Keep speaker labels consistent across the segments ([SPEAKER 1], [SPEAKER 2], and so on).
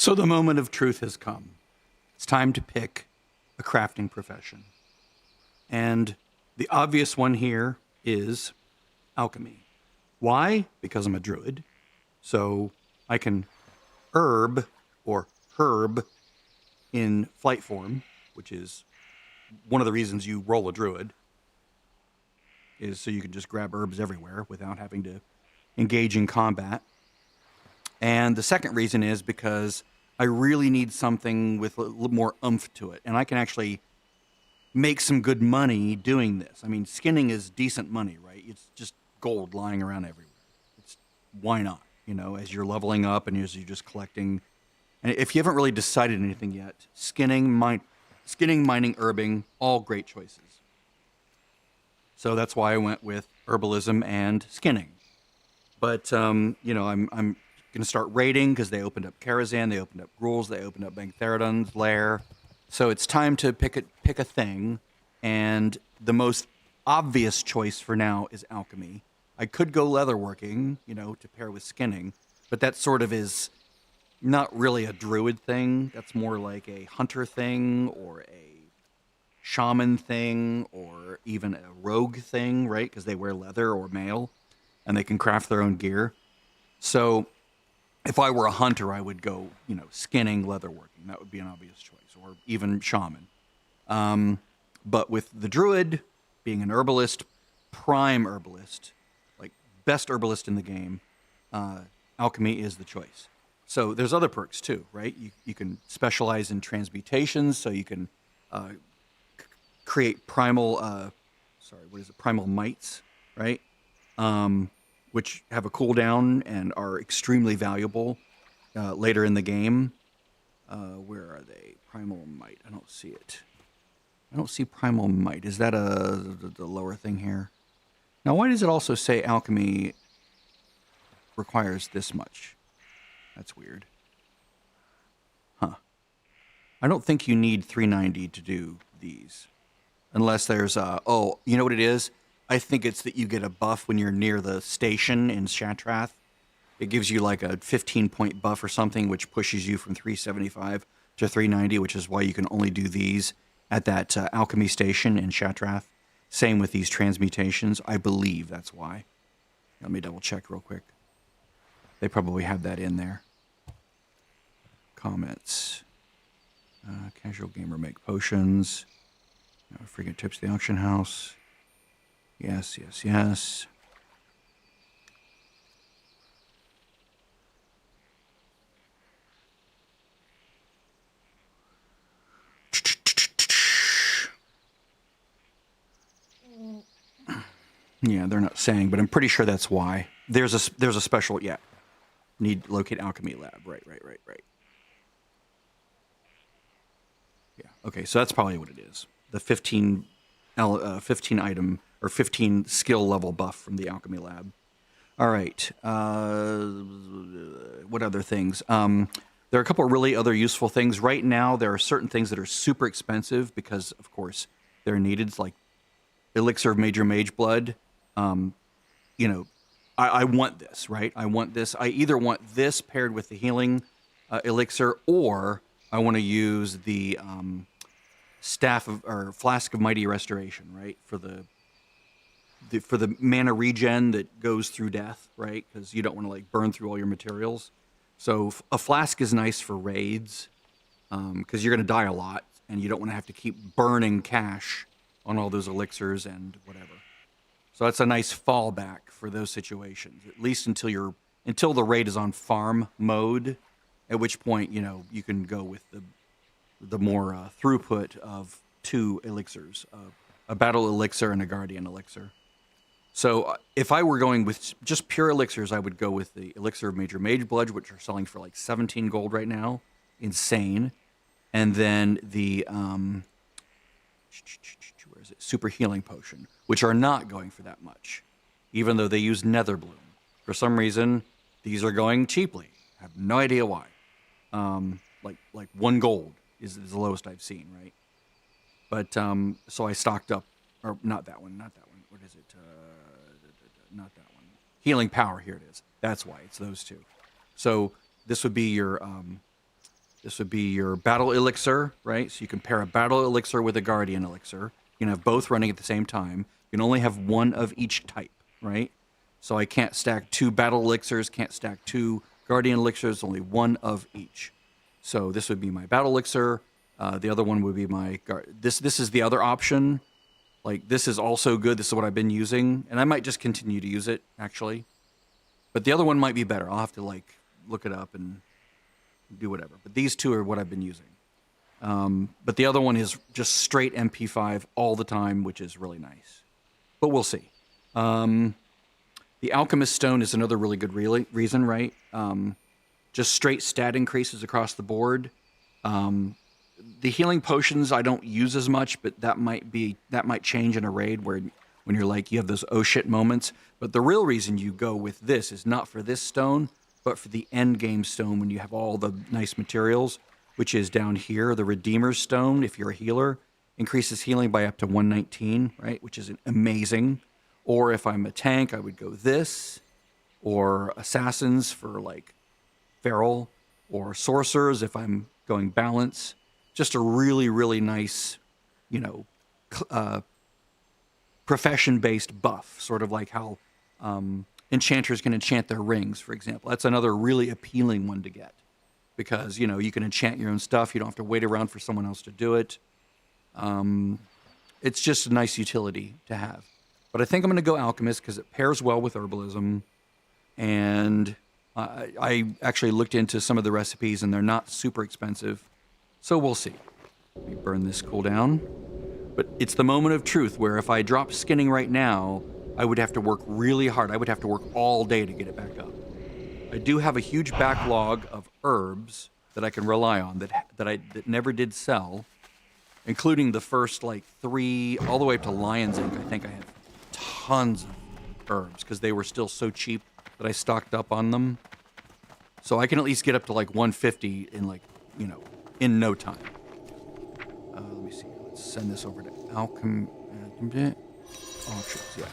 [SPEAKER 1] So the moment of truth has come. It's time to pick a crafting profession. And the obvious one here is alchemy. Why? Because I'm a druid. So I can herb or herb in flight form, which is one of the reasons you roll a druid, is so you can just grab herbs everywhere without having to engage in combat. And the second reason is because I really need something with a little more oomph to it. And I can actually make some good money doing this. I mean, skinning is decent money, right? It's just gold lying around everywhere. Why not? You know, as you're leveling up and as you're just collecting. And if you haven't really decided anything yet, skinning, mining, herbing, all great choices. So that's why I went with herbalism and skinning. But, you know, I'm going to start raiding because they opened up Karazhan, they opened up Ghouls, they opened up Bangtherodon's lair. So it's time to pick a thing. And the most obvious choice for now is alchemy. I could go leatherworking, you know, to pair with skinning, but that sort of is not really a druid thing. That's more like a hunter thing or a shaman thing or even a rogue thing, right? Because they wear leather or mail and they can craft their own gear. So if I were a hunter, I would go, you know, skinning, leatherworking. That would be an obvious choice, or even shaman. But with the druid being an herbalist, prime herbalist, like best herbalist in the game, alchemy is the choice. So there's other perks too, right? You can specialize in transmutations, so you can create primal, primal mites, right? Which have a cooldown and are extremely valuable later in the game. Where are they? Primal might. I don't see it. I don't see primal might. Is that the lower thing here? Now, why does it also say alchemy requires this much? That's weird. Huh. I don't think you need 390 to do these. Unless there's oh, you know what it is? I think it's that you get a buff when you're near the station in Shatrath. It gives you like a 15-point buff or something, which pushes you from 375 to 390, which is why you can only do these at that alchemy station in Shatrath. Same with these transmutations. I believe that's why. Let me double check real quick. They probably have that in there. Comments. Casual gamer make potions. Freaking tips the auction house. Yes, yes, yes. Yeah, they're not saying, but I'm pretty sure that's why. There's a special, yeah. Need locate alchemy lab. Right. Yeah. Okay, so that's probably what it is. The 15 item or 15 skill level buff from the alchemy lab. All right. What other things? There are a couple of really other useful things. Right now, there are certain things that are super expensive because, of course, they're needed. It's like Elixir of Major Mage Blood. You know, I want this, right? I want this. I either want this paired with the healing elixir, or I want to use the Flask of Mighty Restoration, right? For the mana regen that goes through death, right? Because you don't want to like burn through all your materials. So a flask is nice for raids because you're going to die a lot, and you don't want to have to keep burning cash on all those elixirs and whatever. So that's a nice fallback for those situations, at least until the raid is on farm mode, at which point, you know, you can go with the more throughput of 2 elixirs, a battle elixir and a guardian elixir. So if I were going with just pure elixirs, I would go with the Elixir of Major Mage Blood, which are selling for like 17 gold right now. Insane. And then the where is it? Super Healing Potion, which are not going for that much, even though they use Nether Bloom. For some reason, these are going cheaply. I have no idea why. Like 1 gold is the lowest I've seen, right? But so I stocked up, or not that one. What is it? Not that one. Healing Power. Here it is. That's why it's those 2. So this would be your This would be your battle elixir, right? So you can pair a battle elixir with a guardian elixir. You can have both running at the same time. You can only have one of each type, right? So I can't stack 2 battle elixirs, can't stack 2 guardian elixirs, only one of each. So this would be my battle elixir. The other one would be my this is the other option. Like, this is also good. This is what I've been using, and I might just continue to use it, actually. But the other one might be better. I'll have to, like, look it up and do whatever. But these two are what I've been using. But the other one is just straight MP5 all the time, which is really nice. But we'll see. The Alchemist Stone is another really good reason, right? Just straight stat increases across the board. The healing potions I don't use as much, but that might change in a raid when you're like, you have those oh shit moments. But the real reason you go with this is not for this stone, but for the end game stone when you have all the nice materials, which is down here. The Redeemer's Stone, if you're a healer, increases healing by up to 119, right? Which is amazing. Or if I'm a tank, I would go this, or Assassins for like Feral, or Sorcerers if I'm going balance. Just a really, really nice, you know, profession-based buff, sort of like how enchanters can enchant their rings, for example. That's another really appealing one to get because, you know, you can enchant your own stuff. You don't have to wait around for someone else to do it. It's just a nice utility to have. But I think I'm going to go Alchemist because it pairs well with Herbalism. And I actually looked into some of the recipes, and they're not super expensive. So we'll see. Let me burn this cooldown. But it's the moment of truth where if I drop skinning right now, I would have to work really hard. I would have to work all day to get it back up. I do have a huge backlog of herbs that I can rely on that never did sell, including the first like 3 all the way up to Lion's Ink. I think I have tons of herbs because they were still so cheap that I stocked up on them. So I can at least get up to like 150 in like, you know, in no time. Let me see. Let's send this over to Alchemy. Auctions, yeah.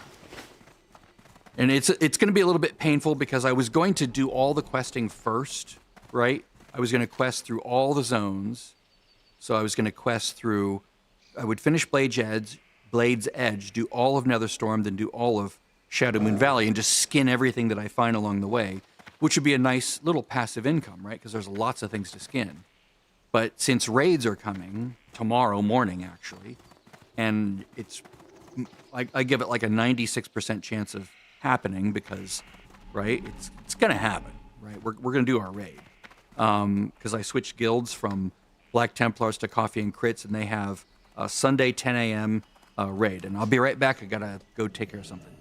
[SPEAKER 1] And it's going to be a little bit painful because I was going to do all the questing first, right? I was going to quest through all the zones. So I was going to quest through. I would finish Blade's Edge, do all of Netherstorm, then do all of Shadow Moon Valley, and just skin everything that I find along the way, which would be a nice little passive income, right? Because there's lots of things to skin. But since raids are coming tomorrow morning, actually, and it's, I give it like a 96% chance of happening because, right, it's going to happen, right? We're going to do our raid. Because I switched guilds from Black Templars to Coffee and Crits, and they have a Sunday 10 a.m. Raid. And I'll be right back. I got to go take care of something.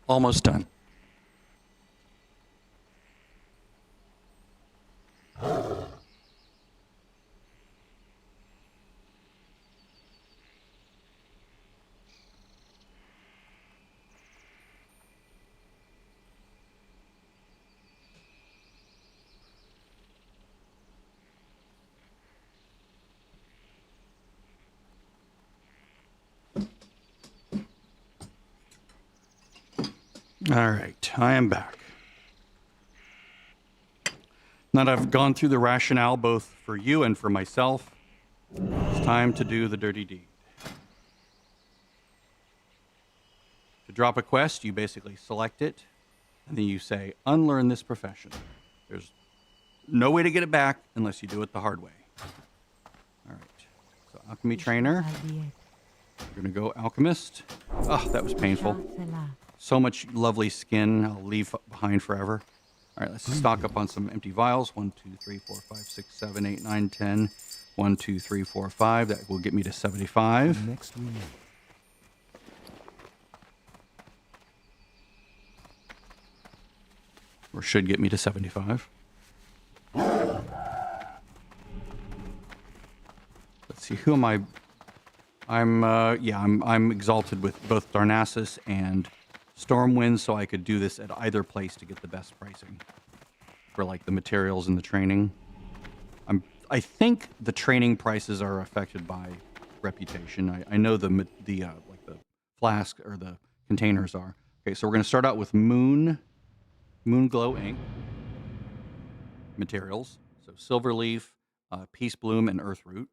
[SPEAKER 1] Almost done. All right, I am back. Now that I've gone through the rationale both for you and for myself, it's time to do the dirty deed. To drop a quest, you basically select it, and then you say, unlearn this profession. There's no way to get it back unless you do it the hard way. All right. So alchemy trainer. We're going to go alchemist. Oh, that was painful. So much lovely skin I'll leave behind forever. All right, let's stock up on some empty vials. 1, 2, 3, 4, 5, 6, 7, 8, 9, 10. 1, 2, 3, 4, 5. That will get me to 75.
[SPEAKER 2] Next we know.
[SPEAKER 1] Or should get me to 75. Let's see, who am I? I'm exalted with both Darnassus and Stormwind, so I could do this at either place to get the best pricing for like the materials and the training. I think the training prices are affected by reputation. I know the flask or the containers are. Okay, so we're going to start out with Moon Glow ink materials. So silver leaf, peace bloom, and earth root.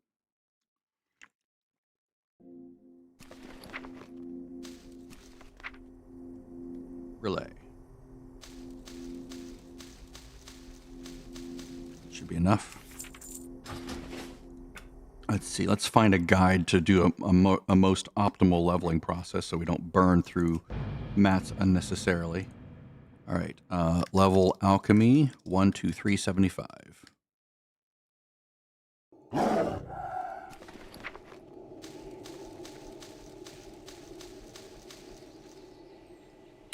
[SPEAKER 1] Relay. Should be enough. Let's see. Let's find a guide to do a most optimal leveling process so we don't burn through mats unnecessarily. All right. Level alchemy 1, 2, 3, 75.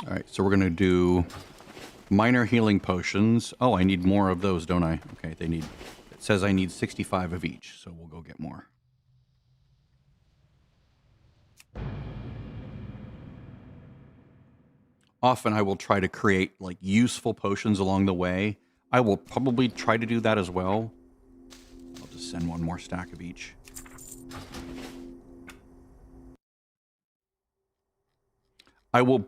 [SPEAKER 1] All right. So we're going to do minor healing potions. Oh, I need more of those, don't I? Okay. It says I need 65 of each, so we'll go get more. Often I will try to create like useful potions along the way. I will probably try to do that as well. I'll just send one more stack of each. I will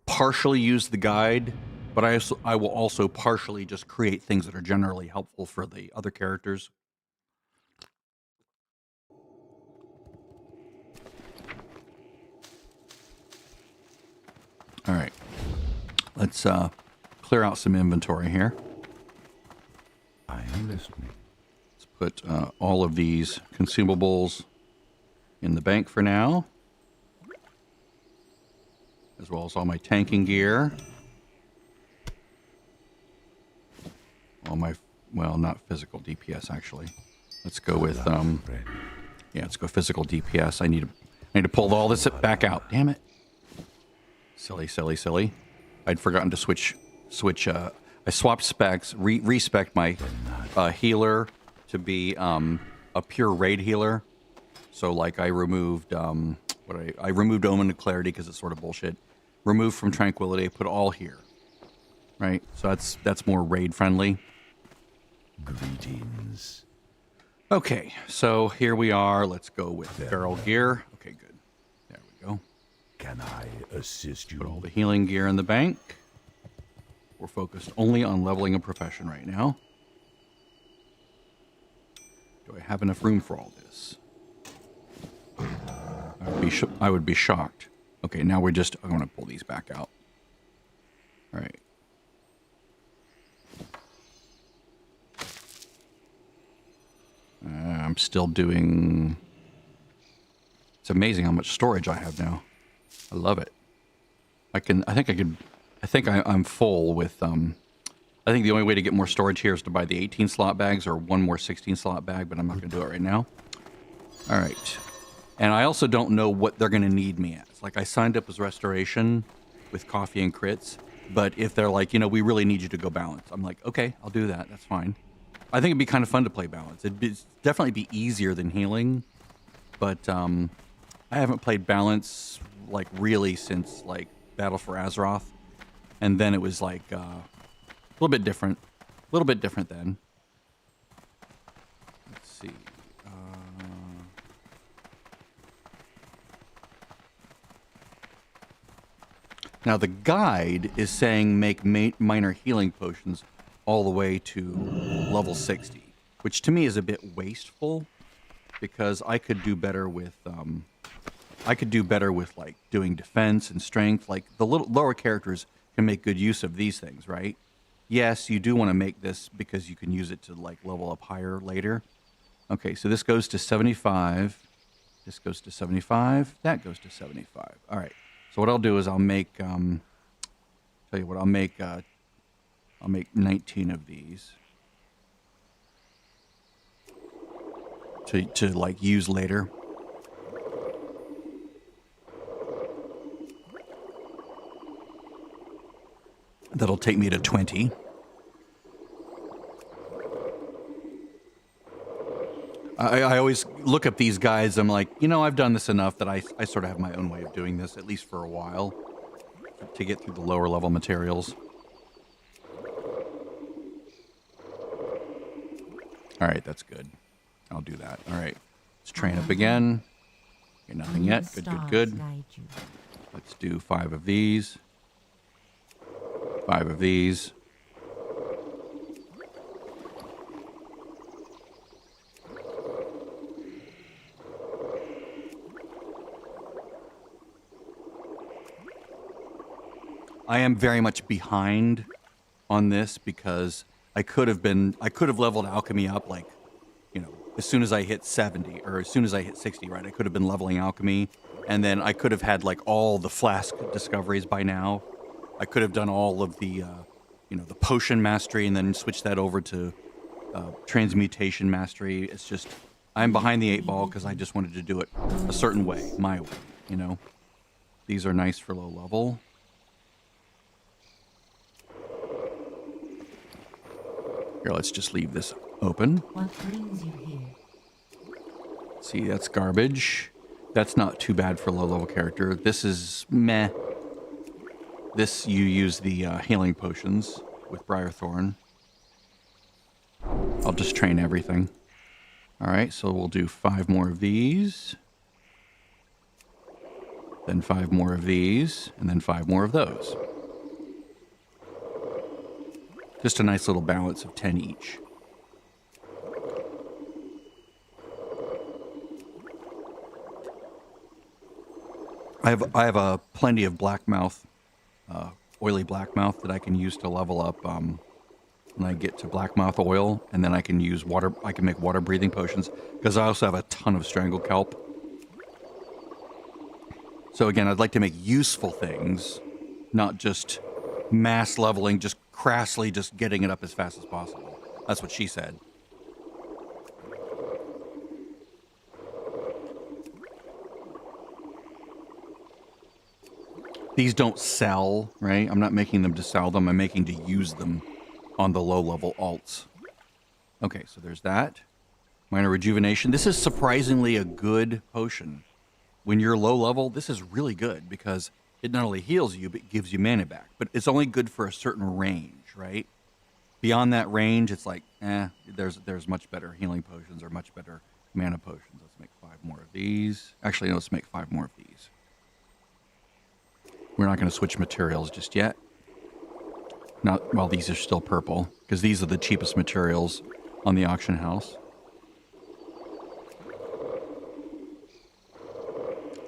[SPEAKER 1] partially use the guide, but I will also partially just create things that are generally helpful for the other characters. All right. Let's clear out some inventory here.
[SPEAKER 2] I am listening.
[SPEAKER 1] Let's put all of these consumables in the bank for now, as well as all my tanking gear. All my, well, not physical DPS actually. Let's go with yeah, let's go physical DPS. I need to pull all this back out. Damn it. Silly. I'd forgotten to switch. I swapped specs, respec my healer to be a pure raid healer. So like I removed I removed Omen of Clarity because it's sort of bullshit. Removed from Tranquility, put all here. Right? So that's more raid friendly.
[SPEAKER 2] Greetings.
[SPEAKER 1] Okay, so here we are. Let's go with feral gear. Okay, good. There we go.
[SPEAKER 2] Can I assist you?
[SPEAKER 1] Put all the healing gear in the bank. We're focused only on leveling a profession right now. Do I have enough room for all this? I would be shocked. Okay, now I'm going to pull these back out. All right. I'm still doing... It's amazing how much storage I have now. I love it. I think I'm full with, I think the only way to get more storage here is to buy the 18 slot bags or one more 16 slot bag, but I'm not going to do it right now. All right. And I also don't know what they're going to need me as. Like I signed up as restoration with coffee and crits, but if they're like, we really need you to go balance, I'm like, okay, I'll do that. That's fine. I think it'd be kind of fun to play balance. It'd definitely be easier than healing, but I haven't played balance like really since like Battle for Azeroth, and then it was like a little bit different then. Let's see. Now the guide is saying make minor healing potions all the way to level 60, which to me is a bit wasteful because I could do better with I could do better with like doing defense and strength. Like the little lower characters can make good use of these things, right? Yes, you do want to make this because you can use it to like level up higher later. Okay, so this goes to 75. This goes to 75. That goes to 75. All right. So what I'll do is I'll make tell you what, I'll make 19 of these to like use later. That'll take me to 20. I always look up these guides. I'm like, you know, I've done this enough that I sort of have my own way of doing this, at least for a while, to get through the lower level materials. All right, that's good. I'll do that. All right, let's train up again. Okay, nothing yet. Good, good, good. Let's do 5 of these. 5 of these. I am very much behind on this because I could have leveled Alchemy up like, you know, as soon as I hit 70 or as soon as I hit 60, right? I could have been leveling Alchemy, and then I could have had like all the flask discoveries by now. I could have done all of the, you know, the potion mastery and then switched that over to transmutation mastery. It's just, I'm behind the 8 ball because I just wanted to do it a certain way, my way, you know. These are nice for low level. Here, let's just leave this open.
[SPEAKER 3] What brings you here?
[SPEAKER 1] See, that's garbage. That's not too bad for a low-level character. This is meh. This, you use the healing potions with Briarthorn. I'll just train everything. All right, so we'll do 5 more of these. Then 5 more of these. And then 5 more of those. Just a nice little balance of 10 each. I have plenty of blackmouth, oily blackmouth that I can use to level up when I get to blackmouth oil, and then I can use water. I can make water breathing potions because I also have a ton of strangle kelp. So again, I'd like to make useful things, not just mass leveling, just crassly just getting it up as fast as possible. That's what she said. These don't sell, right? I'm not making them to sell them. I'm making to use them on the low-level alts. Okay, so there's that. Minor rejuvenation. This is surprisingly a good potion. When you're low level, this is really good because it not only heals you, but gives you mana back. But it's only good for a certain range, right? Beyond that range, it's like, there's much better healing potions or much better mana potions. Let's make 5 more of these. Actually, no, let's make 5 more of these. We're not going to switch materials just yet. Not while these are still purple, because these are the cheapest materials on the auction house.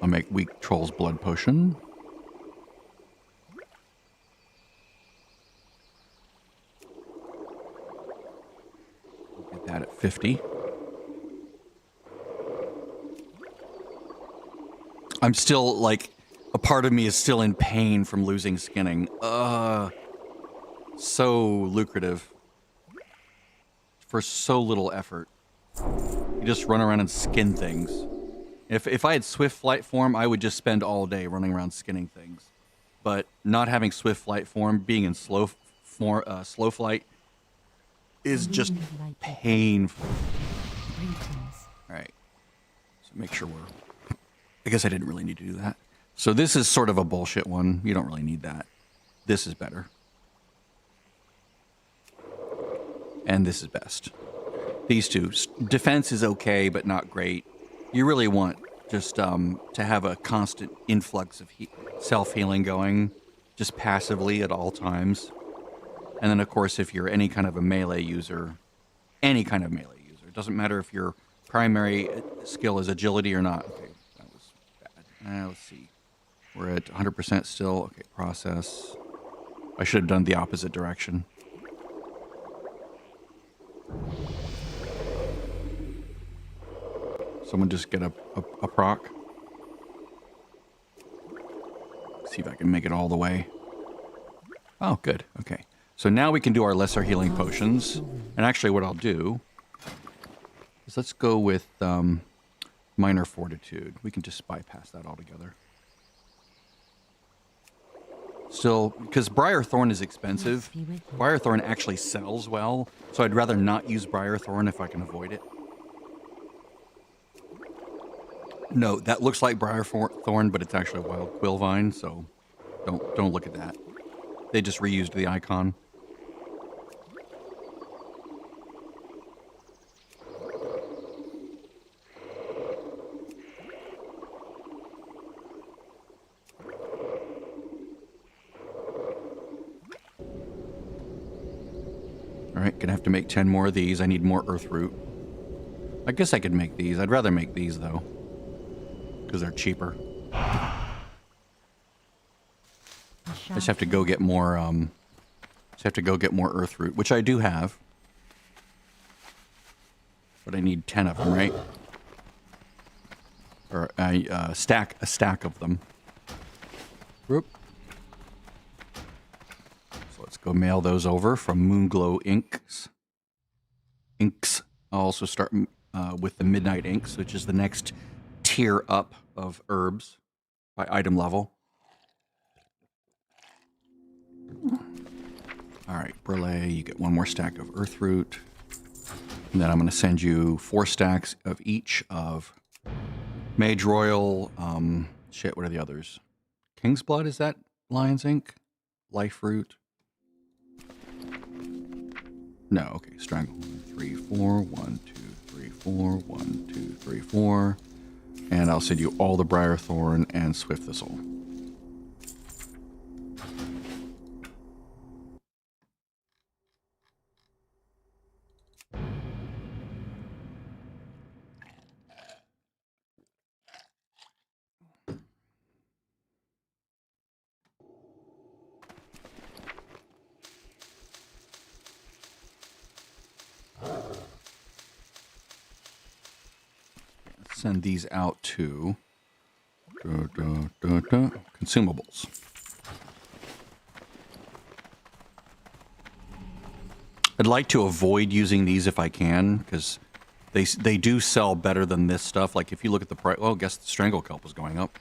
[SPEAKER 1] I'll make Weak Troll's Blood Potion. Get that at 50. I'm still, like, a part of me is still in pain from losing skinning. So lucrative. For so little effort. You just run around and skin things. If I had Swift Flight form, I would just spend all day running around skinning things. But not having Swift Flight form, being in slow flight, is just painful. All right, so make sure we're. I guess I didn't really need to do that. So this is sort of a bullshit one. You don't really need that. This is better, and this is best. These two. Defense is okay, but not great. You really want just to have a constant influx of self-healing going, just passively at all times. And then, of course, if you're any kind of a melee user, it doesn't matter if your primary skill is agility or not. Okay, that was bad. Let's see. We're at 100% still. Okay, process. I should have done the opposite direction. Someone just get a proc. See if I can make it all the way. Oh, good. Okay. So now we can do our lesser healing potions. And actually what I'll do is let's go with minor fortitude. We can just bypass that altogether. Still, because Briarthorn is expensive, Briarthorn actually sells well, so I'd rather not use Briarthorn if I can avoid it. No, that looks like Briarthorn, but it's actually a wild Quillvine, so don't look at that. They just reused the icon. Alright, gonna have to make 10 more of these. I need more Earthroot. I guess I could make these. I'd rather make these, though. Because they're cheaper. I just have to go get more, Earthroot, which I do have. But I need 10 of them, right? Or a stack of them. Whoop. So let's go mail those over from Moonglow Inks. I'll also start with the Midnight Inks, which is the next tier up of herbs by item level. All right, Brule, you get one more stack of Earthroot. And then I'm going to send you 4 stacks of each of Mage Royal. Shit, what are the others? King's Blood, is that Lion's Ink? Life Root? No, okay, Strangle. 1, 3, 4. 1, 2, 3, 4. 1, 2, 3, 4. And I'll send you all the Briarthorn and Swift Thistle. Send these out to consumables. I'd like to avoid using these if I can, because they do sell better than this stuff. Like if you look at the price, well, I guess the Strangle Kelp is going up.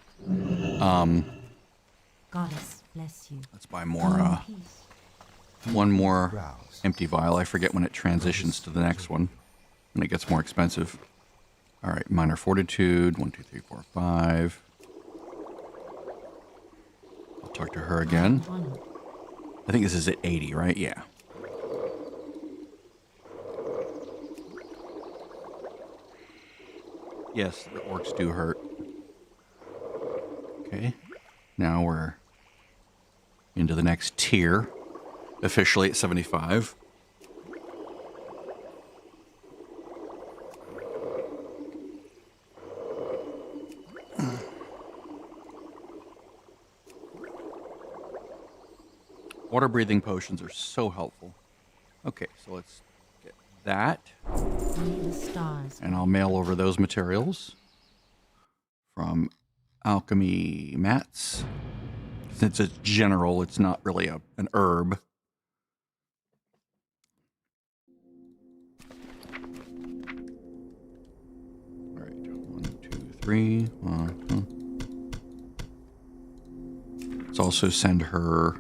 [SPEAKER 3] Goddess bless you.
[SPEAKER 1] Let's buy more. One more empty vial. I forget when it transitions to the next one, when it gets more expensive. All right, minor fortitude. 1, 2, 3, 4, 5. I'll talk to her again. I think this is at 80, right? Yeah. Yes, the orcs do hurt. Okay. Now we're into the next tier. Officially at 75. Water breathing potions are so helpful. Okay, so let's get that. And I'll mail over those materials from Alchemy mats. Since it's general, it's not really an herb. All right, 1, 2, 3. Let's also send her.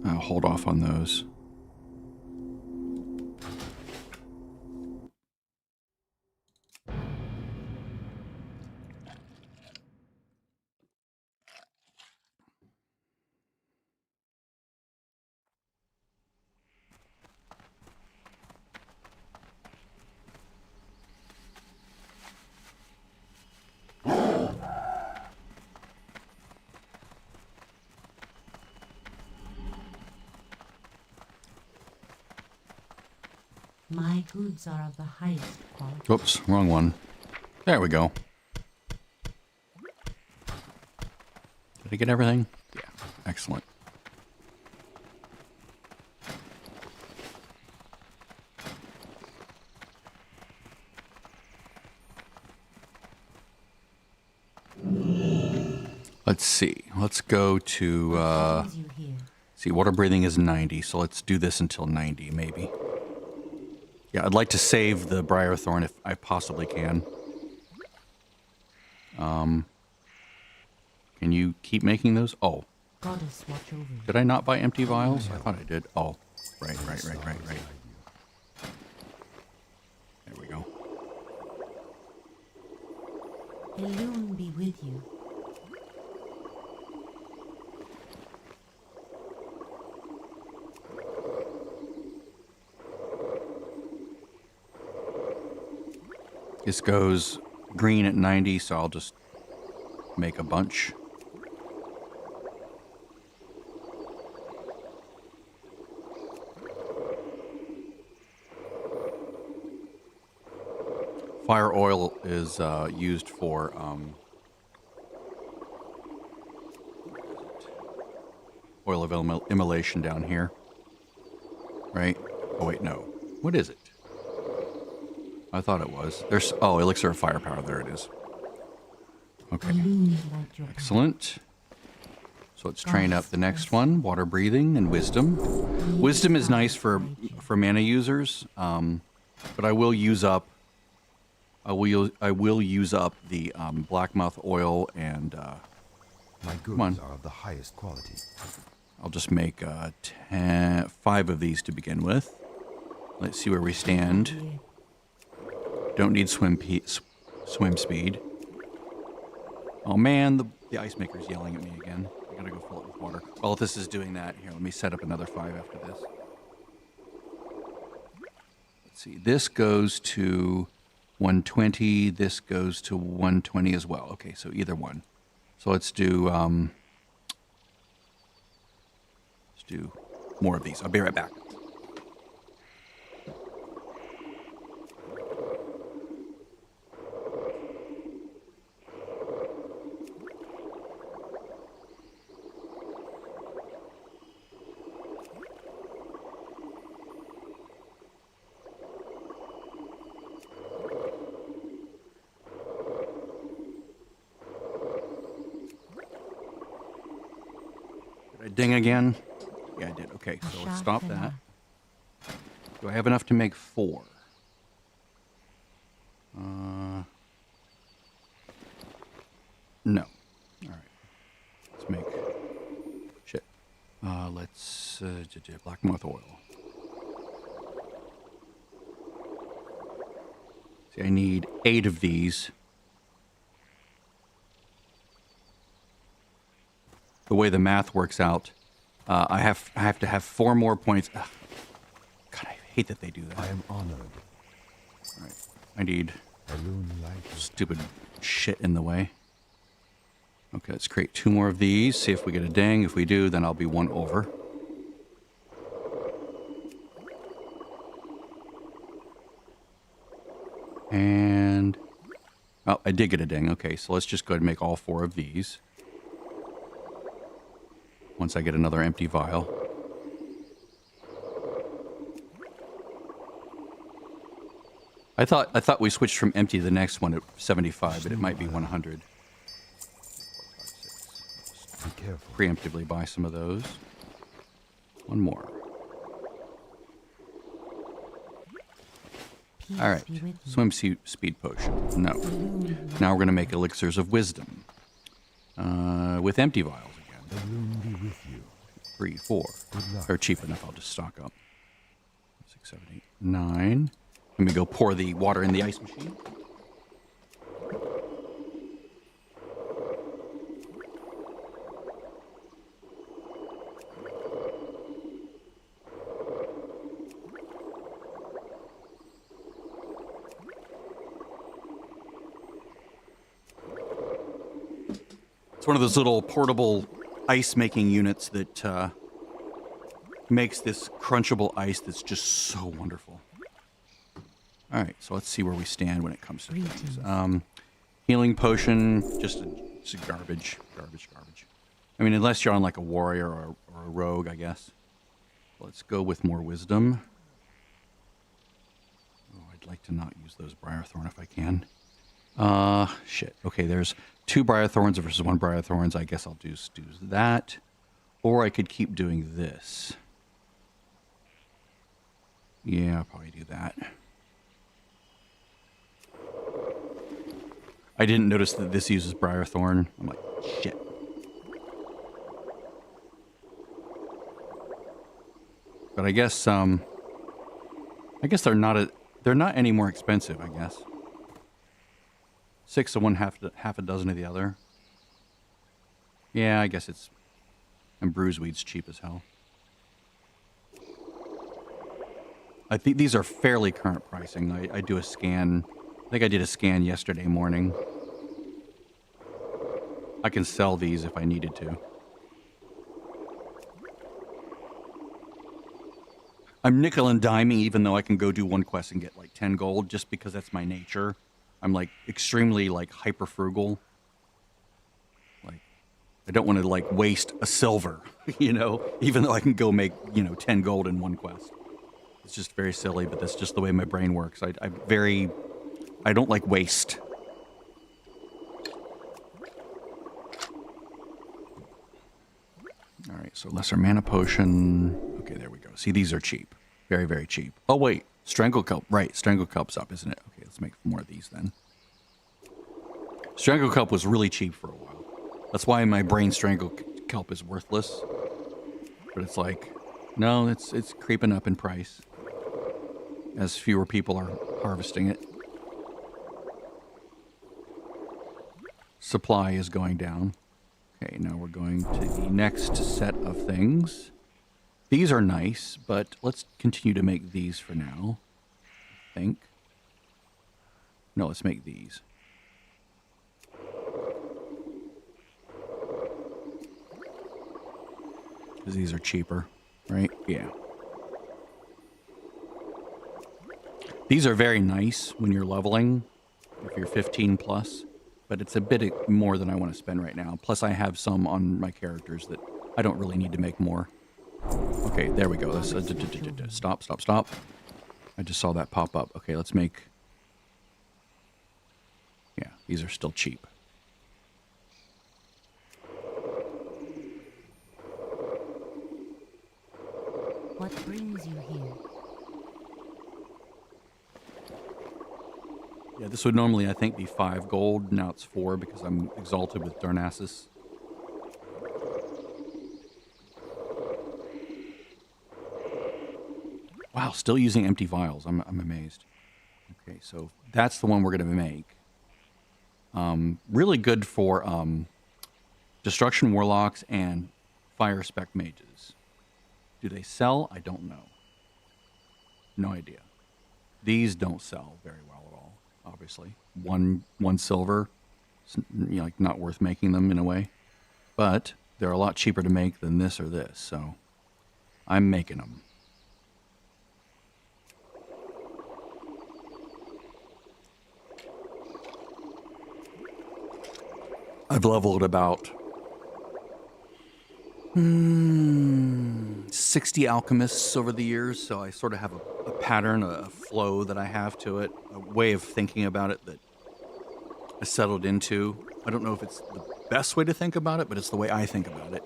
[SPEAKER 1] I'll hold off on those.
[SPEAKER 3] My goods are of the highest quality.
[SPEAKER 1] Oops, wrong one. There we go. Did I get everything? Yeah. Excellent. Let's see. Let's go to,
[SPEAKER 3] Brings you here.
[SPEAKER 1] see, water breathing is 90, so let's do this until 90, maybe. Yeah, I'd like to save the Briarthorn if I possibly can. Can you keep making those? Oh,
[SPEAKER 3] Goddess watch over you.
[SPEAKER 1] did I not buy empty vials? I thought I did. Oh, right. There we go.
[SPEAKER 3] Elune be with you.
[SPEAKER 1] This goes green at 90, so I'll just make a bunch. Fire oil is used for oil of immolation down here. Right? Oh, wait, no. What is it? I thought it was. There's, oh, elixir of firepower. There it is. Okay.
[SPEAKER 3] Elune light your path.
[SPEAKER 1] Excellent. So let's train up the next one. Water breathing and wisdom. Wisdom is nice for mana users, but I will use up the blackmouth oil and
[SPEAKER 2] My goods
[SPEAKER 1] on.
[SPEAKER 2] are of the highest quality.
[SPEAKER 1] I'll just make 5 of these to begin with. Let's see where we stand.
[SPEAKER 3] Here.
[SPEAKER 1] Don't need swim speed. Oh man, the ice maker's yelling at me again. I gotta go fill it with water. Well, if this is doing that, here, let me set up another 5 after this. Let's see, this goes to 120, this goes to 120 as well. Okay, so either one. So let's do more of these. I'll be right back. Did I ding again? Yeah, I did. Okay, so let's stop that. Do I have enough to make 4? No. All right. Let's make... Shit. Let's do blackmouth oil. See, I need 8 of these. The way the math works out, I have to have 4 more points. Ugh. God, I hate that they do that.
[SPEAKER 2] I am honored.
[SPEAKER 1] All right. I need
[SPEAKER 2] Elune light.
[SPEAKER 1] stupid shit in the way. Okay, let's create 2 more of these. See if we get a ding. If we do, then I'll be 1 over. And... oh, I did get a ding. Okay, so let's just go ahead and make all 4 of these. Once I get another empty vial. I thought we switched from empty to the next one at 75, but it might be 100.
[SPEAKER 2] Be careful.
[SPEAKER 1] Preemptively buy some of those. 1 more.
[SPEAKER 3] Peace
[SPEAKER 1] All right.
[SPEAKER 3] be with you.
[SPEAKER 1] Swimsuit speed potion. No.
[SPEAKER 3] Elune
[SPEAKER 1] Now we're going to make elixirs of wisdom. With empty vials again.
[SPEAKER 2] Elune be with you.
[SPEAKER 1] 3, 4.
[SPEAKER 2] Good luck.
[SPEAKER 1] They're cheap enough. I'll just stock up. 6, 7, 8, 9. Let me go pour the water in the ice machine. It's one of those little portable ice making units that makes this crunchable ice that's just so wonderful. All right, so let's see where we stand when it comes to things.
[SPEAKER 3] Greetings.
[SPEAKER 1] Healing potion, just garbage. I mean, unless you're on like a warrior or a rogue, I guess. Let's go with more wisdom. Oh, I'd like to not use those Briarthorn if I can. Shit. Okay, there's 2 Briarthorns versus 1 Briarthorns. I guess I'll do that. Or I could keep doing this. Yeah, I'll probably do that. I didn't notice that this uses Briarthorn. I'm like, shit. But I guess they're not any more expensive, I guess. 6 of one, half a dozen of the other. Yeah, I guess it's... And Bruiseweed's cheap as hell. I think these are fairly current pricing. I do a scan... I think I did a scan yesterday morning. I can sell these if I needed to. I'm nickel and diming even though I can go do 1 quest and get like 10 gold just because that's my nature. I'm like extremely like hyper frugal. Like I don't want to like waste a silver, you know, even though I can go make, 10 gold in 1 quest. It's just very silly, but that's just the way my brain works. I don't like waste. All right, so lesser mana potion. Okay, there we go. See, these are cheap. Very, very cheap. Oh, wait. Strangle Kelp. Right, Strangle Kelp's up, isn't it? Okay, let's make more of these then. Strangle Kelp was really cheap for a while. That's why in my brain Strangle Kelp is worthless. But it's like, no, it's creeping up in price. As fewer people are harvesting it. Supply is going down. Okay, now we're going to the next set of things. These are nice, but let's continue to make these for now. I think. No, let's make these. Because these are cheaper, right? Yeah. These are very nice when you're leveling, if you're 15 plus. But it's a bit more than I want to spend right now. Plus, I have some on my characters that I don't really need to make more. Okay, there we go. Let's, stop. I just saw that pop up. Okay, let's make... Yeah, these are still cheap.
[SPEAKER 3] What brings you here?
[SPEAKER 1] Yeah, this would normally, I think, be 5 gold. Now it's 4 because I'm exalted with Darnassus. Wow, still using empty vials. I'm amazed. Okay, so that's the one we're going to make. Really good for Destruction Warlocks and Fire Spec Mages. Do they sell? I don't know. No idea. These don't sell very well at all, obviously. One silver. It's, like not worth making them in a way. But they're a lot cheaper to make than this or this, so I'm making them. I've leveled about 60 alchemists over the years, so I sort of have a pattern, a flow that I have to it, a way of thinking about it that I settled into. I don't know if it's the best way to think about it, but it's the way I think about it,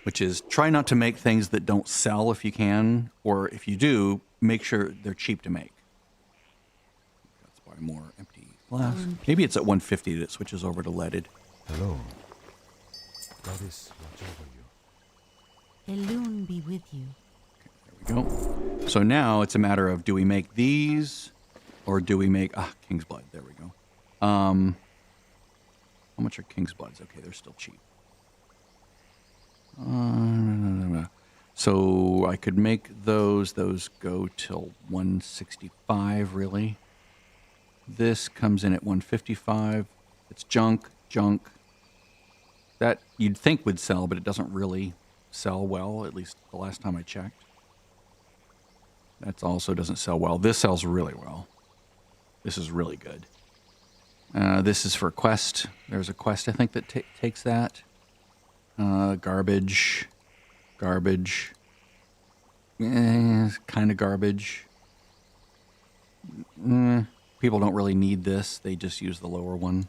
[SPEAKER 1] which is try not to make things that don't sell if you can, or if you do, make sure they're cheap to make. Let's buy more empty glass. Maybe it's at 150 that it switches over to leaded.
[SPEAKER 2] Hello. Goddess, watch over you.
[SPEAKER 3] Elune be with you.
[SPEAKER 1] There we go. So now it's a matter of, do we make these, or do we make... King's Blood. There we go. How much are King's Bloods? Okay, they're still cheap. So I could make those. Those go till 165, really. This comes in at 155. It's junk. That you'd think would sell, but it doesn't really sell well, at least the last time I checked. That also doesn't sell well. This sells really well. This is really good. This is for a quest. There's a quest, I think, that takes that. Garbage. Garbage. Kind of garbage. People don't really need this. They just use the lower one.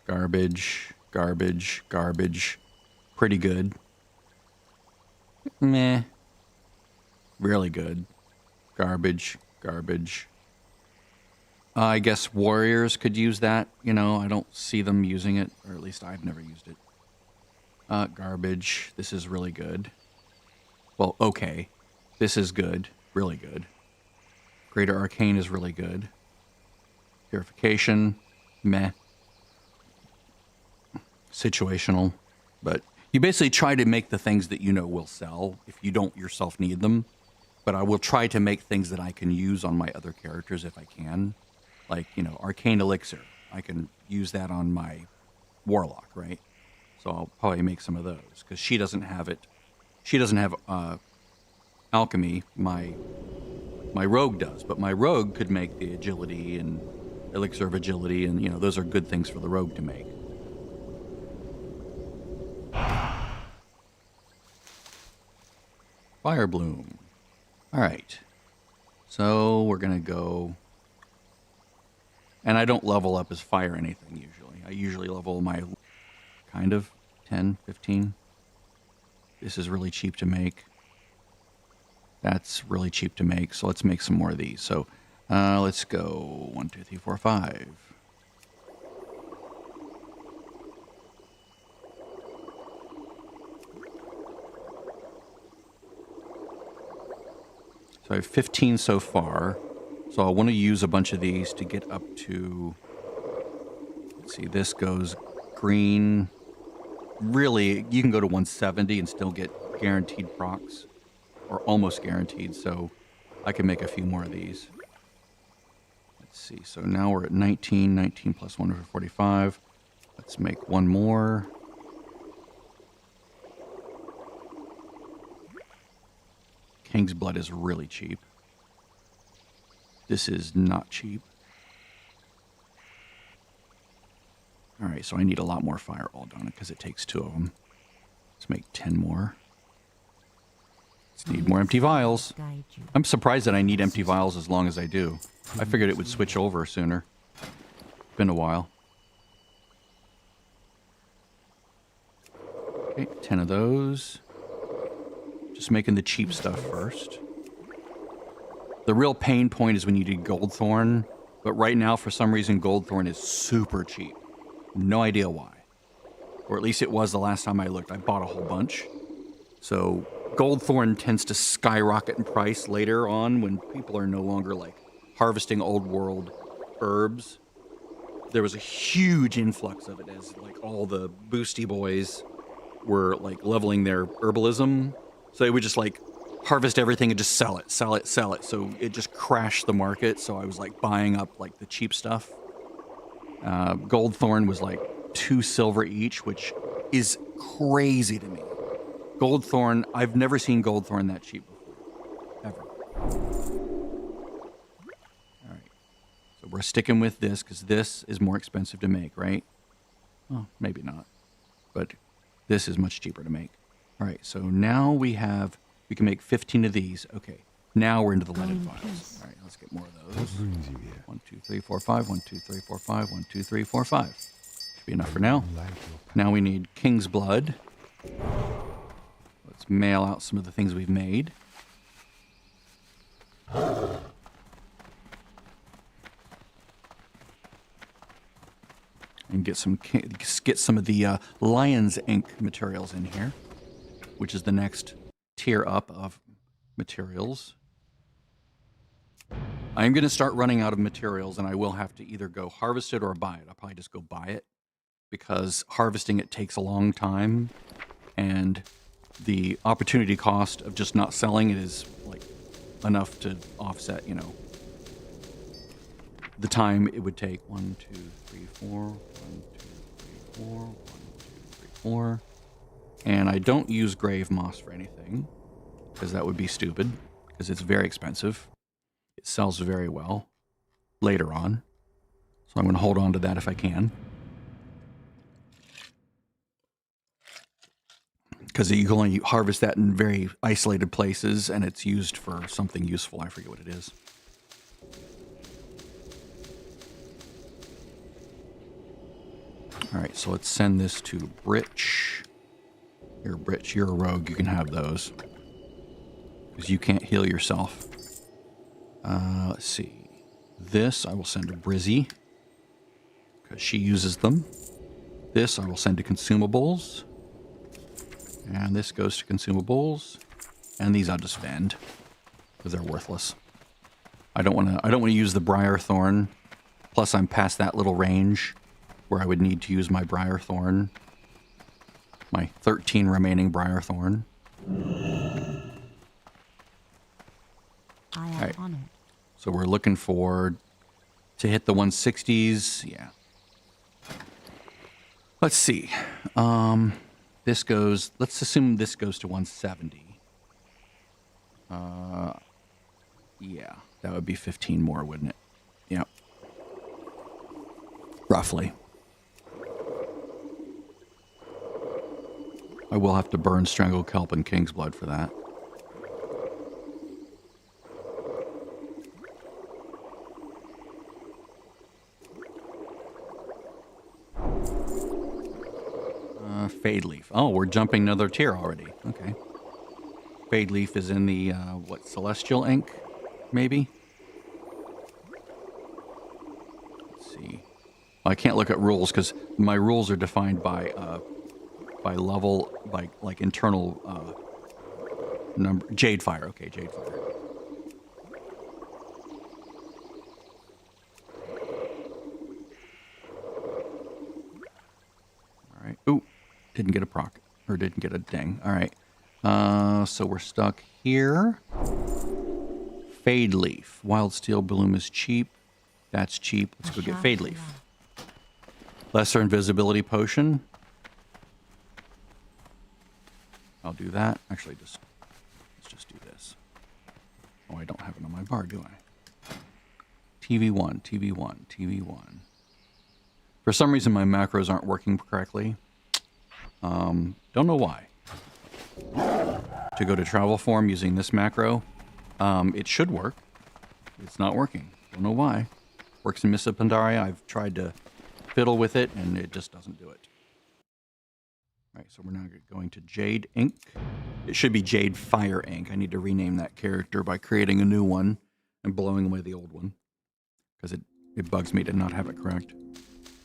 [SPEAKER 1] Garbage. Garbage. Garbage. Pretty good. Meh. Really good. Garbage. Garbage. I guess warriors could use that. You know, I don't see them using it, or at least I've never used it. Garbage. This is really good. Well, okay. This is good. Really good. Greater Arcane is really good. Purification. Meh. Situational. But you basically try to make the things that you know will sell if you don't yourself need them. But I will try to make things that I can use on my other characters if I can. Like, you know, Arcane Elixir. I can use that on my Warlock, right? So I'll probably make some of those. Because she doesn't have it. She doesn't have Alchemy. My Rogue does. But my Rogue could make the Agility and Elixir of Agility. And, you know, those are good things for the Rogue to make. Fire Bloom. All right. So we're going to go... And I don't level up as fire anything usually. I usually level my kind of 10, 15. This is really cheap to make. That's really cheap to make. So let's make some more of these. So let's go 1, 2, 3, 4, 5. So I have 15 so far. So I want to use a bunch of these to get up to, let's see, this goes green. Really, you can go to 170 and still get guaranteed procs, or almost guaranteed, so I can make a few more of these. Let's see, so now we're at 19, 19 plus 1 for 45. Let's make one more. King's Blood is really cheap. This is not cheap. All right, so I need a lot more fire all done because it takes 2 of them. Let's make 10 more. Let's need more empty vials. I'm surprised that I need empty vials as long as I do. I figured it would switch over sooner. Been a while. Okay, 10 of those. Just making the cheap stuff first. The real pain point is when you do Goldthorn, but right now, for some reason, Goldthorn is super cheap. No idea why. Or at least it was the last time I looked. I bought a whole bunch. So Goldthorn tends to skyrocket in price later on when people are no longer, like, harvesting old world herbs. There was a huge influx of it as, like, all the boosty boys were, like, leveling their herbalism. So they would just, like, harvest everything and just sell it, sell it, sell it. So it just crashed the market. So I was like buying up like the cheap stuff. Goldthorn was like 2 silver each, which is crazy to me. Goldthorn, I've never seen Goldthorn that cheap before, ever. All right, so we're sticking with this because this is more expensive to make, right? Well, maybe not, but this is much cheaper to make. All right, so now we can make 15 of these. Okay, now we're into the leaded vials. All right, let's get more of those. 1, 2, 3, 4, 5. 1, 2, 3, 4, 5. 1, 2, 3, 4, 5. Should be enough for now. Now we need King's Blood. Let's mail out some of the things we've made. And get some of the Lion's Ink materials in here, which is the next tier up of materials. I'm going to start running out of materials, and I will have to either go harvest it or buy it. I'll probably just go buy it because harvesting it takes a long time, and the opportunity cost of just not selling it is like enough to offset, you know, the time it would take. 1, 2, 3, 4. 1, 2, 3, 4. 1, 2, 3, 4. And I don't use grave moss for anything, because that would be stupid, because it's very expensive. It sells very well later on. So I'm going to hold on to that if I can. because you can only harvest that in very isolated places, and it's used for something useful. I forget what it is. All right, so let's send this to Britch. Here, Britch, you're a rogue. You can have those. Because you can't heal yourself. Let's see. This I will send to Brizzy. Because she uses them. This I will send to consumables. And this goes to consumables. And these I'll just spend. Because they're worthless. I don't want to use the Briar Thorn. Plus I'm past that little range where I would need to use my Briar Thorn. My 13 remaining Briar Thorn.
[SPEAKER 3] I am
[SPEAKER 1] Right.
[SPEAKER 3] honored.
[SPEAKER 1] So we're looking for to hit the 160s. Yeah. Let's see. This goes, let's assume this goes to 170. Yeah, that would be 15 more, wouldn't it? Yep. Roughly. I will have to burn Strangled Kelp and King's Blood for that. Fade Leaf. Oh, we're jumping another tier already. Okay. Fade Leaf is in the, what, Celestial Ink? Maybe? Let's see. I can't look at rules because my rules are defined by level, by, like, internal, number. Jade Fire. Okay, Jade Fire. All right. Ooh. Didn't get a proc, or didn't get a ding. All right. So we're stuck here. Fade Leaf. Wild Steel Bloom is cheap. That's cheap. Let's go get Fade Leaf. Lesser Invisibility Potion. I'll do that. Actually, let's just do this. Oh, I don't have it on my bar, do I? TV1, TV1, TV1. For some reason, my macros aren't working correctly. Don't know why. To go to travel form using this macro, it should work. It's not working. Don't know why. Works in Missa Pandaria. I've tried to fiddle with it, and it just doesn't do it. All right, so we're now going to Jade Ink. It should be Jade Fire Ink. I need to rename that character by creating a new one and blowing away the old one, because it bugs me to not have it correct.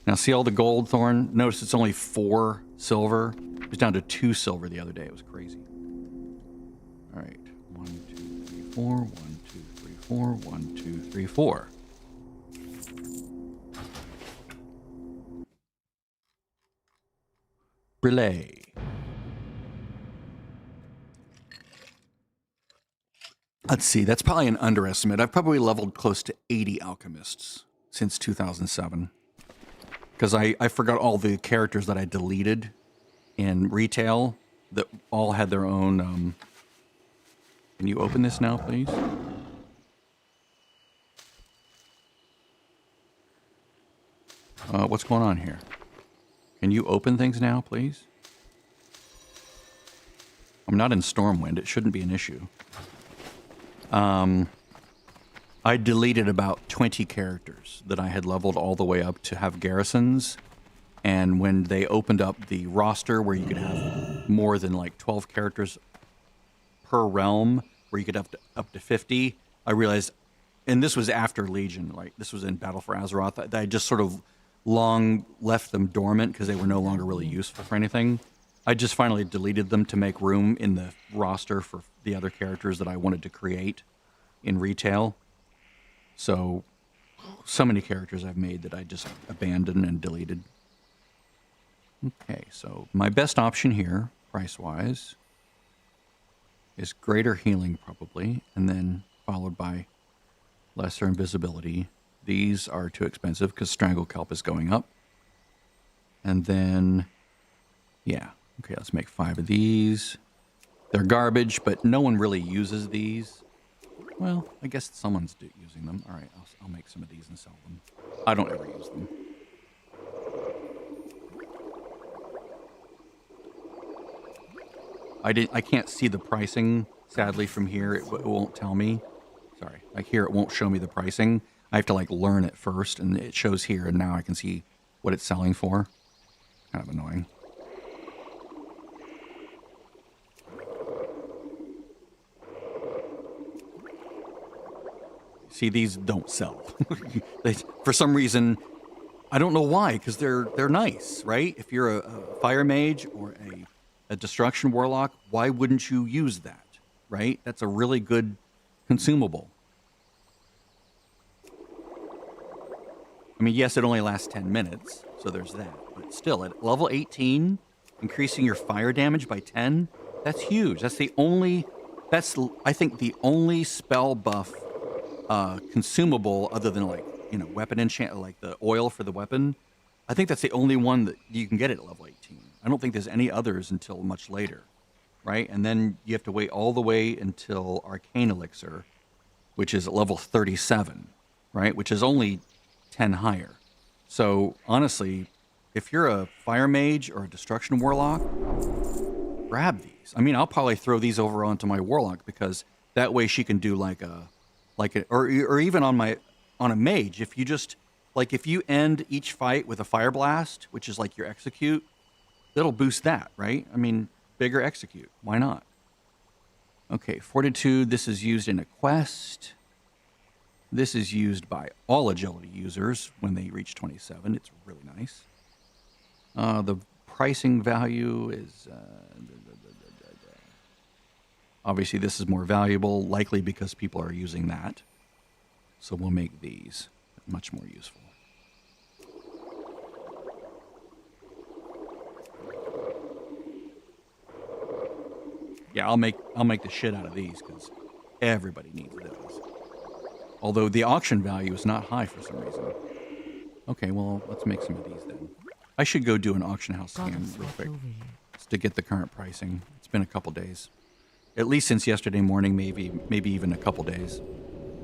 [SPEAKER 1] Now, see all the gold thorn? Notice it's only 4 silver. It was down to 2 silver the other day. It was crazy. All right. 1, 2, 3, 4. 1, 2, 3, 4. 1, 2, 3, 4. Relay. Let's see. That's probably an underestimate. I've probably leveled close to 80 alchemists since 2007. Because I forgot all the characters that I deleted in retail that all had their own... Can you open this now, please? What's going on here? Can you open things now, please? I'm not in Stormwind. It shouldn't be an issue. I deleted about 20 characters that I had leveled all the way up to have garrisons. And when they opened up the roster where you could have more than like 12 characters per realm, where you could have up to 50, I realized, and this was after Legion, like this was in Battle for Azeroth, that I just sort of long left them dormant because they were no longer really useful for anything. I just finally deleted them to make room in the roster for the other characters that I wanted to create in retail. So many characters I've made that I just abandoned and deleted. Okay, so my best option here, price-wise, is greater healing probably, and then followed by lesser invisibility. These are too expensive because Strangled Kelp is going up. And then, yeah, okay, let's make 5 of these. They're garbage, but no one really uses these. Well, I guess someone's using them. All right, I'll make some of these and sell them. I don't ever use them. I can't see the pricing, sadly, from here. It won't tell me. Sorry. Like here, it won't show me the pricing. I have to like learn it first, and it shows here, and now I can see what it's selling for. Kind of annoying. See, these don't sell. For some reason, I don't know why, because they're nice, right? If you're a fire mage or a destruction warlock, why wouldn't you use that, right? That's a really good consumable. I mean, yes, it only lasts 10 minutes, so there's that. But still, at level 18, increasing your fire damage by 10, that's huge. That's, I think, the only spell buff consumable other than, like, you know, weapon enchant, like the oil for the weapon. I think that's the only one that you can get at level 18. I don't think there's any others until much later, right? And then you have to wait all the way until Arcane Elixir, which is at level 37, right? Which is only 10 higher. So honestly, if you're a fire mage or a destruction warlock, grab these. I mean, I'll probably throw these over onto my warlock because that way she can do or even on a mage. If you just if you end each fight with a fire blast, which is like your execute, that'll boost that, right? I mean, bigger execute. Why not? Okay, Fortitude. This is used in a quest. This is used by all agility users when they reach 27. It's really nice. The pricing value is... obviously, this is more valuable, likely because people are using that. So we'll make these much more useful. Yeah, I'll make the shit out of these because everybody needs those. Although the auction value is not high for some reason. Okay, well, let's make some of these then. I should go do an auction house scan real quick just to get the current pricing. It's been a couple days. At least since yesterday morning, maybe even a couple days.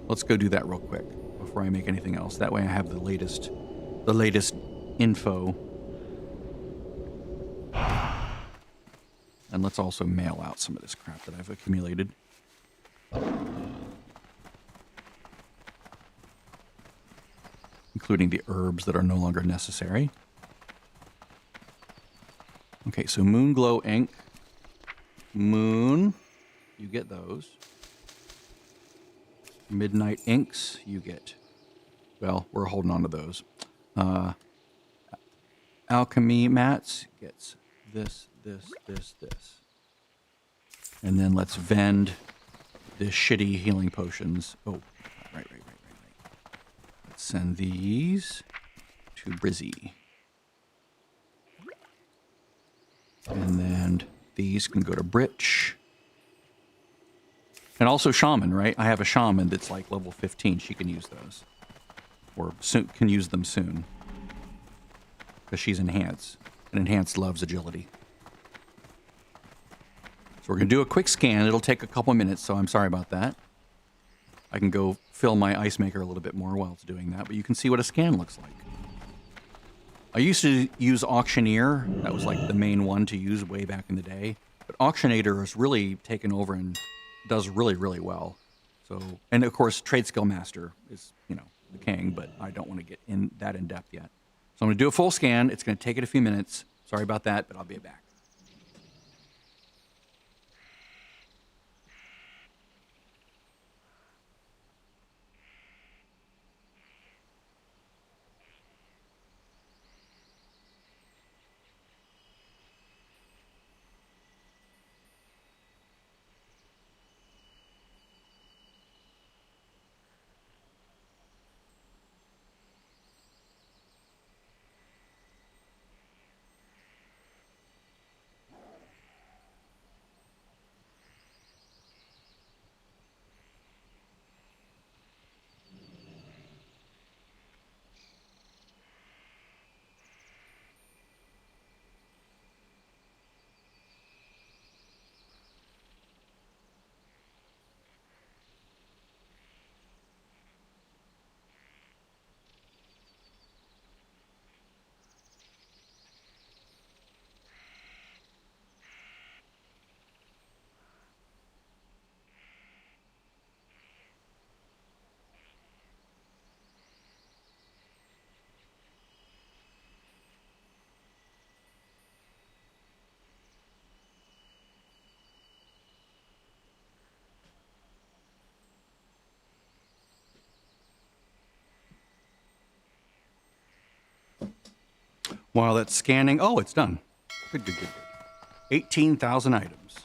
[SPEAKER 1] Let's go do that real quick before I make anything else. That way I have the latest info. And let's also mail out some of this crap that I've accumulated. Including the herbs that are no longer necessary. Okay, so Moonglow ink. Moon, you get those. Midnight inks, you get. Well, we're holding on to those. Alchemy mats gets this. And then let's vend the shitty healing potions. Oh, right. Let's send these to Brizzy. And then these can go to Britch. And also Shaman, right? I have a Shaman that's like level 15. She can use those. Or can use them soon. Because she's Enhanced. And Enhanced loves agility. So we're going to do a quick scan. It'll take a couple minutes, so I'm sorry about that. I can go fill my ice maker a little bit more while it's doing that, but you can see what a scan looks like. I used to use Auctioneer. That was like the main one to use way back in the day. But Auctionator has really taken over and does really, really well. So, and of course, Trade Skill Master is, you know, the king, but I don't want to get in depth yet. So I'm going to do a full scan. It's going to take it a few minutes. Sorry about that, but I'll be back. While that's scanning, oh, it's done. Good, good, good, good. 18,000 items.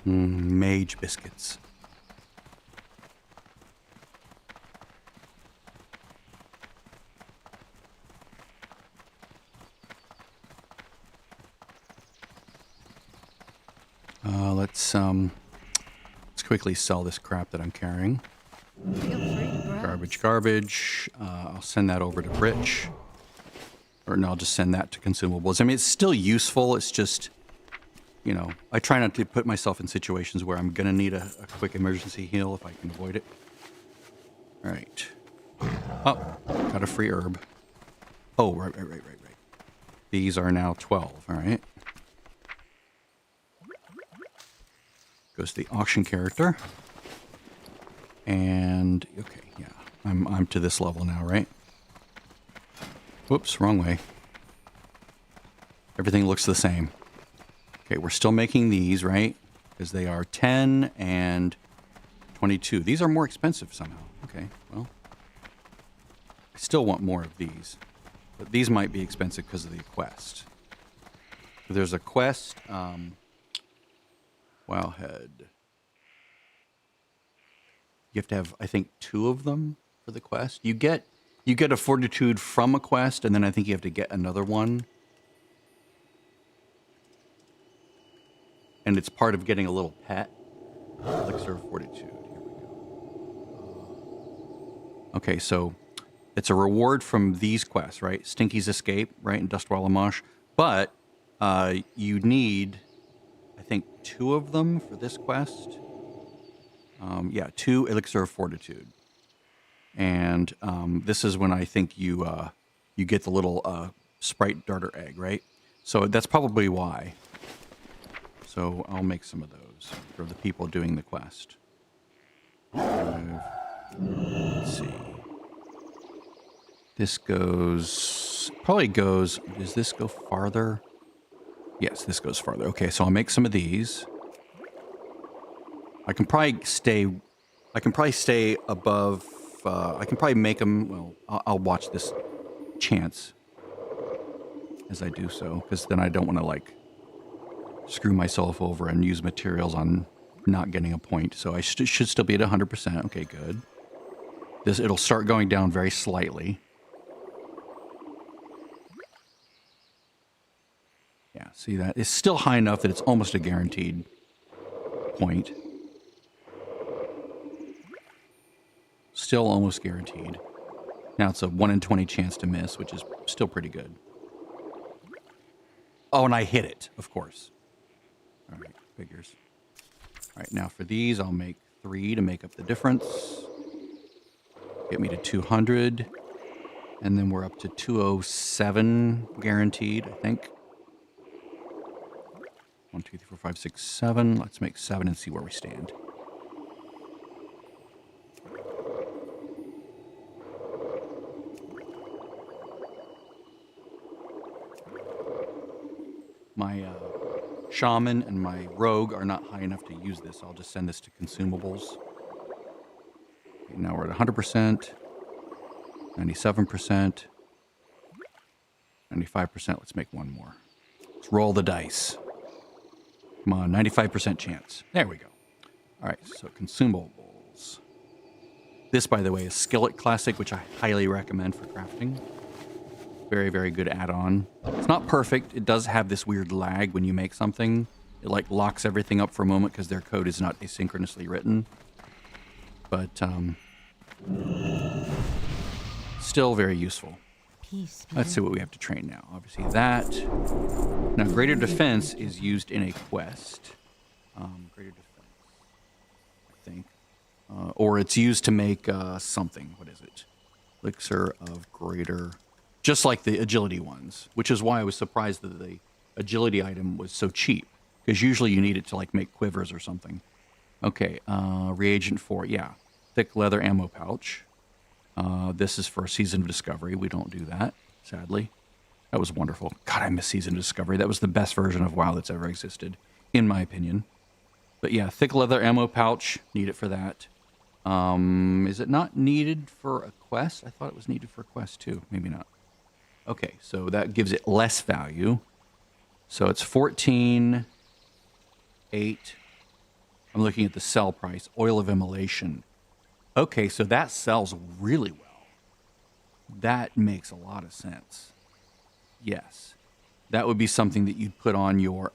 [SPEAKER 1] Mage biscuits. Let's quickly sell this crap that I'm carrying.
[SPEAKER 3] Feel free to browse.
[SPEAKER 1] Garbage, garbage. I'll send that over to Rich. Or no, I'll just send that to consumables. I mean, it's still useful. It's just, you know, I try not to put myself in situations where I'm going to need a quick emergency heal if I can avoid it. All right. Oh, got a free herb. Oh, right. These are now 12, all right. Goes to the auction character. And, okay, yeah. I'm to this level now, right? Whoops, wrong way. Everything looks the same. Okay, we're still making these, right? Because they are 10 and 22. These are more expensive somehow. Okay, well. I still want more of these. But these might be expensive because of the quest. There's a quest, Wowhead. You have to have, I think, 2 of them for the quest. You get a fortitude from a quest, and then I think you have to get another one. And it's part of getting a little pet. Elixir of Fortitude. Here we go. Okay, so it's a reward from these quests, right? Stinky's Escape, right? And Dustwall Amash. But you need, I think, 2 of them for this quest. Yeah, 2 Elixir of Fortitude. And this is when I think you get the little Sprite Darter egg, right? So that's probably why. So I'll make some of those for the people doing the quest. Let's see. This probably goes, does this go farther? Yes, this goes farther. Okay, so I'll make some of these. I can probably stay above, I can probably make them, well, I'll watch this chance as I do so, because then I don't want to, like, screw myself over and use materials on not getting a point. So I should still be at 100%. Okay, good. It'll start going down very slightly. Yeah, see that? It's still high enough that it's almost a guaranteed point. Still almost guaranteed. Now it's a 1 in 20 chance to miss, which is still pretty good. Oh, and I hit it, of course. All right, figures. All right, now for these, I'll make 3 to make up the difference. Get me to 200. And then we're up to 207 guaranteed, I think. 1, 2, 3, 4, 5, 6, 7. Let's make 7 and see where we stand. My shaman and my rogue are not high enough to use this. I'll just send this to consumables. Okay, now we're at 100%, 97%, 95%. Let's make 1 more. Let's roll the dice. Come on, 95% chance. There we go. All right, so consumables. This, by the way, is Skillet Classic, which I highly recommend for crafting. Very, very good add-on. It's not perfect. It does have this weird lag when you make something. It like locks everything up for a moment because their code is not asynchronously written. But still very useful.
[SPEAKER 3] Peace.
[SPEAKER 1] Let's see what we have to train now. Obviously that. Now, Greater Defense is used in a quest. Greater Defense, I think. Or it's used to make something. What is it? Elixir of Greater... Just like the agility ones, which is why I was surprised that the agility item was so cheap. Because usually you need it to like make quivers or something. Okay, reagent 4, yeah. Thick leather ammo pouch. This is for Season of Discovery. We don't do that, sadly. That was wonderful. God, I miss Season of Discovery. That was the best version of WoW that's ever existed, in my opinion. But yeah, thick leather ammo pouch, need it for that. Is it not needed for a quest? I thought it was needed for a quest too. Maybe not. Okay, so that gives it less value. So it's 14, 8. I'm looking at the sell price. Oil of immolation. Okay, so that sells really well. That makes a lot of sense. Yes. That would be something that you'd put on your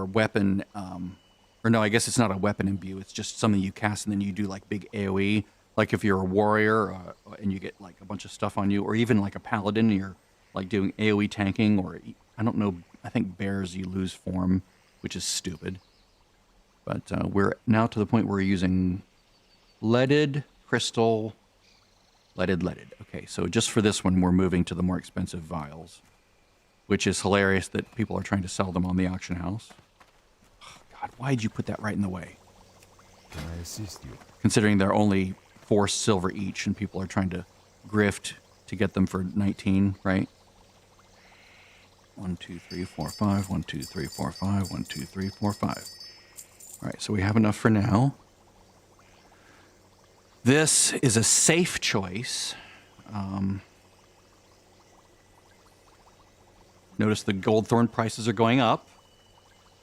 [SPEAKER 1] weapon, or no, I guess it's not a weapon imbue. It's just something you cast and then you do like big AoE. Like if you're a warrior and you get like a bunch of stuff on you, or even like a paladin, and you're like doing AoE tanking, or I don't know, I think bears you lose form, which is stupid. But we're now to the point where we're using leaded, crystal, leaded. Okay, so just for this one, we're moving to the more expensive vials, which is hilarious that people are trying to sell them on the auction house. Oh, God, why'd you put that right in the way?
[SPEAKER 2] Can I assist you?
[SPEAKER 1] Considering they're only 4 silver each, and people are trying to grift to get them for 19, right? 1, 2, 3, 4, 5. 1, 2, 3, 4, 5. 1, 2, 3, 4, 5. All right, so we have enough for now. This is a safe choice. Notice the gold thorn prices are going up.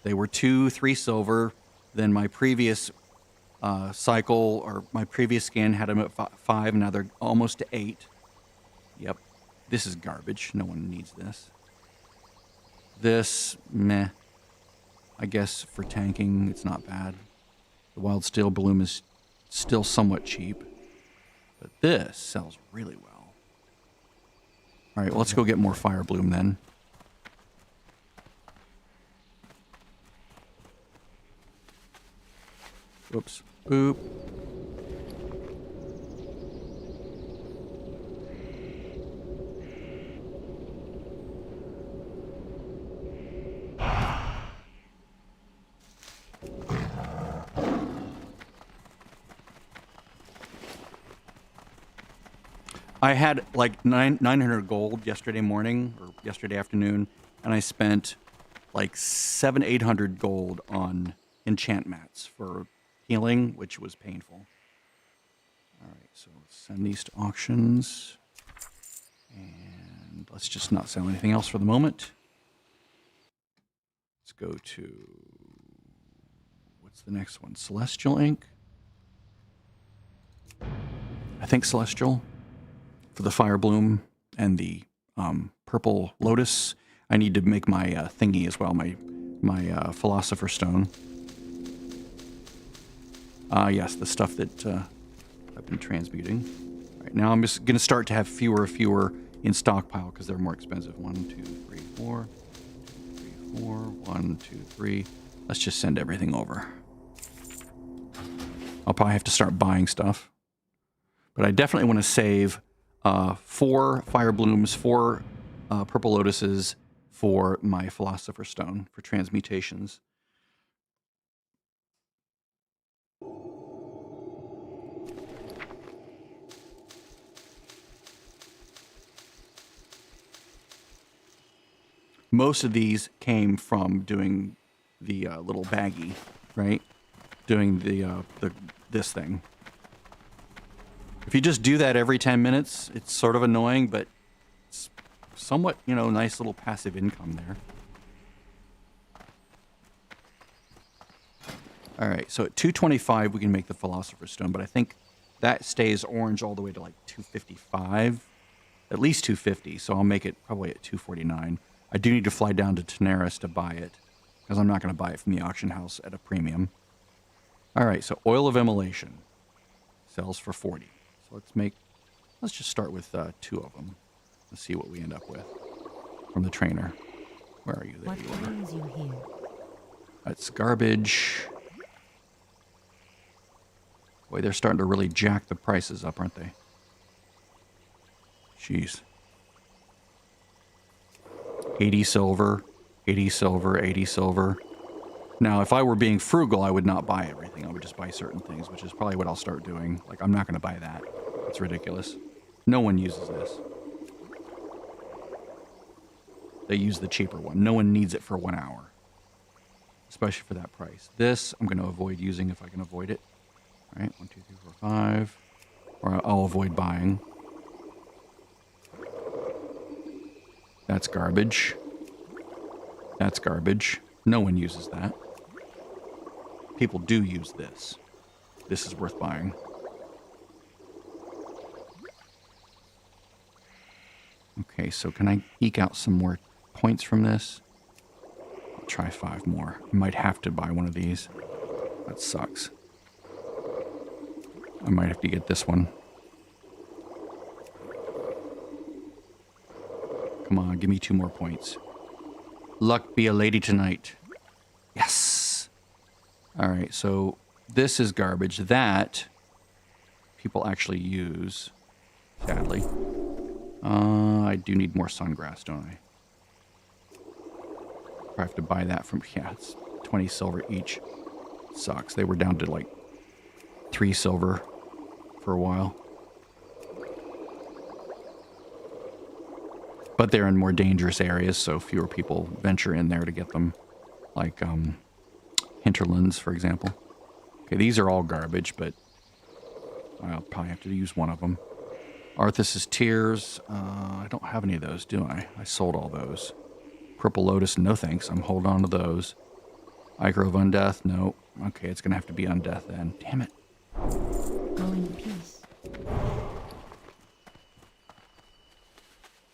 [SPEAKER 1] They were 2, 3 silver. Then my previous cycle, or my previous scan, had them at 5. Now they're almost to 8. Yep. This is garbage. No one needs this. This, meh. I guess for tanking, it's not bad. The wild steel bloom is still somewhat cheap. But this sells really well. All right, well, let's go get more fire bloom then. Whoops. Boop. I had like 900 gold yesterday morning or yesterday afternoon, and I spent like 800 gold on enchant mats for healing, which was painful. All right, so let's send these to auctions, and let's just not sell anything else for the moment. Let's go to, what's the next one? Celestial ink? I think Celestial. For the fire bloom and the purple lotus. I need to make my thingy as well, my philosopher's stone. Yes, the stuff that I've been transmuting. All right, now I'm just going to start to have fewer in stockpile because they're more expensive. 1, 2, 3, 4. 3, 4. 1, 2, 3. Let's just send everything over. I'll probably have to start buying stuff. But I definitely want to save 4 fire blooms, 4 purple lotuses for my philosopher's stone for transmutations. Most of these came from doing the little baggie, right? Doing the this thing. If you just do that every 10 minutes, it's sort of annoying, but it's somewhat, nice little passive income there. All right, so at 225, we can make the Philosopher's Stone, but I think that stays orange all the way to like 255, at least 250, so I'll make it probably at 249. I do need to fly down to Teneris to buy it, because I'm not going to buy it from the auction house at a premium. All right, so Oil of Immolation sells for 40. So let's just start with 2 of them. Let's see what we end up with from the trainer. Where are you? There you are.
[SPEAKER 3] What brings you here?
[SPEAKER 1] That's garbage. Boy, they're starting to really jack the prices up, aren't they? Jeez. 80 silver, 80 silver, 80 silver. Now, if I were being frugal, I would not buy everything. I would just buy certain things, which is probably what I'll start doing. Like, I'm not going to buy that. It's ridiculous. No one uses this. They use the cheaper one. No one needs it for 1 hour. especially for that price. This I'm going to avoid using if I can avoid it. All right, 1, 2, 3, 4, 5. Or I'll avoid buying. That's garbage. That's garbage. No one uses that. People do use this. This is worth buying. Okay, so can I eke out some more points from this? I'll try 5 more. I might have to buy one of these. That sucks. I might have to get this one. Come on, give me 2 more points. Luck be a lady tonight. Yes! Alright, so this is garbage. That people actually use, sadly. I do need more sungrass, don't I? I have to buy that from... Yeah, it's 20 silver each. Sucks. They were down to like 3 silver for a while. But they're in more dangerous areas, so fewer people venture in there to get them. Like hinterlands, for example. Okay, these are all garbage, but I'll probably have to use one of them. Arthas's Tears. I don't have any of those, do I? I sold all those. Purple Lotus, no thanks. I'm holding on to those. Ichor of Undeath, no. Okay, it's going to have to be Undeath then. Damn it.
[SPEAKER 3] Go in peace.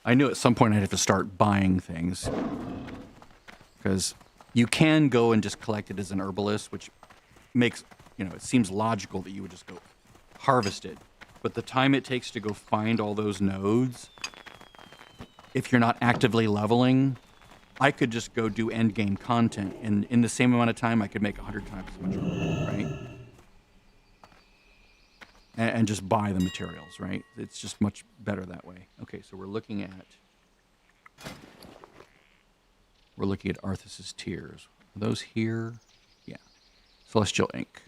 [SPEAKER 1] I knew at some point I'd have to start buying things. Because you can go and just collect it as an herbalist, which makes, it seems logical that you would just go harvest it. But the time it takes to go find all those nodes, if you're not actively leveling, I could just go do end game content, and in the same amount of time, I could make 100 times as much herb, right? And just buy the materials, right? It's just much better that way. Okay, so we're looking at Arthas's Tears. Are those here? Yeah. Celestial Ink.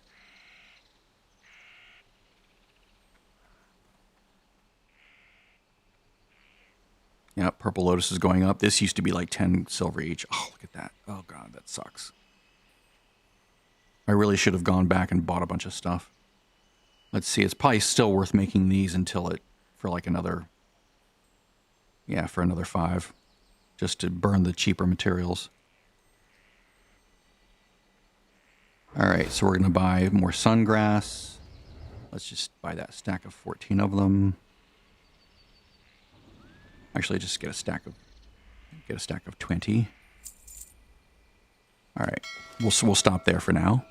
[SPEAKER 1] Yeah, Purple Lotus is going up. This used to be like 10 silver each. Oh, look at that. Oh, God, that sucks. I really should have gone back and bought a bunch of stuff. Let's see. It's probably still worth making these until for another 5. Just to burn the cheaper materials. All right, so we're going to buy more sungrass. Let's just buy that stack of 14 of them. Actually, just get a stack of 20. All right, we'll stop there for now.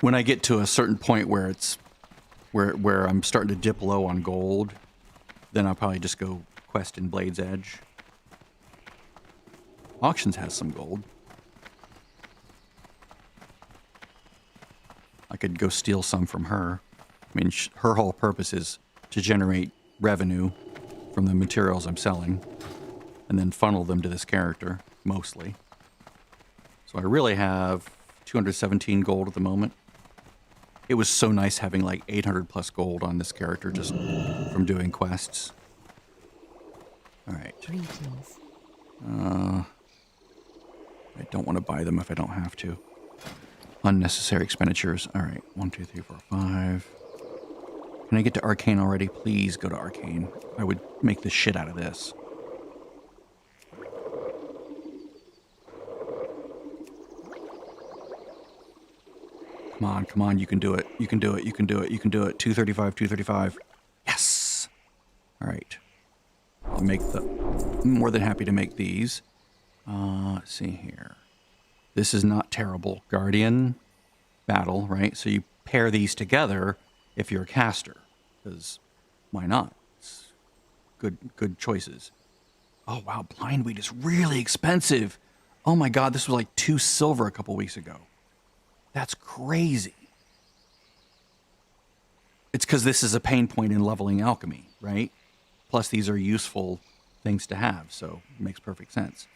[SPEAKER 1] When I get to a certain point where it's where I'm starting to dip low on gold, then I'll probably just go quest in Blade's Edge. Auctions has some gold. I could go steal some from her. I mean, her whole purpose is to generate revenue from the materials I'm selling and then funnel them to this character, mostly. So I really have 217 gold at the moment. It was so nice having like 800 plus gold on this character just from doing quests. All right.
[SPEAKER 3] Greetings.
[SPEAKER 1] I don't want to buy them if I don't have to. Unnecessary expenditures. All right. 1, 2, 3, 4, 5. Can I get to Arcane already? Please go to Arcane. I would make the shit out of this. Come on, you can do it. You can do it. 235, 235. Yes! All right. I'm more than happy to make these. Let's see here. This is not terrible. Guardian, Battle, right? So you pair these together if you're a caster. Because why not? It's good choices. Oh, wow. Blindweed is really expensive. Oh, my God. This was like 2 silver a couple weeks ago. That's crazy. It's because this is a pain point in leveling alchemy, right? Plus, these are useful things to have, so it makes perfect sense.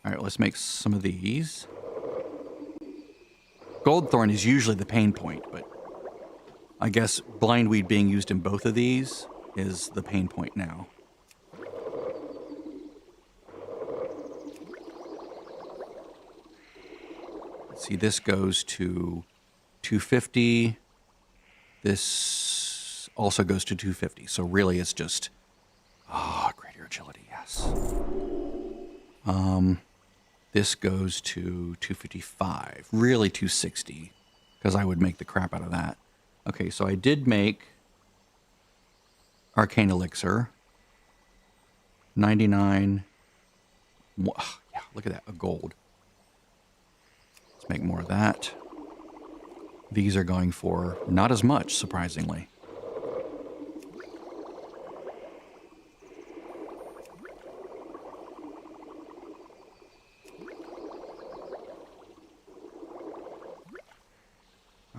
[SPEAKER 1] All right, let's make some of these. Goldthorn is usually the pain point, but I guess blindweed being used in both of these is the pain point now. Let's see, this goes to 250. This also goes to 250. So really it's just, greater agility, yes. This goes to 255, really 260, because I would make the crap out of that. Okay, so I did make Arcane Elixir. 99. Yeah, look at that, a gold. Let's make more of that. These are going for not as much, surprisingly.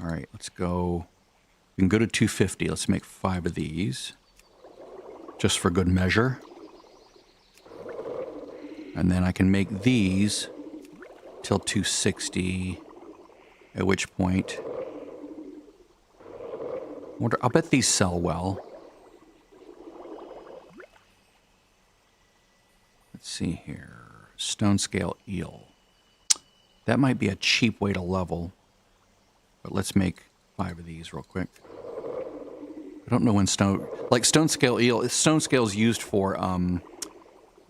[SPEAKER 1] All right, let's go. We can go to 250. Let's make 5 of these, just for good measure. And then I can make these till 260, at which point, I'll bet these sell well. Let's see here. Stone scale eel. That might be a cheap way to level. But let's make 5 of these real quick. I don't know when stone scale eel. Stone scale is used for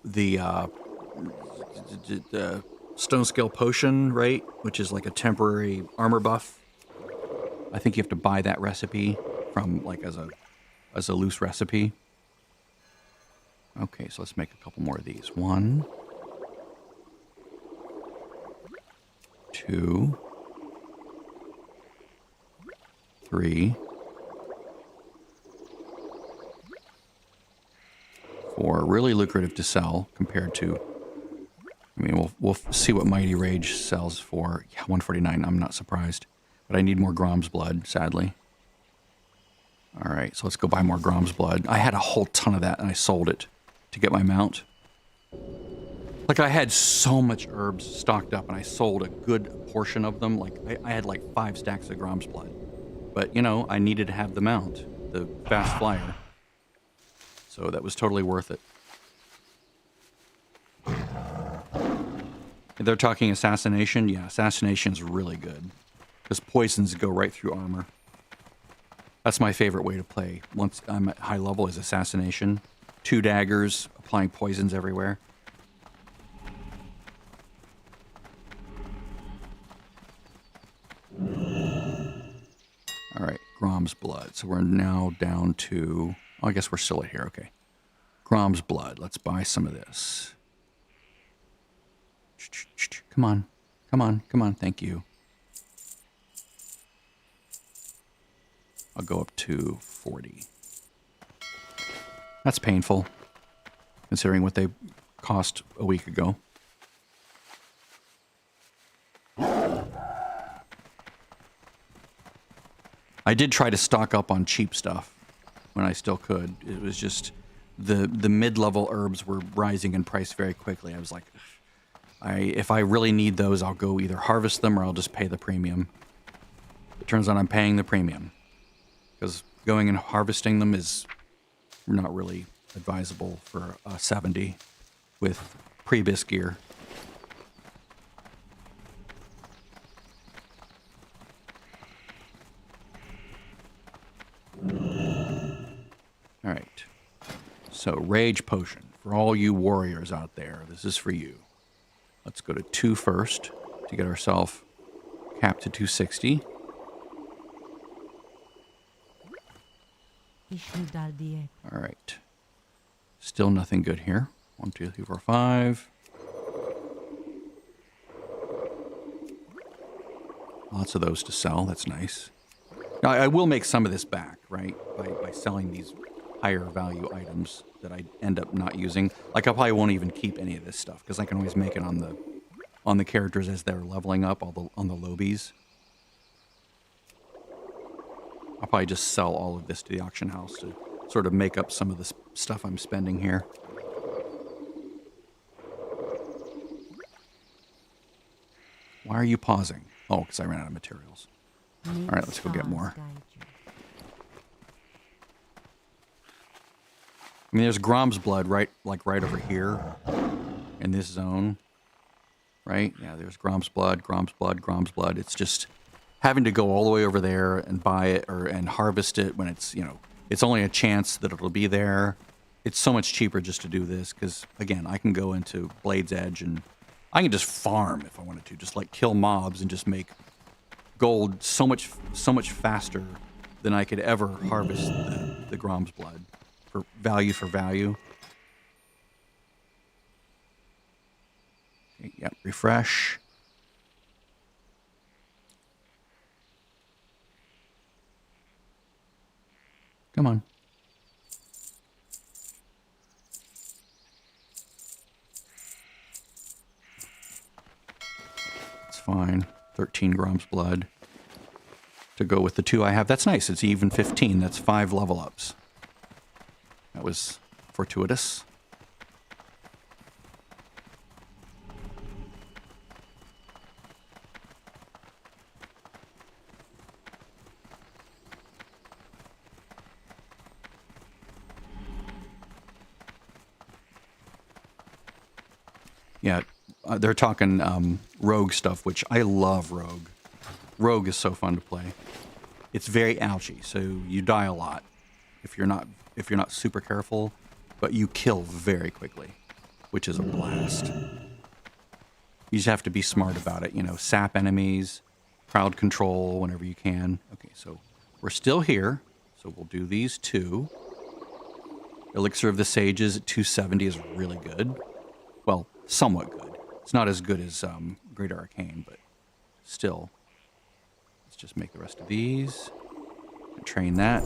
[SPEAKER 1] the stone scale potion, right? Which is like a temporary armor buff. I think you have to buy that recipe from like as a loose recipe. Okay, so let's make a couple more of these. 1, 2, 3, 4. Really lucrative to sell compared to. I mean, we'll see what Mighty Rage sells for. Yeah, 149. I'm not surprised, but I need more Grom's blood, sadly. All right, so let's go buy more Grom's blood. I had a whole ton of that, and I sold it to get my mount. Like, I had so much herbs stocked up, and I sold a good portion of them. Like, I had like 5 stacks of Grom's blood. But, you know, I needed to have the mount, the fast flyer. So that was totally worth it. They're talking assassination. Yeah, assassination's really good. Because poisons go right through armor. That's my favorite way to play. Once I'm at high level is assassination. 2 daggers, applying poisons everywhere. All right, Grom's blood. So we're now down to... Oh, I guess we're still at here. Okay. Grom's blood. Let's buy some of this. Come on. Come on. Come on. Thank you. I'll go up to 40. That's painful, considering what they cost a week ago. I did try to stock up on cheap stuff when I still could. It was just the mid-level herbs were rising in price very quickly. I was like, if I really need those, I'll go either harvest them or I'll just pay the premium. It turns out I'm paying the premium because going and harvesting them is not really advisable for a 70 with pre-bis gear. All right. So, Rage Potion. For all you warriors out there, this is for you. Let's go to 2 first to get ourselves capped to 260. All right. Still nothing good here. 1, 2, 3, 4, 5. Lots of those to sell. That's nice. Now, I will make some of this back, right? By selling these higher value items that I end up not using. Like, I probably won't even keep any of this stuff because I can always make it on the characters as they're leveling up, on the lobies. I'll probably just sell all of this to the auction house to sort of make up some of the stuff I'm spending here. Why are you pausing? Oh, because I ran out of materials. All right, let's go get more. I mean, there's Grom's blood right over here in this zone, right? Yeah, there's Grom's blood, Grom's blood, Grom's blood. It's just having to go all the way over there and buy it and harvest it when it's, you know, it's only a chance that it'll be there. It's so much cheaper just to do this because, again, I can go into Blade's Edge and I can just farm if I wanted to, just like kill mobs and just make gold so much faster than I could ever harvest the Grom's blood for value. Okay, yep, refresh. Come on. It's fine. 13 Grom's blood to go with the 2 I have. That's nice. It's even 15. That's 5 level ups. That was fortuitous. Yeah, they're talking rogue stuff, which I love rogue. Rogue is so fun to play. It's very ouchy, so you die a lot if you're not super careful, but you kill very quickly, which is a blast. You just have to be smart about it, you know, sap enemies, crowd control whenever you can. Okay, so we're still here, so we'll do these 2. Elixir of the Sages at 270 is really good. Well, somewhat good. It's not as good as Great Arcane, but still. Let's just make the rest of these. And train that.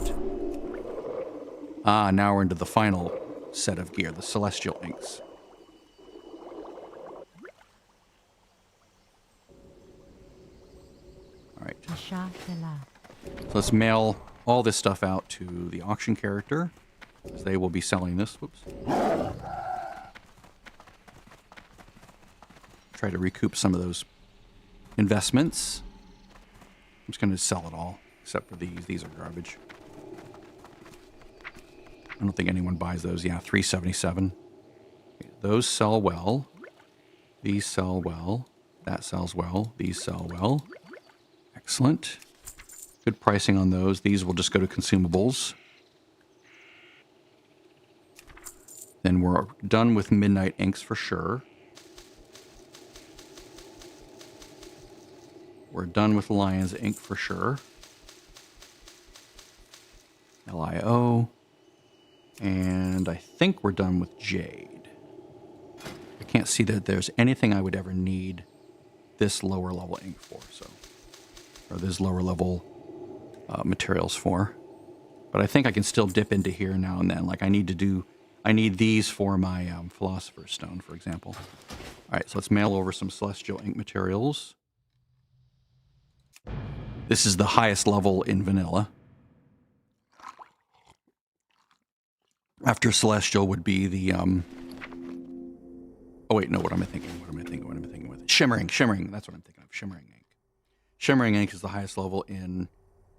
[SPEAKER 1] Ah, now we're into the final set of gear, the Celestial Inks. All right. So let's mail all this stuff out to the auction character, because they will be selling this. Whoops. Try to recoup some of those investments. I'm just going to sell it all, except for these. These are garbage. I don't think anyone buys those. Yeah, 377. Okay, those sell well. These sell well. That sells well. These sell well. Excellent. Good pricing on those. These will just go to consumables. Then we're done with Midnight Inks for sure. We're done with Lion's Ink for sure. LIO. And I think we're done with Jade. I can't see that there's anything I would ever need this lower level ink for, so, or this lower level materials for. But I think I can still dip into here now and then. Like I need these for my Philosopher's Stone, for example. All right, so let's mail over some Celestial Ink materials. This is the highest level in vanilla. After Celestial would be the, oh wait, no, what am I thinking? What am I thinking with? Shimmering, that's what I'm thinking of, Shimmering Ink. Shimmering Ink is the highest level in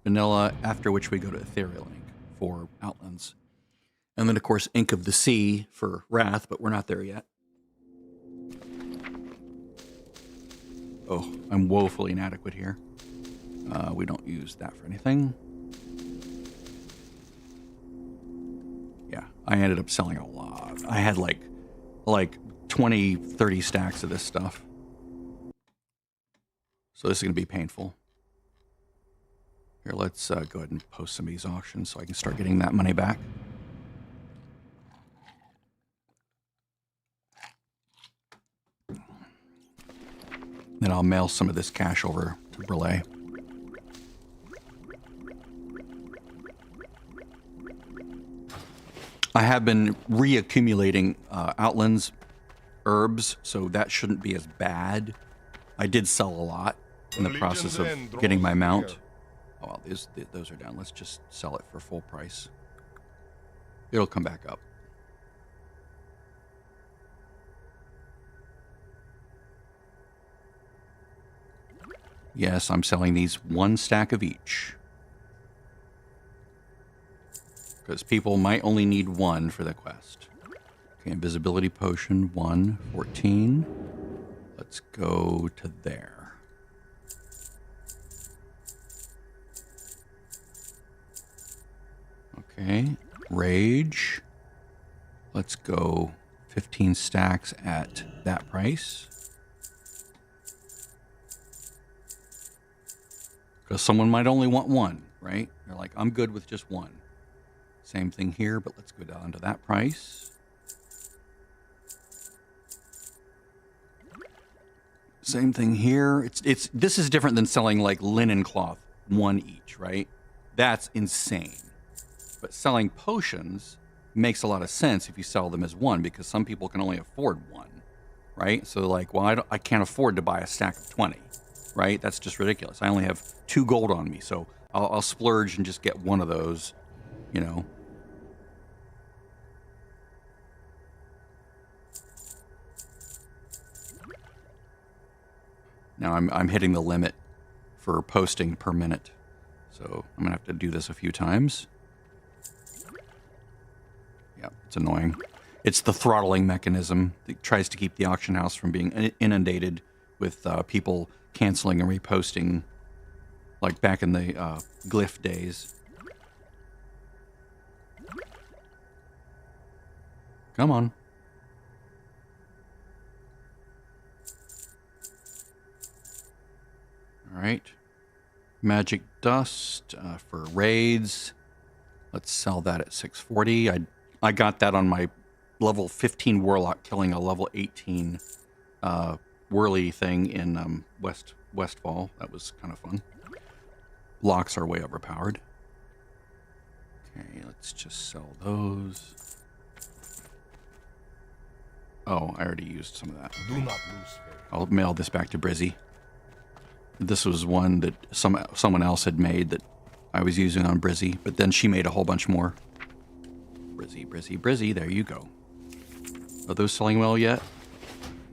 [SPEAKER 1] vanilla, after which we go to Ethereal Ink for Outlands. And then, of course, Ink of the Sea for Wrath, but we're not there yet. Oh, I'm woefully inadequate here. We don't use that for anything. Yeah, I ended up selling a lot. I had like 20, 30 stacks of this stuff. So this is going to be painful. Here, let's go ahead and post some of these auctions so I can start getting that money back. Then I'll mail some of this cash over to Brule. I have been reaccumulating Outlands herbs, so that shouldn't be as bad. I did sell a lot in the process of getting my mount. Oh, well, those are down. Let's just sell it for full price. It'll come back up. Yes, I'm selling these 1 stack of each. because people might only need one for the quest. Okay, invisibility potion, 1, 14. Let's go to there. Okay, rage. Let's go 15 stacks at that price. Because someone might only want one, right? They're like, I'm good with just one. Same thing here, but let's go down to that price. Same thing here. This is different than selling like linen cloth, one each, right? That's insane. But selling potions makes a lot of sense if you sell them as one, because some people can only afford one, right? So like, well, I can't afford to buy a stack of 20, right? That's just ridiculous. I only have 2 gold on me, so I'll splurge and just get one of those, you know. Now I'm hitting the limit for posting per minute, so I'm gonna have to do this a few times. Yeah, it's annoying. It's the throttling mechanism that tries to keep the auction house from being inundated with people canceling and reposting, like back in the glyph days. Come on. All right. Magic dust for raids. Let's sell that at 640. I got that on my level 15 warlock killing a level 18 whirly thing in Westfall. That was kind of fun. Locks are way overpowered. Okay, let's just sell those. Oh, I already used some of that.
[SPEAKER 2] Do not lose faith.
[SPEAKER 1] I'll mail this back to Brizzy. This was one that someone else had made that I was using on Brizzy, but then she made a whole bunch more. Brizzy, Brizzy, Brizzy, there you go. Are those selling well yet?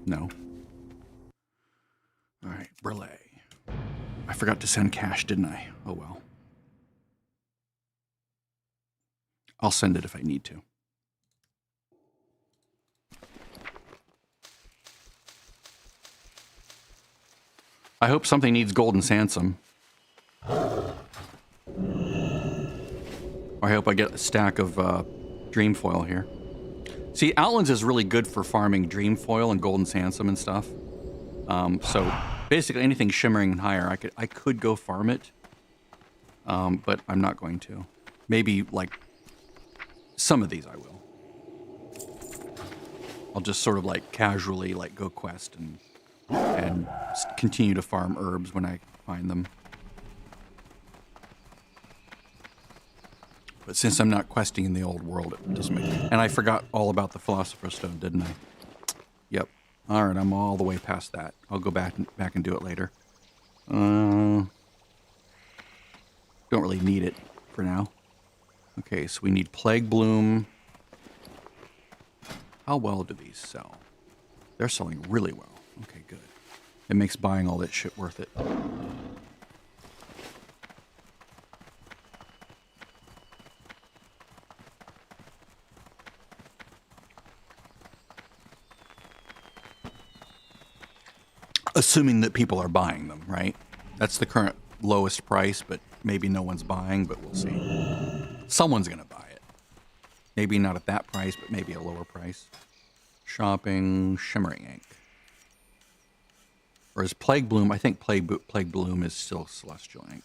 [SPEAKER 1] No. All right, Brule. I forgot to send cash, didn't I? Oh well. I'll send it if I need to. I hope something needs golden sansom. Or I hope I get a stack of dream foil here. See, Outlands is really good for farming dream foil and golden sansom and stuff. So basically anything shimmering and higher, I could go farm it, but I'm not going to. Maybe like some of these I will. I'll just sort of like casually like go quest and continue to farm herbs when I find them. But since I'm not questing in the old world, it doesn't make... And I forgot all about the Philosopher's Stone, didn't I? Yep. All right, I'm all the way past that. I'll go back and do it later. Don't really need it for now. Okay, so we need Plague Bloom. How well do these sell? They're selling really well. Okay, good. It makes buying all that shit worth it. Assuming that people are buying them, right? That's the current lowest price, but maybe no one's buying, but we'll see. Someone's going to buy it. Maybe not at that price, but maybe a lower price. Shopping, Shimmering Ink. Or is Plague Bloom, I think Plague Bloom is still Celestial Ink.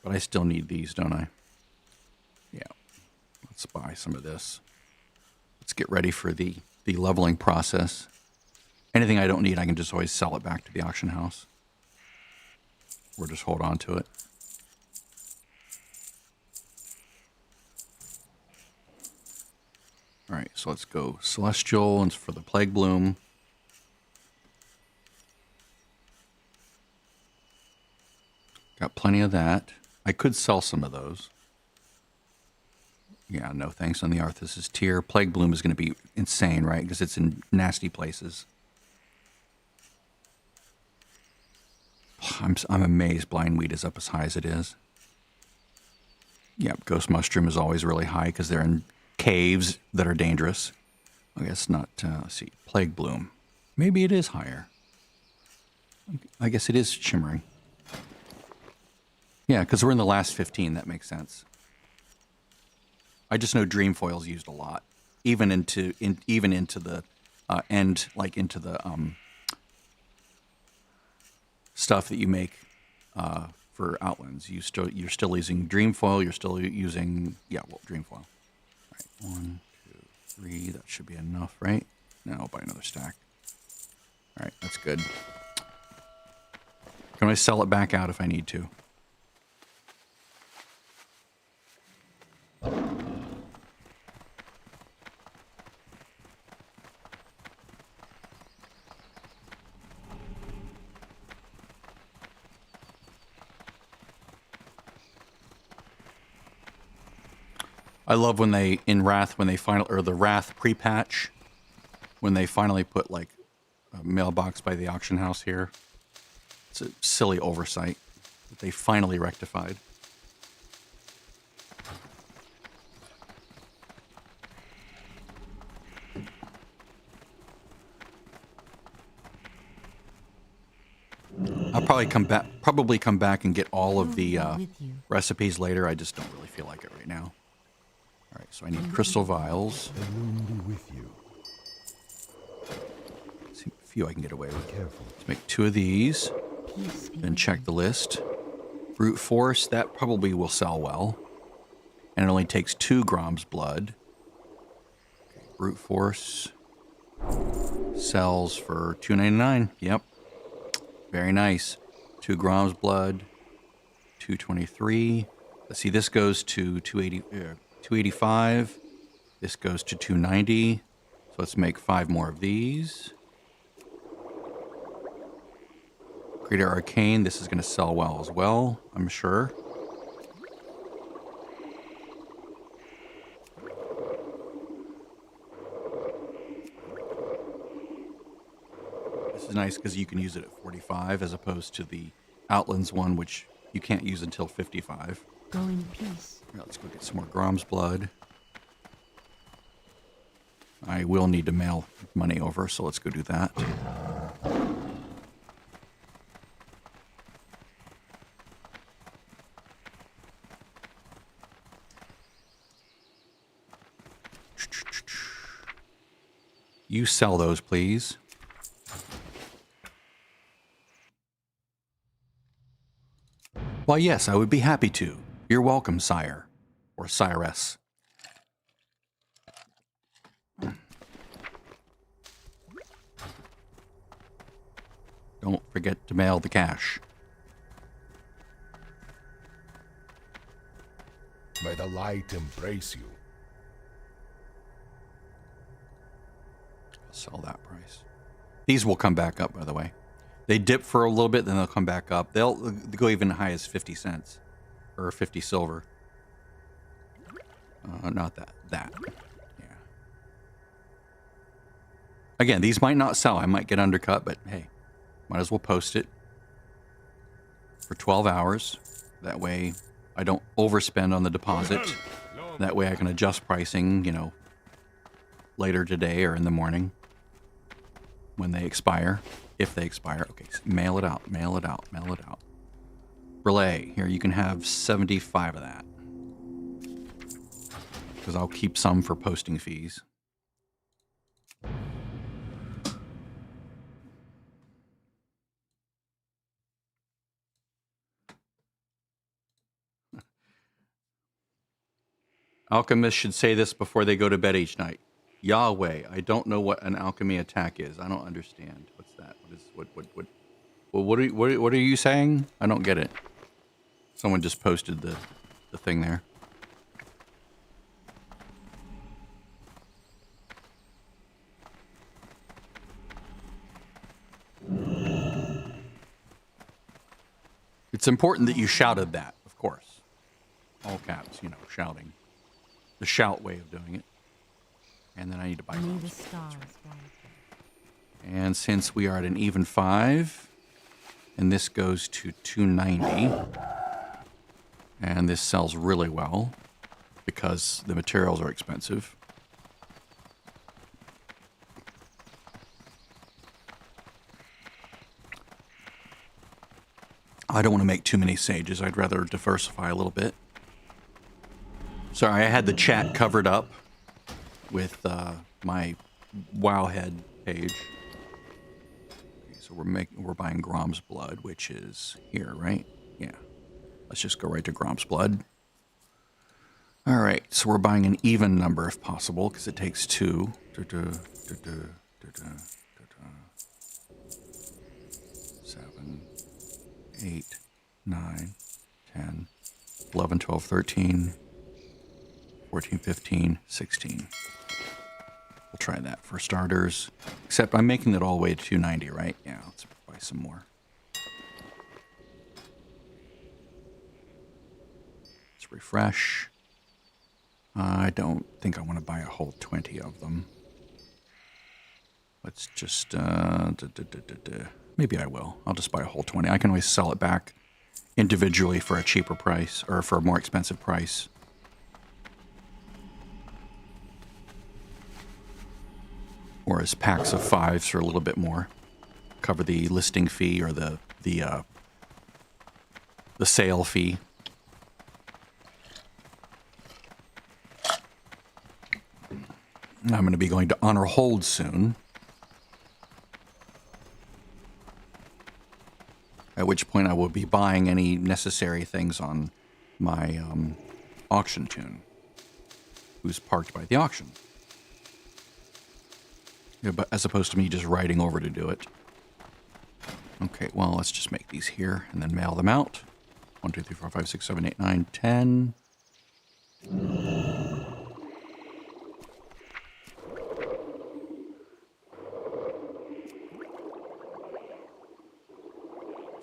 [SPEAKER 1] But I still need these, don't I? Yeah. Let's buy some of this. Let's get ready for the leveling process. Anything I don't need, I can just always sell it back to the auction house. Or just hold on to it. All right, so let's go Celestial and for the Plague Bloom. Got plenty of that. I could sell some of those. Yeah, no thanks on the Arthas's tier. Plague Bloom is going to be insane, right? Because it's in nasty places. I'm amazed Blindweed is up as high as it is. Yep, ghost mushroom is always really high because they're in caves that are dangerous. I guess not. Let's see, plague bloom. Maybe it is higher. I guess it is shimmering. Yeah, because we're in the last 15. That makes sense. I just know dream foil's used a lot, even into the end, like into the stuff that you make for Outlands. You're still using dream foil. You're still using dream foil. All right, 1, 2, 3. That should be enough, right? No, I'll buy another stack. All right, that's good. Can I sell it back out if I need to? I love when they, in Wrath, when they finally, or the Wrath pre-patch, when they finally put like a mailbox by the auction house here. It's a silly oversight that they finally rectified. I'll probably come back and get all of the recipes later. I just don't really feel like it right now. All right, so I need crystal vials.
[SPEAKER 2] With you.
[SPEAKER 1] See a few I can get away with.
[SPEAKER 2] Careful.
[SPEAKER 1] Let's make 2 of these. Then check the list. Brute force, that probably will sell well. And it only takes 2 Grom's blood. Okay, brute force sells for $2.99. Yep. Very nice. 2 Grom's blood. 223. Let's see, this goes to 285. This goes to 290. So let's make 5 more of these. Greater Arcane, this is going to sell well as well, I'm sure. This is nice because you can use it at 45 as opposed to the Outlands one, which you can't use until 55.
[SPEAKER 3] Go in peace.
[SPEAKER 1] Right, let's go get some more Grom's blood. I will need to mail money over, so let's go do that. You sell those, please. Why, yes, I would be happy to. You're welcome, sire. Or siress. Don't forget to mail the cash.
[SPEAKER 2] May the light embrace you.
[SPEAKER 1] I'll sell that price. These will come back up, by the way. They dip for a little bit, then they'll come back up. They'll go even high as 50 cents. Or 50 silver. Not that. That. Yeah. Again, these might not sell. I might get undercut, but hey, might as well post it for 12 hours. That way I don't overspend on the deposit. That way I can adjust pricing, later today or in the morning when they expire. If they expire. Okay, mail it out, mail it out, mail it out. Relay. Here, you can have 75 of that. Because I'll keep some for posting fees. Alchemists should say this before they go to bed each night. Yahweh, I don't know what an alchemy attack is. I don't understand. What's that? What are you saying? I don't get it. Someone just posted the thing there. It's important that you shouted that, of course. All caps, shouting. The shout way of doing it. And then I need to buy
[SPEAKER 3] May the
[SPEAKER 1] gloves.
[SPEAKER 3] stars guide you.
[SPEAKER 1] And since we are at an even 5, and this goes to 290, And this sells really well because the materials are expensive. I don't want to make too many sages. I'd rather diversify a little bit. Sorry, I had the chat covered up with my Wowhead page. Okay, so we're buying Grom's blood, which is here, right? Yeah. Let's just go right to Grom's blood. All right, so we're buying an even number if possible, because it takes 2. 7, 8, 9, 10, 11, 12, 13, 14, 15, 16. We'll try that for starters. Except I'm making it all the way to 290, right? Yeah, let's buy some more. Let's refresh. I don't think I want to buy a whole 20 of them. Let's just... maybe I will. I'll just buy a whole 20. I can always sell it back individually for a cheaper price, or for a more expensive price. Or as packs of 5s for a little bit more. Cover the listing fee or the sale fee. I'm going to be going to Honor Hold soon. At which point I will be buying any necessary things on my auction tune, who's parked by the auction. Yeah, but as opposed to me just riding over to do it. Okay, well, let's just make these here and then mail them out. 1, 2, 3, 4, 5, 6, 7, 8, 9, 10.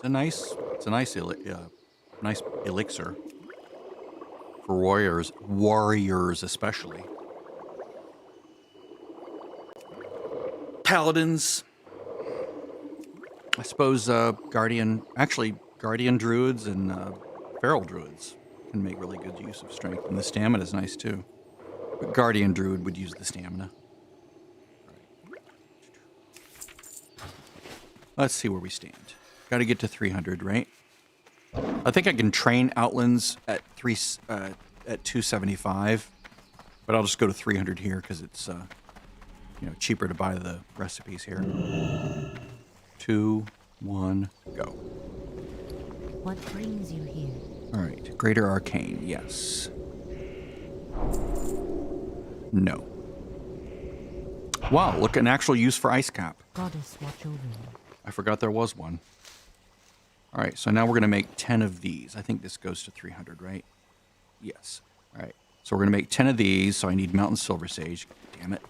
[SPEAKER 1] It's a nice elixir for warriors especially. Paladins, I suppose. Guardian druids and feral druids can make really good use of strength, and the stamina is nice too. But Guardian druid would use the stamina. Let's see where we stand. Got to get to 300, right? I think I can train outlands at 275, but I'll just go to 300 here because it's cheaper to buy the recipes here. 2, 1, go.
[SPEAKER 3] What brings you here?
[SPEAKER 1] All right, Greater Arcane, yes. No. Wow, look, an actual use for Ice Cap.
[SPEAKER 3] Goddess, watch over you.
[SPEAKER 1] I forgot there was one. All right, so now we're going to make 10 of these. I think this goes to 300, right? Yes. All right, so we're going to make 10 of these, so I need Mountain Silver Sage. Damn it.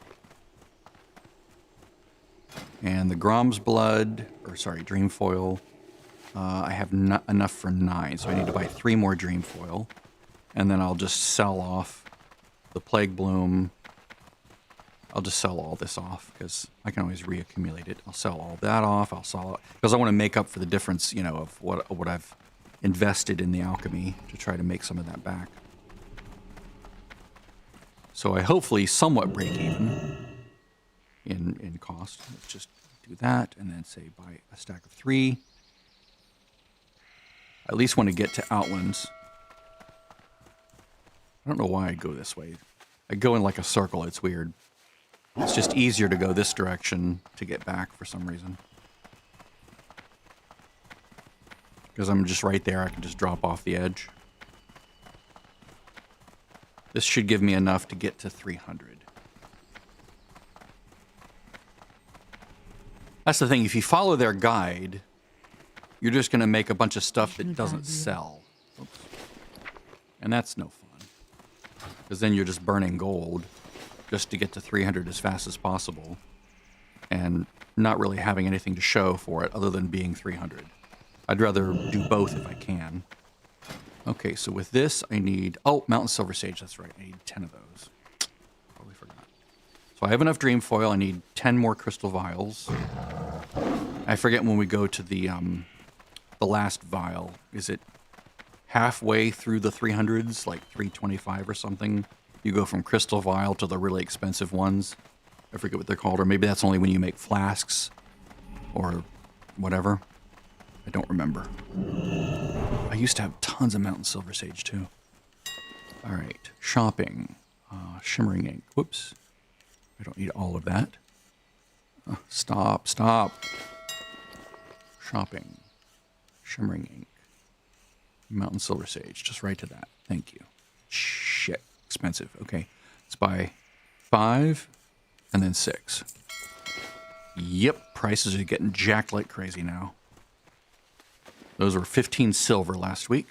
[SPEAKER 1] And the Grom's Blood, Dream Foil. I have not enough for 9, so I need to buy 3 more Dream Foil. And then I'll just sell off the Plague Bloom. I'll just sell all this off because I can always reaccumulate it. I'll sell all that off. I'll sell it because I want to make up for the difference, of what I've invested in the alchemy to try to make some of that back. So I hopefully somewhat break even in cost. Let's just do that and then say buy a stack of 3. I at least want to get to Outlands. I don't know why I go this way. I go in like a circle. It's weird. It's just easier to go this direction to get back for some reason. Because I'm just right there, I can just drop off the edge. This should give me enough to get to 300. That's the thing, if you follow their guide, you're just going to make a bunch of stuff that doesn't sell. Oops. And that's no fun. Because then you're just burning gold just to get to 300 as fast as possible, and not really having anything to show for it other than being 300. I'd rather do both if I can. Okay, so with this I need... Oh, Mountain Silver Sage, that's right. I need 10 of those. Totally forgot. So I have enough Dream Foil. I need 10 more Crystal Vials. I forget when we go to the last vial. Is it halfway through the 300s, like 325 or something, you go from crystal vial to the really expensive ones. I forget what they're called, or maybe that's only when you make flasks or whatever. I don't remember. I used to have tons of Mountain Silver Sage too. All right, shopping, shimmering ink. Whoops, I don't need all of that. Stop. Shopping, shimmering ink, Mountain Silver Sage. Just right to that. Thank you. Shit, expensive. Okay, let's buy 5 and then 6. Yep, prices are getting jacked like crazy now. Those were 15 silver last week.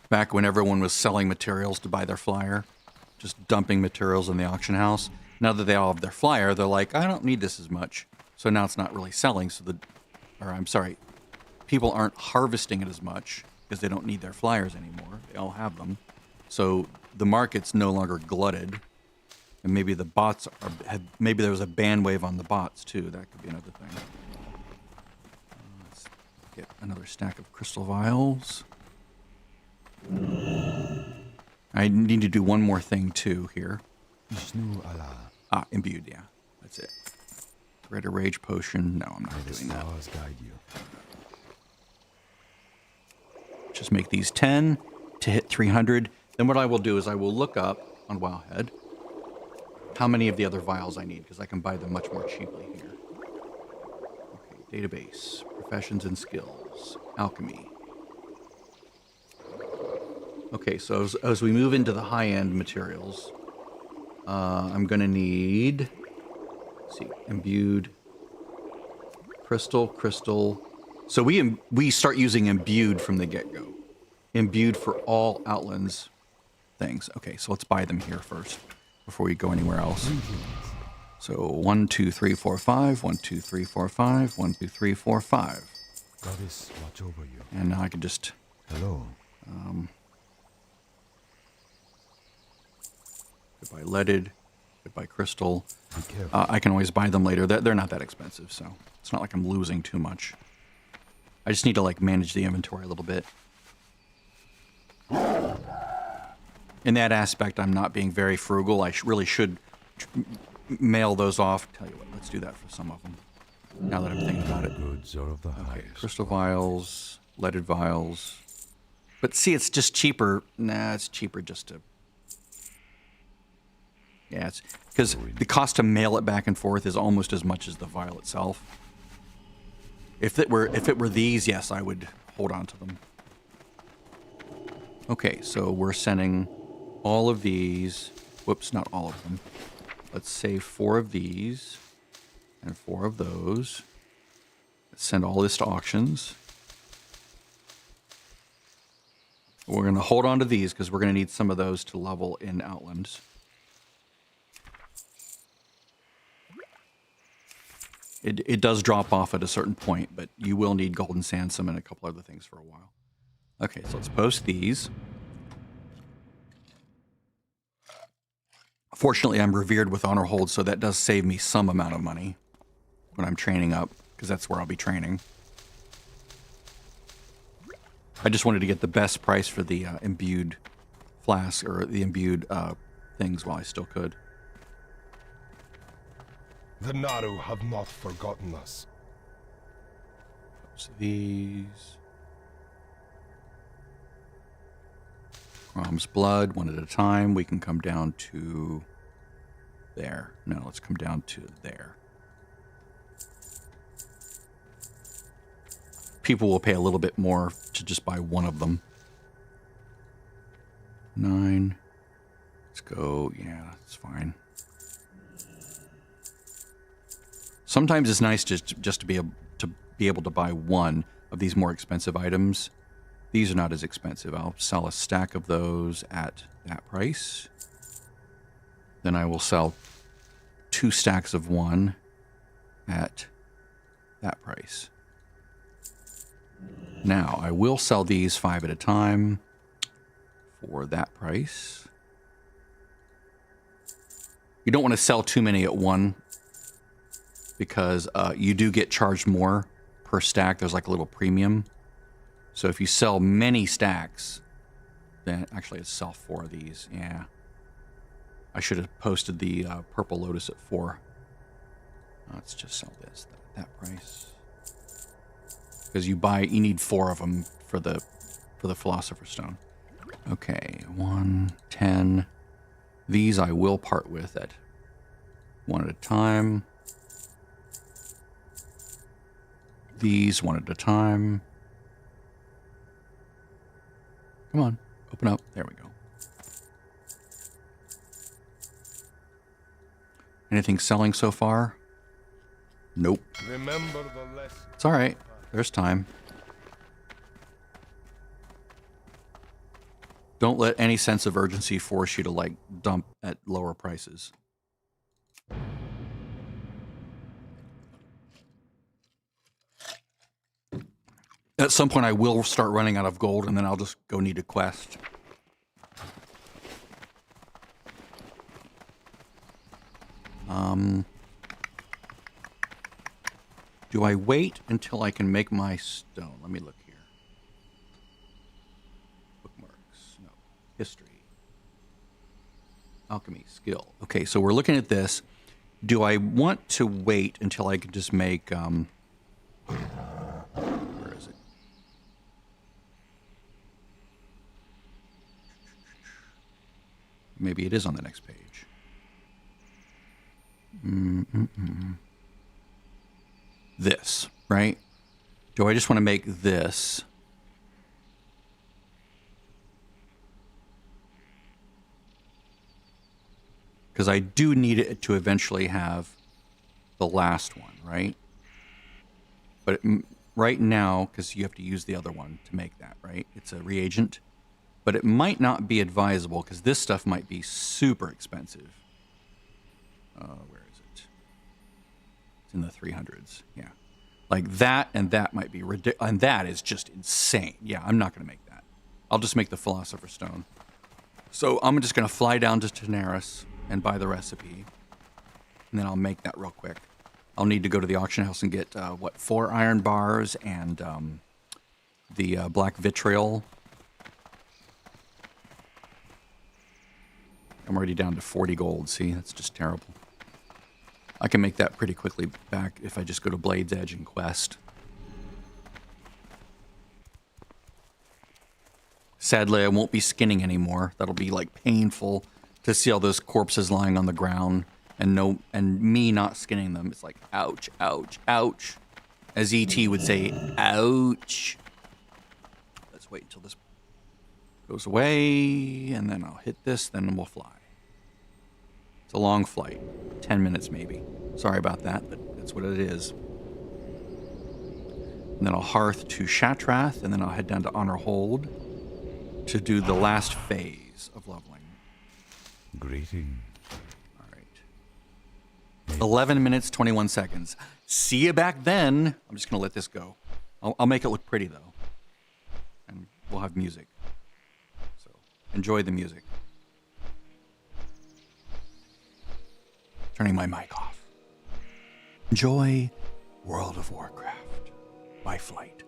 [SPEAKER 1] Back when everyone was selling materials to buy their flyer, just dumping materials in the auction house. Now that they all have their flyer, they're like, I don't need this as much. So now it's not really selling. People aren't harvesting it as much because they don't need their flyers anymore. They all have them. So the market's no longer glutted. And maybe the bots maybe there was a ban wave on the bots too. That could be another thing. Let's get another stack of crystal vials. I need to do one more thing too here. Imbued, yeah. That's it. Red Rage Potion. No, I'm not doing that.
[SPEAKER 2] Guide you.
[SPEAKER 1] Just make these 10 to hit 300. Then what I will do is I will look up on Wowhead how many of the other vials I need, because I can buy them much more cheaply here. Okay, database, professions and skills, alchemy. Okay, so as we move into the high-end materials, I'm going to need, let's see, imbued, crystal. So we start using imbued from the get-go. Imbued for all Outlands things. Okay, so let's buy them here first before we go anywhere else. So 1, 2, 3, 4, 5. 1, 2, 3, 4, 5. 1, 2, 3, 4, 5.
[SPEAKER 2] Goddess, watch over you.
[SPEAKER 1] And now I can just...
[SPEAKER 2] Hello.
[SPEAKER 1] Goodbye leaded. Goodbye crystal.
[SPEAKER 2] Be careful.
[SPEAKER 1] I can always buy them later. They're not that expensive, so it's not like I'm losing too much. I just need to like manage the inventory a little bit. In that aspect, I'm not being very frugal. I really should mail those off. Tell you what, let's do that for some of them. Now that I'm thinking about it.
[SPEAKER 2] Goods are of the
[SPEAKER 1] Okay,
[SPEAKER 2] highest.
[SPEAKER 1] crystal vials, leaded vials. But see, it's just cheaper. Nah, it's cheaper just to... Yeah, it's because the cost to mail it back and forth is almost as much as the vial itself. If it were these, yes, I would hold on to them. Okay, so we're sending all of these. Whoops, not all of them. Let's save 4 of these and 4 of those. Let's send all this to auctions. We're going to hold on to these because we're going to need some of those to level in Outlands. It does drop off at a certain point, but you will need golden sandsome and a couple other things for a while. Okay, so let's post these. Fortunately, I'm revered with honor hold, so that does save me some amount of money when I'm training up, because that's where I'll be training. I just wanted to get the best price for the imbued flask, or the imbued things while I still could.
[SPEAKER 2] The Naru have not forgotten us.
[SPEAKER 1] So these. Crom's blood, one at a time. We can come down to there. No, let's come down to there. People will pay a little bit more to just buy one of them. 9. Let's go. Yeah, that's fine. Sometimes it's nice just to be able to buy one of these more expensive items. These are not as expensive. I'll sell a stack of those at that price. Then I will sell 2 stacks of one at that price. Now, I will sell these 5 at a time for that price. You don't want to sell too many at one, because you do get charged more per stack, there's like a little premium. So if you sell many stacks, then actually I'd sell 4 of these. Yeah. I should have posted the Purple Lotus at 4. Let's just sell this at that price. Because you need 4 of them for the Philosopher's Stone. Okay, 1, 10. These I will part with at 1 at a time. These 1 at a time. Come on, open up. There we go. Anything selling so far? Nope.
[SPEAKER 2] Remember the lesson.
[SPEAKER 1] It's all right. There's time. Don't let any sense of urgency force you to, like, dump at lower prices. At some point, I will start running out of gold, and then I'll just go need a quest. Do I wait until I can make my stone? Let me look here. Bookmarks. No. History. Alchemy. Skill. Okay, so we're looking at this. Do I want to wait until I can just make... where is it? Maybe it is on the next page. This, right? Do I just want to make this? Because I do need it to eventually have the last one, right? But right now, because you have to use the other one to make that, right? It's a reagent. But it might not be advisable because this stuff might be super expensive. Where is it? It's in the 300s. Yeah. Like that and that might be ridiculous. And that is just insane. Yeah, I'm not going to make that. I'll just make the Philosopher's Stone. So I'm just going to fly down to Tanaris and buy the recipe. And then I'll make that real quick. I'll need to go to the auction house and get, 4 iron bars and the black vitriol. I'm already down to 40 gold. See, that's just terrible. I can make that pretty quickly back if I just go to Blade's Edge and quest. Sadly, I won't be skinning anymore. That'll be like painful to see all those corpses lying on the ground and me not skinning them. It's like ouch, ouch, ouch. As ET would say, ouch. Let's wait until this goes away, and then I'll hit this, then we'll fly. It's a long flight, 10 minutes maybe. Sorry about that, but that's what it is. And then I'll hearth to Shatrath, and then I'll head down to Honor Hold to do the last phase of leveling.
[SPEAKER 2] Greeting.
[SPEAKER 1] All right. 11 minutes, 21 seconds. See you back then. I'm just going to let this go. I'll make it look pretty, though. And we'll have music. So enjoy the music. Turning my mic off. Enjoy World of Warcraft by flight.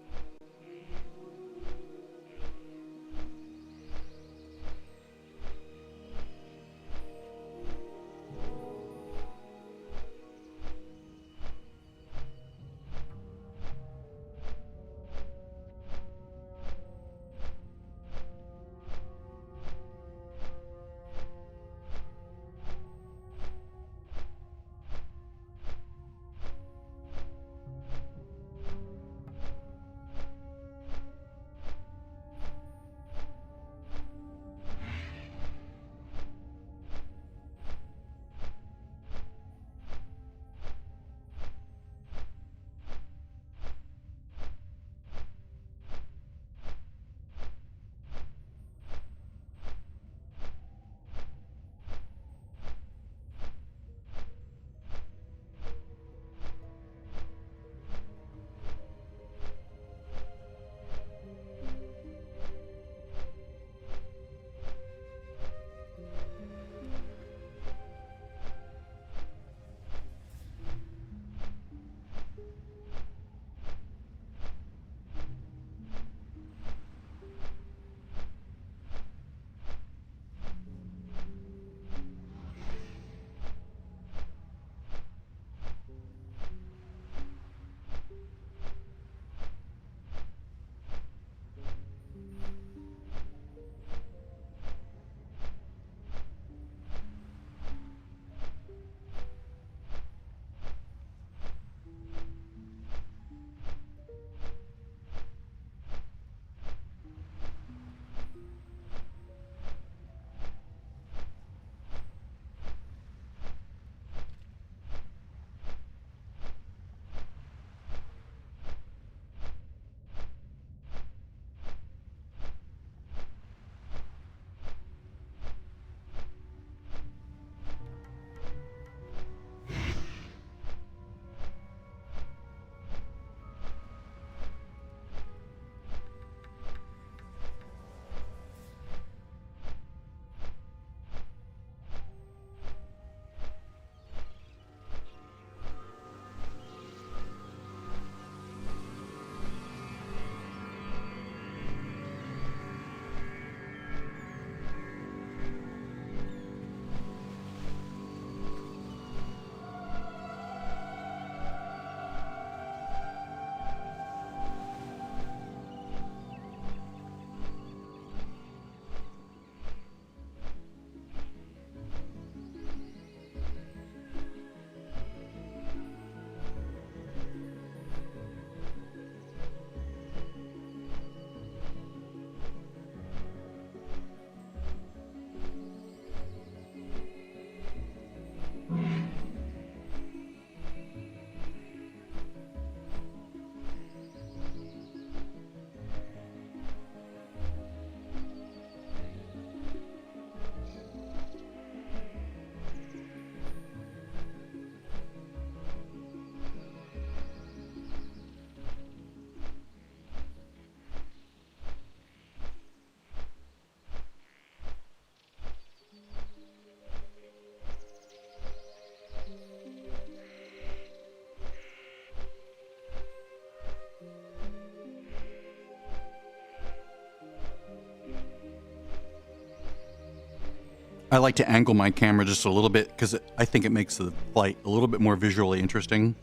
[SPEAKER 1] I like to angle my camera just a little bit because I think it makes the flight a little bit more visually interesting.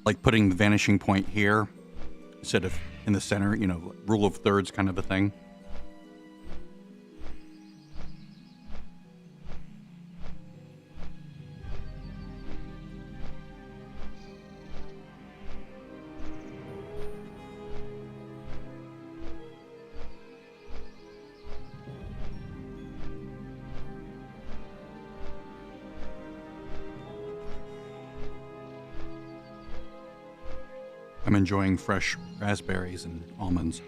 [SPEAKER 1] Like putting the vanishing point here instead of in the center, you know, rule of thirds kind of a thing. I'm enjoying fresh raspberries and almonds.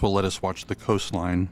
[SPEAKER 1] Will let us watch the coastline.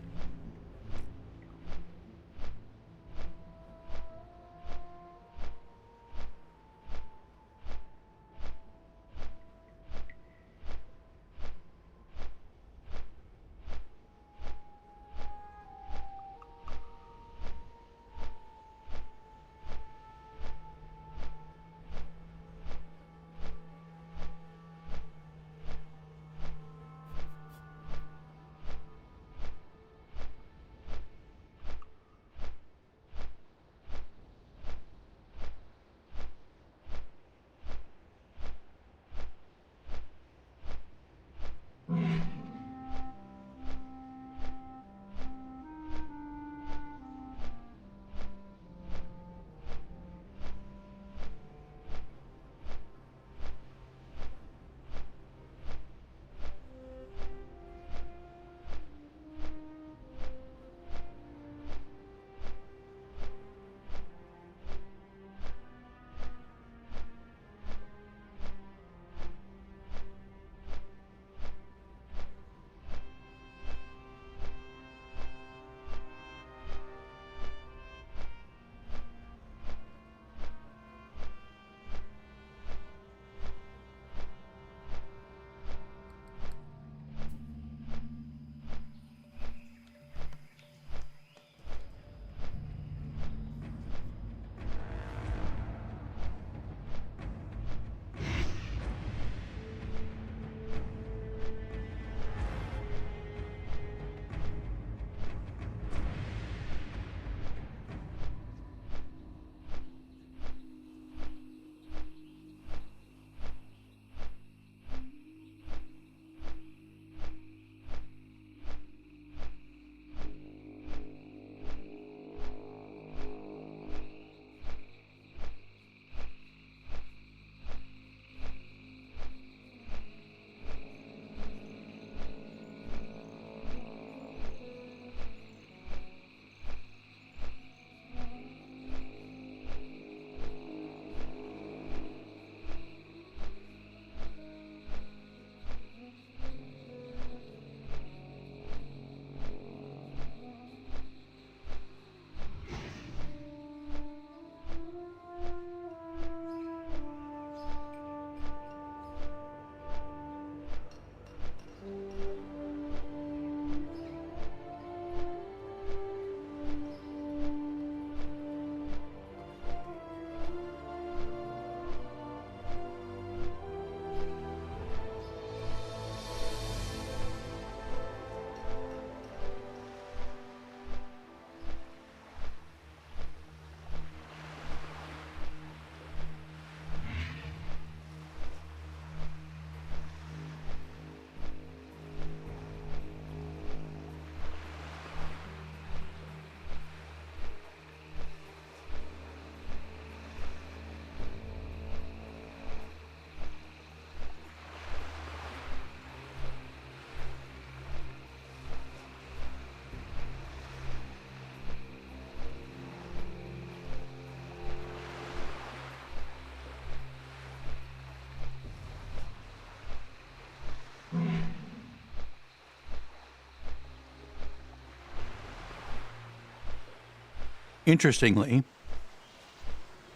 [SPEAKER 1] Interestingly,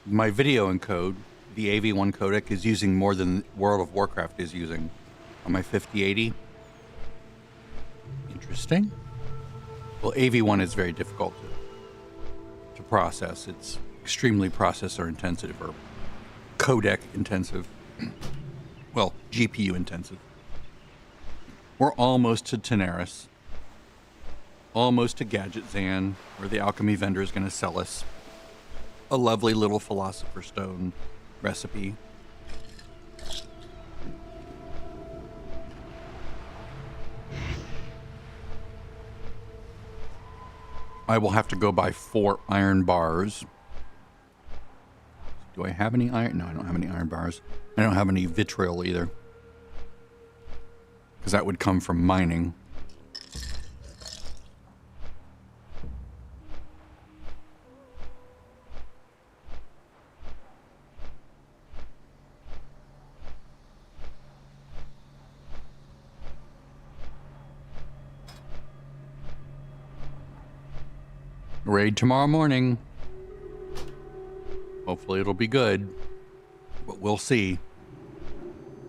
[SPEAKER 1] my video encode, the AV1 codec, is using more than World of Warcraft is using on my 5080. Interesting. Well, AV1 is very difficult to process. It's extremely processor intensive or codec intensive. Well, GPU intensive. We're almost to Tenaris. Almost to Gadget Zan, where the alchemy vendor is going to sell us a lovely little Philosopher's Stone recipe. I will have to go buy 4 iron bars. Do I have any iron? No, I don't have any iron bars. I don't have any vitriol either, because that would come from mining. Raid tomorrow morning. Hopefully it'll be good, but we'll see.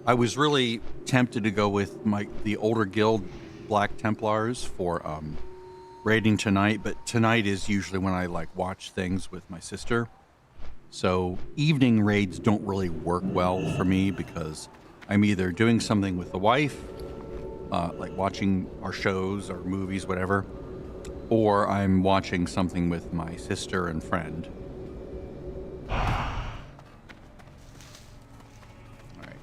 [SPEAKER 1] I was really tempted to go with the older guild Black Templars for raiding tonight, but tonight is usually when I watch things with my sister. So evening raids don't really work well for me because I'm either doing something with the wife, like watching our shows or movies, whatever, or I'm watching something with my sister and friend. All right,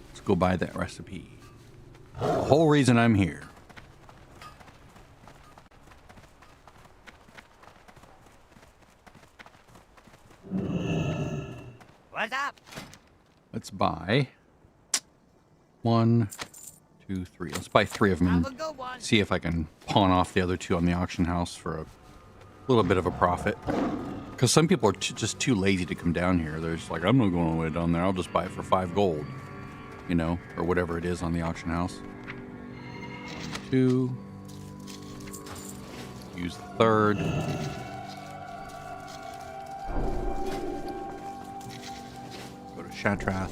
[SPEAKER 1] let's go buy that recipe. The whole reason I'm here.
[SPEAKER 4] What's up?
[SPEAKER 1] Let's buy 1, 2, 3. Let's buy 3 of them
[SPEAKER 4] Have a
[SPEAKER 1] and
[SPEAKER 4] good one.
[SPEAKER 1] see if I can pawn off the other 2 on the auction house for a little bit of a profit. Because some people are just too lazy to come down here. They're just like, I'm not going all the way down there. I'll just buy it for 5 gold. You know, or whatever it is on the auction house. 1, 2. Use the 3rd. Go to Shatrath.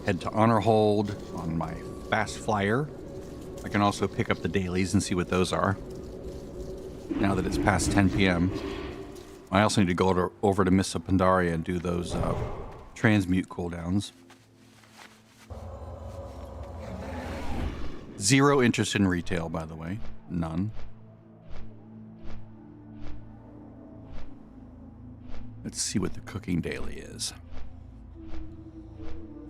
[SPEAKER 1] Head to Honor Hold on my fast flyer. I can also pick up the dailies and see what those are. Now that it's past 10 p.m. I also need to go over to Missa Pandaria and do those transmute cooldowns. 0 interest in retail, by the way. None. Let's see what the cooking daily is.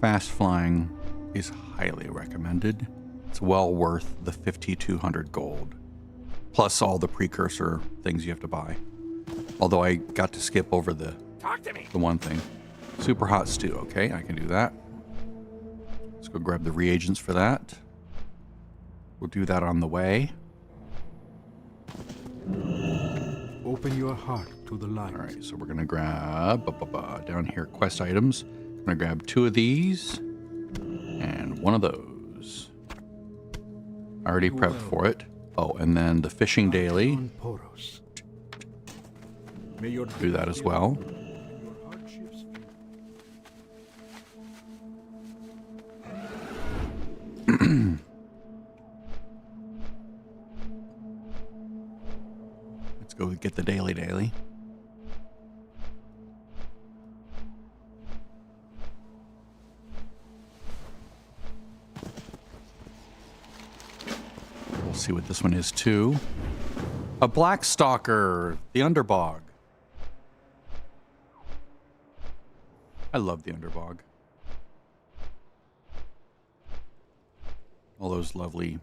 [SPEAKER 1] Fast flying is highly recommended. It's well worth the 5,200 gold. Plus all the precursor things you have to buy. Although I got to skip over the one thing. Super hot stew. Okay, I can do that. Let's go grab the reagents for that. We'll do that on the way.
[SPEAKER 5] Open your heart to the light.
[SPEAKER 1] All right, so we're gonna grab down here quest items. I'm gonna grab 2 of these and 1 of those. I already prepped for it. Oh, and then the fishing daily. Do that as well. Let's go get the daily. We'll see what this one is too. A black stalker, the underbog. I love the underbog. All those lovely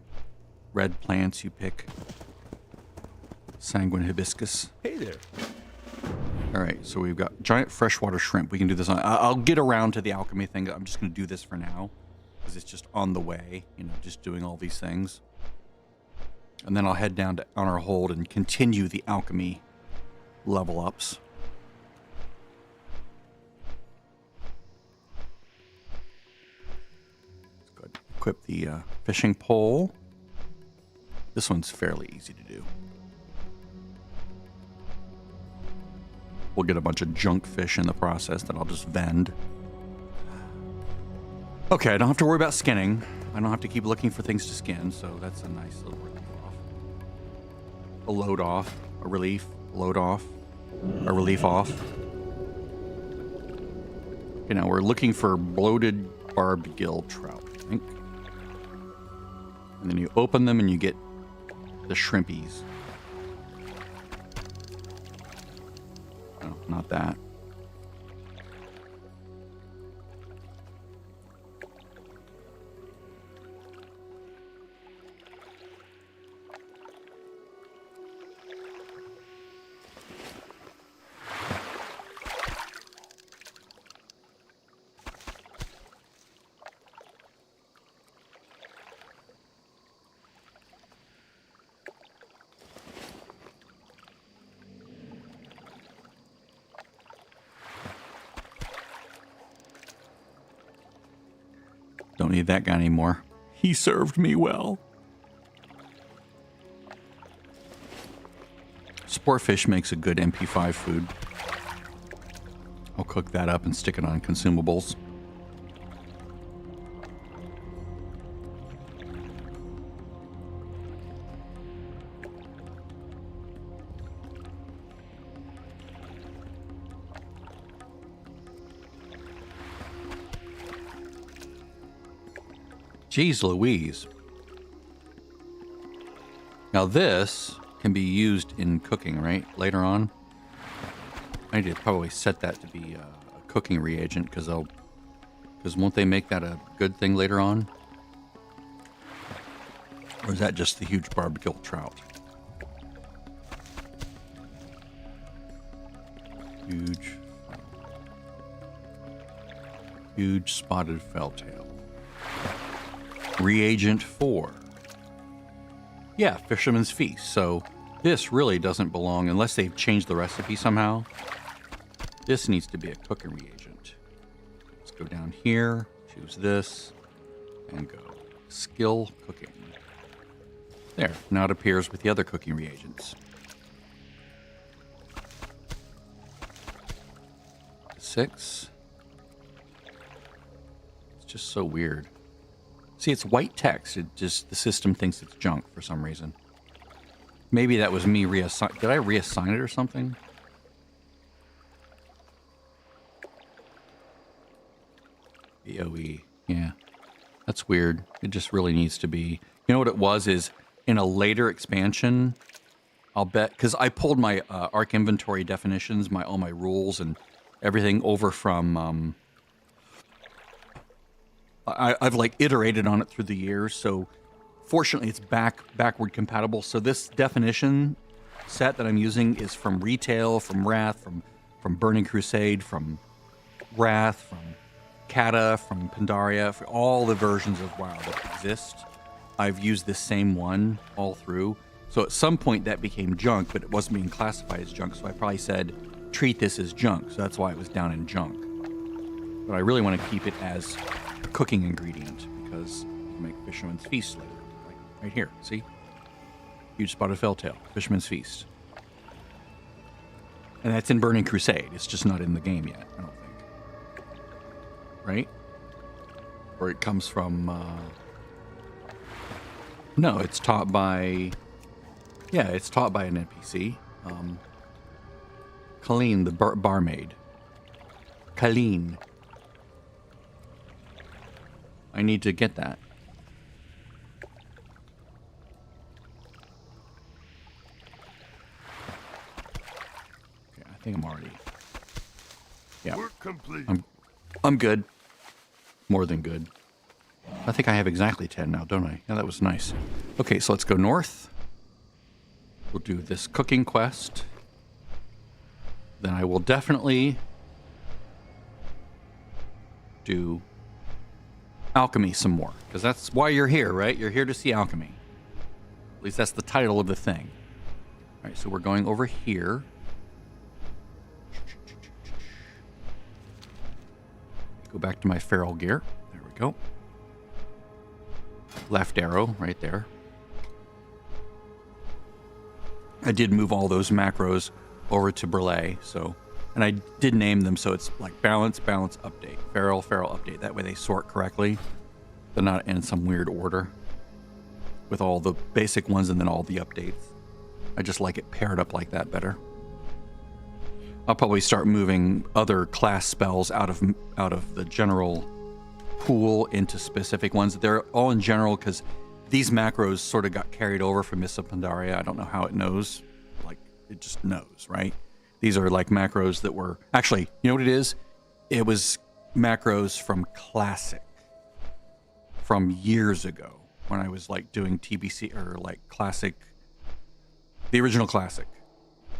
[SPEAKER 1] red plants you pick. Sanguine hibiscus.
[SPEAKER 2] Hey there.
[SPEAKER 1] All right, so we've got giant freshwater shrimp. We can do this on. I'll get around to the alchemy thing. I'm just going to do this for now because it's just on the way. You know, just doing all these things, and then I'll head down to Honor Hold and continue the alchemy level ups. Let's go ahead and equip the fishing pole. This one's fairly easy to do. we'll get a bunch of junk fish in the process that I'll just vend. Okay, I don't have to worry about skinning. I don't have to keep looking for things to skin, so that's a nice little relief off. A load off, a relief, load off, a relief off. Okay, now we're looking for bloated barbed gill trout, I think. And then you open them and you get the shrimpies. No, not that. Don't need that guy anymore. He served me well. Sporefish makes a good MP5 food. I'll cook that up and stick it on consumables. Jeez Louise. Now this can be used in cooking, right? Later on. I need to probably set that to be a cooking reagent because won't they make that a good thing later on? Or is that just the huge barbecue trout? Huge spotted felltail. Reagent 4. Yeah, Fisherman's Feast. So this really doesn't belong unless they've changed the recipe somehow. This needs to be a cooking reagent. Let's go down here, choose this, and go skill cooking. There, now it appears with the other cooking reagents. 6. It's just so weird. See, it's white text. It just, the system thinks it's junk for some reason. Maybe that was me reassign. Did I reassign it or something? BOE. Yeah. That's weird. It just really needs to be. You know what it was is in a later expansion, I'll bet, because I pulled my Arc inventory definitions, all my rules and everything over from I've like iterated on it through the years, so fortunately it's backward compatible. So this definition set that I'm using is from Retail, from Wrath, from Burning Crusade, from Wrath, from Kata, from Pandaria, for all the versions of WoW that exist. I've used this same one all through. So at some point that became junk, but it wasn't being classified as junk, so I probably said, treat this as junk. So that's why it was down in junk. But I really want to keep it as a cooking ingredient because you can make Fisherman's Feast later. Like right here, see? Huge spotted felltail, Fisherman's Feast. And that's in Burning Crusade. It's just not in the game yet, I don't think. Right? Or it comes from... No, it's taught by... Yeah, it's taught by an NPC. Colleen, the barmaid. Colleen. I need to get that. Okay, I think I'm already... Yeah.
[SPEAKER 2] Work complete.
[SPEAKER 1] I'm good. More than good. I think I have exactly 10 now, don't I? Yeah, that was nice. Okay, so let's go north. We'll do this cooking quest. Then I will definitely do alchemy some more, because that's why you're here, right? You're here to see alchemy. At least that's the title of the thing. All right, so we're going over here. Go back to my feral gear. There we go. Left arrow right there. I did move all those macros over to Brûlé, so And I did name them, so it's like balance, balance, update, feral, feral, update. That way they sort correctly. They're not in some weird order with all the basic ones and then all the updates. I just like it paired up like that better. I'll probably start moving other class spells out of the general pool into specific ones. They're all in general because these macros sort of got carried over from Mists of Pandaria. I don't know how it knows. Like, it just knows, right? These are like macros that were... Actually, you know what it is? It was macros from Classic. From years ago when I was like doing TBC or like Classic... The original Classic.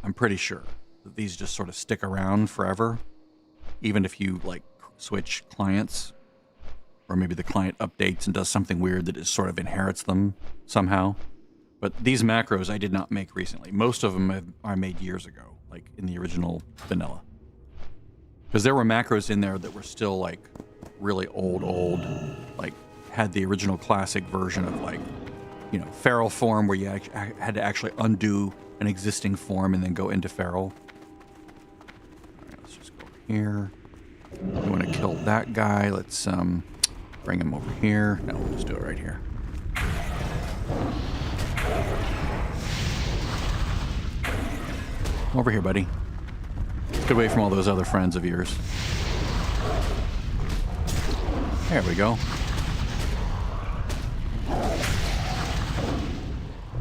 [SPEAKER 1] I'm pretty sure that these just sort of stick around forever. Even if you like switch clients. Or maybe the client updates and does something weird that it sort of inherits them somehow. But these macros I did not make recently. Most of them I made years ago, like in the original vanilla. Because there were macros in there that were still like really old, like had the original Classic version of like, you know, feral form where you had to actually undo an existing form and then go into feral. All right, let's just go over here. We want to kill that guy. Let's bring him over here. No, we'll just do it right here. Over here, buddy. Get away from all those other friends of yours. There we go.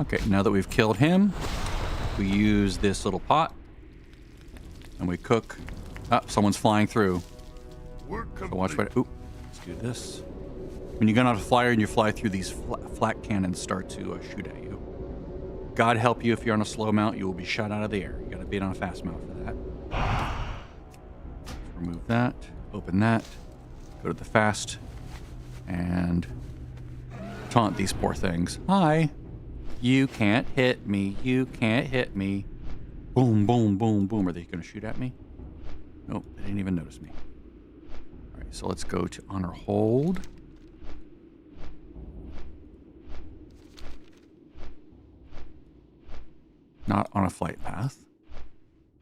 [SPEAKER 1] Okay, now that we've killed him, we use this little pot and we cook. Ah, someone's flying through. So watch what. Ooh, let's do this. When you get on a flyer and you fly through, these flat cannons start to shoot at you. God help you if you're on a slow mount, you will be shot out of the air. You gotta be on a fast mount for that. Remove that, open that, go to the fast, and taunt these poor things. Hi, you can't hit me, you can't hit me. Boom, boom, boom, boom. Are they gonna shoot at me? Nope, they didn't even notice me. All right, so let's go to honor hold. Not on a flight path,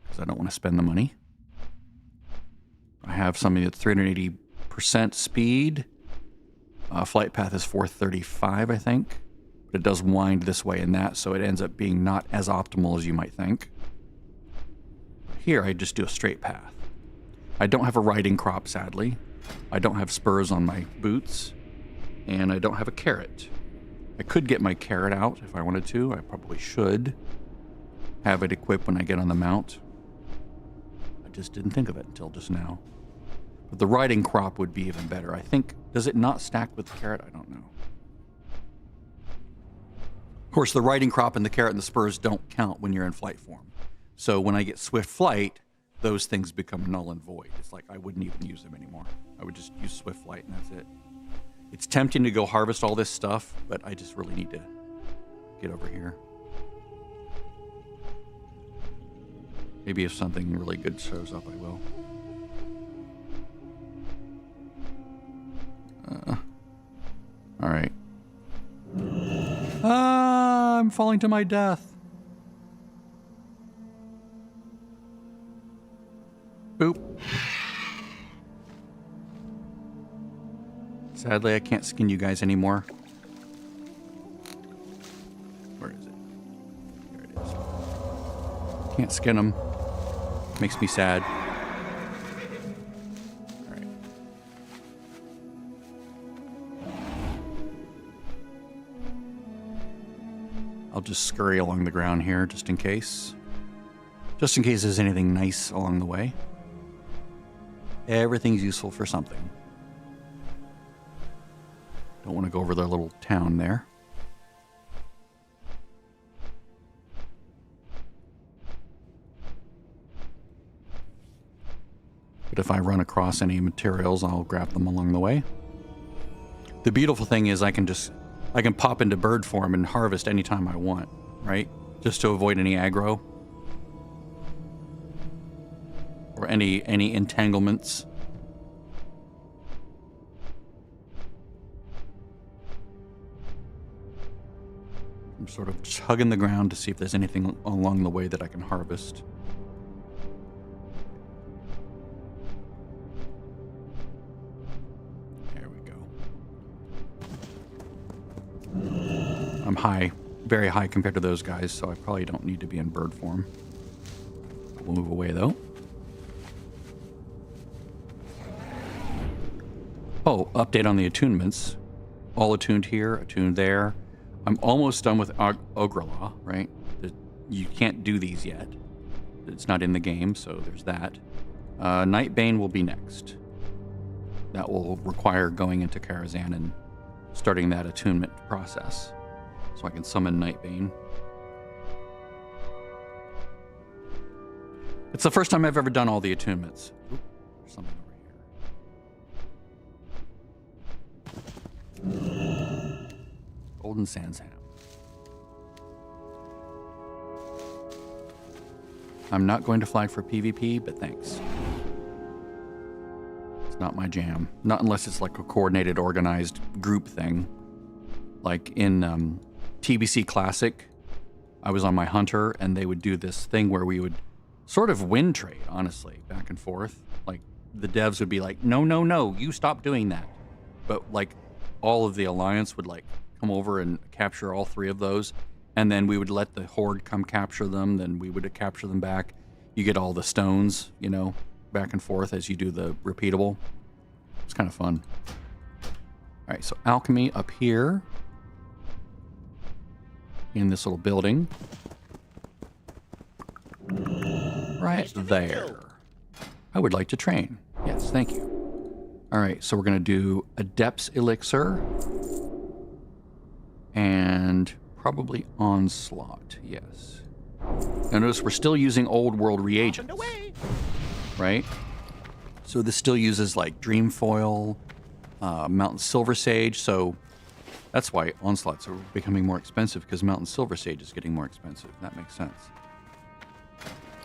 [SPEAKER 1] because I don't want to spend the money. I have something that's 380% speed. Flight path is 435, I think. But it does wind this way and that, so it ends up being not as optimal as you might think. Here, I just do a straight path. I don't have a riding crop, sadly. I don't have spurs on my boots. And I don't have a carrot. I could get my carrot out if I wanted to. I probably should have it equipped when I get on the mount. I just didn't think of it until just now. But the riding crop would be even better. I think, does it not stack with the carrot? I don't know. Of course, the riding crop and the carrot and the spurs don't count when you're in flight form. So when I get swift flight, those things become null and void. It's like I wouldn't even use them anymore. I would just use swift flight and that's it. It's tempting to go harvest all this stuff, but I just really need to get over here. Maybe if something really good shows up, I will. All right. I'm falling to my death. Boop. Sadly, I can't skin you guys anymore. Where is it? There it is. Can't skin them. Makes me sad. All right. I'll just scurry along the ground here just in case. Just in case there's anything nice along the way. Everything's useful for something. Don't want to go over their little town there. But if I run across any materials, I'll grab them along the way. The beautiful thing is I can pop into bird form and harvest anytime I want, right? Just to avoid any aggro. Or any entanglements. I'm sort of just hugging the ground to see if there's anything along the way that I can harvest. high, very high compared to those guys, so I probably don't need to be in bird form. We'll move away though. Oh, update on the attunements. All attuned here, attuned there. I'm almost done with Ogre Law, right? You can't do these yet. It's not in the game, so there's that. Nightbane will be next. That will require going into Karazhan and starting that attunement process. So I can summon Nightbane. It's the first time I've ever done all the attunements. Oop, there's something over here. Golden Sands Ham. I'm not going to flag for PvP, but thanks. It's not my jam. Not unless it's like a coordinated, organized group thing. Like in TBC Classic, I was on my Hunter, and they would do this thing where we would sort of win trade, honestly, back and forth. Like, the devs would be like, no, no, no, you stop doing that. But, like, all of the Alliance would, like, come over and capture all 3 of those. And then we would let the Horde come capture them. Then we would capture them back. You get all the stones, you know, back and forth as you do the repeatable. It's kind of fun. All right, so Alchemy up here. In this little building. Right there. I would like to train. Yes, thank you. All right, so we're going to do Adept's Elixir. And probably Onslaught, yes. Now notice we're still using old world reagents, right? So this still uses like Dreamfoil, Mountain Silver Sage, so that's why Onslaughts are becoming more expensive, because Mountain Silver Sage is getting more expensive. That makes sense.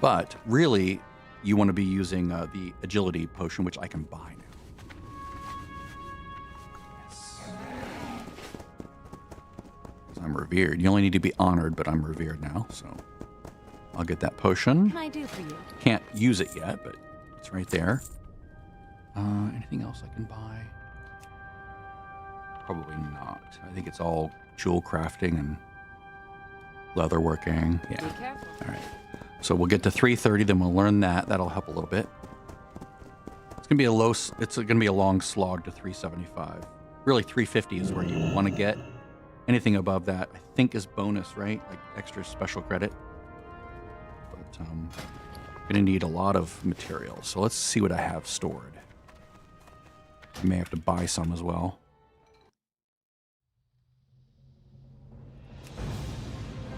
[SPEAKER 1] But really, you want to be using the Agility Potion, which I can buy now. Yes. I'm revered. You only need to be honored, but I'm revered now, so I'll get that potion.
[SPEAKER 3] What can I do for you?
[SPEAKER 1] Can't use it yet, but it's right there. Anything else I can buy? Probably not. I think it's all jewel crafting and leather working. Yeah.
[SPEAKER 3] Be careful.
[SPEAKER 1] All right. So we'll get to 330, then we'll learn that. That'll help a little bit. It's gonna be a low. It's gonna be a long slog to 375. Really, 350 is where you want to get. Anything above that, I think, is bonus, right? Like extra special credit. But I'm gonna need a lot of materials. So let's see what I have stored. I may have to buy some as well.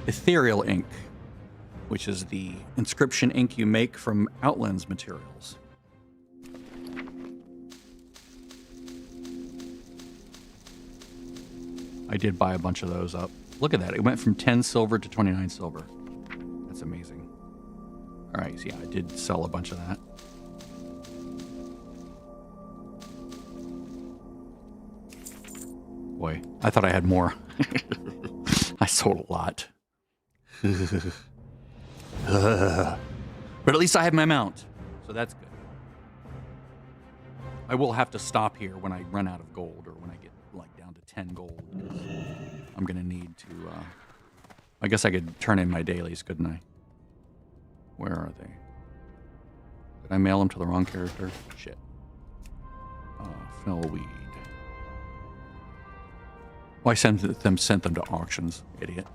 [SPEAKER 1] Ethereal ink, which is the inscription ink you make from Outlands materials. I did buy a bunch of those up. Look at that. It went from 10 silver to 29 silver. That's amazing. All right, so yeah, I did sell a bunch of that. Boy, I thought I had more. I sold a lot. But at least I have my mount, so that's good. I will have to stop here when I run out of gold, or when I get like down to 10 gold. I'm gonna need to. I guess I could turn in my dailies, couldn't I? Where are they? Did I mail them to the wrong character? Shit. Fellweed. Well, I sent them to auctions, idiot.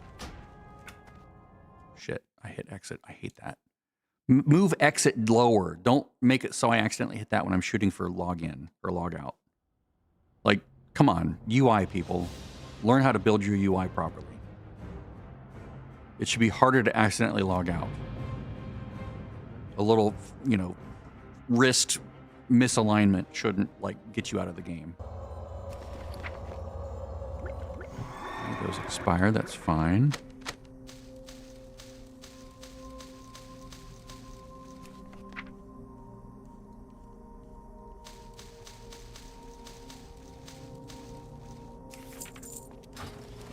[SPEAKER 1] Shit, I hit exit. I hate that. Move exit lower. Don't make it so I accidentally hit that when I'm shooting for login or log out. Like, come on, UI people. Learn how to build your UI properly. It should be harder to accidentally log out. A little, you know, wrist misalignment shouldn't, like, get you out of the game. Those expire, that's fine.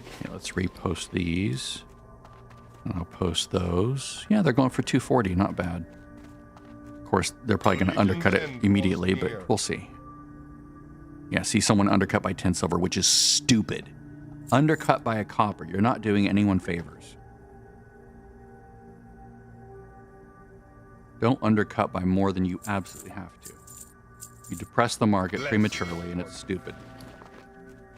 [SPEAKER 1] Okay, let's repost these. And I'll post those. Yeah, they're going for 240, not bad. Of course, they're probably going to undercut it immediately, but we'll see. Yeah, see someone undercut by 10 silver, which is stupid. Undercut by a copper. You're not doing anyone favors. Don't undercut by more than you absolutely have to. You depress the market prematurely, and it's stupid.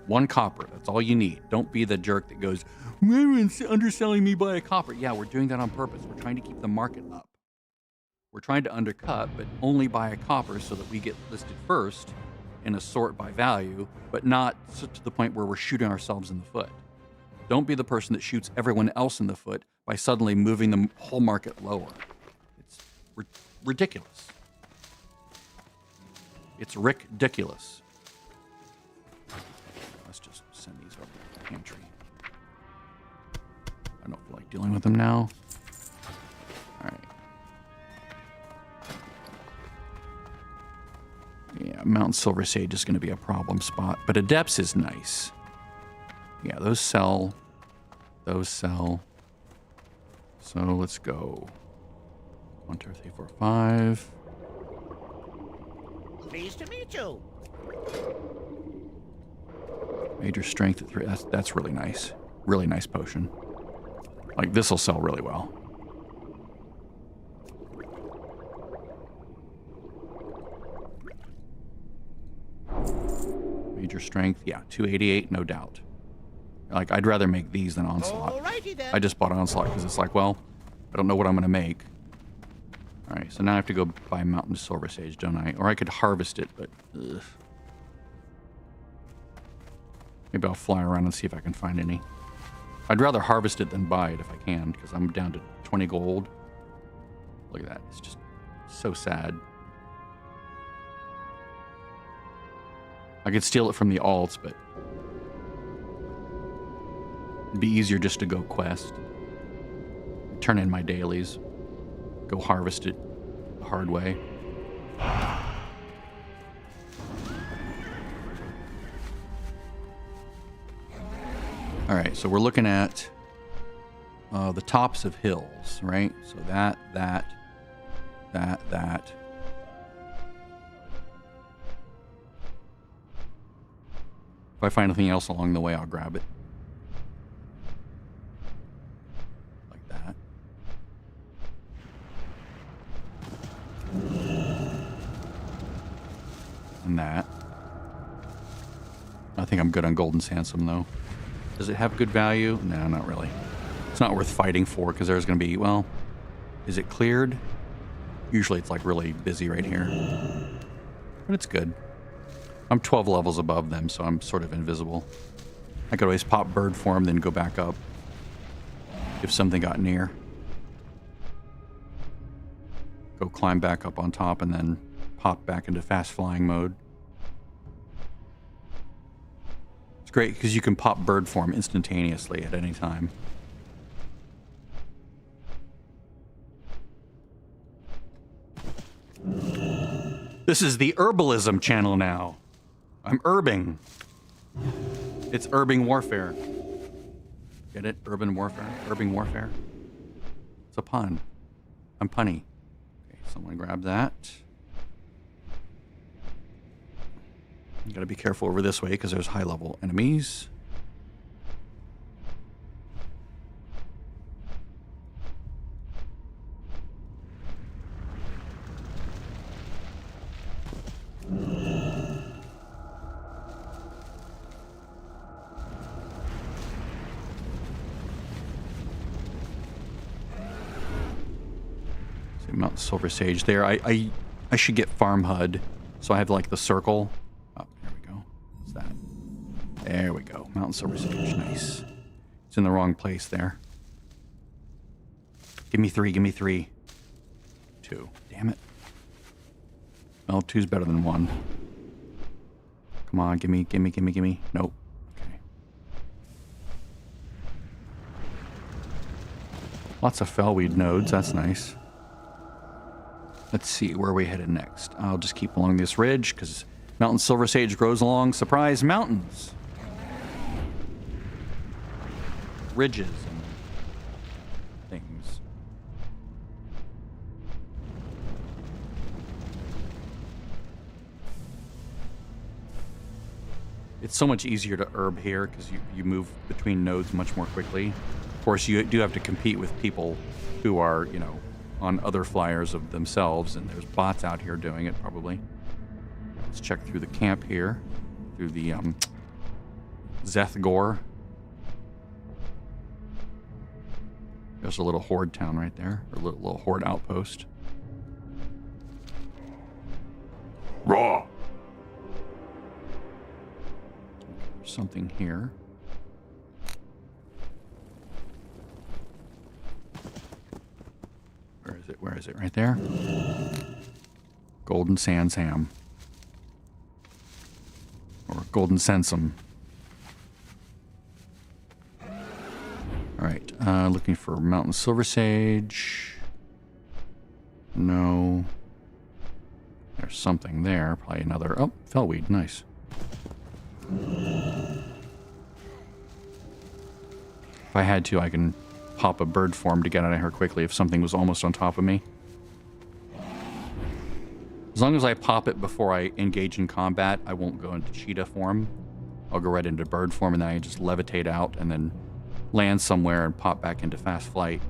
[SPEAKER 1] 1 copper. That's all you need. Don't be the jerk that goes, everyone's underselling me by a copper. Yeah, we're doing that on purpose. We're trying to keep the market up. We're trying to undercut, but only by a copper so that we get listed first in a sort by value, but not to the point where we're shooting ourselves in the foot. Don't be the person that shoots everyone else in the foot by suddenly moving the whole market lower. It's ridiculous. It's ridiculous. Let's just send these over to the pantry. I don't feel like dealing with them now. All right. Yeah, Mountain Silver Sage is going to be a problem spot, but Adepts is nice. Yeah, those sell. Those sell. So let's go. 1, 2, 3, 4, 5.
[SPEAKER 4] Pleased to meet you.
[SPEAKER 1] Major strength at 3. That's really nice. Really nice potion. Like, this will sell really well. Major strength, yeah, 288, no doubt. Like, I'd rather make these than Onslaught.
[SPEAKER 4] Alrighty then.
[SPEAKER 1] I just bought Onslaught because it's like, well, I don't know what I'm going to make. All right, so now I have to go buy Mountain Silver Sage, don't I? Or I could harvest it, but ugh. Maybe I'll fly around and see if I can find any. I'd rather harvest it than buy it if I can, because I'm down to 20 gold. Look at that. It's just so sad. I could steal it from the alts, but it'd be easier just to go quest. Turn in my dailies. Go harvest it the hard way. All right, so we're looking at the tops of hills, right? So that. If I find anything else along the way, I'll grab it. Like that. And that. I think I'm good on Golden Sandsome, though. Does it have good value? No, not really. It's not worth fighting for, because there's going to be, well, is it cleared? Usually it's like really busy right here. But it's good. I'm 12 levels above them, so I'm sort of invisible. I could always pop bird form, then go back up if something got near. Go climb back up on top and then pop back into fast flying mode. It's great because you can pop bird form instantaneously at any time. This is the herbalism channel now. I'm herbing. It's herbing warfare. Get it? Urban warfare? Herbing warfare? It's a pun. I'm punny. Okay, someone grab that. You gotta be careful over this way because there's high level enemies. Mountain Silver Sage there. I should get Farm HUD, so I have like the circle. Oh, there we go. What's that? There we go. Mountain Silver Sage. Nice. It's in the wrong place there. Give me 3. Give me 3. 2. Damn it. Well, 2's better than 1. Come on. Give me. Give me. Give me. Give me. Nope. Okay. Lots of fellweed nodes. That's nice. Let's see, where are we headed next? I'll just keep along this ridge, because Mountain Silver Sage grows along surprise mountains. Ridges and things. It's so much easier to herb here because you move between nodes much more quickly. Of course, you do have to compete with people who are, you know, on other flyers of themselves, and there's bots out here doing it probably. Let's check through the camp here, through the Zethgor. There's a little horde town right there, or a little horde outpost.
[SPEAKER 2] Raw.
[SPEAKER 1] There's something here. Where is it? Where is it? Right there. Golden Sands ham. Or Golden Sensum. Alright, looking for Mountain Silver Sage. No. There's something there. Probably another... Oh, Fellweed. Nice. If I had to, I can pop a bird form to get out of here quickly if something was almost on top of me. As long as I pop it before I engage in combat, I won't go into cheetah form. I'll go right into bird form, and then I just levitate out and then land somewhere and pop back into fast flight.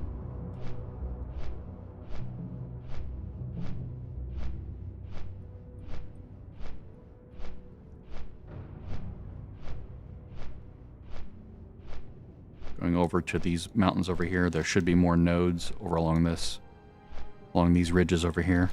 [SPEAKER 1] Going over to these mountains over here, there should be more nodes over along these ridges over here.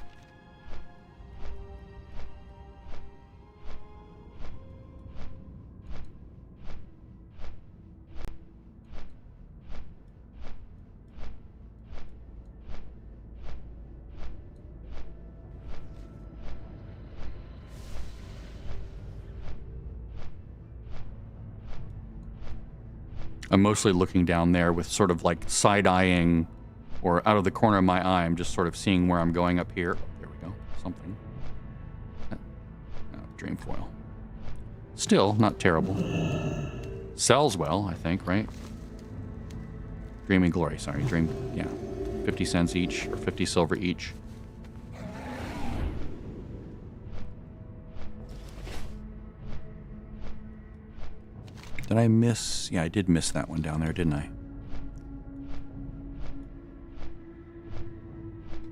[SPEAKER 1] I'm mostly looking down there with sort of like side-eyeing, or out of the corner of my eye, I'm just sort of seeing where I'm going up here. Oh, there we go. Something. Dream foil. Still not terrible. Sells well, I think, right? Dreaming Glory, sorry. Yeah. 50 cents each, or 50 silver each. Did I miss? Yeah, I did miss that one down there, didn't I?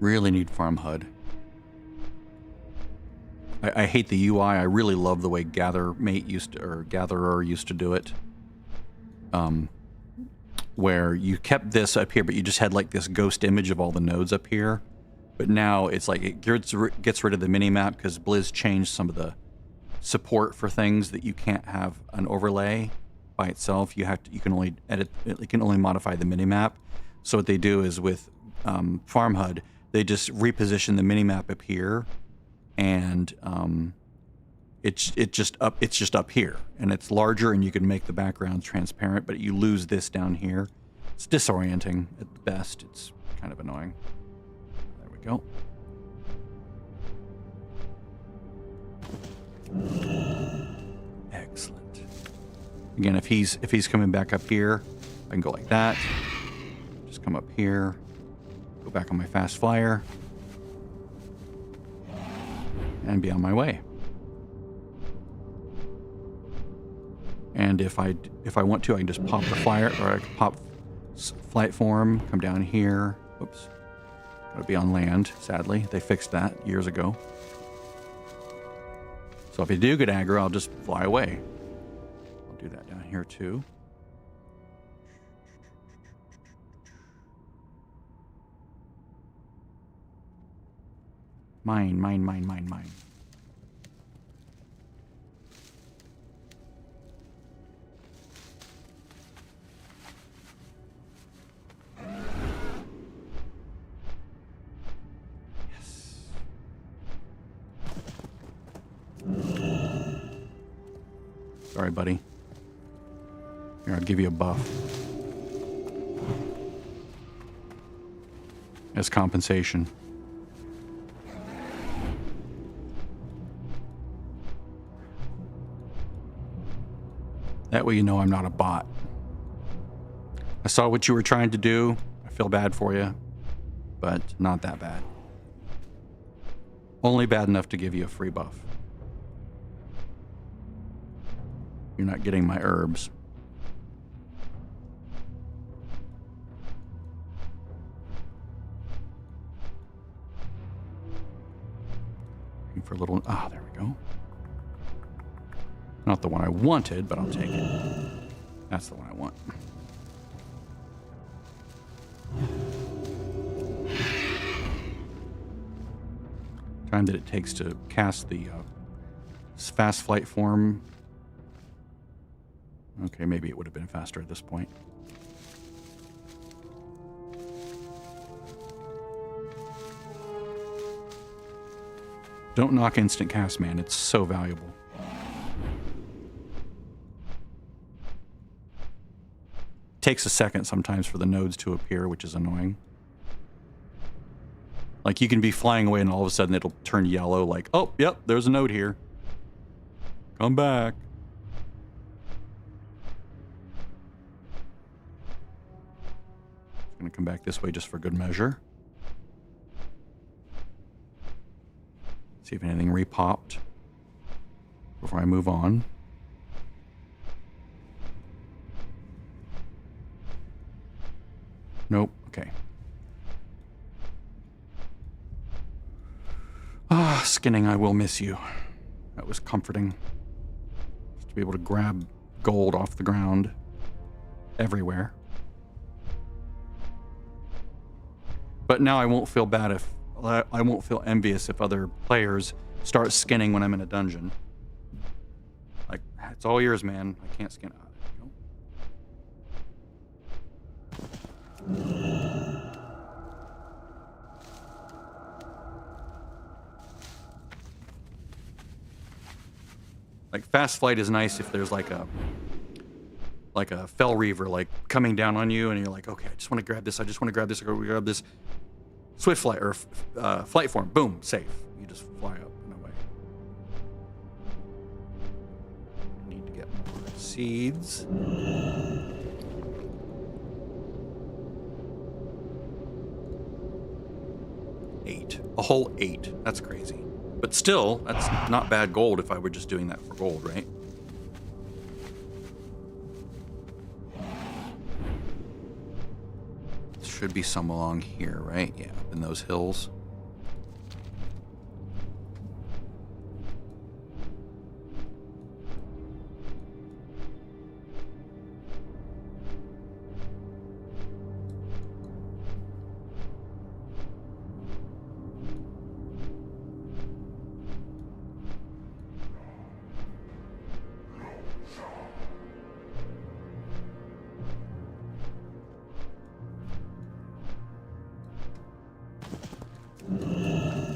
[SPEAKER 1] Really need farm HUD. I hate the UI. I really love the way Gatherer used to do it. Where you kept this up here, but you just had like this ghost image of all the nodes up here. But now it's like it gets rid of the minimap because Blizz changed some of the support for things that you can't have an overlay by itself. You can only edit. You can only modify the minimap. So what they do is with Farm HUD, they just reposition the minimap up here, and it's just up here, and it's larger, and you can make the background transparent. But you lose this down here. It's disorienting at the best. It's kind of annoying. There we go. Excellent. Again, if he's coming back up here, I can go like that. Just come up here, go back on my fast flyer, and be on my way. And if I want to, I can just pop the flyer, or I can pop flight form, come down here. Oops. Gotta be on land, sadly. They fixed that years ago. So if you do get aggro, I'll just fly away. I'll do that down here too. Mine. Sorry, buddy. Here, I'll give you a buff. As compensation. That way you know I'm not a bot. I saw what you were trying to do. I feel bad for you, but not that bad. Only bad enough to give you a free buff. You're not getting my herbs. Looking for a little... Ah, there we go. Not the one I wanted, but I'll take it. That's the one I want. Time that it takes to cast the fast flight form. Okay, maybe it would have been faster at this point. Don't knock instant cast, man. It's so valuable. Takes a second sometimes for the nodes to appear, which is annoying. Like, you can be flying away and all of a sudden it'll turn yellow, like, oh, yep, there's a node here. Come back. Gonna come back this way just for good measure. See if anything repopped before I move on. Nope. Okay. Ah, skinning, I will miss you. That was comforting. Just to be able to grab gold off the ground everywhere. But now I won't feel bad if... I won't feel envious if other players start skinning when I'm in a dungeon. Like, it's all yours, man. I can't skin. There you go. Like, fast flight is nice if there's like a fell reaver like coming down on you and you're like, okay, I just want to grab this. I just want to grab this. I grab this. Swift flight or flight form. Boom, safe. You just fly up and away. I need to get more seeds. A whole 8. That's crazy. But still, that's not bad gold if I were just doing that for gold, right? Should be some along here, right? Yeah, up in those hills.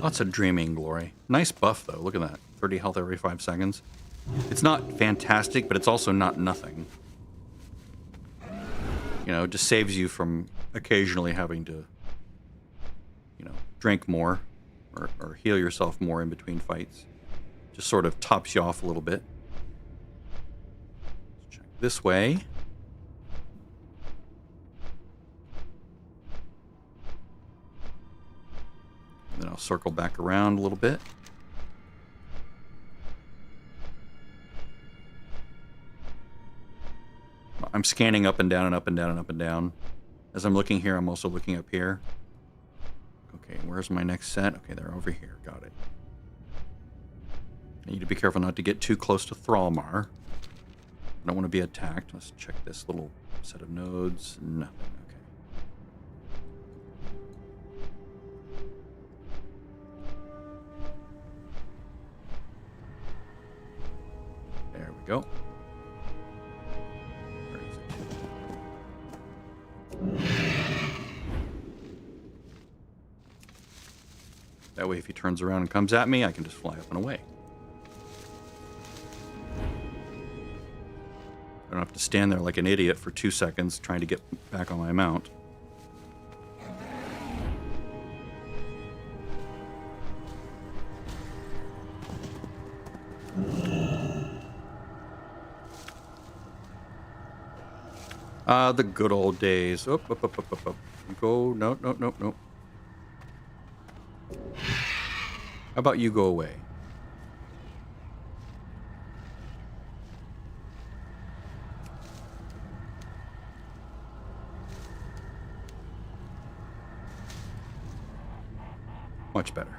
[SPEAKER 1] Lots of dreaming glory. Nice buff, though. Look at that. 30 health every 5 seconds. It's not fantastic, but it's also not nothing. You know, it just saves you from occasionally having to, you know, drink more or heal yourself more in between fights. Just sort of tops you off a little bit. Let's check this way. Then I'll circle back around a little bit. I'm scanning up and down and up and down and up and down. As I'm looking here, I'm also looking up here. Okay, where's my next set? Okay, they're over here. Got it. I need to be careful not to get too close to Thrallmar. I don't want to be attacked. Let's check this little set of nodes. Nothing. There we go. Where is it? That way, if he turns around and comes at me, I can just fly up and away. I don't have to stand there like an idiot for 2 seconds trying to get back on my mount. The good old days. Up. Go. No. How about you go away? Much better.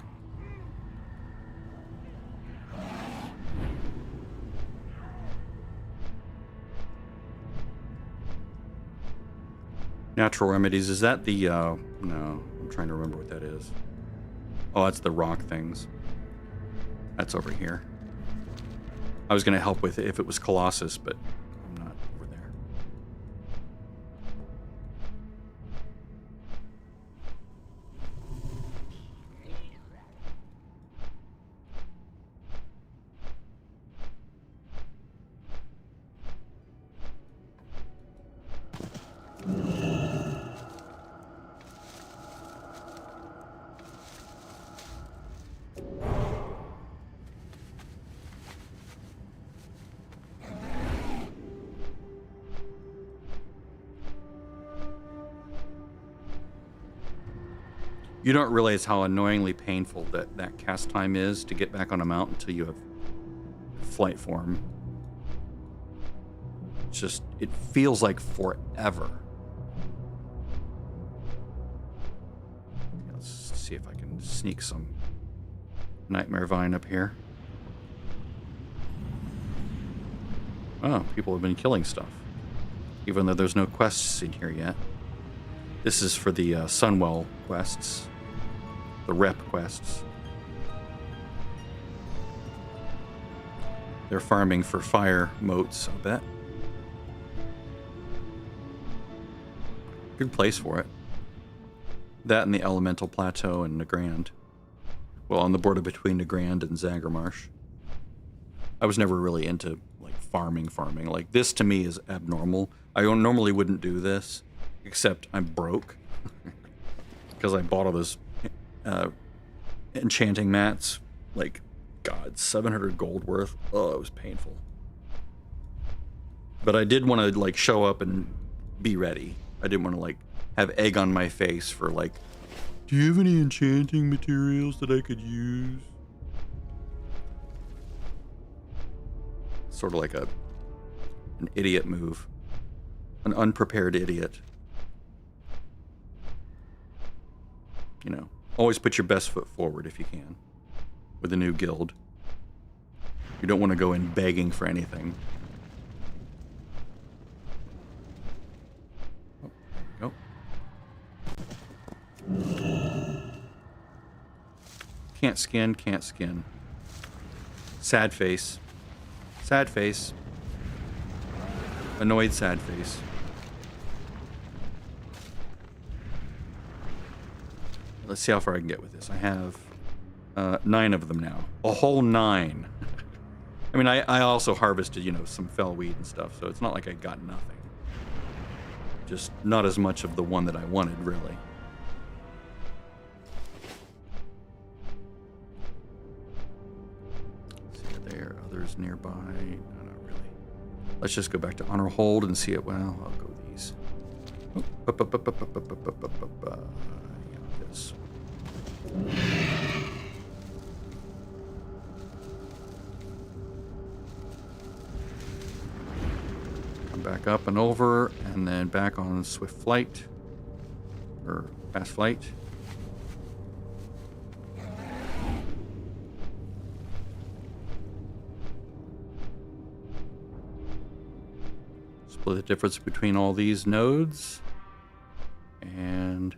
[SPEAKER 1] Natural remedies, is that the, no, I'm trying to remember what that is. Oh, that's the rock things. That's over here. I was going to help with it if it was Colossus, but I'm not over there. You don't realize how annoyingly painful that cast time is to get back on a mount until you have flight form. It's just, it feels like forever. Let's see if I can sneak some Nightmare Vine up here. Oh, people have been killing stuff, even though there's no quests in here yet. This is for the Sunwell quests, the rep quests. They're farming for fire moats, I bet. Good place for it. That and the Elemental Plateau and Nagrand. Well, on the border between Nagrand and Zagarmarsh. I was never really into like farming. Like this to me is abnormal. I normally wouldn't do this, except I'm broke because I bought all those enchanting mats. Like, God, 700 gold worth. Oh, it was painful. But I did want to like show up and be ready. I didn't want to like have egg on my face for like, do you have any enchanting materials that I could use? Sort of like an idiot move. An unprepared idiot. You know, always put your best foot forward if you can with a new guild. You don't want to go in begging for anything. Oh, there we go. Can't skin. Sad face. Sad face. Annoyed sad face. Let's see how far I can get with this. I have 9 of them now. A whole 9. I mean, I also harvested, you know, some fell weed and stuff, so it's not like I got nothing. Just not as much of the one that I wanted, really. Let's see, are there others nearby? No, not really. Let's just go back to Honor Hold and see it. Well, I'll go these. Oh, this. Come back up and over, and then back on Swift Flight, or Fast Flight. Split the difference between all these nodes, and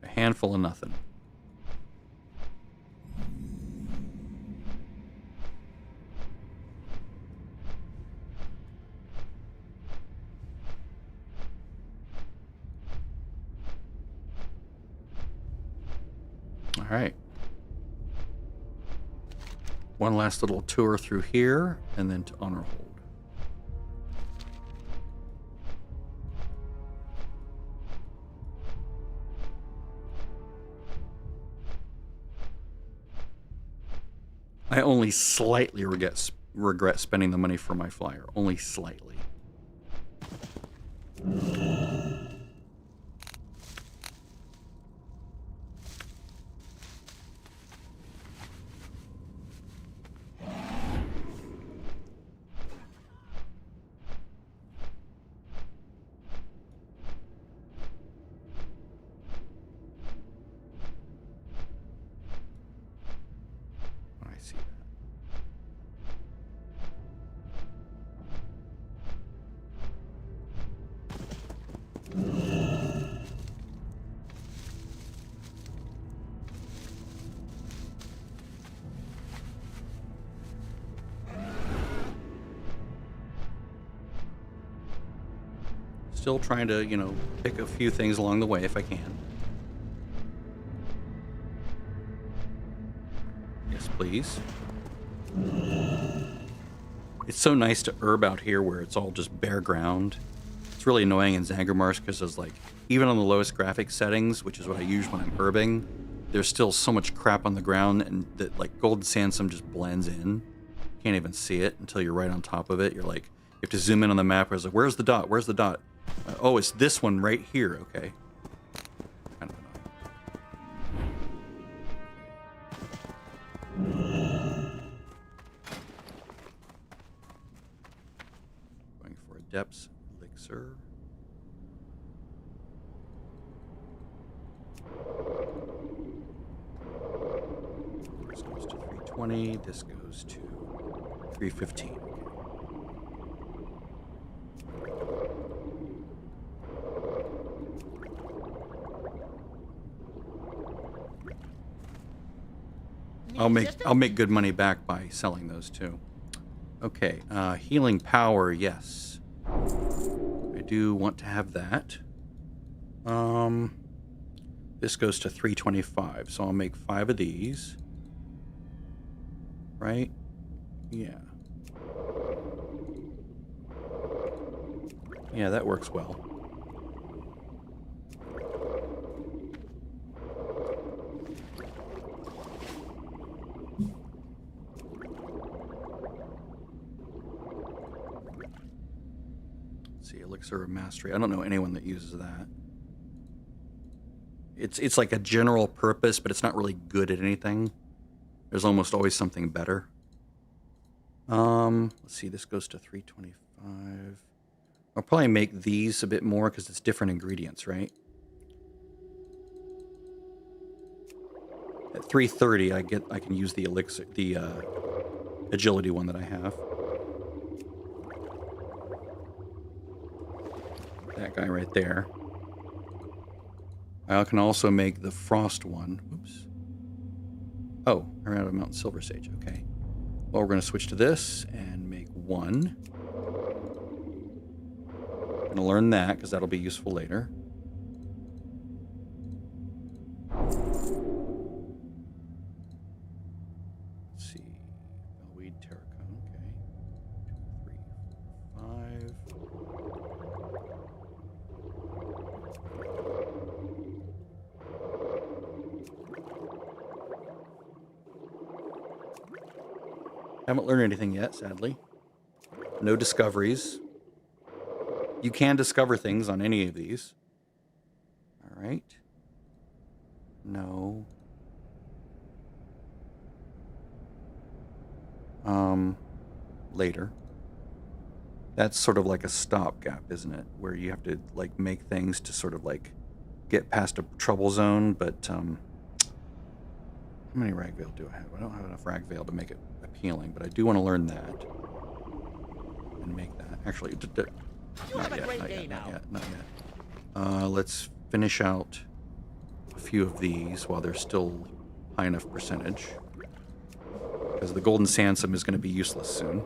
[SPEAKER 1] a handful of nothing. All right. One last little tour through here, and then to Honor Hold. I only slightly regret spending the money for my flyer. Only slightly. Still trying to, you know, pick a few things along the way if I can. Yes, please. It's so nice to herb out here where it's all just bare ground. It's really annoying in Zangarmarsh because there's like, even on the lowest graphic settings, which is what I use when I'm herbing, there's still so much crap on the ground and that like golden sandsome just blends in. Can't even see it until you're right on top of it. You're like, you have to zoom in on the map. Where it's like, where's the dot? Where's the dot? Oh, it's this one right here. Okay. Kind of annoying. Going for a depths elixir. This goes to 320. This goes to 315. I'll make good money back by selling those too. Okay, healing power, yes. I do want to have that. This goes to 325, so I'll make 5 of these. Right? Yeah. Yeah, that works well. Let's see, Elixir of Mastery. I don't know anyone that uses that. It's like a general purpose, but it's not really good at anything. There's almost always something better. Let's see, this goes to 325. I'll probably make these a bit more because it's different ingredients, right? At 330, I can use the elixir, the agility one that I have. That guy right there. I can also make the frost one. Oops. Oh, I ran out of Mountain Silver Sage. Okay. Well, we're going to switch to this and make 1. I'm going to learn that because that'll be useful later. Let's see. Weed Terracone. Okay. 2, 3, 4, 5. Haven't learned anything yet, sadly. No discoveries. You can discover things on any of these. All right. No. Later. That's sort of like a stopgap, isn't it? Where you have to like make things to sort of like get past a trouble zone, but how many ragveil do I have? I don't have enough ragveil to make it appealing, but I do want to learn that and make that. Actually, not yet. Let's finish out a few of these while they're still high enough percentage, because the golden sandsome is going to be useless soon.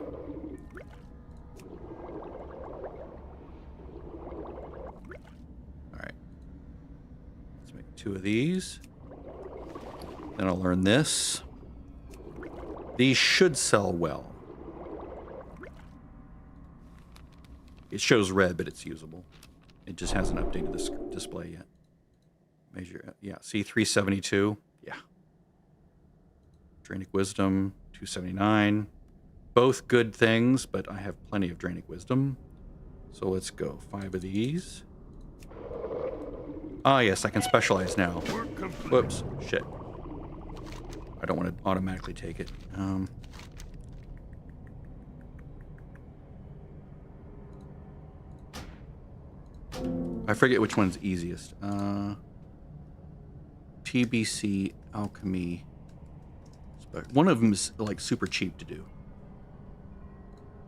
[SPEAKER 1] All right, let's make 2 of these. Then I'll learn this. These should sell well. It shows red, but it's usable. It just hasn't updated this display yet. Measure, yeah, see 372? Yeah. Drainic Wisdom, 279. Both good things, but I have plenty of Drainic Wisdom. So let's go. 5 of these. Ah, yes, I can specialize now. Whoops, shit. I don't want to automatically take it. I forget which one's easiest. TBC Alchemy. One of them is like super cheap to do.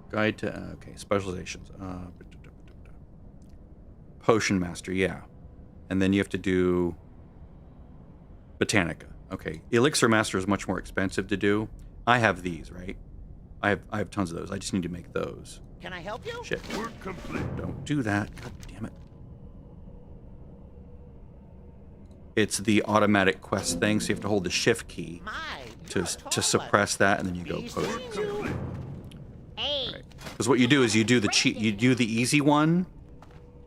[SPEAKER 1] Guide to okay, specializations. Potion Master, yeah. And then you have to do Botanica. Okay, Elixir Master is much more expensive to do. I have these, right? I have tons of those. I just need to make those.
[SPEAKER 4] Can I help you?
[SPEAKER 1] Shit.
[SPEAKER 2] Work complete.
[SPEAKER 1] Don't do that. God damn it. it's the automatic quest thing, so you have to hold the shift key to suppress that, and then you go potions. Because what you do is you do the easy one,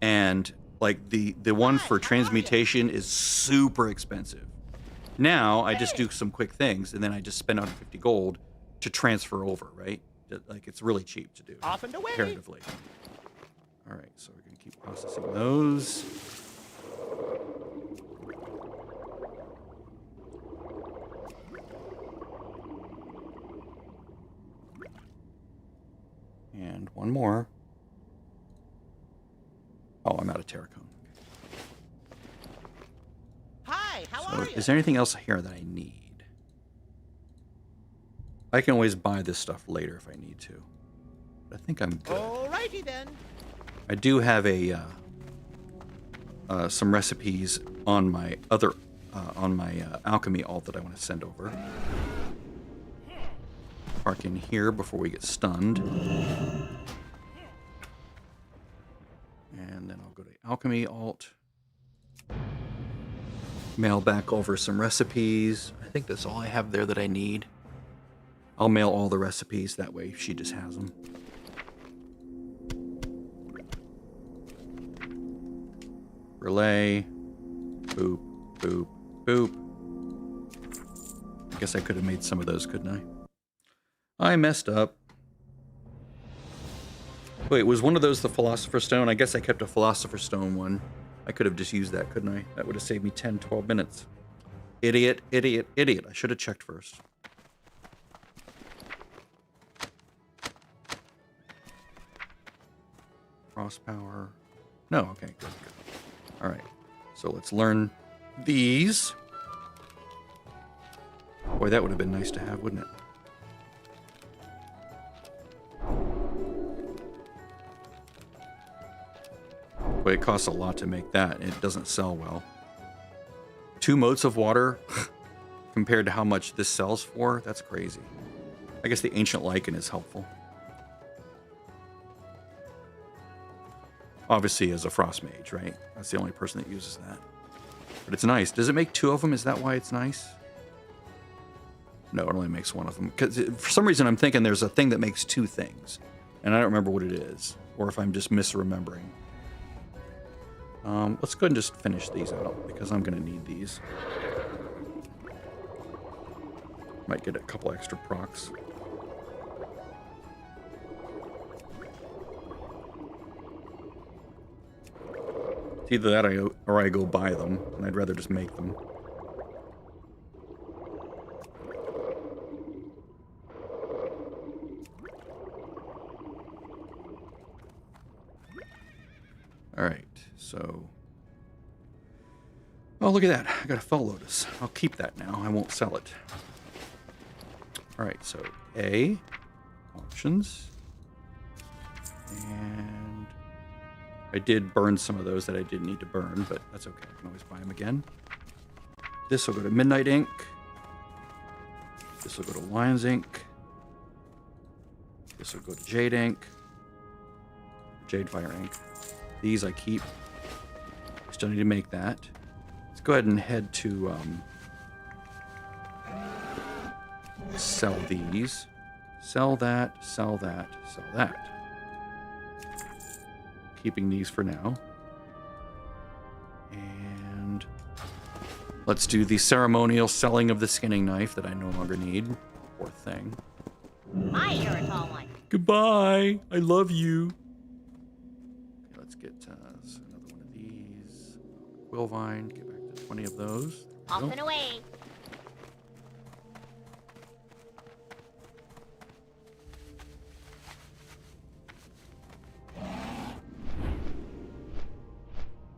[SPEAKER 1] and like the one for transmutation is super expensive. Now I just do some quick things, and then I just spend 150 gold to transfer over, right? Like it's really cheap to do comparatively. All right, so we're gonna keep processing those. And one more. Oh, I'm out of Terracone.
[SPEAKER 4] Hi, how are you?
[SPEAKER 1] Is there anything else here that I need? I can always buy this stuff later if I need to. But I think I'm good.
[SPEAKER 4] Alrighty then.
[SPEAKER 1] I do have a some recipes on my other alchemy alt that I want to send over. Park in here before we get stunned. And then I'll go to alchemy alt. Mail back over some recipes. I think that's all I have there that I need. I'll mail all the recipes, that way she just has them. Relay. Boop, boop, boop. I guess I could have made some of those, couldn't I? I messed up. Wait, was one of those the Philosopher's Stone? I guess I kept a Philosopher's Stone one. I could have just used that, couldn't I? That would have saved me 10, 12 minutes. Idiot, idiot, idiot. I should have checked first. Cross power. No, okay, good, good. All right, so let's learn these. Boy, that would have been nice to have, wouldn't it? Boy, it costs a lot to make that. It doesn't sell well. 2 motes of water compared to how much this sells for? That's crazy. I guess the ancient lichen is helpful. Obviously, as a frost mage, right? That's the only person that uses that. But it's nice. Does it make 2 of them? Is that why it's nice? No, it only makes 1 of them. Because for some reason, I'm thinking there's a thing that makes 2 things. And I don't remember what it is. Or if I'm just misremembering. Let's go ahead and just finish these out, because I'm going to need these. Might get a couple extra procs. It's either that or I go buy them, and I'd rather just make them. Alright, so... Oh, look at that. I got a Fel Lotus. I'll keep that now. I won't sell it. Alright, so A. Options. And... I did burn some of those that I didn't need to burn, but that's okay. I can always buy them again. This will go to Midnight Ink. This will go to Lion's Ink. This will go to Jade Ink. Jade Fire Ink. These I keep. Still need to make that. Let's go ahead and head to sell these. Sell that, sell that, sell that. Keeping these for now. And let's do the ceremonial selling of the skinning knife that I no longer need. Poor thing.
[SPEAKER 4] Hi, you're a tall one.
[SPEAKER 1] Goodbye. I love you. Okay, let's get another one of these. Quillvine. Get back to 20 of those.
[SPEAKER 4] Off and away.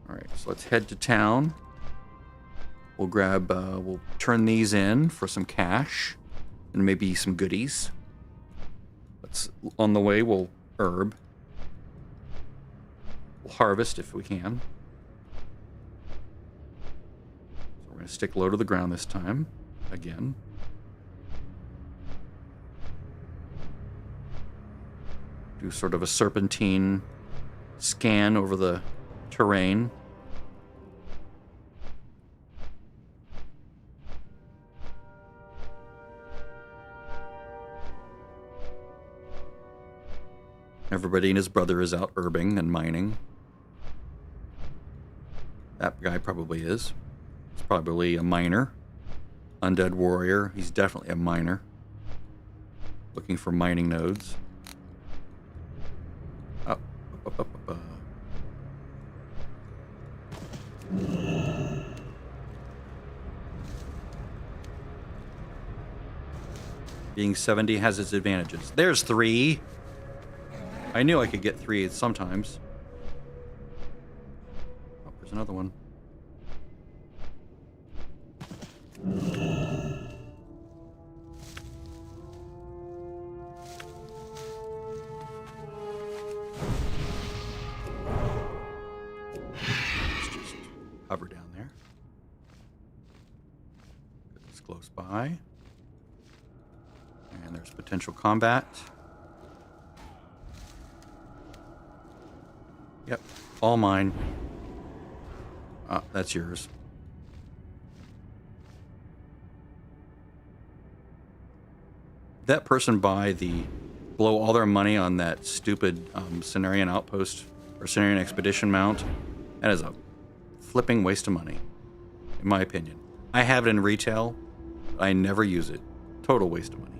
[SPEAKER 1] Alright, so let's head to town. We'll grab, we'll turn these in for some cash and maybe some goodies. On the way, we'll herb. We'll harvest if we can. So we're going to stick low to the ground this time, again. Do sort of a serpentine scan over the terrain. Everybody and his brother is out herbing and mining. That guy probably is. He's probably a miner. Undead warrior. He's definitely a miner. Looking for mining nodes. Up, up, up, up, up. Being 70 has its advantages. There's 3. I knew I could get 3 sometimes. Oh, there's another one. Let's just hover down there. It's close by. And there's potential combat. Yep, all mine. Ah, that's yours. That person buy the blow all their money on that stupid Cenarian outpost or Cenarian expedition mount. That is a flipping waste of money, in my opinion. I have it in retail. I never use it. Total waste of money.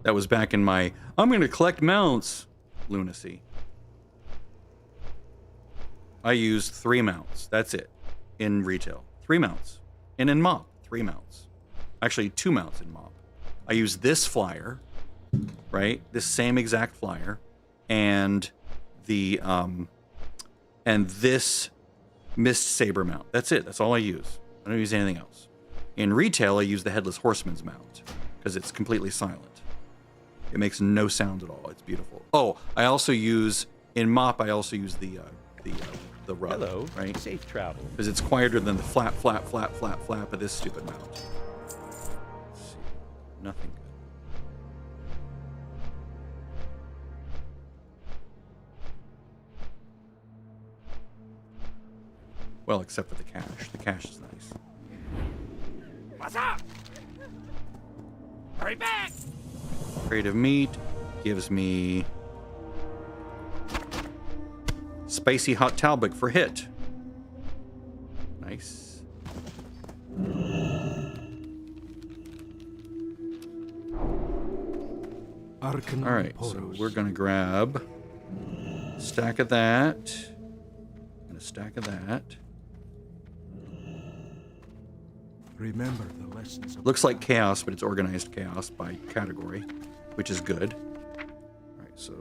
[SPEAKER 1] That was back in my, I'm going to collect mounts lunacy. I used 3 mounts. That's it. In retail. 3 mounts. And in MOP, 3 mounts. Actually, 2 mounts in MOP. I used this flyer, right? This same exact flyer. And the, and this Mist Saber mount. That's it. That's all I use. I don't use anything else. In retail, I use the Headless Horseman's mount because it's completely silent. It makes no sound at all. It's beautiful. Oh, I also use, in MOP, I also use the rub.
[SPEAKER 6] Hello,
[SPEAKER 1] right?
[SPEAKER 6] safe travel.
[SPEAKER 1] Because it's quieter than the flap, flap, flap, flap, flap of this stupid mount. Let's see. Nothing good. Well, except for the cache. The cache is nice.
[SPEAKER 2] What's up? Hurry back!
[SPEAKER 1] Crate of meat gives me spicy hot talbot for hit. Nice.
[SPEAKER 5] Arcane
[SPEAKER 1] All right, so
[SPEAKER 5] portals.
[SPEAKER 1] we're gonna grab a stack of that and a stack of that.
[SPEAKER 5] Remember the lessons of
[SPEAKER 1] Looks like chaos, but it's organized chaos by category, which is good. All right, so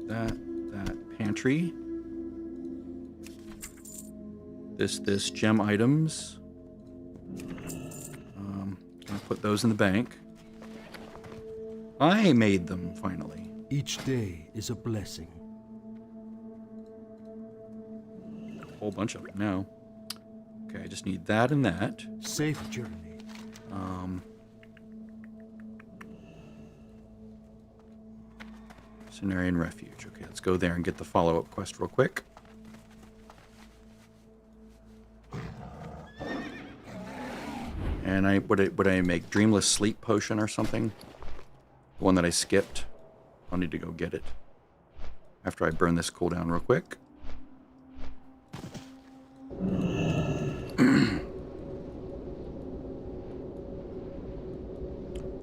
[SPEAKER 1] that pantry. This gem items. Gonna put those in the bank. I made them finally.
[SPEAKER 5] each day is a blessing.
[SPEAKER 1] A whole bunch of them now. Okay, I just need that and that.
[SPEAKER 5] Safe journey.
[SPEAKER 1] Cenarian Refuge. Okay, let's go there and get the follow-up quest real quick. And would I make Dreamless Sleep Potion or something? The one that I skipped. I'll need to go get it after I burn this cooldown real quick.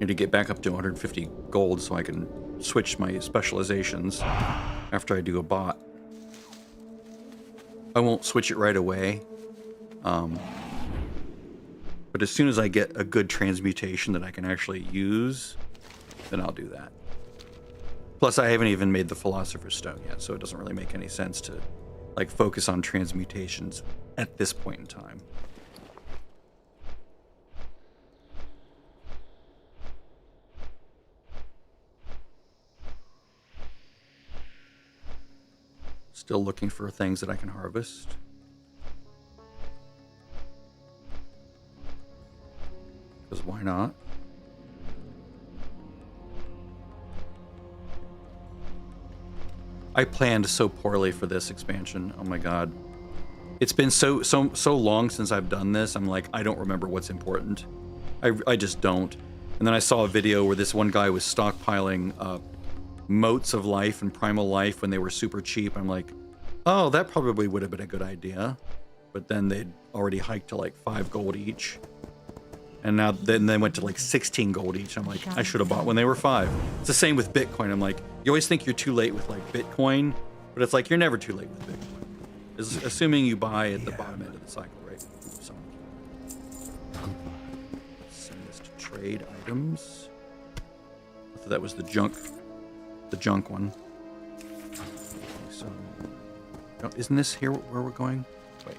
[SPEAKER 1] Need to get back up to 150 gold so I can switch my specializations after I do a bot. I won't switch it right away. But as soon as I get a good transmutation that I can actually use, then I'll do that. Plus, I haven't even made the Philosopher's Stone yet, so it doesn't really make any sense to like focus on transmutations at this point in time. Still looking for things that I can harvest. Because why not? I planned so poorly for this expansion. Oh my god. It's been so long since I've done this. I'm like, I don't remember what's important. I just don't. And then I saw a video where this one guy was stockpiling motes of life and primal life when they were super cheap. I'm like, oh, that probably would have been a good idea. But then they'd already hiked to like 5 gold each. And now then they went to like 16 gold each. I'm like, I should have bought when they were 5. It's the same with Bitcoin. I'm like, you always think you're too late with like Bitcoin, but it's like you're never too late with Bitcoin. Assuming you buy at the bottom end of the cycle, right? So, send this to trade items. I thought that was the junk one. Okay, so, oh, isn't this here where we're going? Wait.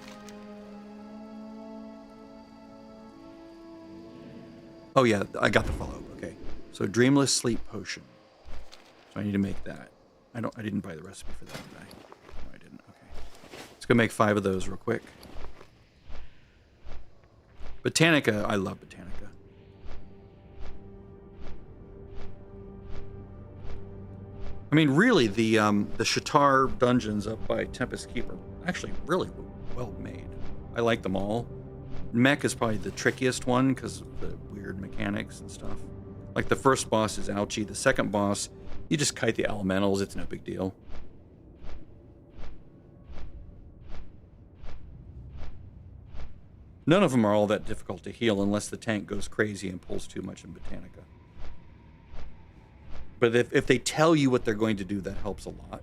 [SPEAKER 1] Oh yeah, I got the follow-up. Okay, so dreamless sleep potion. So I need to make that. I didn't buy the recipe for that, did I? No, I didn't. Okay, let's go make 5 of those real quick. Botanica, I love Botanica. I mean, really, the Shatar dungeons up by Tempest Keep are actually really well made. I like them all. Mech is probably the trickiest one because of the weird mechanics and stuff. Like the first boss is Alchemy. The second boss, you just kite the elementals. It's no big deal. None of them are all that difficult to heal unless the tank goes crazy and pulls too much in Botanica. But if they tell you what they're going to do, that helps a lot.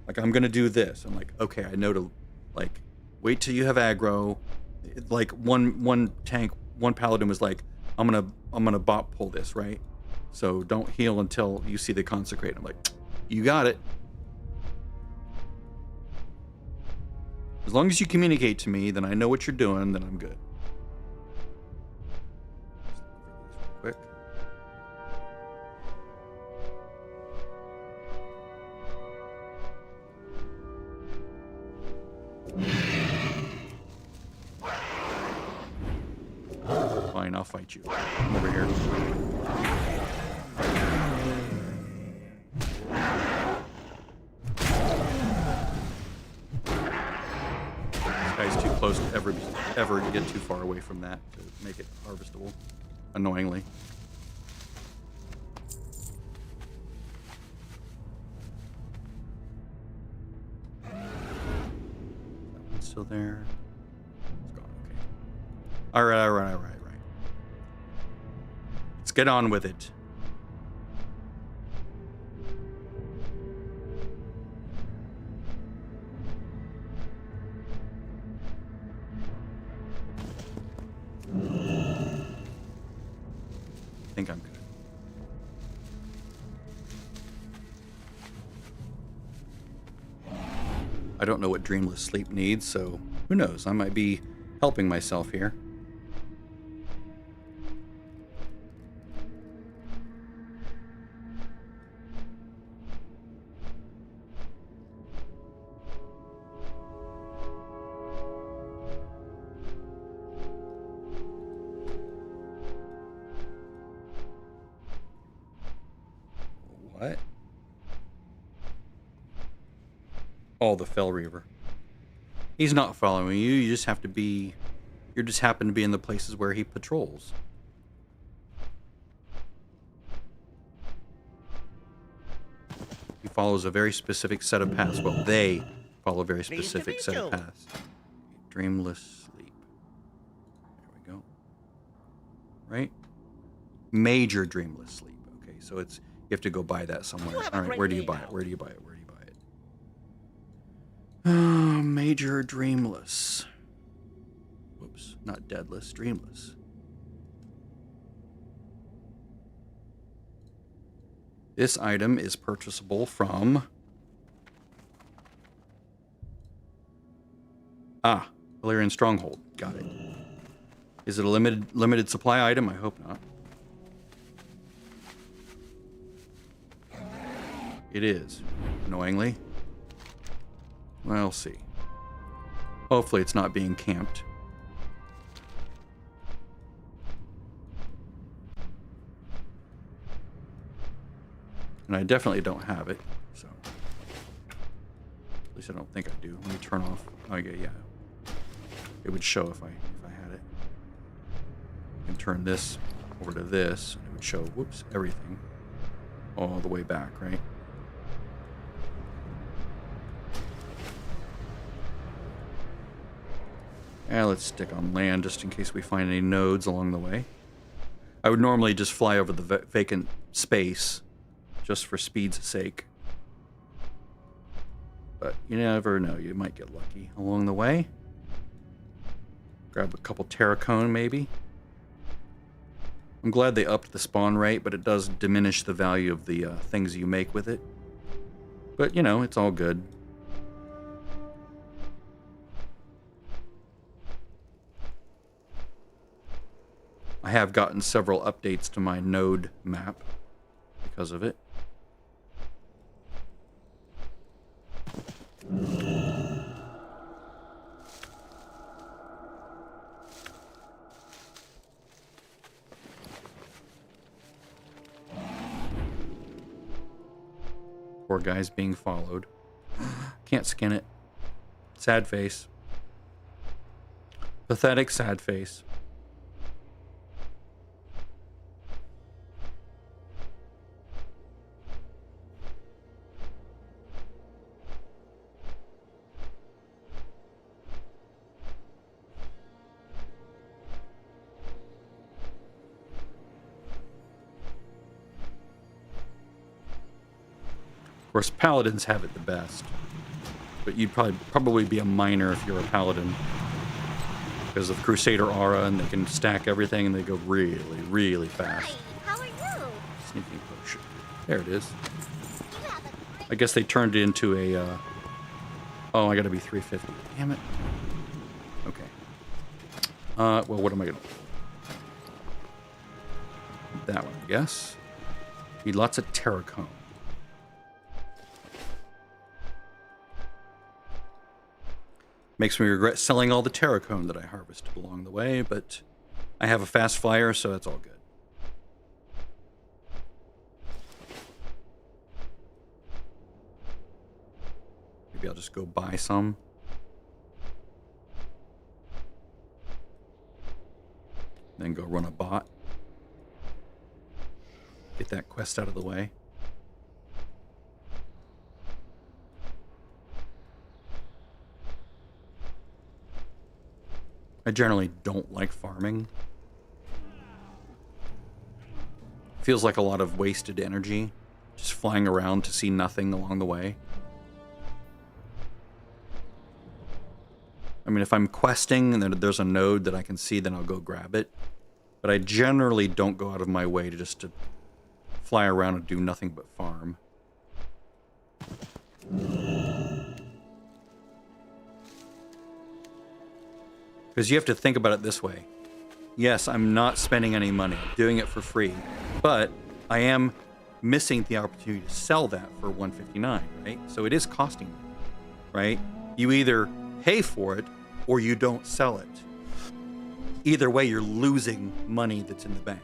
[SPEAKER 1] Like, I'm going to do this. I'm like, okay, I know to, like, wait till you have aggro. Like one tank, one paladin was like, I'm gonna bot pull this, right? So don't heal until you see the consecrate. I'm like, you got it. As long as you communicate to me, then I know what you're doing, then I'm good. Quick. Fine, I'll fight you. I'm over here. This guy's too close to ever get too far away from that to make it harvestable. Annoyingly. That one's still there. It's gone. Okay. All right. Let's get on with it. I think I'm good. I don't know what dreamless sleep needs, so who knows? I might be helping myself here. What? Oh, the Fell Reaver. He's not following you. You just have to be... You just happen to be in the places where he patrols. He follows a very specific set of paths. Well, they follow a very specific set of paths. Dreamless sleep. There we go. Right? Major dreamless sleep. Okay, so it's... You have to go buy that somewhere. All right, where do you buy it? Where do you buy it? Where do you buy it? Major dreamless. Whoops, not deadless, dreamless. This item is purchasable from... Valyrian Stronghold. Got it. Is it a limited supply item? I hope not. It is, annoyingly. We'll see. Hopefully it's not being camped. And I definitely don't have it, so. At least I don't think I do. Let me turn off. Okay, yeah. It would show if I had it. I can turn this over to this, and it would show, whoops, everything all the way back, right? And let's stick on land just in case we find any nodes along the way. I would normally just fly over the vacant space just for speed's sake. But you never know, you might get lucky along the way. Grab a couple terracone maybe. I'm glad they upped the spawn rate, but it does diminish the value of the things you make with it. But you know, it's all good. I have gotten several updates to my node map because of it. Poor guy's being followed. Can't skin it. Sad face. Pathetic sad face. Of course, paladins have it the best, but you'd probably be a miner if you're a paladin because of Crusader aura, and they can stack everything, and they go really, really fast.
[SPEAKER 4] Hi, how are you?
[SPEAKER 1] Sneaking potion. There it is.
[SPEAKER 4] You have a great
[SPEAKER 1] I guess they turned it into a. Oh, I gotta be 350. Damn it. Okay. Well, what am I gonna? That one, I guess. Need lots of terracone. Makes me regret selling all the terracone that I harvested along the way, but I have a fast flyer, so it's all good. Maybe I'll just go buy some. Then go run a bot. Get that quest out of the way. I generally don't like farming. Feels like a lot of wasted energy, just flying around to see nothing along the way. I mean, if I'm questing and there's a node that I can see, then I'll go grab it. But I generally don't go out of my way to fly around and do nothing but farm. Because you have to think about it this way. Yes, I'm not spending any money. I'm doing it for free. But I am missing the opportunity to sell that for $159, right? So it is costing me, right? You either pay for it or you don't sell it. Either way, you're losing money that's in the bank.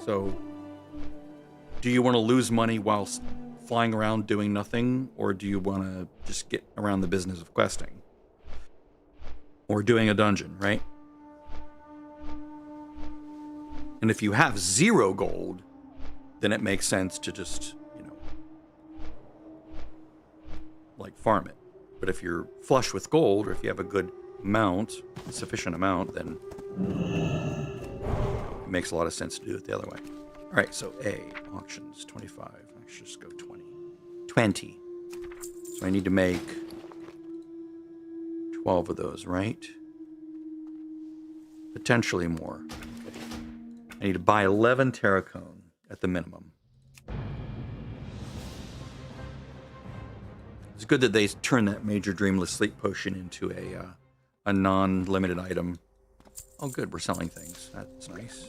[SPEAKER 1] So do you want to lose money while flying around doing nothing? Or do you want to just get around the business of questing? Or doing a dungeon, right? And if you have 0 gold, then it makes sense to just, like farm it. But if you're flush with gold, or if you have a good amount, sufficient amount, then it makes a lot of sense to do it the other way. All right, so A, auctions, 25. I should just go 20. 20. So I need to make 12 of those, right? Potentially more. Okay. I need to buy 11 terracone at the minimum. It's good that they turned that Major Dreamless Sleep Potion into a non-limited item. Oh good, we're selling things. That's nice.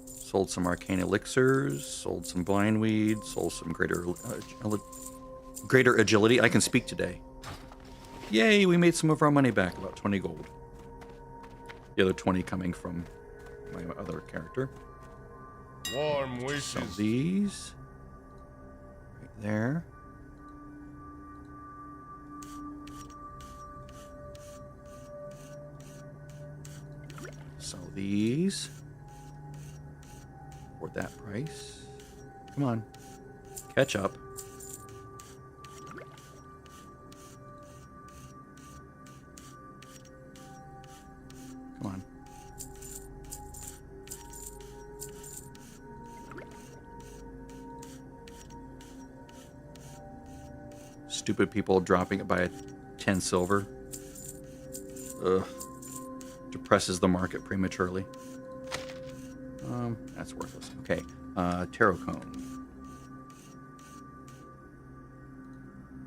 [SPEAKER 1] Sold some arcane elixirs, sold some blindweed, sold some greater agility. I can speak today. Yay, we made some of our money back, about 20 gold. The other 20 coming from my other character.
[SPEAKER 2] Warm wishes.
[SPEAKER 1] Sell these. Right there. Sell these. afford that price. Come on. Catch up. Come on. Stupid people dropping it by 10 silver. Ugh. Depresses the market prematurely. That's worthless. Okay. Tarot cone.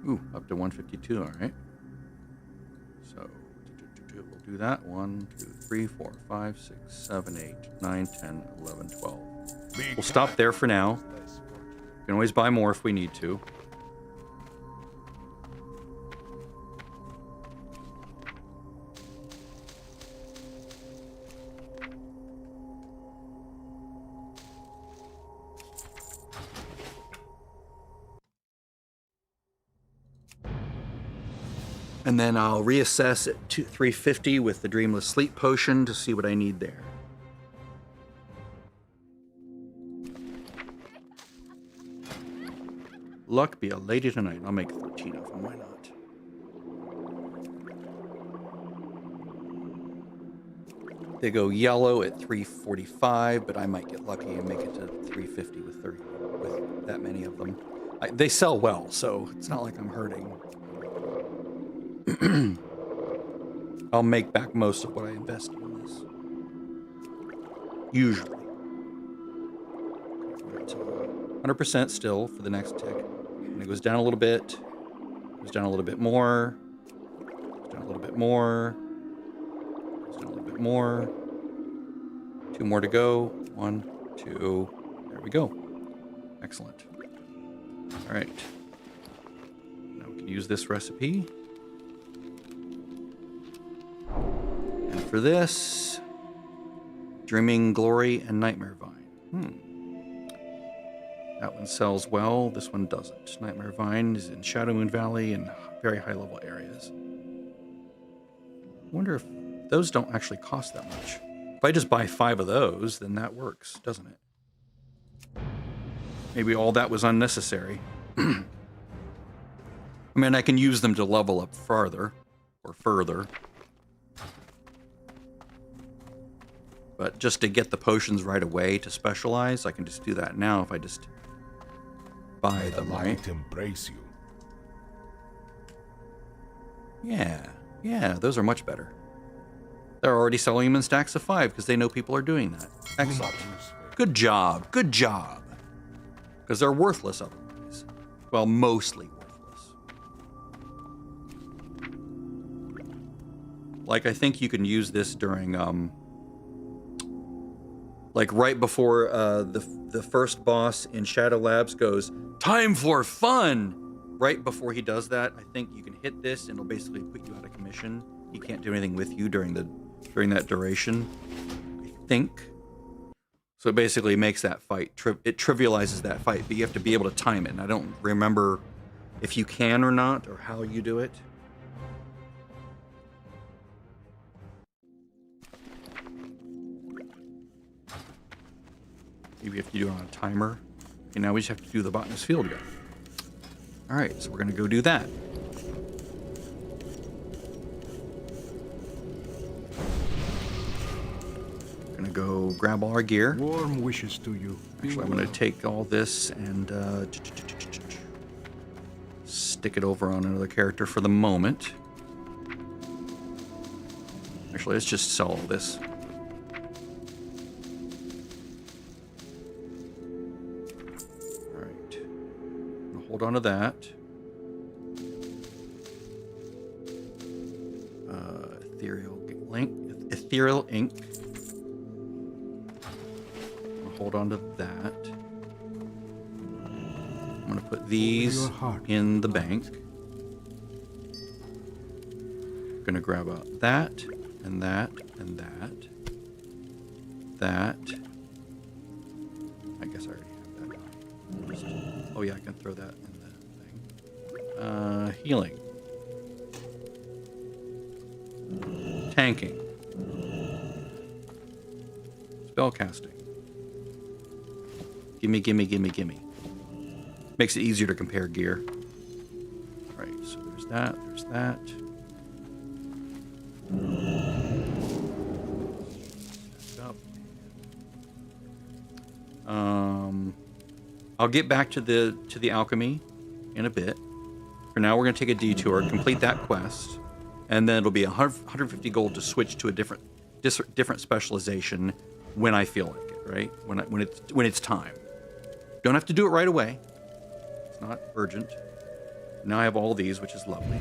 [SPEAKER 1] Ooh, up to 152. All right. So we'll do that. 1, 2, 3, 4, 5, 6, 7, 8, 9, 10, 11, 12. We'll stop there for now. We can always buy more if we need to. And then I'll reassess at 350 with the Dreamless Sleep Potion to see what I need there. Luck be a lady tonight. I'll make 13 of them. Why not? They go yellow at 345, but I might get lucky and make it to 350 with that many of them. They sell well, so it's not like I'm hurting. I'll make back most of what I invested in this. Usually. 100% still for the next tick. And it goes down a little bit. Goes down a little bit more. Goes down a little bit more. Goes down a little bit more. 2 more to go. 1, 2. There we go. Excellent. All right. Now we can use this recipe. For this, Dreaming Glory and Nightmare Vine. That one sells well. This one doesn't. Nightmare Vine is in Shadow Moon Valley and very high level areas. I wonder if those don't actually cost that much. If I just buy 5 of those, then that works, doesn't it? Maybe all that was unnecessary. I mean, I can use them to level up farther or further. But just to get the potions right away to specialize, I can just do that now if I just buy them, right?
[SPEAKER 2] Embrace you.
[SPEAKER 1] Yeah, those are much better. They're already selling them in stacks of 5 because they know people are doing that. Excellent. Good job. Because they're worthless otherwise. Well, mostly worthless. Like, I think you can use this during, like right before the first boss in Shadow Labs goes, "Time for fun!" Right before he does that, I think you can hit this and it'll basically put you out of commission. He can't do anything with you during that duration, I think. So it basically makes that fight, it trivializes that fight, but you have to be able to time it. And I don't remember if you can or not, or how you do it. Maybe if you do it on a timer. Okay, now we just have to do the Botanist Field guy. All right, so we're gonna go do that. Gonna go grab all our gear.
[SPEAKER 5] Warm wishes to you.
[SPEAKER 1] Actually, I'm gonna take all this and stick it over on another character for the moment. Actually, let's just sell all this. Hold on to that. Ethereal ink. I'll hold on to that. I'm going to put these in the bank. I'm going to grab out that and that and that. That. I guess I already have that. Oh yeah, I can throw that in the thing. Healing. Tanking. Spellcasting. Gimme, gimme, gimme, gimme. Makes it easier to compare gear. Right, so there's that, there's that. I'll get back to the alchemy in a bit. For now, we're going to take a detour, complete that quest, and then it'll be 150 gold to switch to a different specialization when I feel like it, right? When it's time. Don't have to do it right away. It's not urgent. Now I have all these, which is lovely.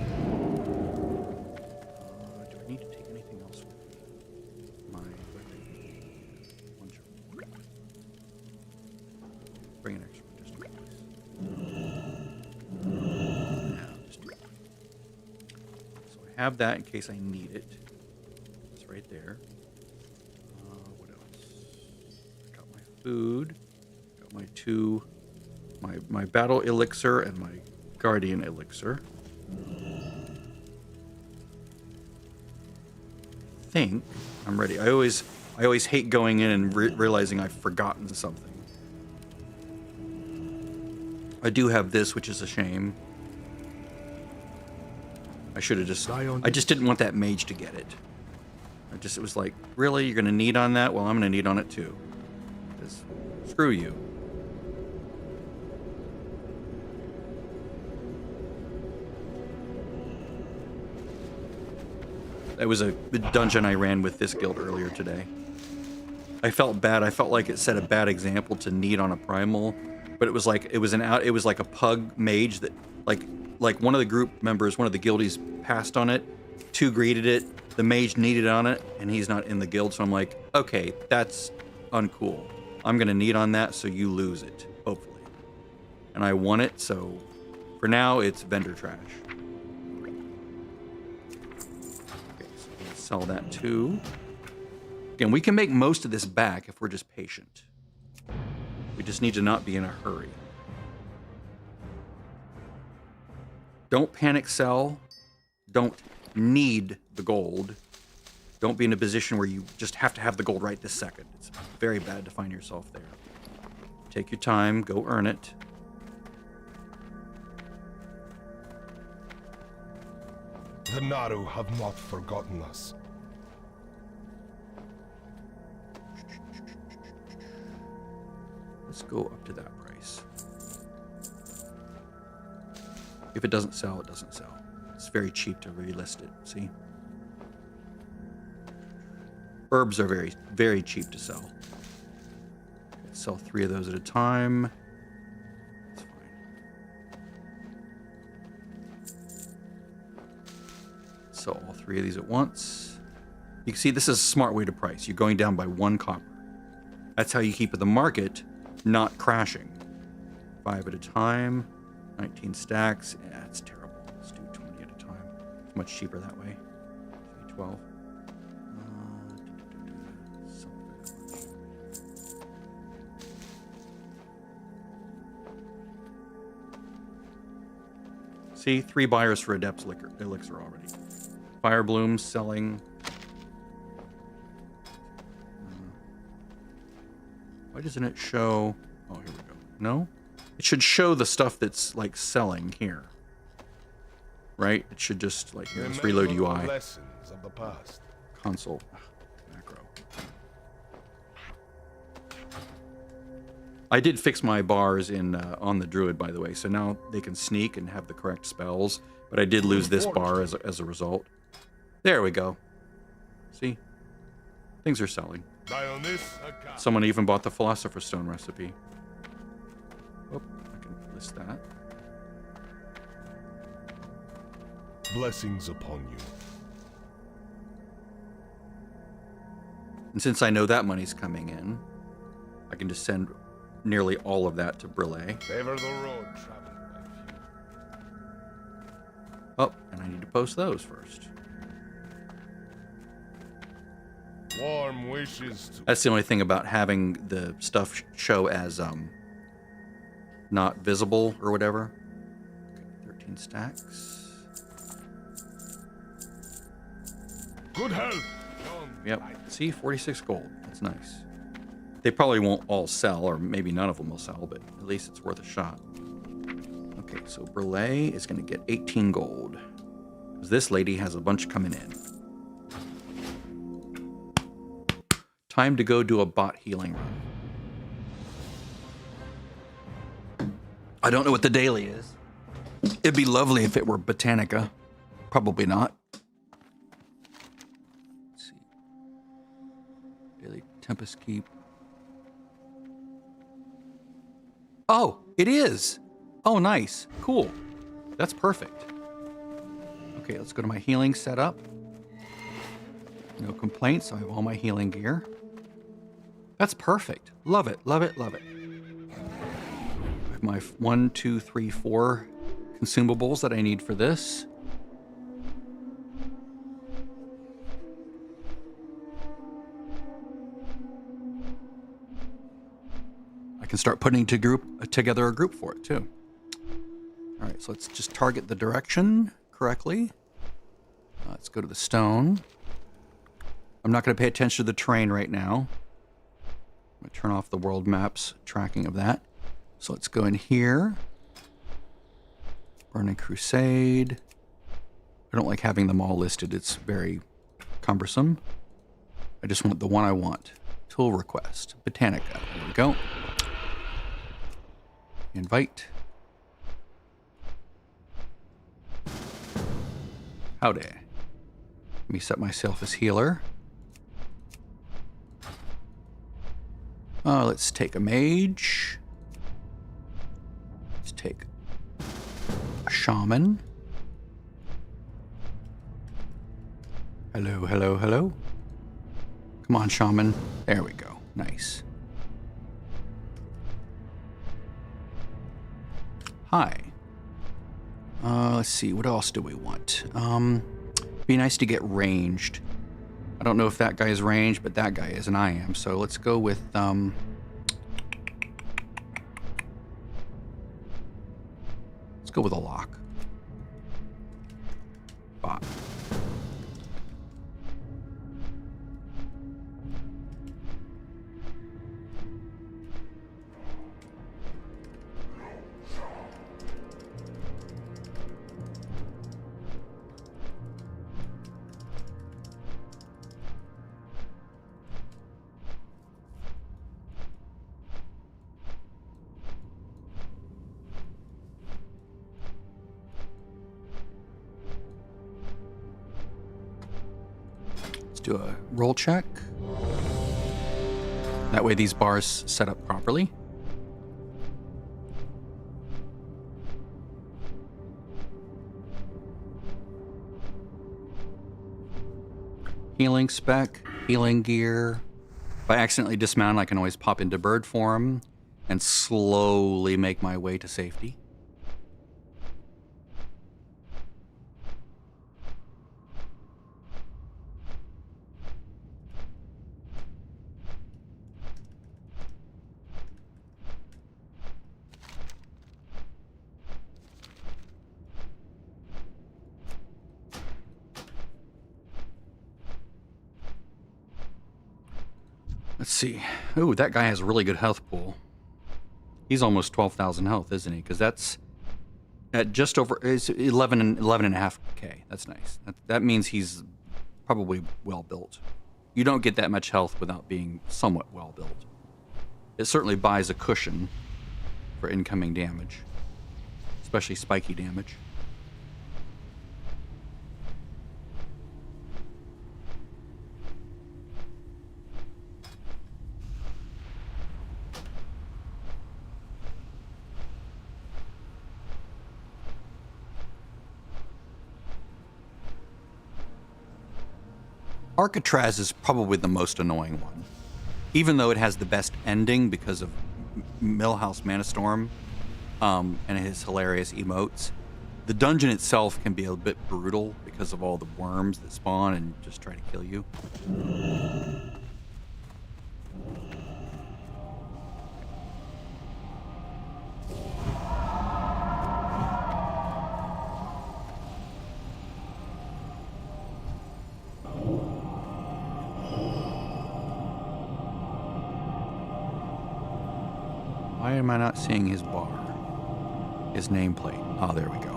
[SPEAKER 1] Do I need to take anything else with me? My weapon. Bring an extra one just in case. Yeah, just do that. So I have that in case I need it. It's right there. What else? I got my food. Got my two. My battle elixir and my guardian elixir. I think I'm ready. I always hate going in and realizing I've forgotten something. I do have this, which is a shame. I should have just... I just didn't want that mage to get it. It was like, really? You're going to need on that? Well, I'm going to need on it too. Because screw you. It was a dungeon I ran with this guild earlier today. I felt bad. I felt like it set a bad example to need on a primal, but it was like it was like a pug mage that like one of the group members, one of the guildies passed on it, two greeted it, the mage needed on it, and he's not in the guild, so I'm like, okay, that's uncool. I'm gonna need on that, so you lose it, hopefully. And I won it, so for now it's vendor trash. Sell that too. Again, we can make most of this back if we're just patient. We just need to not be in a hurry. Don't panic sell. Don't need the gold. Don't be in a position where you just have to have the gold right this second. It's very bad to find yourself there. Take your time, go earn it.
[SPEAKER 2] The Naru have not forgotten us.
[SPEAKER 1] Let's go up to that price. If it doesn't sell, it doesn't sell. It's very cheap to relist it, see? Herbs are very, very cheap to sell. Let's sell 3 of those at a time. That's fine. Sell all 3 of these at once. You can see this is a smart way to price. You're going down by 1 copper. That's how you keep the market not crashing. 5 at a time. 19 stacks. Yeah, it's terrible. Let's do 20 at a time. It's much cheaper that way. 12. See, 3 buyers for Adept's elixir already. Fire Bloom selling. Why doesn't it show? Oh, here we go. No? It should show the stuff that's like selling here. Right? It should just like, here, let's reload UI.
[SPEAKER 2] Lessons of the past.
[SPEAKER 1] Console. Macro. I did fix my bars in on the Druid, by the way, so now they can sneak and have the correct spells, but I did lose this bar as a result. There we go. See? Things are selling. Someone even bought the Philosopher's Stone recipe. Oh, I can list that.
[SPEAKER 2] Blessings upon you.
[SPEAKER 1] And since I know that money's coming in, I can just send nearly all of that to Brillet.
[SPEAKER 2] Favor the road traveled by few.
[SPEAKER 1] Oh, and I need to post those first.
[SPEAKER 2] Warm wishes to...
[SPEAKER 1] That's the only thing about having the stuff show as not visible or whatever. Okay, 13 stacks.
[SPEAKER 2] Good health.
[SPEAKER 1] Yep. See, 46 gold. That's nice. They probably won't all sell, or maybe none of them will sell, but at least it's worth a shot. Okay, so Brule is going to get 18 gold. Because this lady has a bunch coming in. Time to go do a bot healing run. I don't know what the daily is. It'd be lovely if it were Botanica. Probably not. Let's see. Daily Tempest Keep. Oh, it is. Oh, nice. Cool. That's perfect. Okay, let's go to my healing setup. No complaints. I have all my healing gear. That's perfect. Love it, love it, love it. I have my 1, 2, 3, 4 consumables that I need for this. I can start putting together a group for it too. All right, so let's just target the direction correctly. Let's go to the stone. I'm not going to pay attention to the terrain right now. I'm going to turn off the world maps tracking of that. So let's go in here. Burning Crusade. I don't like having them all listed. It's very cumbersome. I just want the one I want. Tool request. Botanica. There we go. Invite. Howdy. Let me set myself as healer. Let's take a mage. Let's take a shaman. Hello, hello, hello. Come on, shaman. There we go. Nice. Hi. Let's see. What else do we want? Be nice to get ranged. I don't know if that guy is ranged, but that guy is, and I am. So let's go with, let's go with a lock. Bot. Do a roll check. That way these bars set up properly. Healing spec, healing gear. If I accidentally dismount, I can always pop into bird form and slowly make my way to safety. Let's see. Ooh, that guy has a really good health pool. He's almost 12,000 health, isn't he? Because that's at just over, it's 11.5K. That's nice. That means he's probably well built. You don't get that much health without being somewhat well built. It certainly buys a cushion for incoming damage, especially spiky damage. Alcatraz is probably the most annoying one, even though it has the best ending because of Millhouse Manastorm and his hilarious emotes. The dungeon itself can be a bit brutal because of all the worms that spawn and just try to kill you. Why am I not seeing his bar? His nameplate. Oh, there we go.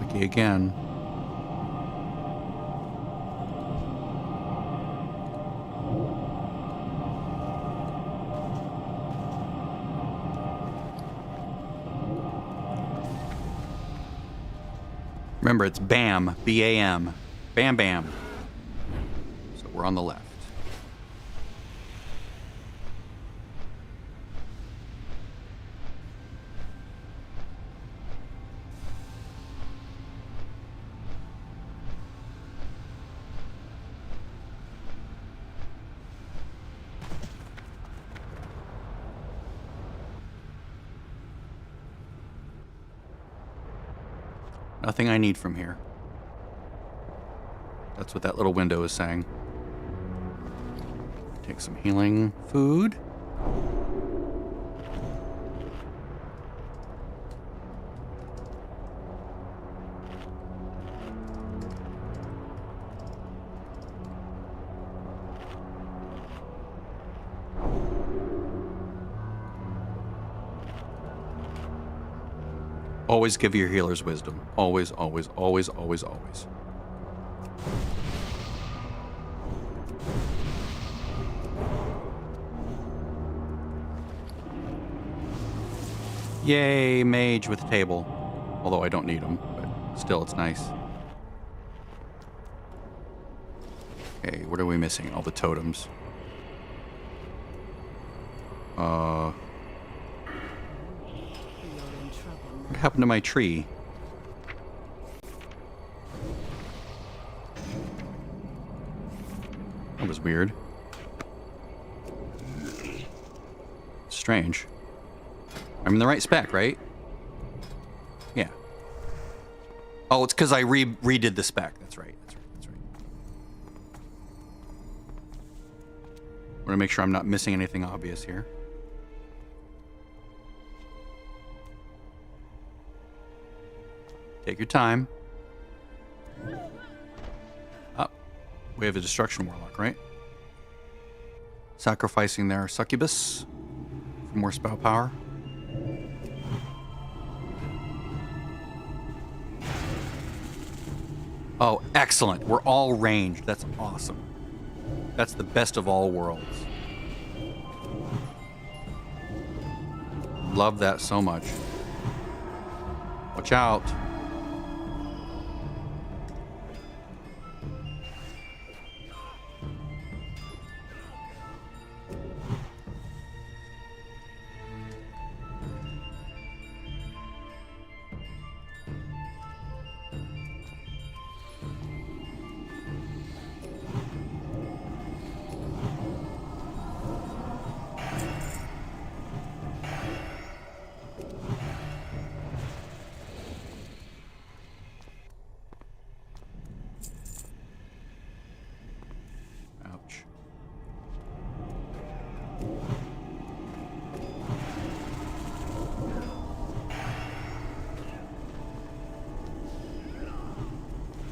[SPEAKER 1] Clicky again. Remember, it's BAM, B-A-M, Bam Bam. So we're on the left. Nothing I need from here. That's what that little window is saying. Take some healing food. Always give your healers wisdom. Always, always, always, always, always. Yay, mage with table. Although I don't need them, but still, it's nice. Okay, what are we missing? All the totems. What happened to my tree? That was weird. Strange. I'm in the right spec, right? Yeah. Oh, it's because I redid the spec. That's right. That's right. That's right. Want to make sure I'm not missing anything obvious here. Take your time. Oh, we have a destruction warlock, right? Sacrificing their succubus for more spell power. Oh, excellent. We're all ranged. That's awesome. That's the best of all worlds. Love that so much. Watch out.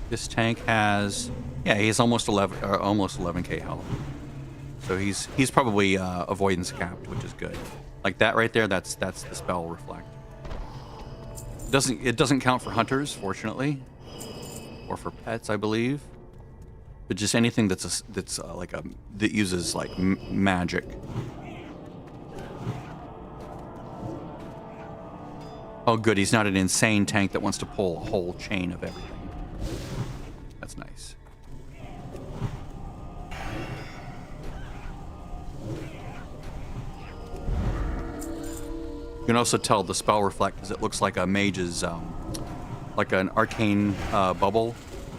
[SPEAKER 1] This tank has, yeah, he's almost 11k health. So he's probably avoidance capped, which is good. Like that right there, that's the spell reflect. It doesn't count for hunters, fortunately, or for pets, I believe. But just anything that uses like magic. Oh, good, he's not an insane tank that wants to pull a whole chain of everything. That's nice. You can also tell the spell reflect because it looks like a mage's, like an arcane bubble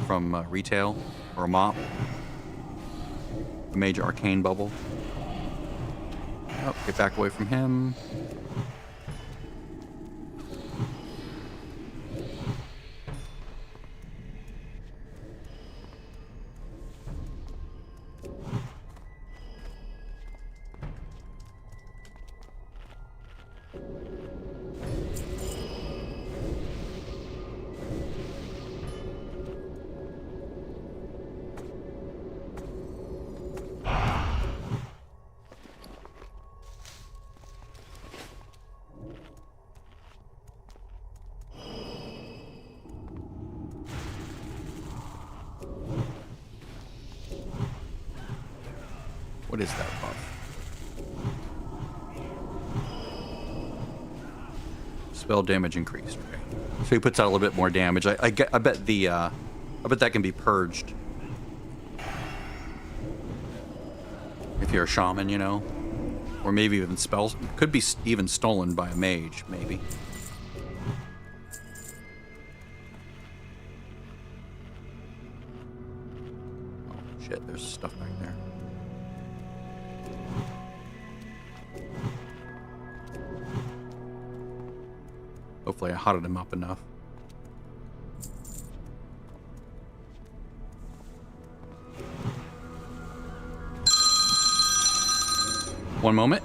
[SPEAKER 1] from retail, or a mop. A mage arcane bubble. Oh, get back away from him. What is that buff? Spell damage increased. Okay. So he puts out a little bit more damage. I bet that can be purged. If you're a shaman, you know, or maybe even spells could be even stolen by a mage, maybe. Oh shit! There's stuff back there. Hopefully, I hotted him up enough. One moment.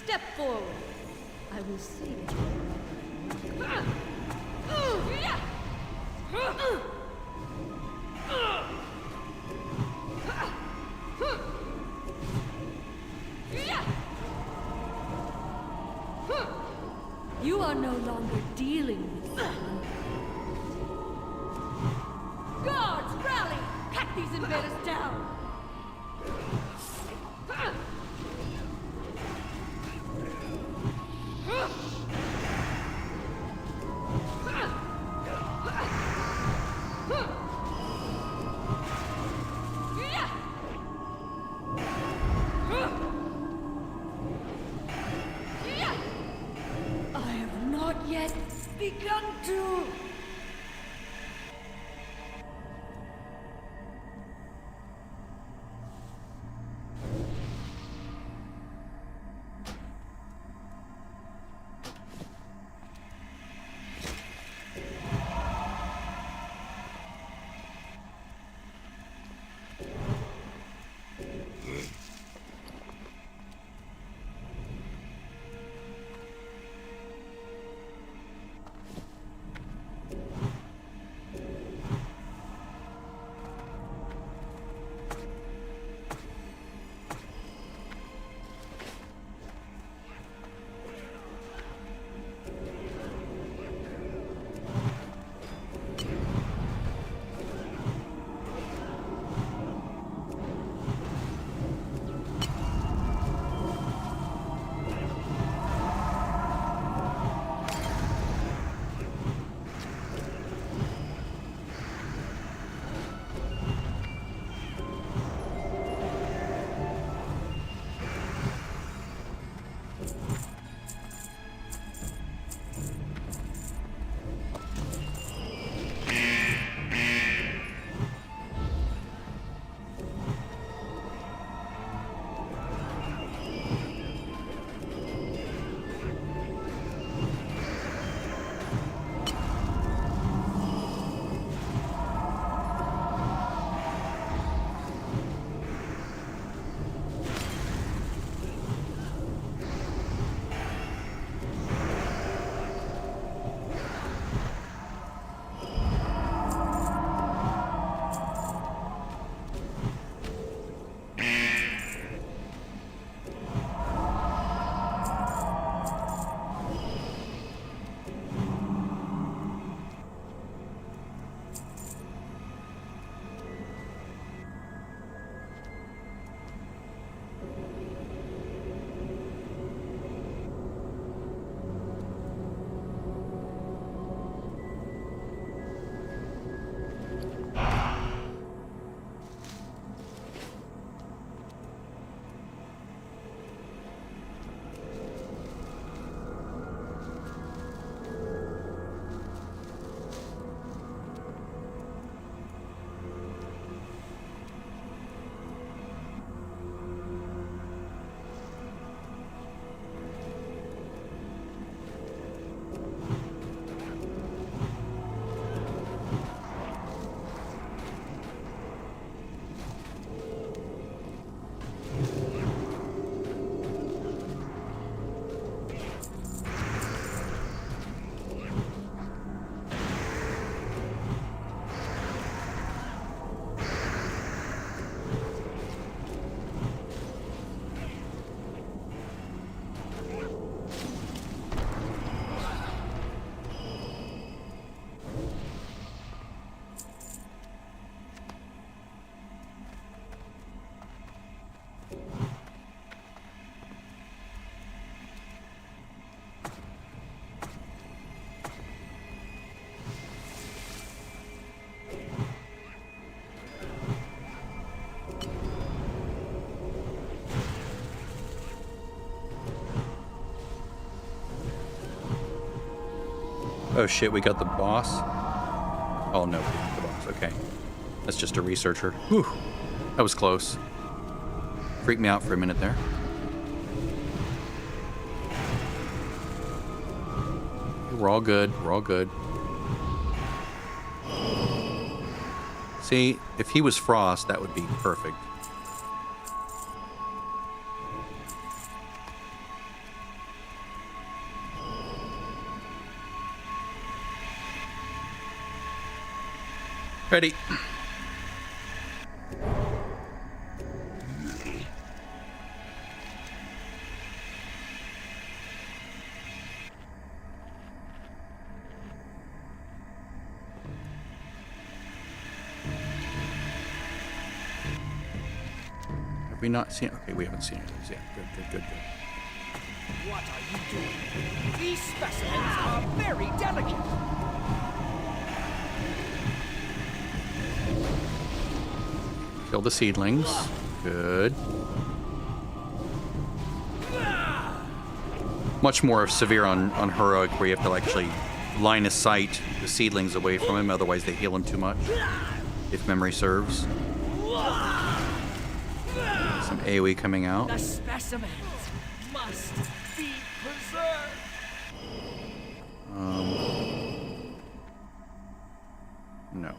[SPEAKER 6] Step forward. I will see that you You are no longer dealing with someone. Guards, rally! Cut these invaders down! I have not yet begun to...
[SPEAKER 1] Oh shit, we got the boss? Oh no, the boss, okay. That's just a researcher. Whew, that was close. Freaked me out for a minute there. We're all good, we're all good. See, if he was Frost, that would be perfect. Ready. Have we not seen? Okay, we haven't seen any of these yet. Good.
[SPEAKER 7] What are you doing? These specimens are very delicate.
[SPEAKER 1] Kill the seedlings. Good. Much more severe on heroic, where you have to actually line of sight the seedlings away from him, otherwise they heal him too much, if memory serves. Some AoE coming out.
[SPEAKER 7] The specimens must be preserved.
[SPEAKER 1] No.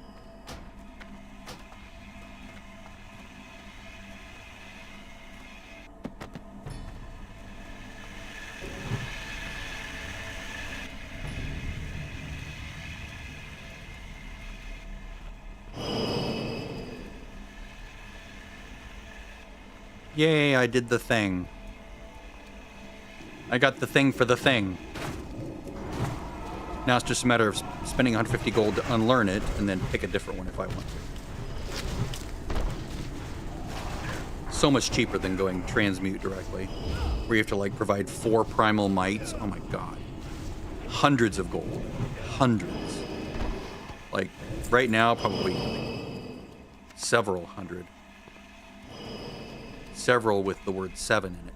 [SPEAKER 1] Yay, I did the thing. I got the thing for the thing. Now it's just a matter of spending 150 gold to unlearn it, and then pick a different one if I want to. So much cheaper than going transmute directly, where you have to like provide 4 primal mites. Oh my god. Hundreds of gold. Hundreds. Like, right now, probably like several hundred. Several with the word 7 in it.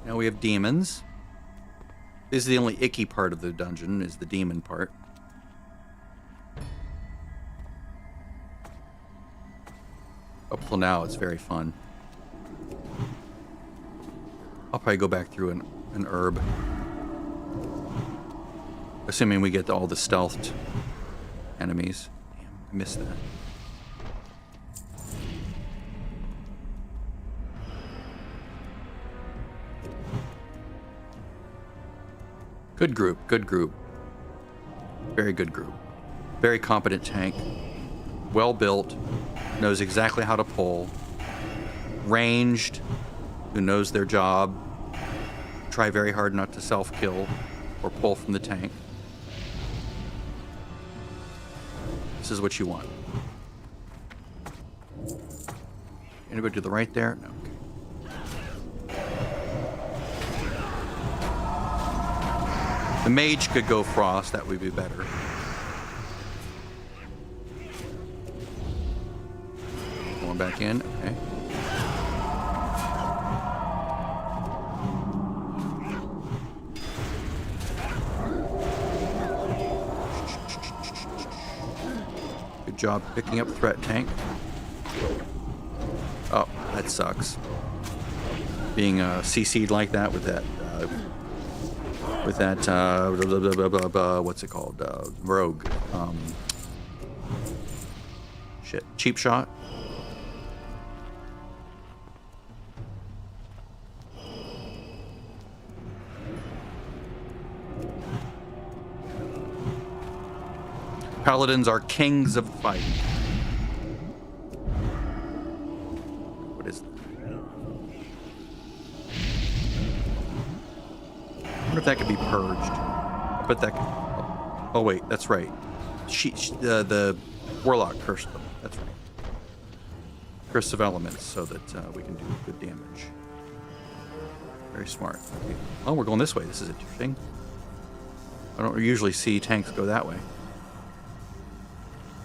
[SPEAKER 1] Now we have demons. This is the only icky part of the dungeon, is the demon part. Up till now, it's very fun. I'll probably go back through an herb. Assuming we get all the stealthed enemies. Damn, I missed that. Good group, good group. Very good group. Very competent tank. Well built. Knows exactly how to pull. Ranged. Who knows their job. Try very hard not to self-kill or pull from the tank. This is what you want. Anybody to the right there? No. Okay. The mage could go frost, that would be better. Going back in, okay. Good job picking up threat tank. Oh, that sucks. Being CC'd like that with that what's it called? Rogue. Shit. Cheap shot. Paladins are kings of the fight. What is that? I wonder if that could be purged. I bet that could... Oh wait, that's right. The Warlock cursed them. That's right. Curse of elements so that we can do good damage. Very smart. Okay. Oh, we're going this way. This is interesting. I don't usually see tanks go that way.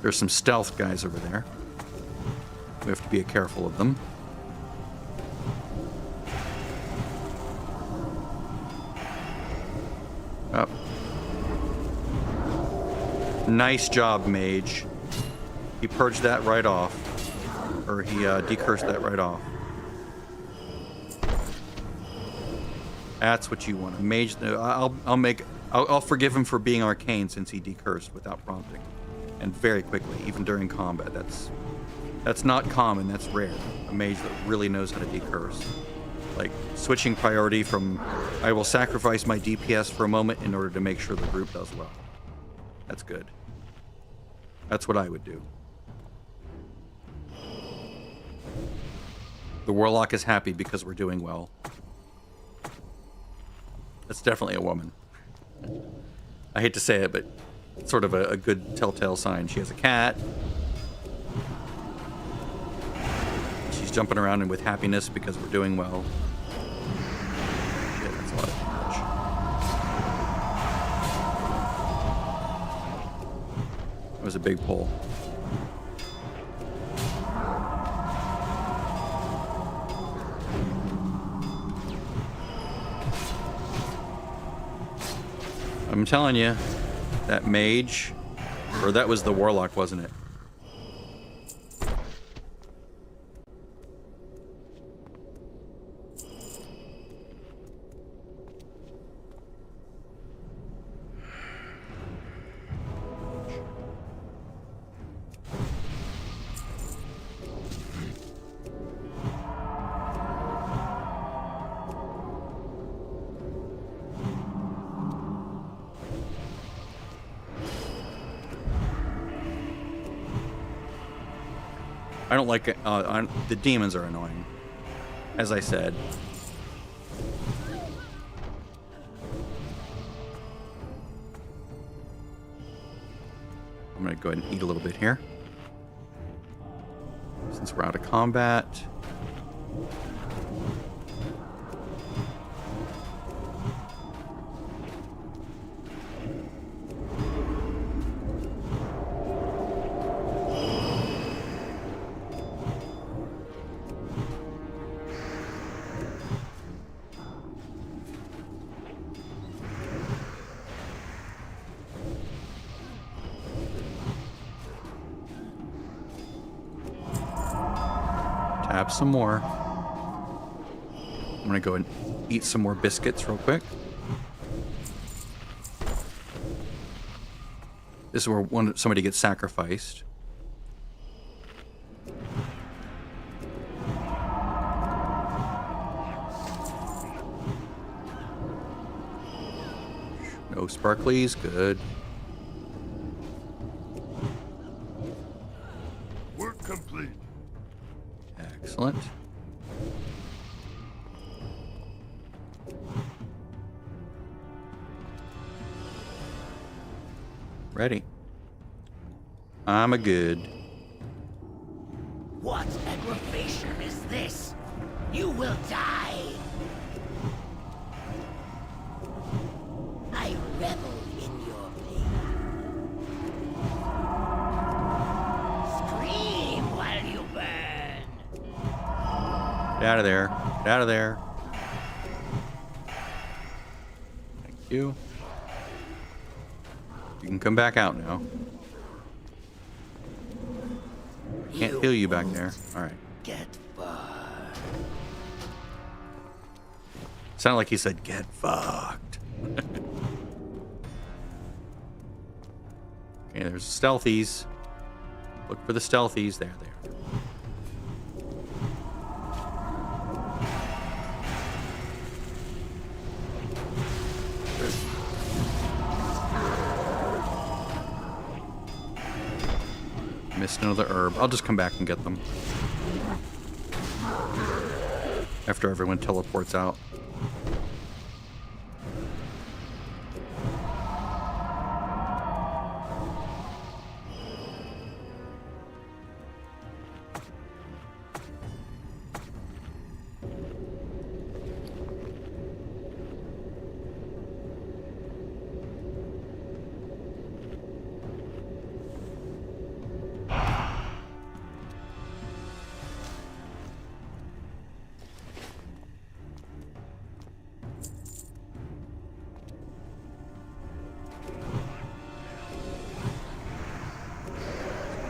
[SPEAKER 1] There's some stealth guys over there. We have to be careful of them. Up. Nice job, mage. He purged that right off. Or he decursed that right off. That's what you want. A mage. I'll forgive him for being arcane since he decursed without prompting. And very quickly, even during combat. That's not common, that's rare. A mage that really knows how to decurse. like switching priority from I will sacrifice my DPS for a moment in order to make sure the group does well. That's good. That's what I would do. The Warlock is happy because we're doing well. That's definitely a woman. I hate to say it, but it's sort of a good telltale sign. She has a cat. She's jumping around and with happiness because we're doing well. Yeah, that's a lot of damage. That was a big pull. I'm telling you, that mage, or that was the warlock, wasn't it? I don't like it. The demons are annoying, as I said. I'm gonna go ahead and eat a little bit here, since we're out of combat. Tap some more. I'm gonna go and eat some more biscuits real quick. This is where somebody gets sacrificed. No sparklies, good.
[SPEAKER 2] Work complete.
[SPEAKER 1] Excellent. Ready. I'm a good.
[SPEAKER 7] What aggravation is this? You will die. I revel in your pain. Scream while you burn.
[SPEAKER 1] Get out of there. Get out of there. Thank you. You can come back out now. Can't heal you back there. Alright.
[SPEAKER 7] Get far.
[SPEAKER 1] Sounded like he said, get fucked. Okay, there's stealthies. Look for the stealthies. There they are. Missed another herb. I'll just come back and get them. After everyone teleports out.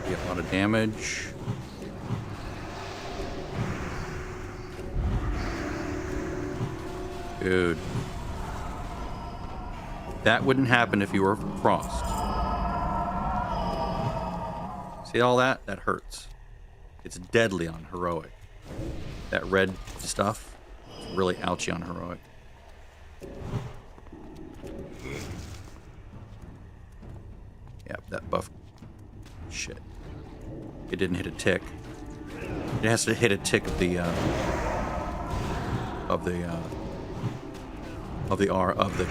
[SPEAKER 1] A lot of damage. Dude. That wouldn't happen if you were Frost. See all that? That hurts. It's deadly on heroic. That red stuff, really ouchy on heroic. Yep, that buff. Shit. It didn't hit a tick. It has to hit a tick of the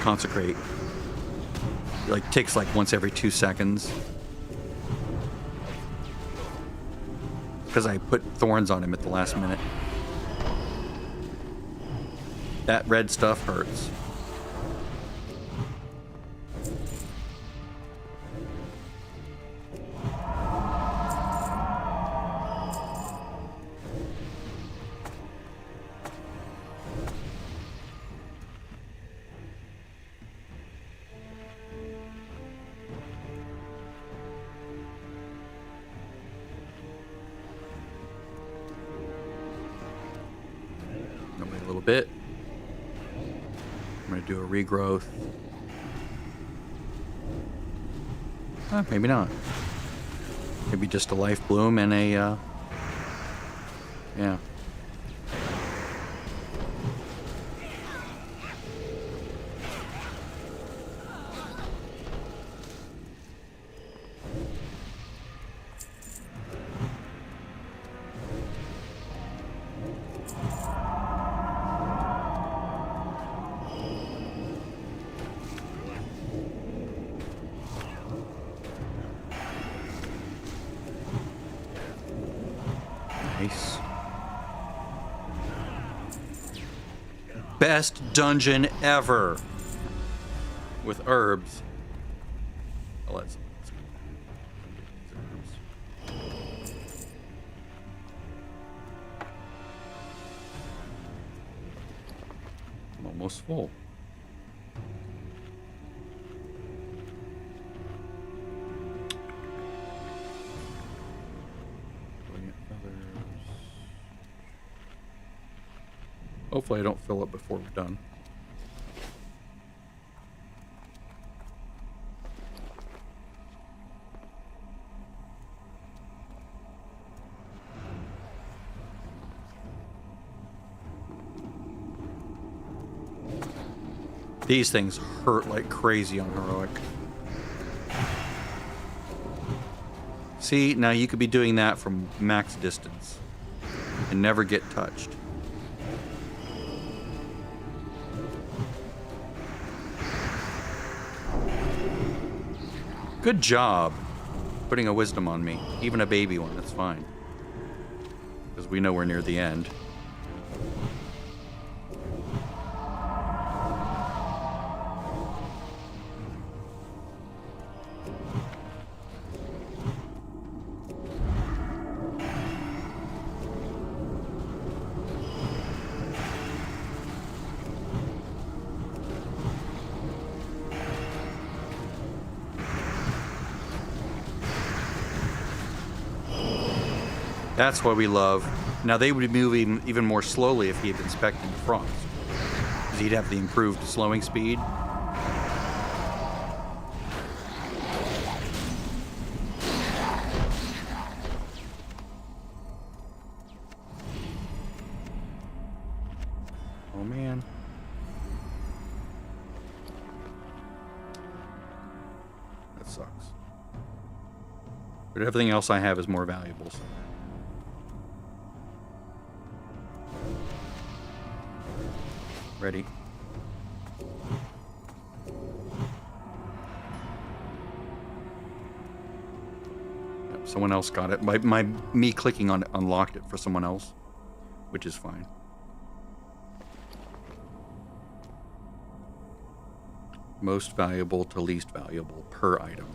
[SPEAKER 1] consecrate. It like ticks like once every 2 seconds. Because I put thorns on him at the last minute. That red stuff hurts. Wait a little bit. I'm going to do a regrowth. Maybe not. Maybe just a life bloom and a, yeah. Nice. Best dungeon ever with herbs. Oh, let's herbs. I'm almost full. Hopefully I don't fill up before we're done. These things hurt like crazy on heroic. See, now you could be doing that from max distance and never get touched. Good job putting a wisdom on me. Even a baby one, that's fine. Because we know we're near the end. That's what we love. Now they would be moving even more slowly if he had been specting frost. Because he'd have the improved slowing speed. Oh man. That sucks. But everything else I have is more valuable. So. Ready. Yep, someone else got it. Me clicking on it unlocked it for someone else, which is fine. Most valuable to least valuable per item.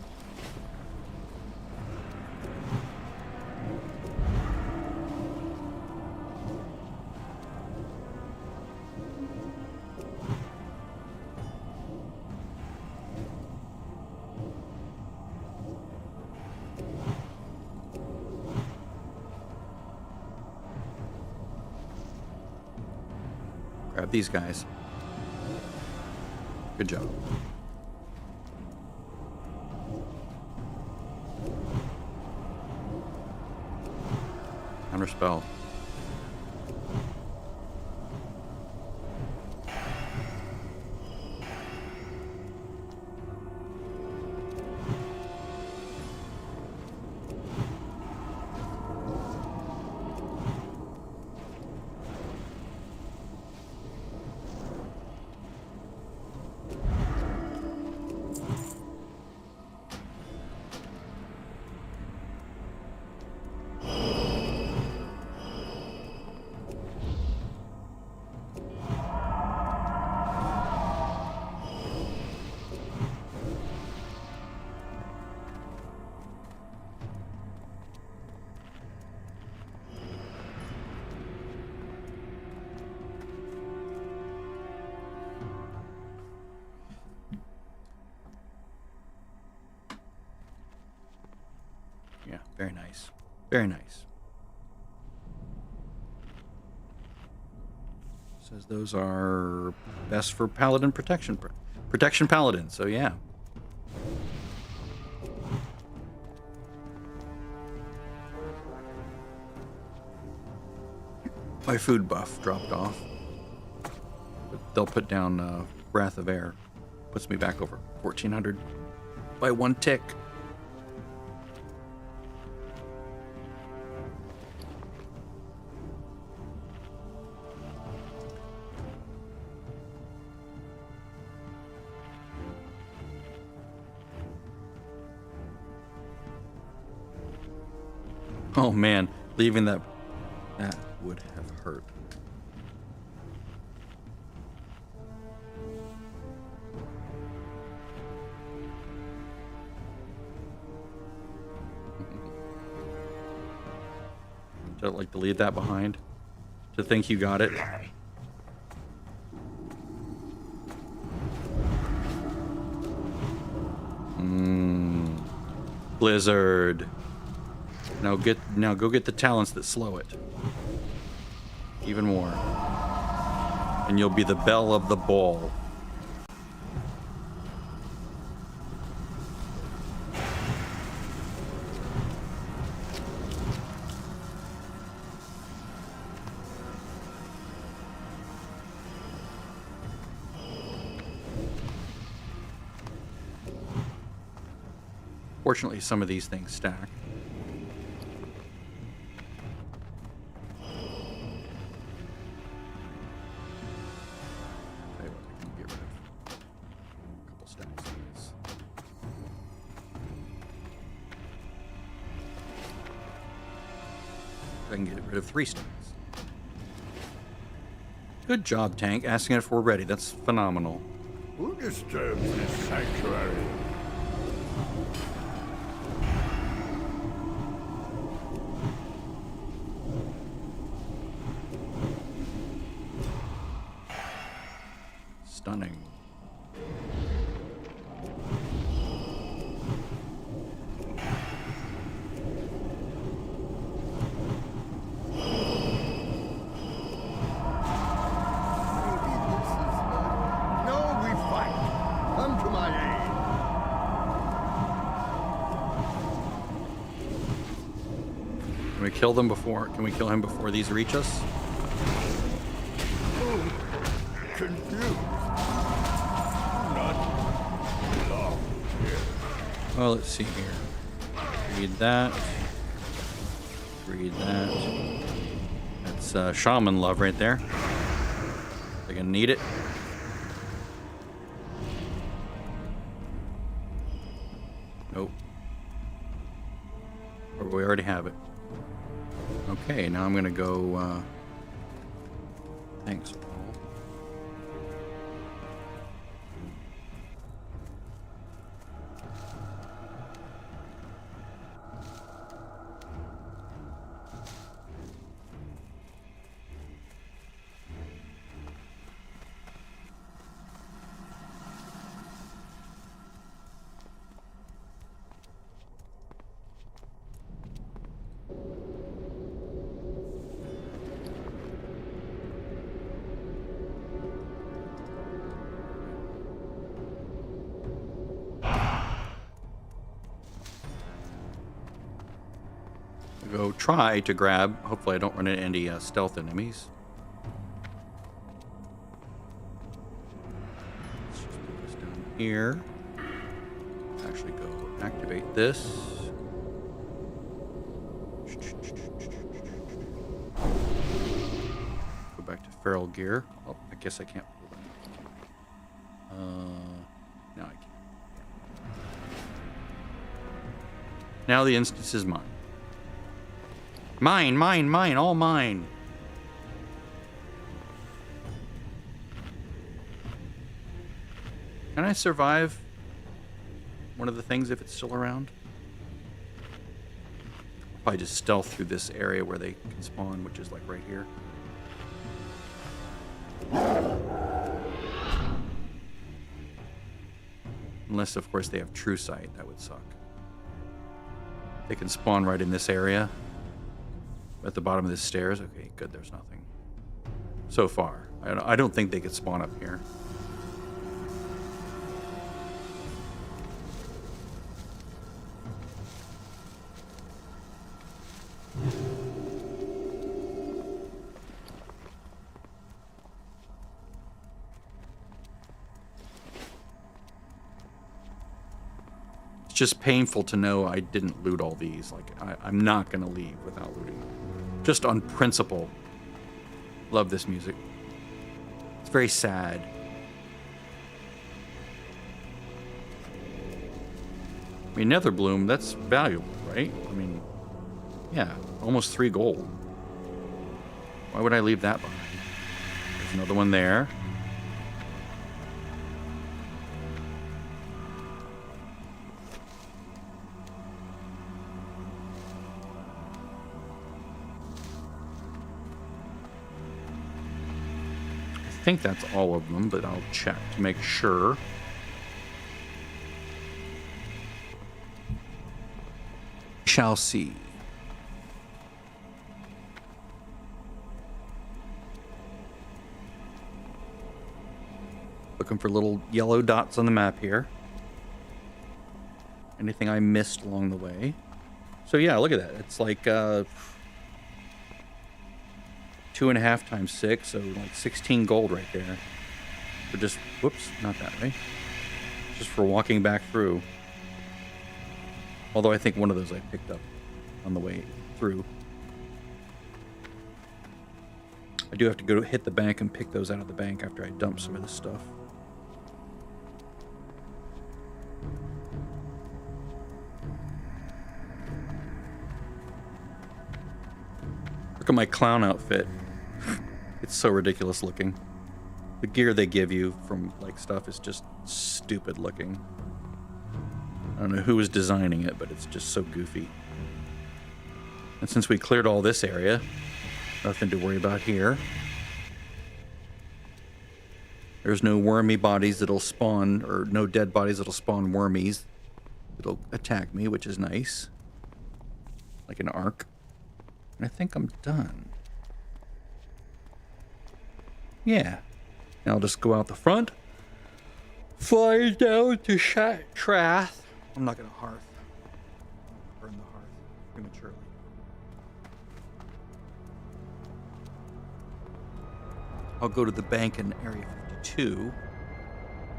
[SPEAKER 1] Grab these guys. Good job. Counter spell. Yeah, very nice. Very nice. Says those are best for paladin protection. Protection paladin, so yeah. My food buff dropped off. But they'll put down Wrath of Air. Puts me back over 1400 by 1 tick. Oh man, leaving that would have hurt. Don't like to leave that behind. To think you got it. Blizzard. Now go get the talents that slow it. Even more. And you'll be the belle of the ball. Fortunately, some of these things stack. I can get rid of 3 stacks. Good job, Tank. Asking if we're ready. That's phenomenal.
[SPEAKER 2] Who disturbs this sanctuary?
[SPEAKER 1] Stunning. Can we kill them before? Can we kill him before these reach us?
[SPEAKER 2] Confused.
[SPEAKER 1] Well, let's see here. Read that. Read that. That's shaman love right there. They're gonna need it. Nope. Or we already have it. Okay, now I'm gonna go. Thanks. Go try to grab. Hopefully I don't run into any stealth enemies. Let's just put this down here. Actually go activate this. Go back to feral gear. Oh, I guess I can't pull them. No, I can't. Now the instance is mine. Mine, mine, mine, all mine. Can I survive one of the things if it's still around? I'll probably just stealth through this area where they can spawn, which is like right here. Unless, of course, they have true sight. That would suck. They can spawn right in this area. At the bottom of the stairs. Okay, good. There's nothing. So far. I don't think they could spawn up here. It's just painful to know I didn't loot all these. Like, I'm not going to leave without looting them. Just on principle. Love this music. It's very sad. I mean, Nether Bloom, that's valuable, right? I mean, yeah, almost 3 gold. Why would I leave that behind? There's another one there. I think that's all of them, but I'll check to make sure. Shall see. Looking for little yellow dots on the map here. Anything I missed along the way. So yeah, look at that. It's like 2.5 times 6, so like 16 gold right there. For just, whoops, not that way. Just for walking back through. Although I think one of those I picked up on the way through. I do have to go hit the bank and pick those out of the bank after I dump some of this stuff. Look at my clown outfit. It's so ridiculous looking. The gear they give you from like stuff is just stupid looking. I don't know who was designing it, but it's just so goofy. And since we cleared all this area, nothing to worry about here. There's no wormy bodies that'll spawn, or no dead bodies that'll spawn wormies that'll attack me, which is nice. Like an arc. And I think I'm done. Yeah. And I'll just go out the front. Fly down to Trath. I'm not going to hearth. Burn the hearth prematurely. I'll go to the bank in Area 52.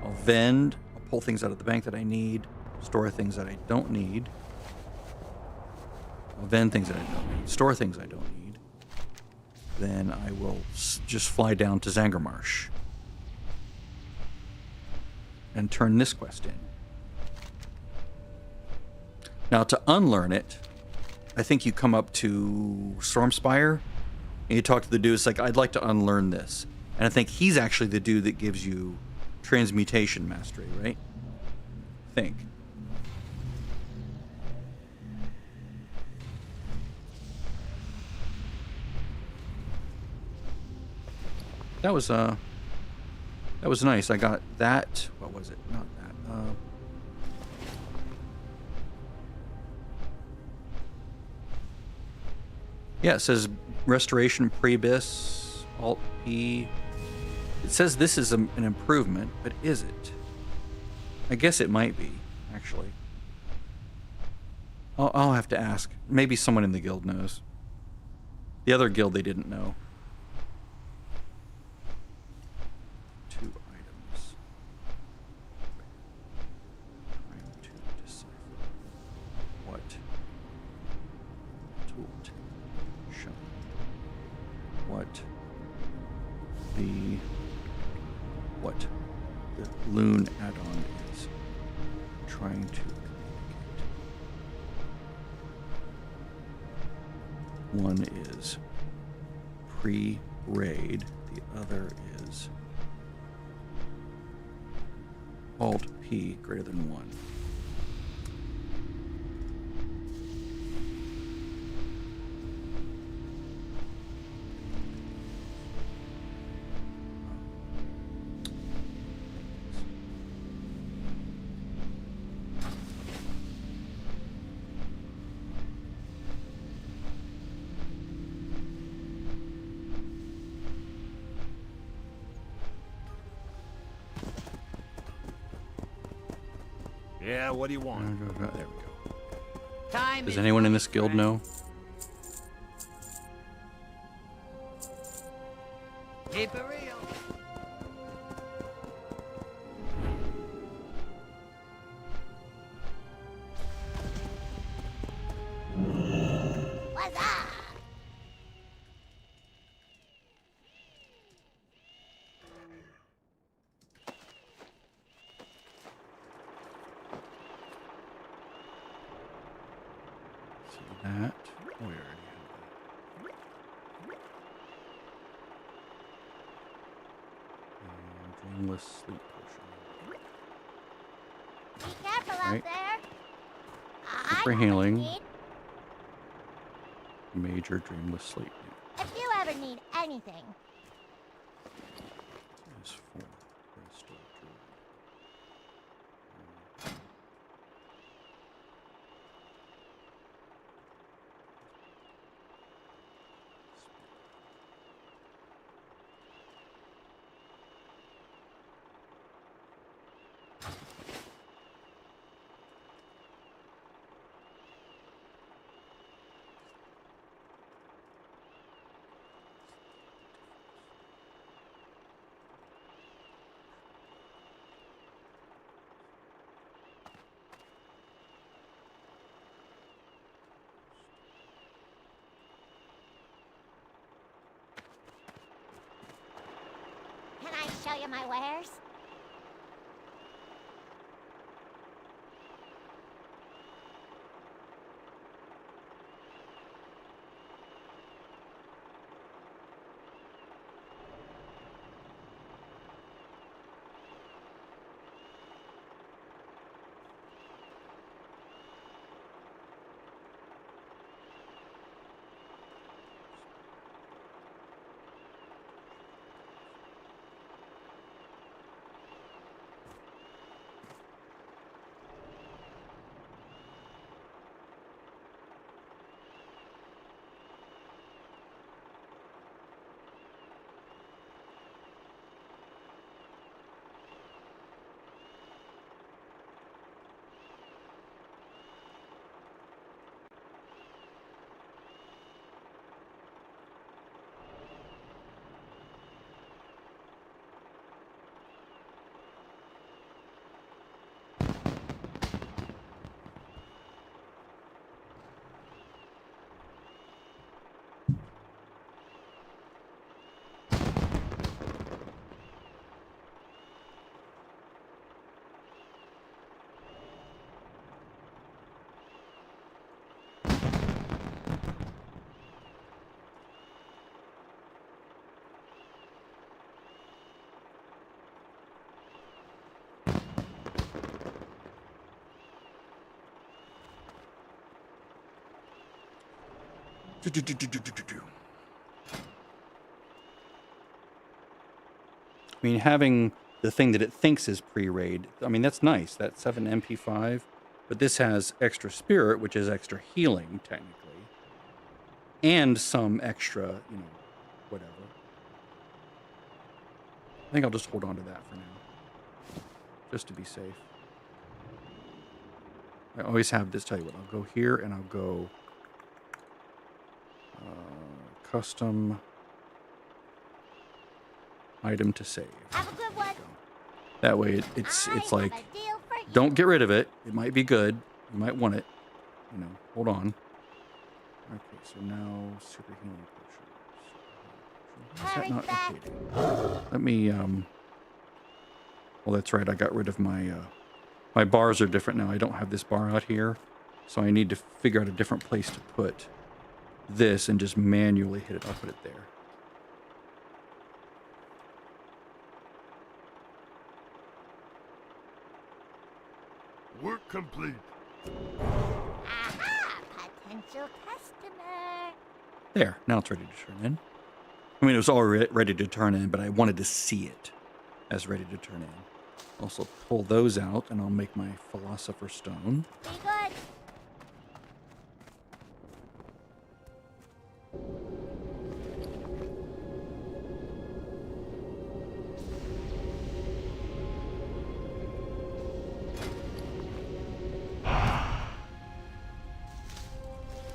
[SPEAKER 1] I'll vend. I'll pull things out of the bank that I need. Store things that I don't need. I'll vend things that I don't need. Store things I don't need. Then I will just fly down to Zangarmarsh. And turn this quest in. Now, to unlearn it, I think you come up to Stormspire, and you talk to the dude. It's like, I'd like to unlearn this. And I think he's actually the dude that gives you transmutation mastery, right? I think. That was nice. I got that. What was it? Not that. Yeah, it says Restoration Prebis, Alt P. It says this is an improvement, but is it? I guess it might be, actually. I'll have to ask. Maybe someone in the guild knows. The other guild, they didn't know. 2 items. Trying to decipher what tooltip shown. What the loon add-on is. Trying to communicate. One is pre-raid, the other is Alt P greater than 1.
[SPEAKER 8] Yeah, what do you want?
[SPEAKER 1] There we go.
[SPEAKER 7] Time
[SPEAKER 1] Does
[SPEAKER 7] is
[SPEAKER 1] anyone in
[SPEAKER 7] money,
[SPEAKER 1] this guild
[SPEAKER 7] friend.
[SPEAKER 1] know?
[SPEAKER 7] Keep it real.
[SPEAKER 4] What's up?
[SPEAKER 1] See that? Oh, we already have that. And dreamless sleep potion.
[SPEAKER 4] Be careful
[SPEAKER 1] Right.
[SPEAKER 4] out there.
[SPEAKER 1] For
[SPEAKER 4] I know what you
[SPEAKER 1] healing.
[SPEAKER 4] need.
[SPEAKER 1] Major dreamless sleep.
[SPEAKER 4] If you ever need anything.
[SPEAKER 1] Is for restore Druid.
[SPEAKER 4] Can I show you my wares? I mean, having the thing that it thinks is pre-raid, I mean, that's nice. That's 7 MP5. But this has extra spirit, which is extra healing, technically. And some extra, you know, whatever. I think I'll just hold on to that for now. Just to be safe. I always have this, tell you what, I'll go here and I'll go custom item to save. Have a good one.
[SPEAKER 1] That way it's
[SPEAKER 4] I have
[SPEAKER 1] like,
[SPEAKER 4] a deal for you.
[SPEAKER 1] don't get rid of it. It might be good. You might want it. You know, hold on. Okay, so now super healing potion. Is that
[SPEAKER 4] Hurry
[SPEAKER 1] not
[SPEAKER 4] back.
[SPEAKER 1] updating? Let me, well, that's right. I got rid of my, my bars are different now. I don't have this bar out here. So I need to figure out a different place to put this and just manually hit it. I'll put it there.
[SPEAKER 2] Work complete.
[SPEAKER 4] Aha! Potential customer.
[SPEAKER 1] There. Now it's ready to turn in. I mean, it was already ready to turn in, but I wanted to see it as ready to turn in. Also pull those out, and I'll make my Philosopher's Stone.
[SPEAKER 4] Be good.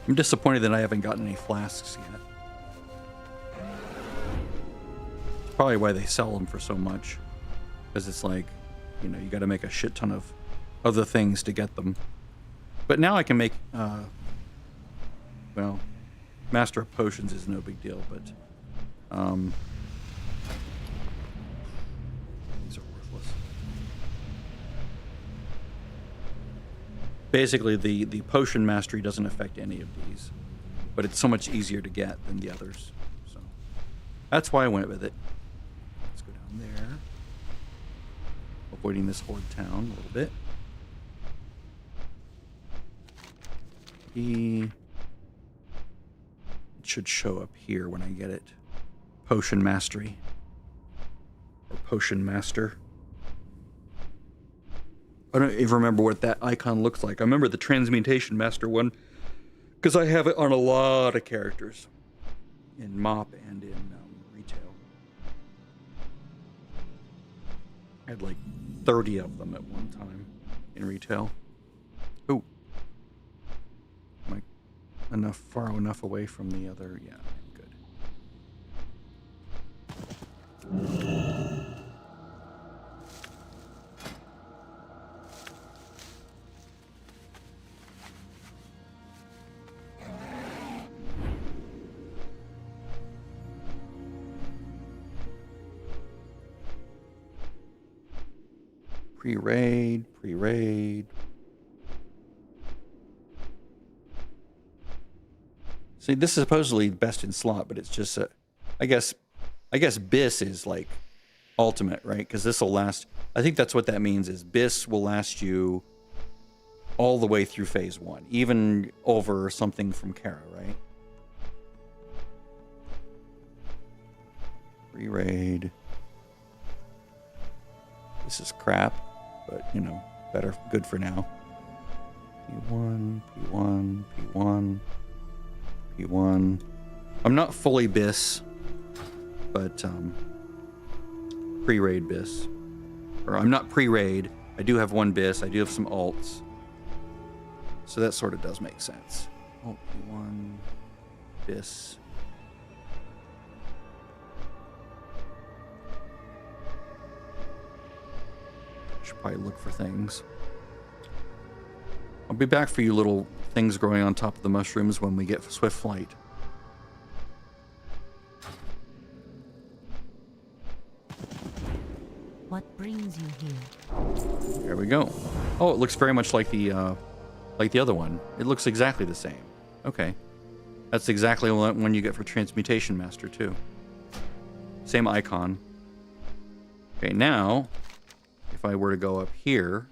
[SPEAKER 4] I'm disappointed that I haven't gotten any flasks yet. It's probably why they sell them for so much. Because it's like, you know, you got to make a shit ton of other things to get them. But now I can make, well, Master of Potions is no big deal, but, these are worthless. Basically, the potion mastery doesn't affect any of these, but it's so much easier to get than the others. So that's why I went with it. Let's go down there. Avoiding this horde town a little bit. It should show up here when I get it. Potion mastery. Or potion master. I don't even remember what that icon looks like. I remember the transmutation master one because I have it on a lot of characters in MOP and in retail. I had like 30 of them at one time in retail. Oh, am I far enough away from the other? Yeah, good. Pre-raid. See, this is supposedly best in slot, but it's just I guess BIS is like ultimate, right? Because this will last. I think that's what that means. Is BIS will last you all the way through phase 1, even over something from Kara, right? Pre-raid. This is crap. But, you know, good for now. P1, P1, P1, P1. I'm not fully BIS, but pre-raid BIS. Or I'm not pre-raid. I do have one BIS. I do have some alts. So that sort of does make sense. Alt P1, BIS. Probably look for things. I'll be back for you little things growing on top of the mushrooms when we get swift flight.
[SPEAKER 3] What brings you here?
[SPEAKER 4] There we go. Oh, it looks very much like the other one. It looks exactly the same. Okay. That's exactly the one you get for Transmutation Master too. Same icon. Okay, now if I were to go up here,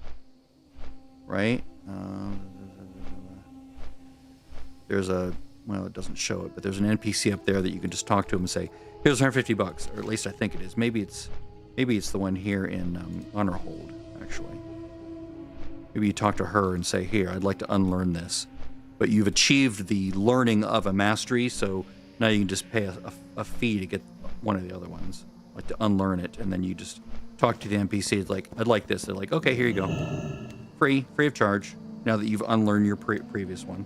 [SPEAKER 4] right? There's a, well, it doesn't show it, but there's an NPC up there that you can just talk to him and say, here's $150, or at least I think it is. Maybe it's the one here in Honor Hold, actually. Maybe you talk to her and say, here, I'd like to unlearn this. But you've achieved the learning of a mastery, so now you can just pay a fee to get one of the other ones, like to unlearn it, and then you just talk to the NPC. It's like, I'd like this. They're like, okay, here you go. Free of charge, now that you've unlearned your previous one.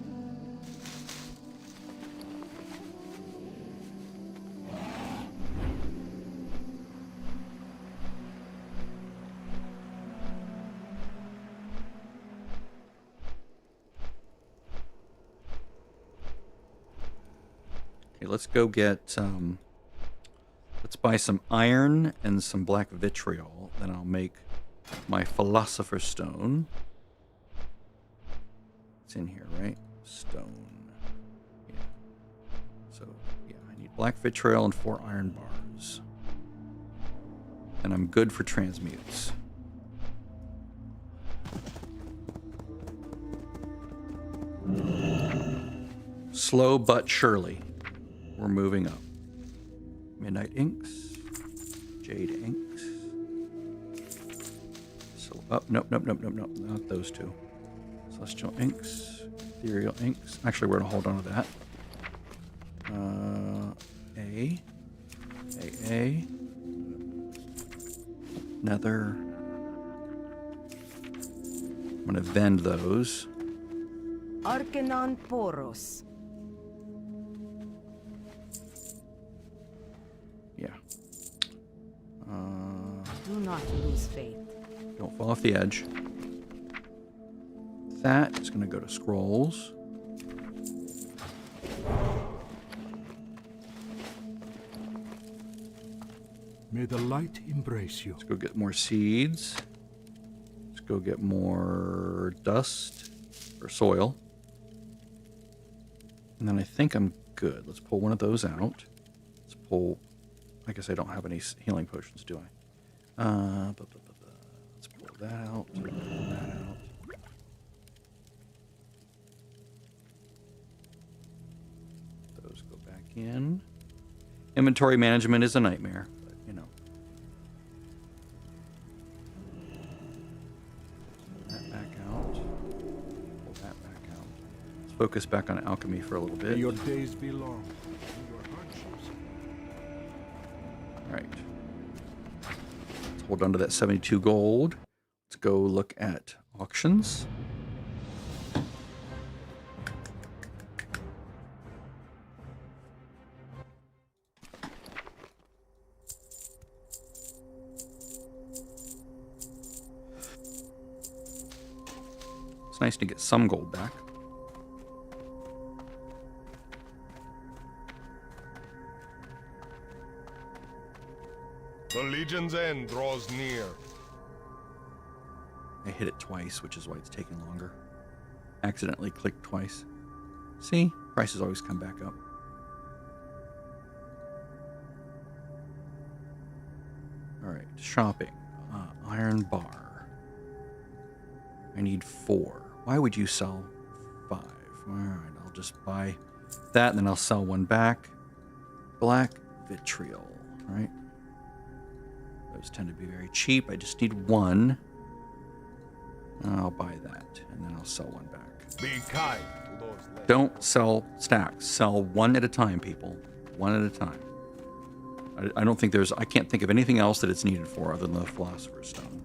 [SPEAKER 4] Okay, let's go get, let's buy some iron and some black vitriol, then I'll make my Philosopher's Stone. It's in here, right? Stone. Yeah. So, yeah, I need black vitriol and 4 iron bars. And I'm good for transmutes. Slow but surely, we're moving up. Midnight Inks, Jade Inks. So up, nope, not those two. Celestial Inks, Ethereal Inks. Actually, we're gonna hold on to that. A. Nether. I'm gonna vend those.
[SPEAKER 8] Arcanon Poros.
[SPEAKER 4] Yeah.
[SPEAKER 3] Do not lose faith.
[SPEAKER 4] Don't fall off the edge. That is going to go to scrolls.
[SPEAKER 5] May the light embrace you.
[SPEAKER 4] Let's go get more seeds. Let's go get more dust or soil. And then I think I'm good. Let's pull one of those out. Let's pull... I guess I don't have any healing potions, do I? Let's pull that out. Pull that out. Those go back in. Inventory management is a nightmare, but you know. Pull that back out. Pull that back out. Let's focus back on alchemy for a little bit.
[SPEAKER 5] May your days be long. And your hardships.
[SPEAKER 4] All right. Let's hold on to that 72 gold. Let's go look at auctions. It's nice to get some gold back.
[SPEAKER 2] The Legion's end draws near.
[SPEAKER 4] I hit it twice, which is why it's taking longer. Accidentally clicked twice. See? Prices always come back up. Alright, shopping. Iron bar. I need 4. Why would you sell 5? Alright, I'll just buy that and then I'll sell one back. Black vitriol, right? Those tend to be very cheap. I just need 1. I'll buy that, and then I'll sell one back.
[SPEAKER 2] Be kind to those less.
[SPEAKER 4] Don't sell stacks. Sell one at a time, people. One at a time. I don't think I can't think of anything else that it's needed for other than the Philosopher's Stone.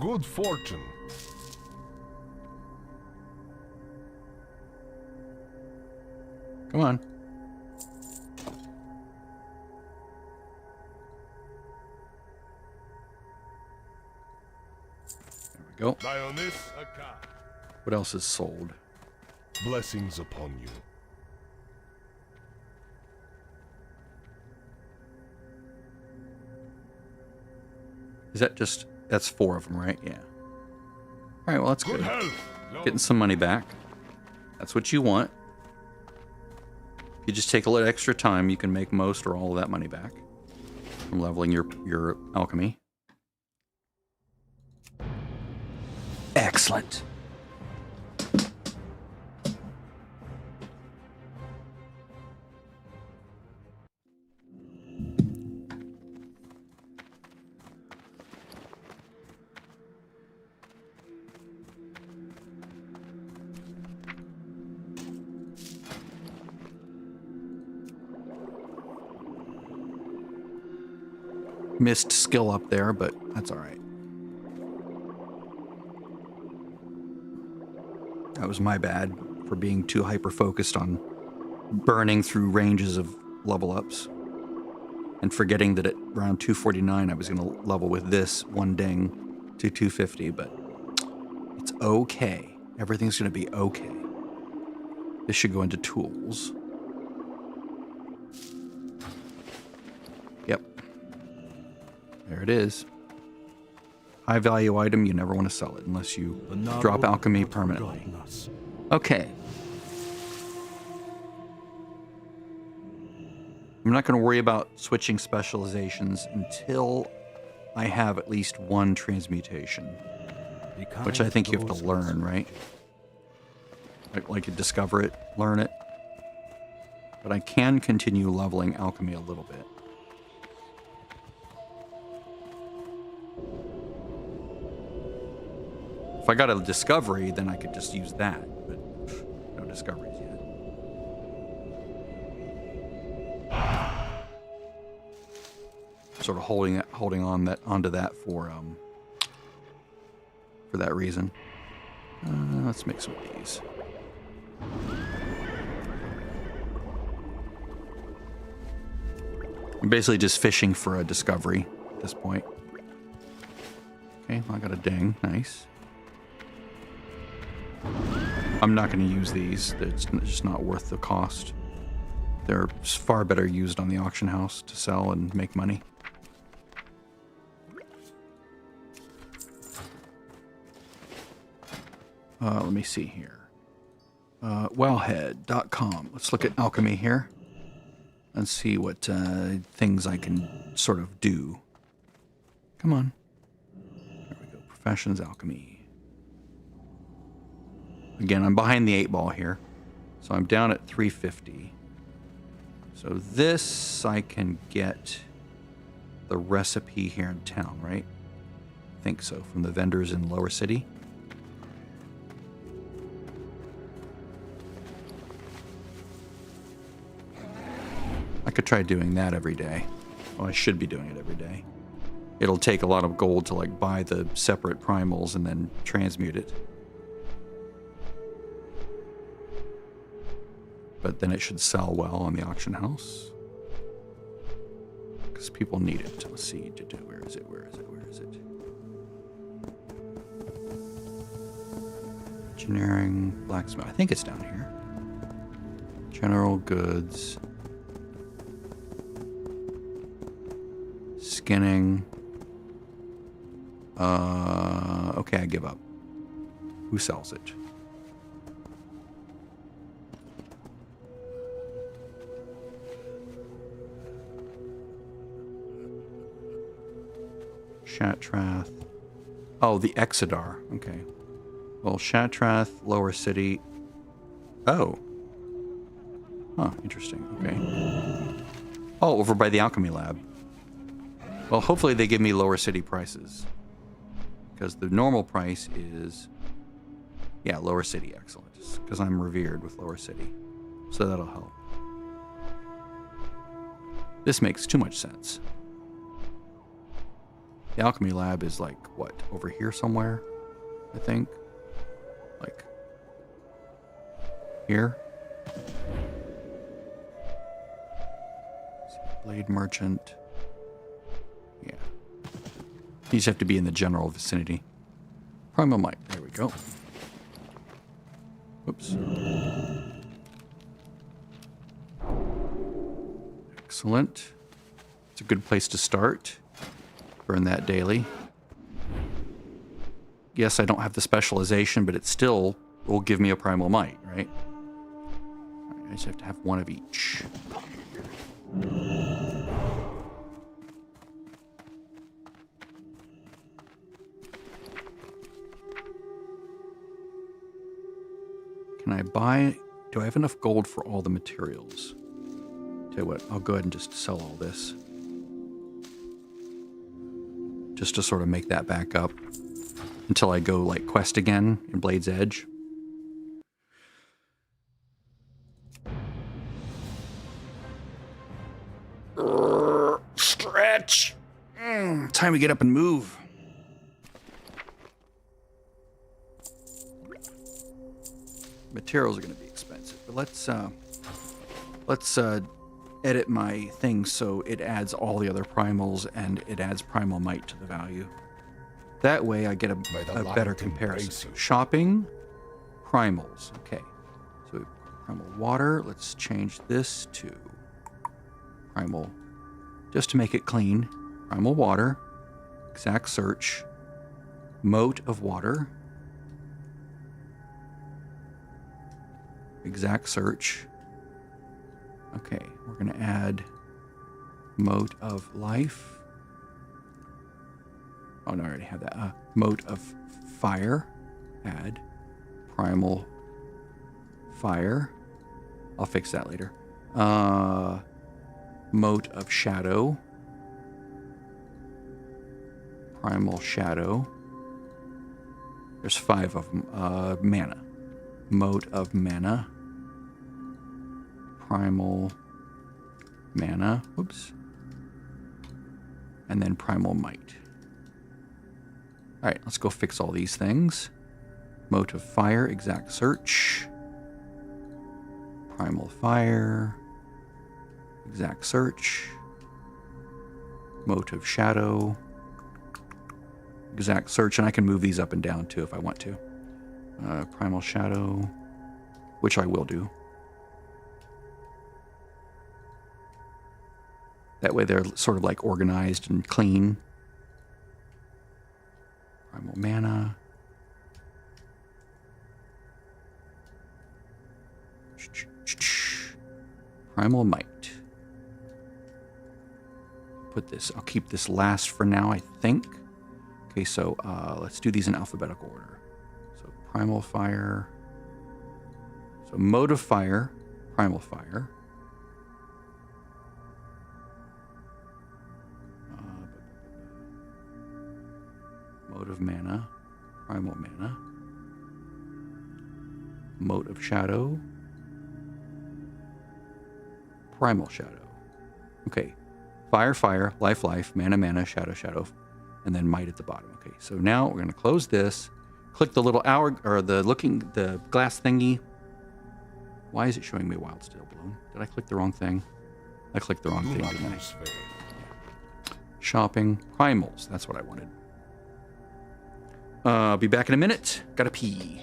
[SPEAKER 2] Good fortune.
[SPEAKER 4] Come on. There we go.
[SPEAKER 2] Dionys Akka.
[SPEAKER 4] What else is sold?
[SPEAKER 2] Blessings upon you.
[SPEAKER 4] Is that just... That's 4 of them, right? Yeah. All right, well, that's
[SPEAKER 2] Good
[SPEAKER 4] good.
[SPEAKER 2] health.
[SPEAKER 4] Getting some money back. That's what you want. If you just take a little extra time, you can make most or all of that money back from leveling your alchemy. Excellent. Missed skill up there, but that's all right. That was my bad for being too hyper-focused on burning through ranges of level ups and forgetting that at round 249 I was going to level with this one ding to 250, but it's okay. Everything's going to be okay. This should go into tools. Yep. There it is. High value item, you never want to sell it unless you drop alchemy permanently. Okay. I'm not going to worry about switching specializations until I have at least 1 transmutation, which I think you have to learn, right? Like you discover it, learn it. But I can continue leveling alchemy a little bit. If I got a discovery, then I could just use that, but no discoveries. sort of holding onto that for that reason. Let's make some of these. I'm basically just fishing for a discovery at this point. Okay, I got a ding. Nice. I'm not going to use these. It's just not worth the cost. They're far better used on the auction house to sell and make money. Let me see here. Wellhead.com. Let's look at alchemy here and see what things I can sort of do. Come on. There we go. Professions, alchemy. Again, I'm behind the 8-ball here. So I'm down at 350. So this, I can get the recipe here in town, right? I think so, from the vendors in Lower City. I could try doing that every day. Well, I should be doing it every day. It'll take a lot of gold to like buy the separate primals and then transmute it. But then it should sell well on the auction house. Because people need it. Let's see. Where is it? Engineering, blacksmith. I think it's down here. General goods. Skinning. Okay, I give up. Who sells it? Shatrath. Oh, the Exodar. Okay. Well, Shatrath, Lower City. Oh. Huh, interesting. Okay. Oh, over by the Alchemy Lab. Well, hopefully they give me Lower City prices. Because the normal price is... Yeah, Lower City. Excellent. Because I'm revered with Lower City. So that'll help. This makes too much sense. The Alchemy Lab is like, what, over here somewhere, I think? Like, here? Blade Merchant. Yeah. These have to be in the general vicinity. Primal Might, there we go. Whoops. Excellent. It's a good place to start. Burn that daily. Yes, I don't have the specialization, but it still will give me a primal might, right? I just have to have one of each. Can I buy... Do I have enough gold for all the materials? Tell you what, I'll go ahead and just sell all this. Just to sort of make that back up until I go like quest again in Blade's Edge. Stretch. Time to get up and move. Materials are going to be expensive, but let's edit my thing so it adds all the other primals and it adds primal might to the value. That way I get a better comparison. So shopping, primals. Okay. So primal water. Let's change this to primal, just to make it clean. Primal water, exact search, moat of water, exact search. Okay, we're going to add moat of life. Oh, no, I already have that. Moat of fire. Add primal fire. I'll fix that later. Moat of shadow. Primal shadow. There's 5 of them. Mana. Moat of mana. Primal mana. Whoops. and then Primal Might. All right, let's go fix all these things. Motive Fire, Exact Search. Primal Fire, Exact Search. Motive Shadow, Exact Search, and I can move these up and down too if I want to. Primal Shadow, which I will do. That way they're sort of like organized and clean. Primal Mana. Primal Might. Put this, I'll keep this last for now, I think. Okay, so let's do these in alphabetical order. So Primal Fire. So Motive Fire, Primal Fire. Motive Mana, Primal Mana. Mote of Shadow, Primal Shadow. Okay, Fire, Fire, Life, Life, Mana, Mana, Shadow, Shadow, and then Might at the bottom. Okay, so now we're going to close this. Click the little hour, or the glass thingy. Why is it showing me Wild Steel Bloom? Did I click the wrong thing? I clicked the wrong
[SPEAKER 2] Do
[SPEAKER 4] thing,
[SPEAKER 2] not
[SPEAKER 4] didn't I?
[SPEAKER 2] lose faith.
[SPEAKER 4] Shopping, Primals, that's what I wanted. Be back in a minute. Gotta pee.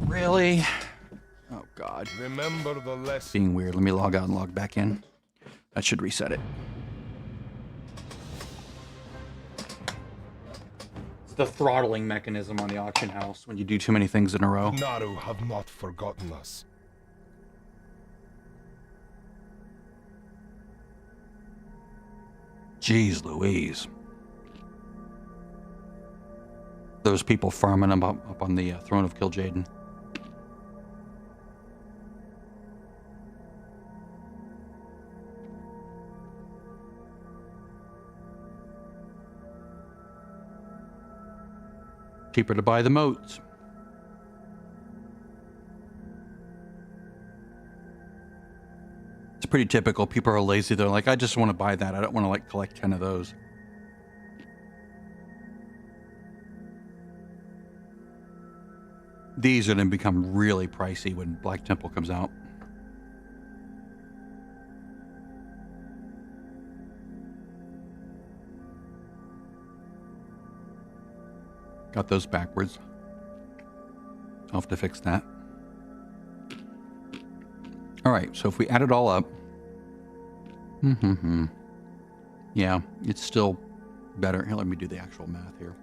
[SPEAKER 4] Really? Oh, God.
[SPEAKER 2] Remember the lesson.
[SPEAKER 4] Being weird. Let me log out and log back in. That should reset it. It's the throttling mechanism on the auction house when you do too many things in a row.
[SPEAKER 2] Naru have not forgotten us.
[SPEAKER 4] Jeez Louise. Those people farming them up on the throne of Kil'jaeden. Cheaper to buy the moats. It's pretty typical. People are lazy. They're like, I just want to buy that. I don't want to like collect 10 of those. These are going to become really pricey when Black Temple comes out. Got those backwards. I'll have to fix that. All right, so if we add it all up, yeah, it's still better. Here, let me do the actual math here.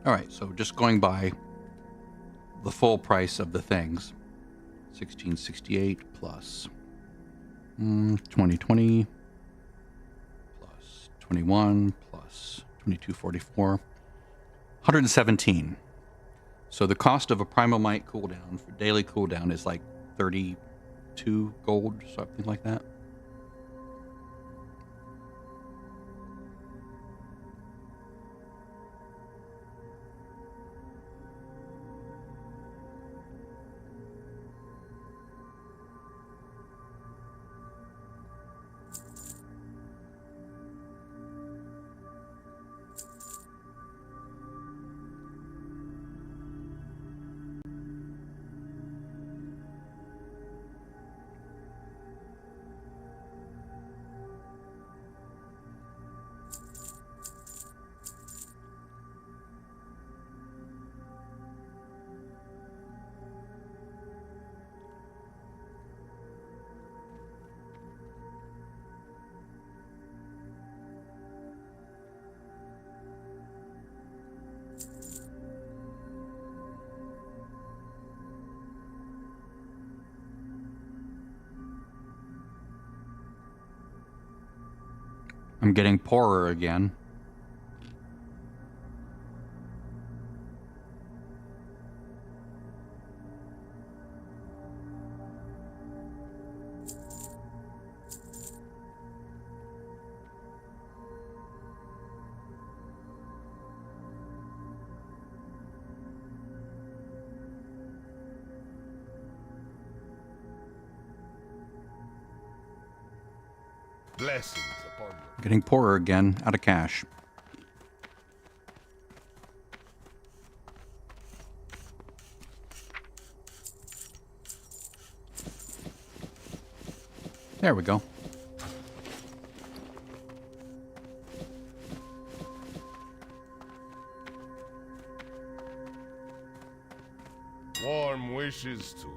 [SPEAKER 4] All right, so just going by the full price of the things, 1668 plus 2020 plus 21 plus 2244, 117. So the cost of a Primal Might cooldown for daily cooldown is like 32 gold, something like that. I'm getting poorer again.
[SPEAKER 2] Blessings upon you.
[SPEAKER 4] Getting poorer again, out of cash. There we go.
[SPEAKER 2] Warm wishes to you.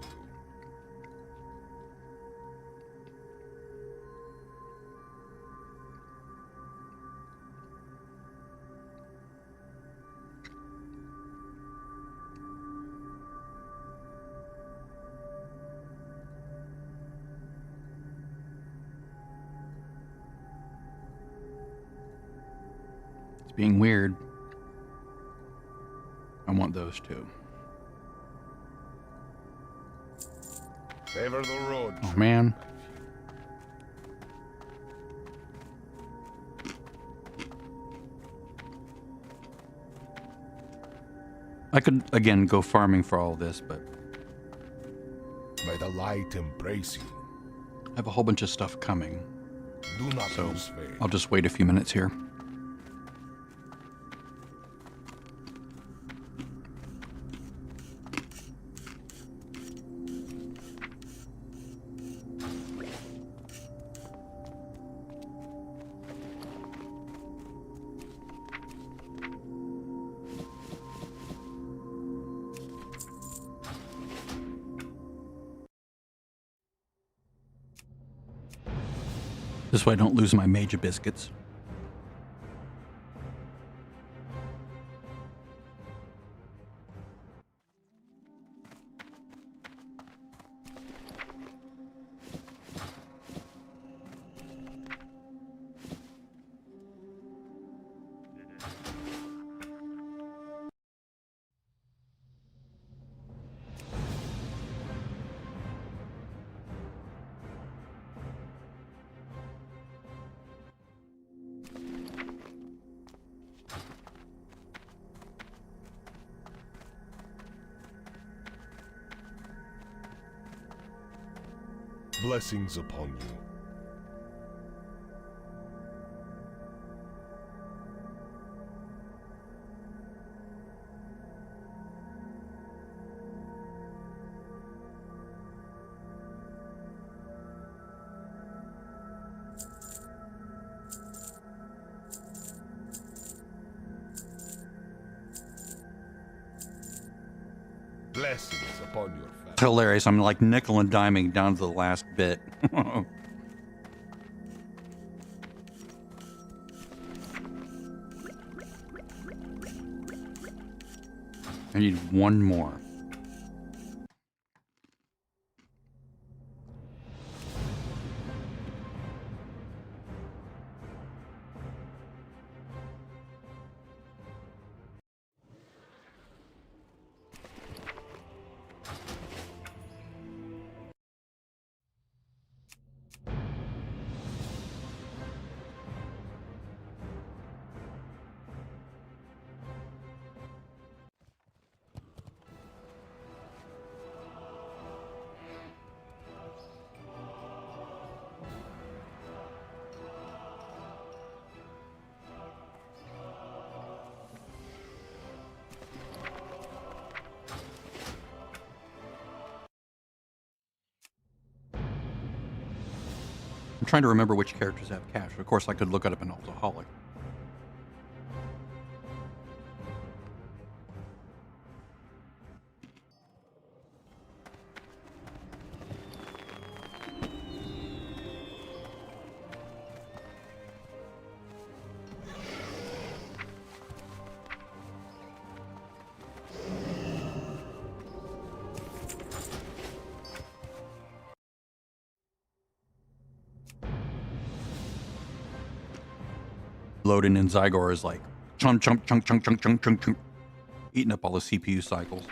[SPEAKER 4] It's being weird. I want those two.
[SPEAKER 2] Favor the road.
[SPEAKER 4] Oh man. I could, again, go farming for all this, but
[SPEAKER 2] May the light embrace you.
[SPEAKER 4] I have a whole bunch of stuff coming.
[SPEAKER 2] Do not
[SPEAKER 4] So
[SPEAKER 2] lose faith.
[SPEAKER 4] I'll just wait a few minutes here. This way I don't lose my major biscuits.
[SPEAKER 2] Blessings upon you. Blessings upon your family.
[SPEAKER 4] It's hilarious. I'm like nickel and diming down to the last bit. I need one more. I'm trying to remember which characters have cash. Of course, I could look it up in Alcoholic. Loading in Zygor is like chunk, chunk, chunk, chunk, chunk, chunk, chunk, chunk, eating up all the CPU cycles.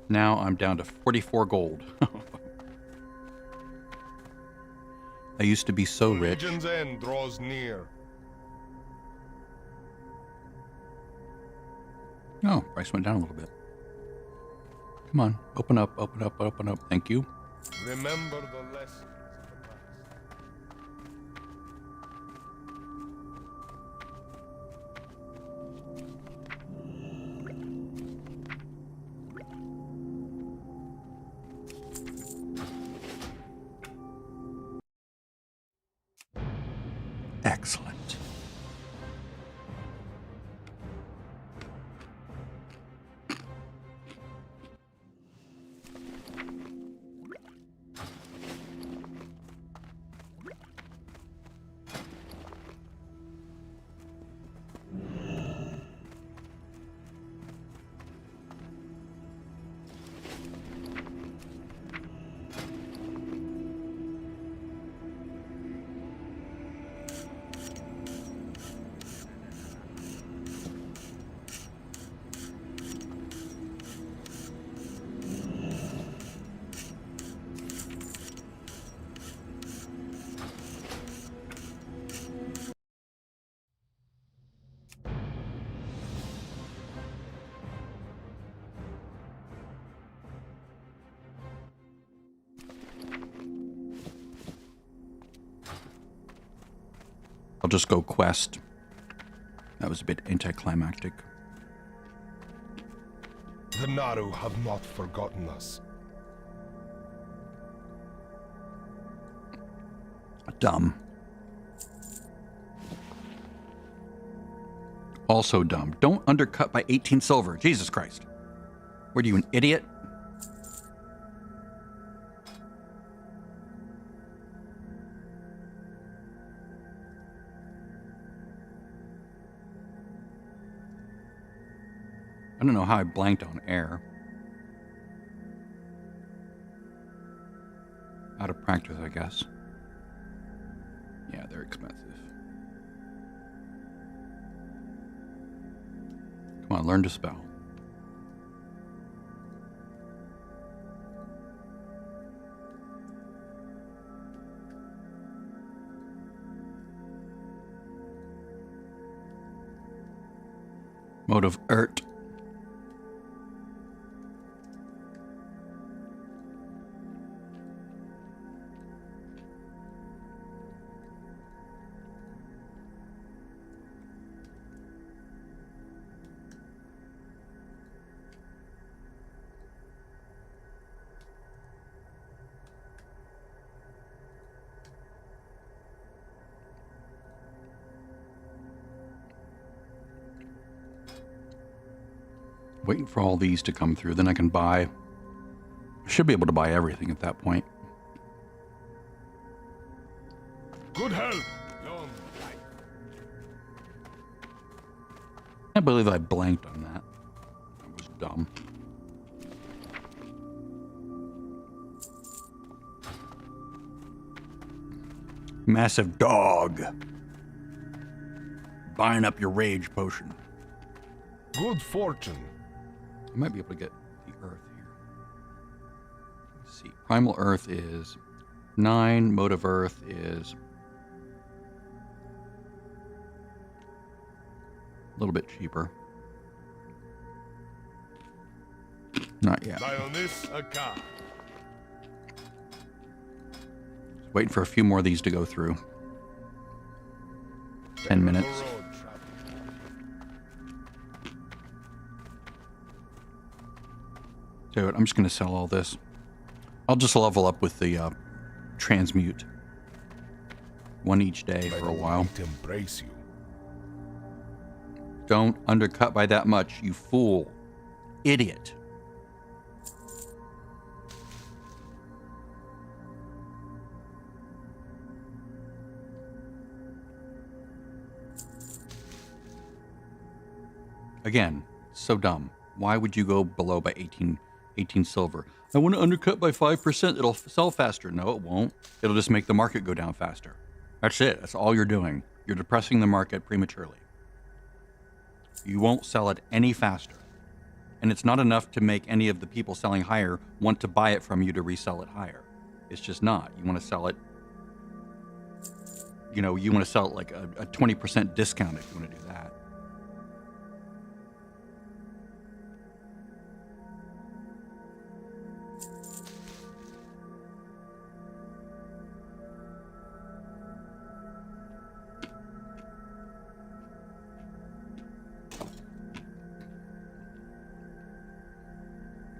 [SPEAKER 4] Now I'm down to 44 gold. I used to be so rich.
[SPEAKER 2] Legion's end draws near.
[SPEAKER 4] Oh, price went down a little bit. Come on, open up, open up, open up. Thank you.
[SPEAKER 2] Remember the lessons of the past.
[SPEAKER 4] Excellent. I'll just go quest. That was a bit anticlimactic.
[SPEAKER 2] The Naru have not forgotten us.
[SPEAKER 4] Dumb. Also dumb. Don't undercut by 18 silver. Jesus Christ. What are you, an idiot? I don't know how I blanked on air. Out of practice, I guess. Yeah, they're expensive. Come on, learn to spell. Mode of Ert. Waiting for all these to come through, then I can buy. I should be able to buy everything at that point.
[SPEAKER 2] Good health. Long life.
[SPEAKER 4] I believe I blanked on that. That was dumb. Massive dog. Buying up your rage potion.
[SPEAKER 2] Good fortune.
[SPEAKER 4] I might be able to get the earth here. Let's see. Primal earth is 9. Mode of earth is a little bit cheaper. Not yet.
[SPEAKER 2] Lioness a car.
[SPEAKER 4] Waiting for a few more of these to go through. 10 minutes.
[SPEAKER 2] Road travel.
[SPEAKER 4] Dude, I'm just going to sell all this. I'll just level up with the transmute. One each day
[SPEAKER 2] May
[SPEAKER 4] for
[SPEAKER 2] the
[SPEAKER 4] a while.
[SPEAKER 2] light embrace you.
[SPEAKER 4] Don't undercut by that much, you fool. Idiot. Again, so dumb. Why would you go below by 18 silver? I want to undercut by 5%. It'll sell faster. No, it won't. It'll just make the market go down faster.
[SPEAKER 1] That's it. That's all you're doing. You're depressing the market prematurely. You won't sell it any faster. And it's not enough to make any of the people selling higher want to buy it from you to resell it higher. It's just not. You want to sell it, you want to sell it like a 20% discount if you want to do that.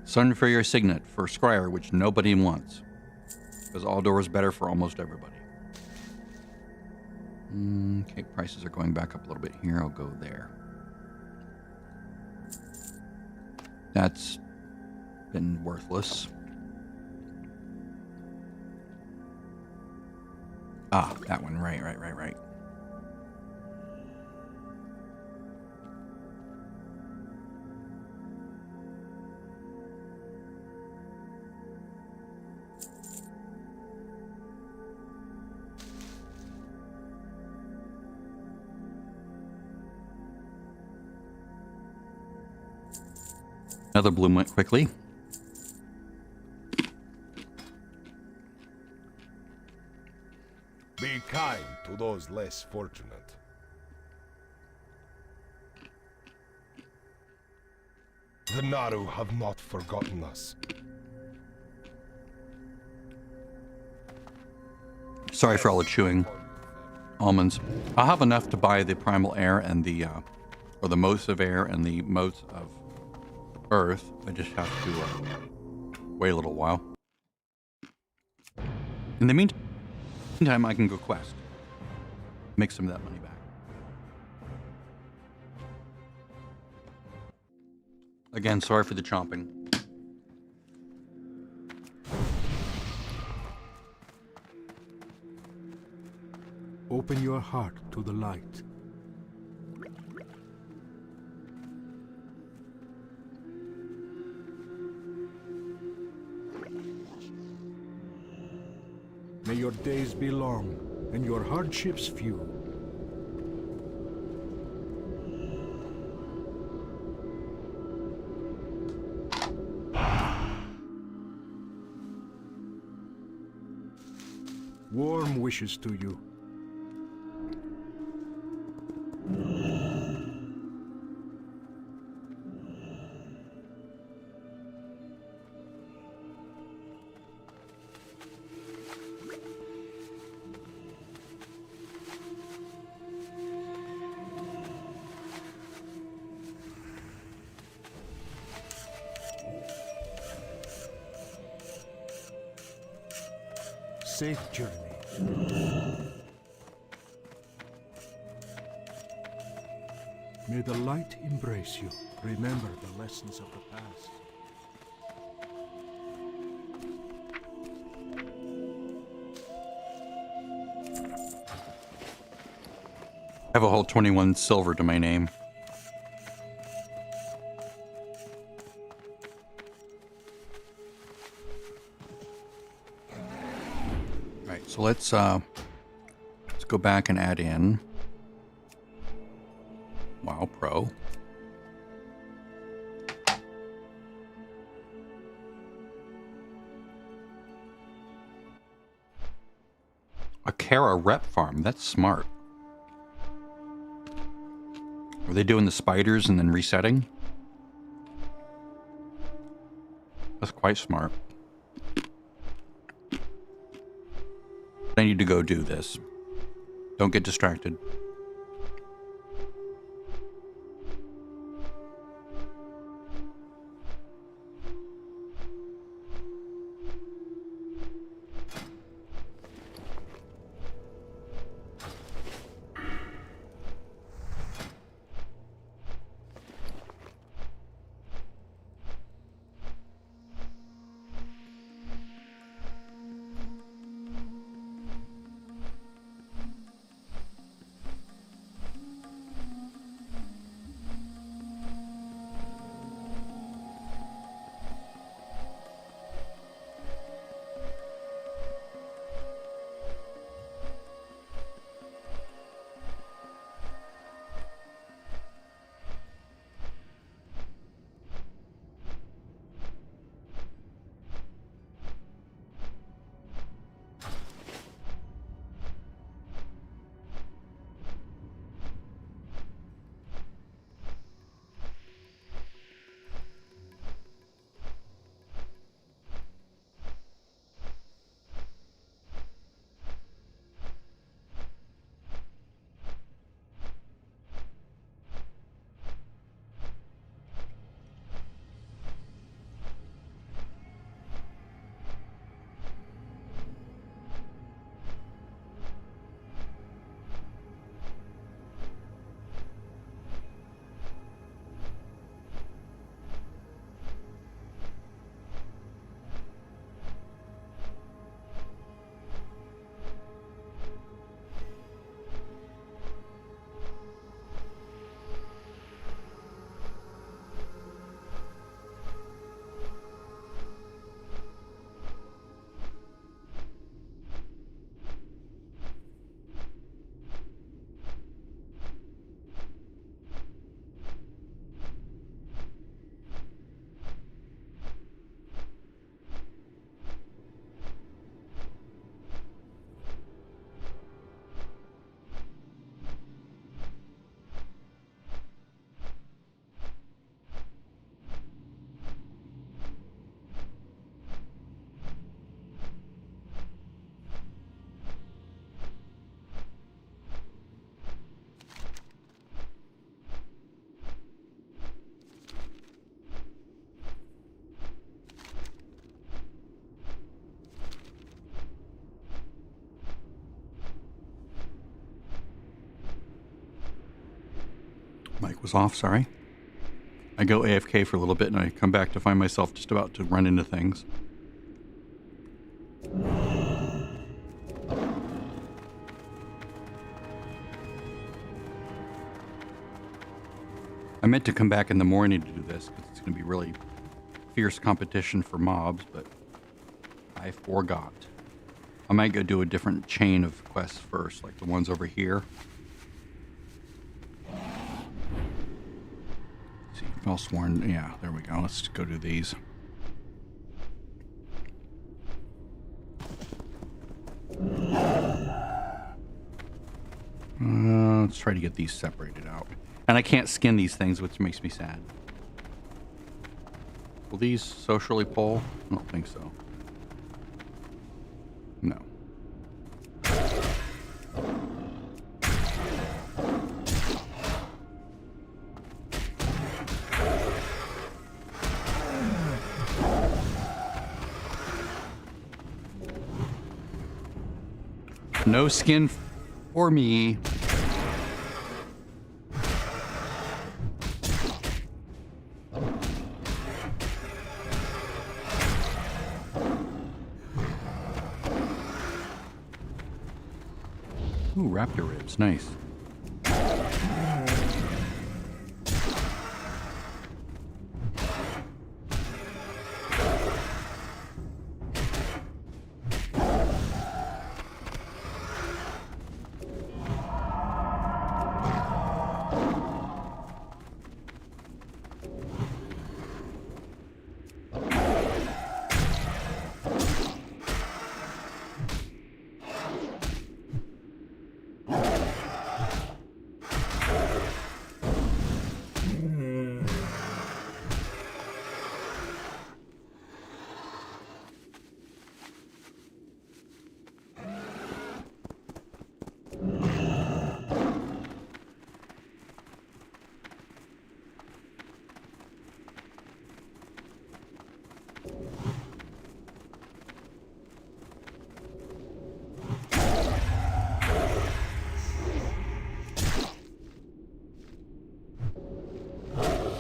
[SPEAKER 1] Sun for your signet for Scryer, which nobody wants. Because Aldor is better for almost everybody. Okay, prices are going back up a little bit here. I'll go there. That's been worthless. Ah, that one. Right. Another bloom went quickly.
[SPEAKER 2] Be kind to those less fortunate. The Naru have not forgotten us.
[SPEAKER 1] Sorry for all the chewing. Almonds. I'll have enough to buy the primal air and the, or the motes of air and the motes of earth. I just have to wait a little while. In the meantime, I can go quest. Make some of that money back. Again, sorry for the chomping.
[SPEAKER 5] Open your heart to the light. May your days be long and your hardships few. Warm wishes to you. Safe journey. May the light embrace you. Remember the lessons of the past.
[SPEAKER 1] I have a whole 21 silver to my name. Right, so let's go back and add in WoW Pro. A Kara rep farm, that's smart. Are they doing the spiders and then resetting? That's quite smart. I need to go do this. Don't get distracted. Mic was off, sorry. I go AFK for a little bit and I come back to find myself just about to run into things. I meant to come back in the morning to do this because it's going to be really fierce competition for mobs, but I forgot. I might go do a different chain of quests first, like the ones over here. Let's see, Fellsworn, yeah, there we go. Let's go do these. Let's try to get these separated out. And I can't skin these things, which makes me sad. Will these socially pull? I don't think so. No. No skin for me. Ooh, raptor ribs, nice.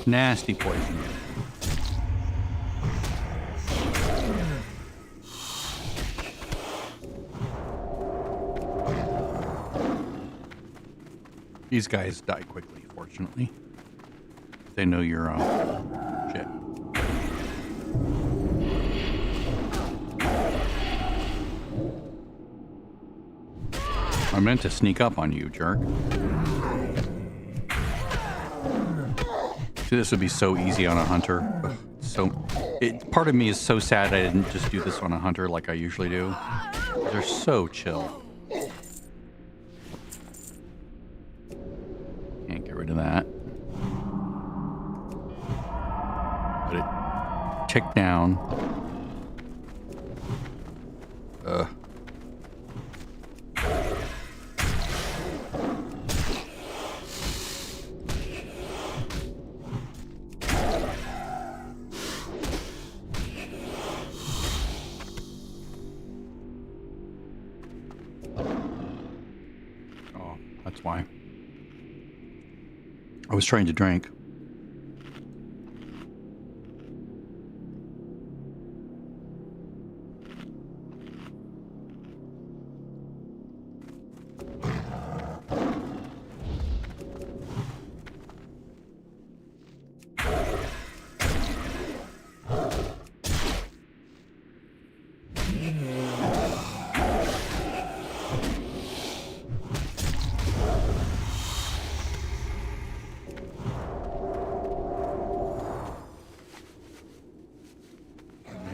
[SPEAKER 1] Nasty poison. These guys die quickly, fortunately. They know you're shit. I meant to sneak up on you, jerk. This would be so easy on a hunter. Part of me is so sad I didn't just do this on a hunter like I usually do. They're so chill. Can't get rid of that. Let it tick down. That's why. I was trying to drink.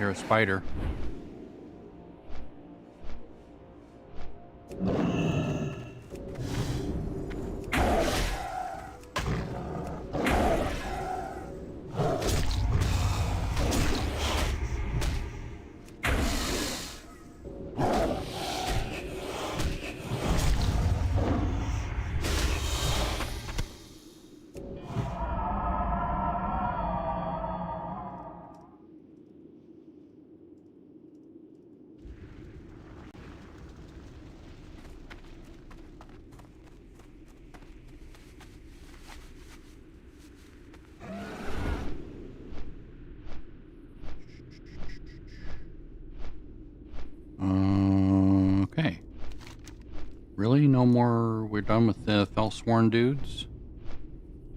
[SPEAKER 1] A spider.
[SPEAKER 4] Really? No more? We're done with the Fellsworn dudes?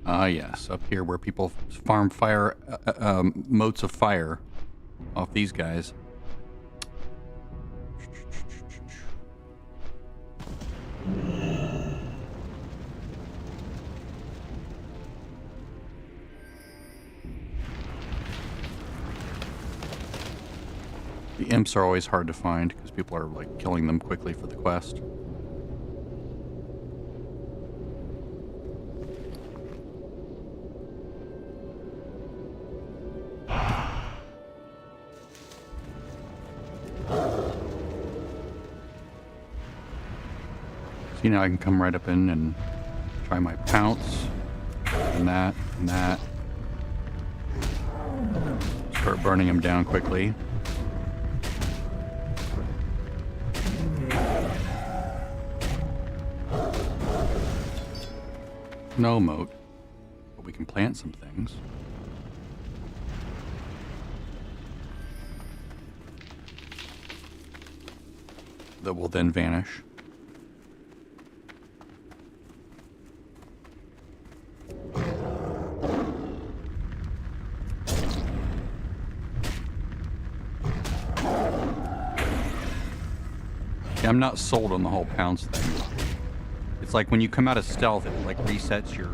[SPEAKER 4] Ah, yes. Up here where people farm fire, motes of fire off these guys. The imps are always hard to find because people are like killing them quickly for the quest. See, now I can come right up in and try my pounce and that and that. Start burning them down quickly. No moat, but we can plant some things. That will then vanish. Yeah, I'm not sold on the whole pounce thing. It's like when you come out of stealth, it like resets your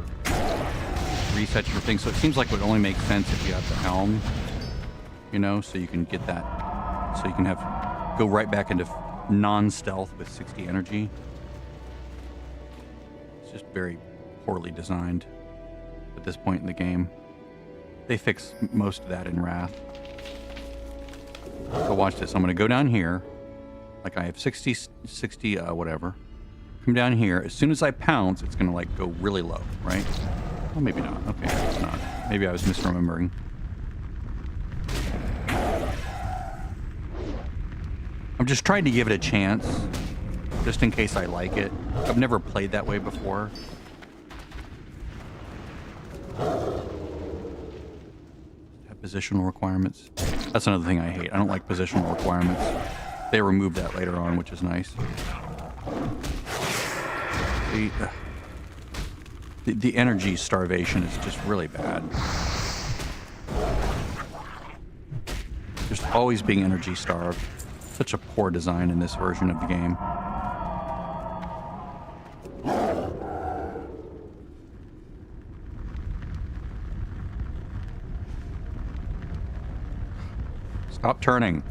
[SPEAKER 4] thing. So it seems like it would only make sense if you have the helm, you know, so you can get that, so you can go right back into non-stealth with 60 energy. It's just very poorly designed at this point in the game. They fix most of that in Wrath. So watch this. I'm going to go down here. Like I have 60, whatever. Come down here. As soon as I pounce, it's going to like go really low, right? Well, maybe not. Okay, it's not. Maybe I was misremembering. I'm just trying to give it a chance, just in case I like it. I've never played that way before. Have positional requirements. That's another thing I hate. I don't like positional requirements. They remove that later on, which is nice. The energy starvation is just really bad. Just always being energy starved. Such a poor design in this version of the game. Stop turning.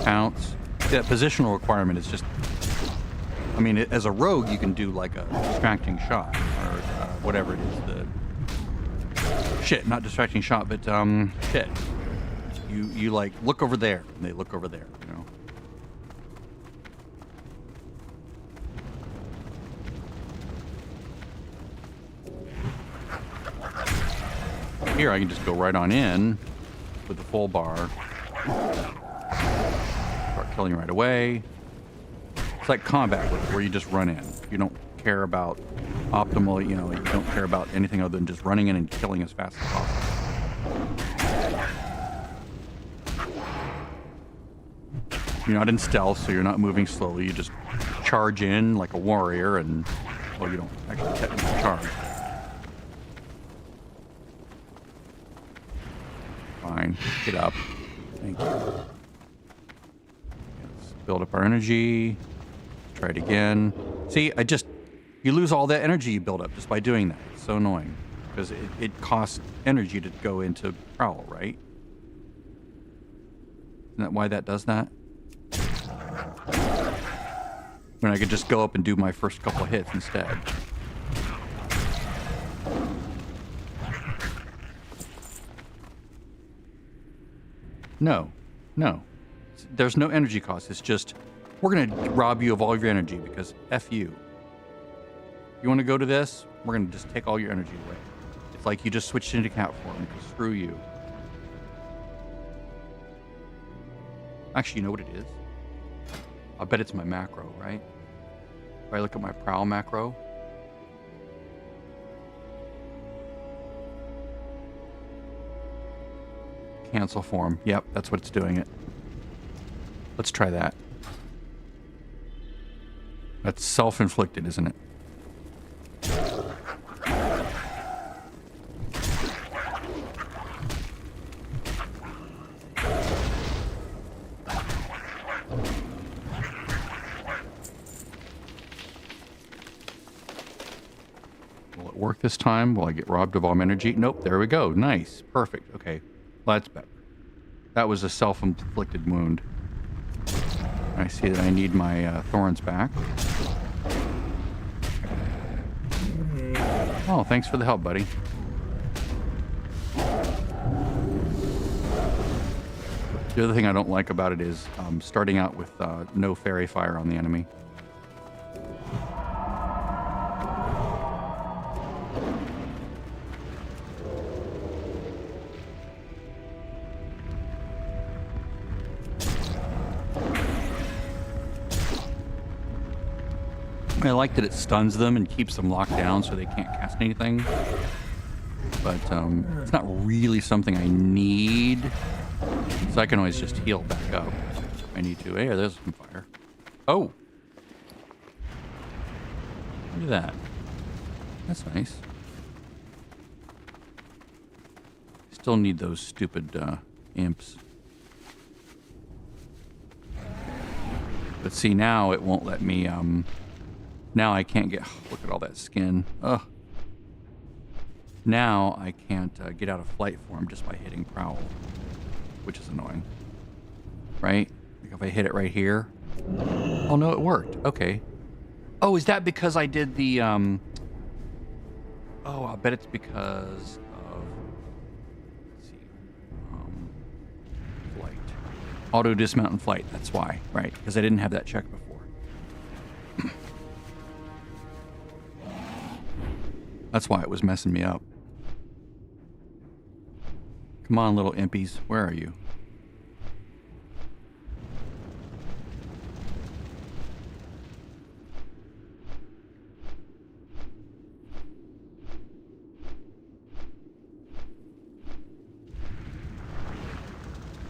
[SPEAKER 4] Pounce. That positional requirement is just... I mean, as a rogue, you can do like a distracting shot, or whatever it is. Shit, not distracting shot, but shit. You like look over there, and they look over there, you know. Here, I can just go right on in with the full bar. Start killing right away. It's like combat where you just run in. You don't care about optimal, you know, you don't care about anything other than just running in and killing as fast as possible. You're not in stealth, so you're not moving slowly. You just charge in like a warrior and, well, you don't actually technically charge. Fine. Get up. Thank you. Let's build up our energy. Try it again. See, you lose all that energy you build up just by doing that. It's so annoying. Because it costs energy to go into Prowl, right? Isn't that why that does that? When I could just go up and do my first couple of hits instead. No. There's no energy cost. It's just, we're going to rob you of all of your energy because F you. You want to go to this? We're going to just take all your energy away. It's like you just switched into cat form because screw you. Actually, you know what it is? I bet it's my macro, right? If I look at my Prowl macro. Cancel form. Yep, that's what's doing it. Let's try that. That's self-inflicted, isn't it? Will it work this time? Will I get robbed of all energy? Nope, there we go. Nice. Perfect. Okay. Well, that's better. That was a self-inflicted wound. I see that I need my thorns back. Oh, thanks for the help, buddy. The other thing I don't like about it is starting out with no fairy fire on the enemy. I like that it stuns them and keeps them locked down so they can't cast anything. But it's not really something I need. So I can always just heal back up if I need to. Hey, there's some fire. Oh! Look at that. That's nice. Still need those stupid imps. But see, now it won't let me... Now I can't get... Look at all that skin. Ugh. Now I can't get out of flight form just by hitting Prowl. Which is annoying. Right? Like if I hit it right here. Oh no, it worked. Okay. Oh, is that because I did the... Oh, I bet it's because of... Let's see. Flight. Auto dismount and flight. That's why. Right. Because I didn't have that check before. That's why it was messing me up. Come on, little impies. Where are you?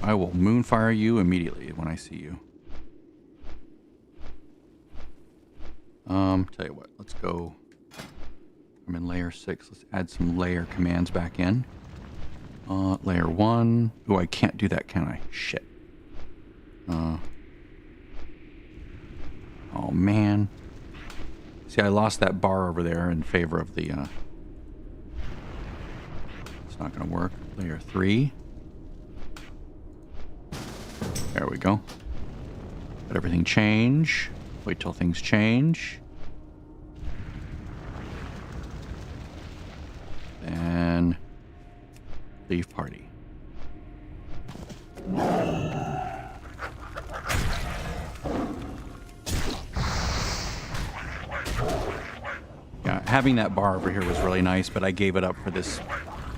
[SPEAKER 4] I will moonfire you immediately when I see you. Tell you what, let's go. I'm in layer 6. Let's add some layer commands back in. Layer 1. Oh, I can't do that, can I? Shit. Oh, man. See, I lost that bar over there in favor of the... It's not going to work. Layer 3. There we go. Let everything change. Wait till things change. And leave party. Yeah, having that bar over here was really nice, but I gave it up for this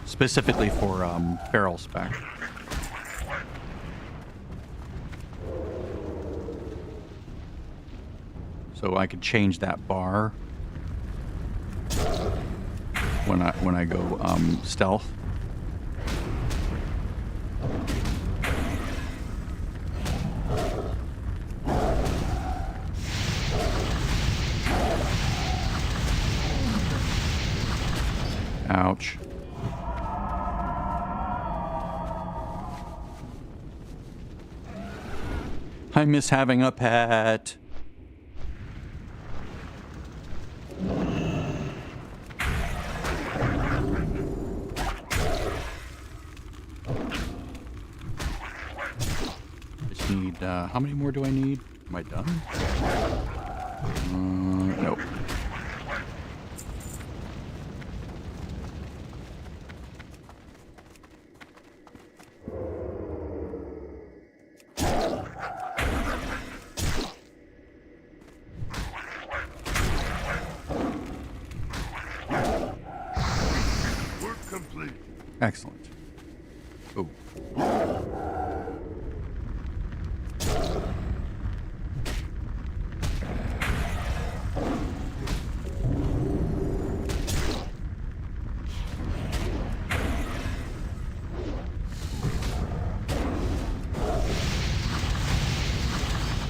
[SPEAKER 4] specifically for feral spec. So I could change that bar when I go stealth. Ouch. I miss having a pet. Just need, how many more do I need? Am I done? Nope. Excellent. Oh.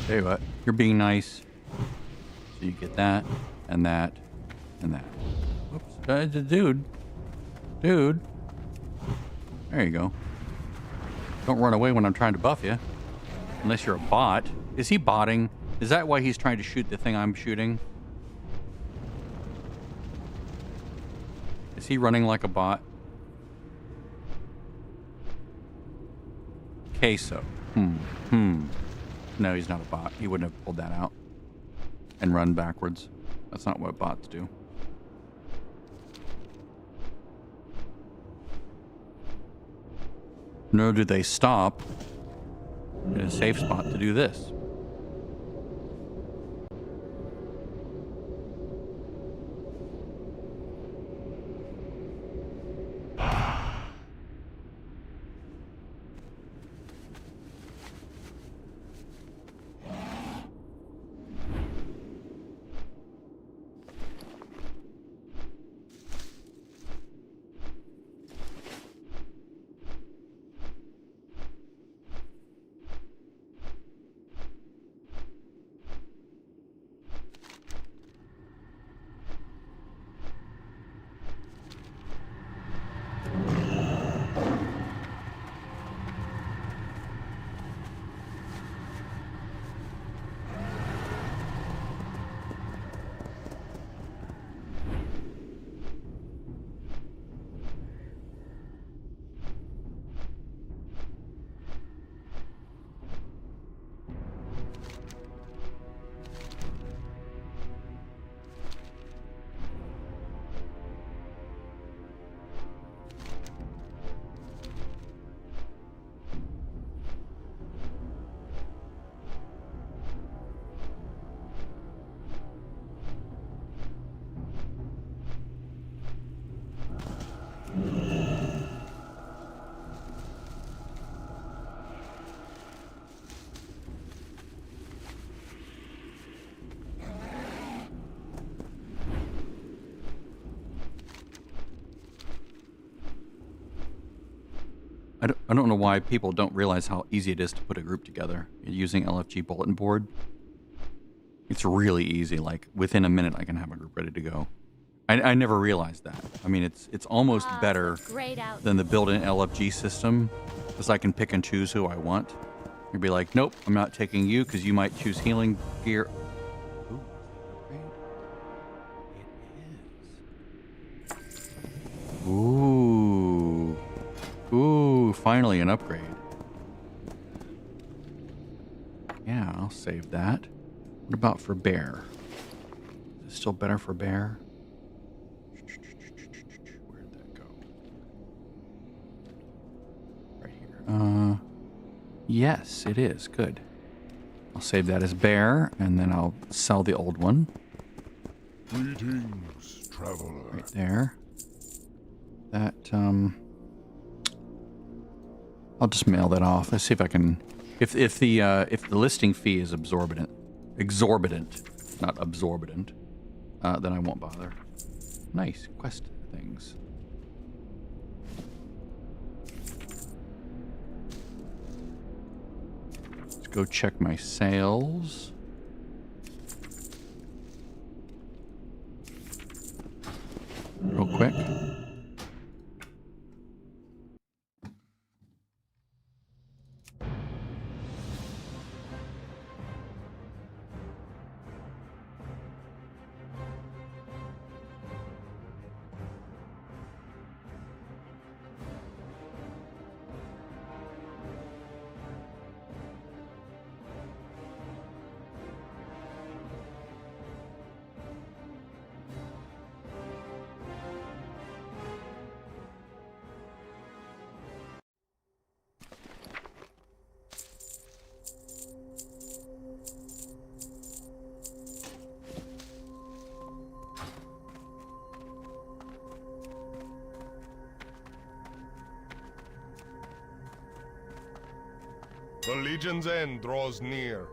[SPEAKER 4] Tell you what, you're being nice. So you get that, and that, and that. Whoops. Dude. Dude. There you go. Don't run away when I'm trying to buff you. Unless you're a bot. Is he botting? Is that why he's trying to shoot the thing I'm shooting? Is he running like a bot? Queso. No, he's not a bot. He wouldn't have pulled that out and run backwards. That's not what bots do. Nor do they stop in a safe spot to do this. I don't know why people don't realize how easy it is to put a group together using LFG bulletin board. It's really easy. Like within a minute, I can have a group ready to go. I never realized that. I mean, it's almost better than the built-in LFG system, because I can pick and choose who I want. You'd be like, nope, I'm not taking you because you might choose healing gear. Ooh, it is. Ooh. Ooh, finally an upgrade. Yeah, I'll save that. What about for bear? Is it still better for bear? Where'd that go? Right here. Yes, it is. Good. I'll save that as bear, and then I'll sell the old one.
[SPEAKER 2] Greetings, traveler.
[SPEAKER 4] Right there. That, I'll just mail that off. Let's see if I can. If the listing fee is exorbitant, not absorbent, then I won't bother. Nice quest things. Let's go check my sales. Real quick.
[SPEAKER 2] The Legion's end draws near.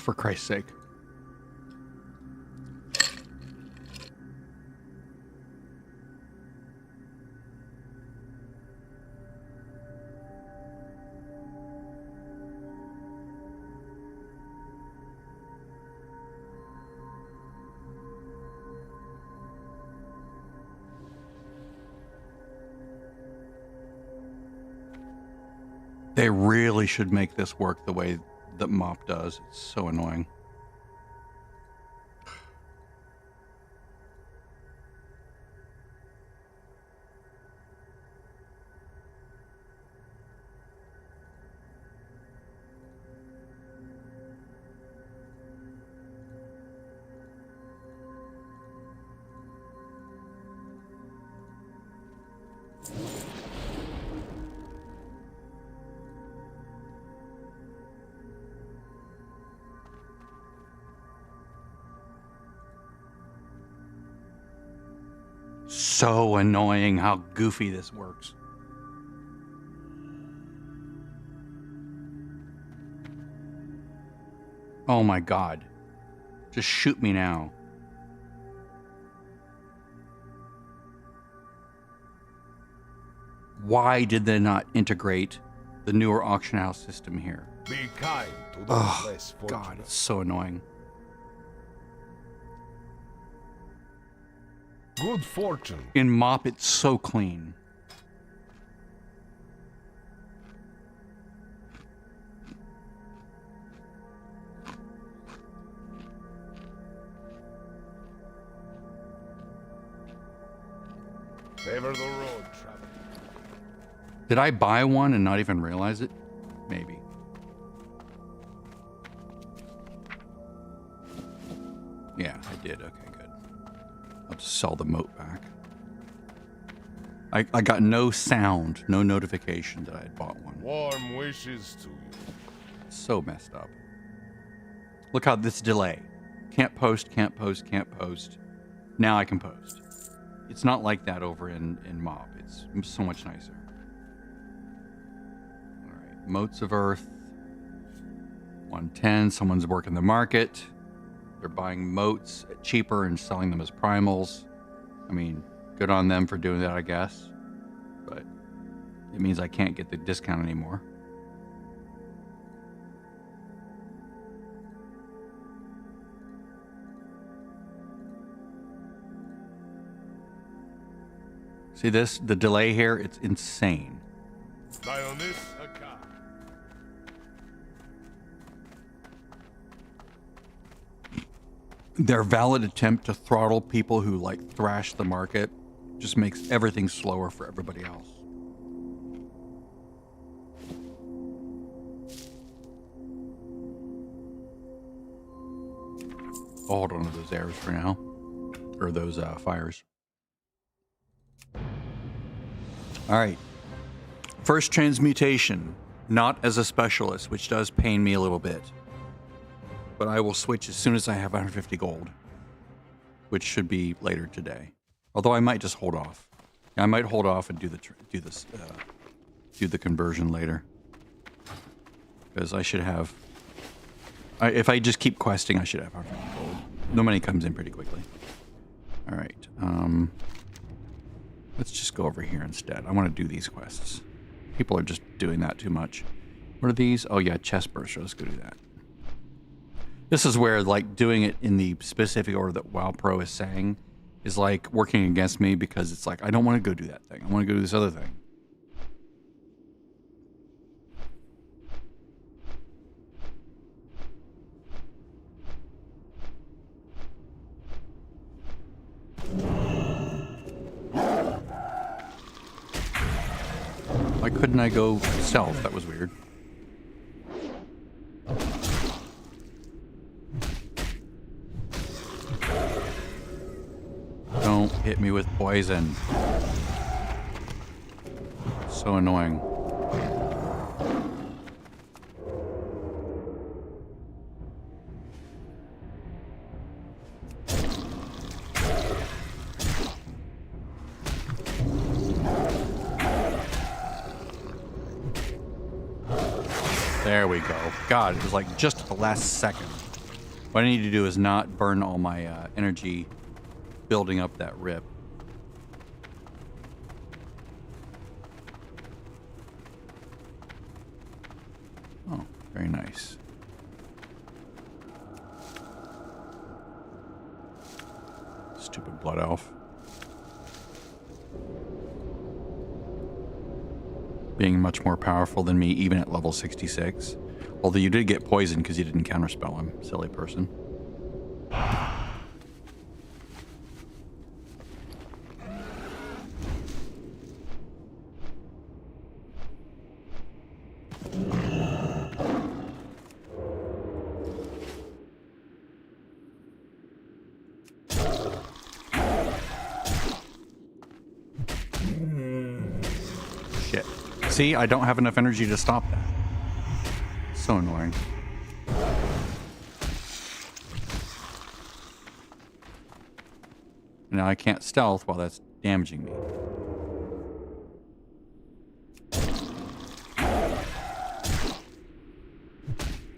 [SPEAKER 1] for Christ's sake. They really should make this work the way that Mop does. It's so annoying. So annoying how goofy this works. Oh my God. Just shoot me now. Why did they not integrate the newer auction house system here?
[SPEAKER 2] Be kind to those
[SPEAKER 1] Oh,
[SPEAKER 2] less fortunate.
[SPEAKER 1] God, it's so annoying.
[SPEAKER 2] Good fortune.
[SPEAKER 1] In Mop, it's so clean.
[SPEAKER 2] Favor the road, traveler.
[SPEAKER 1] Did I buy one and not even realize it? Maybe. Yeah, I did. Okay, good. I'll just sell the moat back. I got no sound, no notification that I had bought one.
[SPEAKER 2] Warm wishes to you.
[SPEAKER 1] So messed up. Look how this delay. Can't post, can't post, can't post. Now I can post. It's not like that over in Mob. It's so much nicer. All right, Moats of Earth. 110, someone's working the market. They're buying moats cheaper and selling them as primals. I mean, good on them for doing that, I guess. But it means I can't get the discount anymore. See this? The delay here, it's insane.
[SPEAKER 2] Dionys Aka.
[SPEAKER 1] Their valid attempt to throttle people who like thrash the market just makes everything slower for everybody else. I'll hold on to those arrows for now, or those fires. All right. First transmutation, not as a specialist, which does pain me a little bit. But I will switch as soon as I have 150 gold, which should be later today. Although I might just hold off. I might hold off and do the conversion later, because I should have. If I just keep questing, I should have 150 gold. The money comes in pretty quickly. All right. Let's just go over here instead. I want to do these quests. People are just doing that too much. What are these? Oh yeah, chest burster. Let's go do that. This is where like doing it in the specific order that WoW Pro is saying is like working against me, because it's like I don't want to go do that thing. I want to go do this other thing. Why couldn't I go stealth? That was weird. Don't hit me with poison. So annoying. There we go. God, it was like just at the last second.
[SPEAKER 4] What I need to do is not burn all my energy building up that rip. Oh, very nice. Stupid blood elf. Being much more powerful than me, even at level 66. Although you did get poisoned because you didn't counterspell him, silly person. Shit. See, I don't have enough energy to stop that. So annoying. Now I can't stealth while that's damaging me.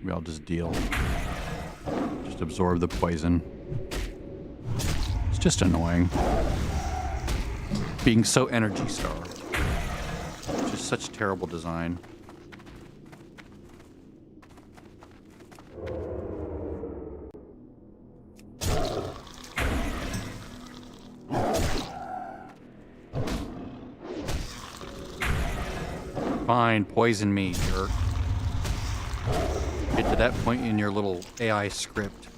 [SPEAKER 4] Maybe I'll just deal. Just absorb the poison. It's just annoying. Being so energy starved. Just such terrible design. Fine, poison me, jerk. Get to that point in your little AI script.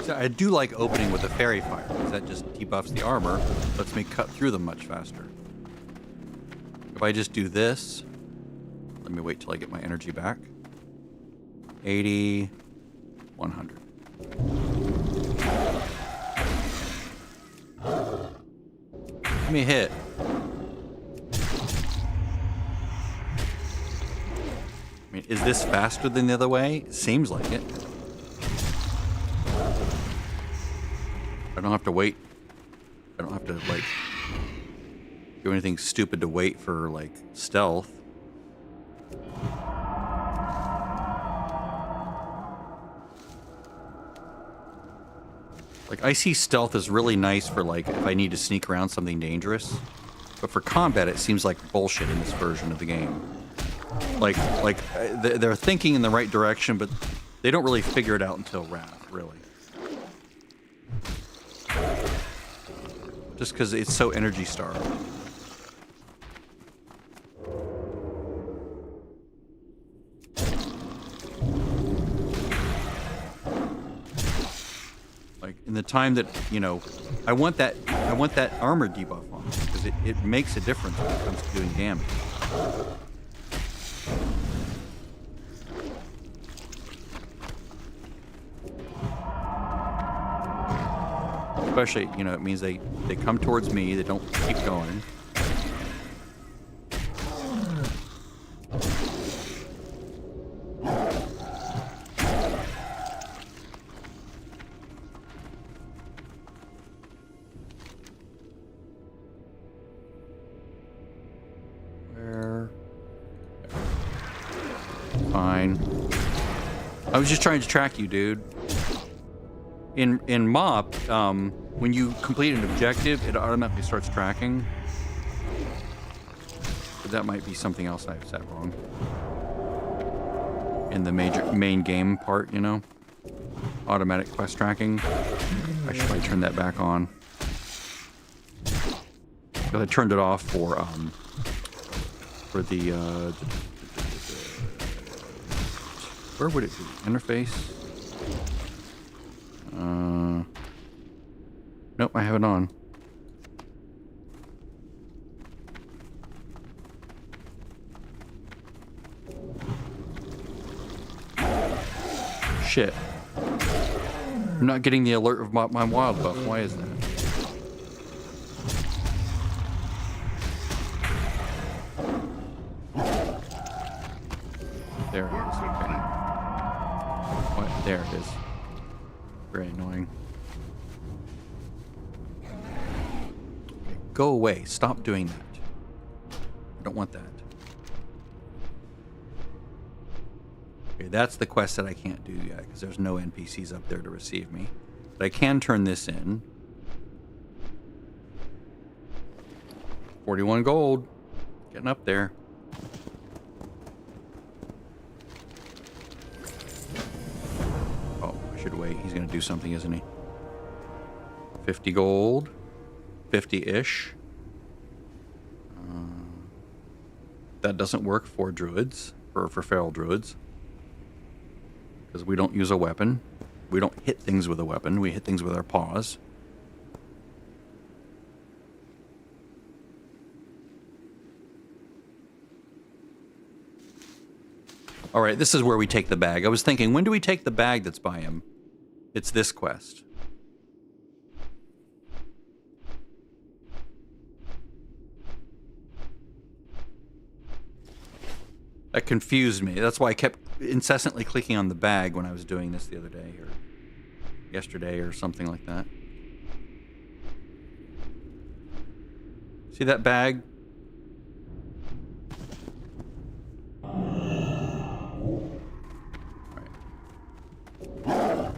[SPEAKER 4] I do like opening with a fairy fire, because that just debuffs the armor, lets me cut through them much faster. If I just do this, let me wait till I get my energy back. 80, 100. Give me a hit. I mean, is this faster than the other way? It seems like it. I don't have to wait. I don't have to, like, do anything stupid to wait for, like, stealth. Like, I see stealth as really nice for, like, if I need to sneak around something dangerous. But for combat, it seems like bullshit in this version of the game. Like they're thinking in the right direction, but they don't really figure it out until Wrath, really. Just because it's so energy starved. Like in the time that, you know, I want that armor debuff on because it makes a difference when it comes to doing damage. Especially, you know, it means they come towards me, they don't keep going. Where? Fine. I was just trying to track you, dude. In MOP, when you complete an objective, it automatically starts tracking. But that might be something else I've set wrong. In the main game part, you know? Automatic quest tracking. I should probably turn that back on. Because I turned it off for the, where would it be? Interface? Nope, I have it on. Shit. I'm not getting the alert of my wild buff. Why is that? There it is. Okay. What? There it is. Very annoying. Go away. Stop doing that. I don't want that. Okay, that's the quest that I can't do yet because there's no NPCs up there to receive me. But I can turn this in. 41 gold. Getting up there. Oh, I should wait. He's going to do something, isn't he? 50 gold. 50-ish. That doesn't work for druids, for feral druids. Because we don't use a weapon. We don't hit things with a weapon. We hit things with our paws. All right, this is where we take the bag. I was thinking, when do we take the bag that's by him? It's this quest. That confused me. That's why I kept incessantly clicking on the bag when I was doing this the other day or yesterday or something like that. See that bag? All right.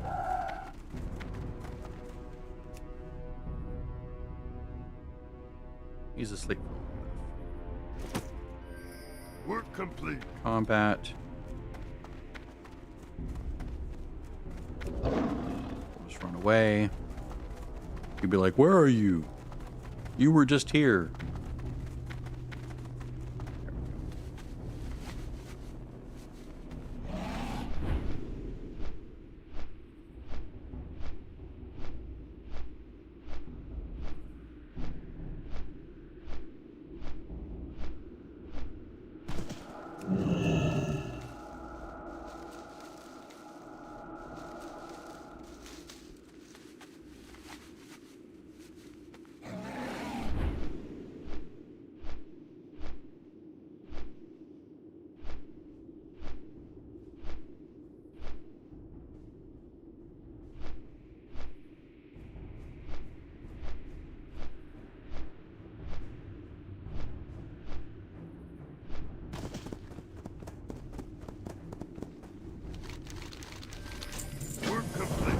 [SPEAKER 4] He's asleep.
[SPEAKER 2] Work complete.
[SPEAKER 4] Combat. We'll just run away. You'd be like, where are you? You were just here.
[SPEAKER 2] Work complete.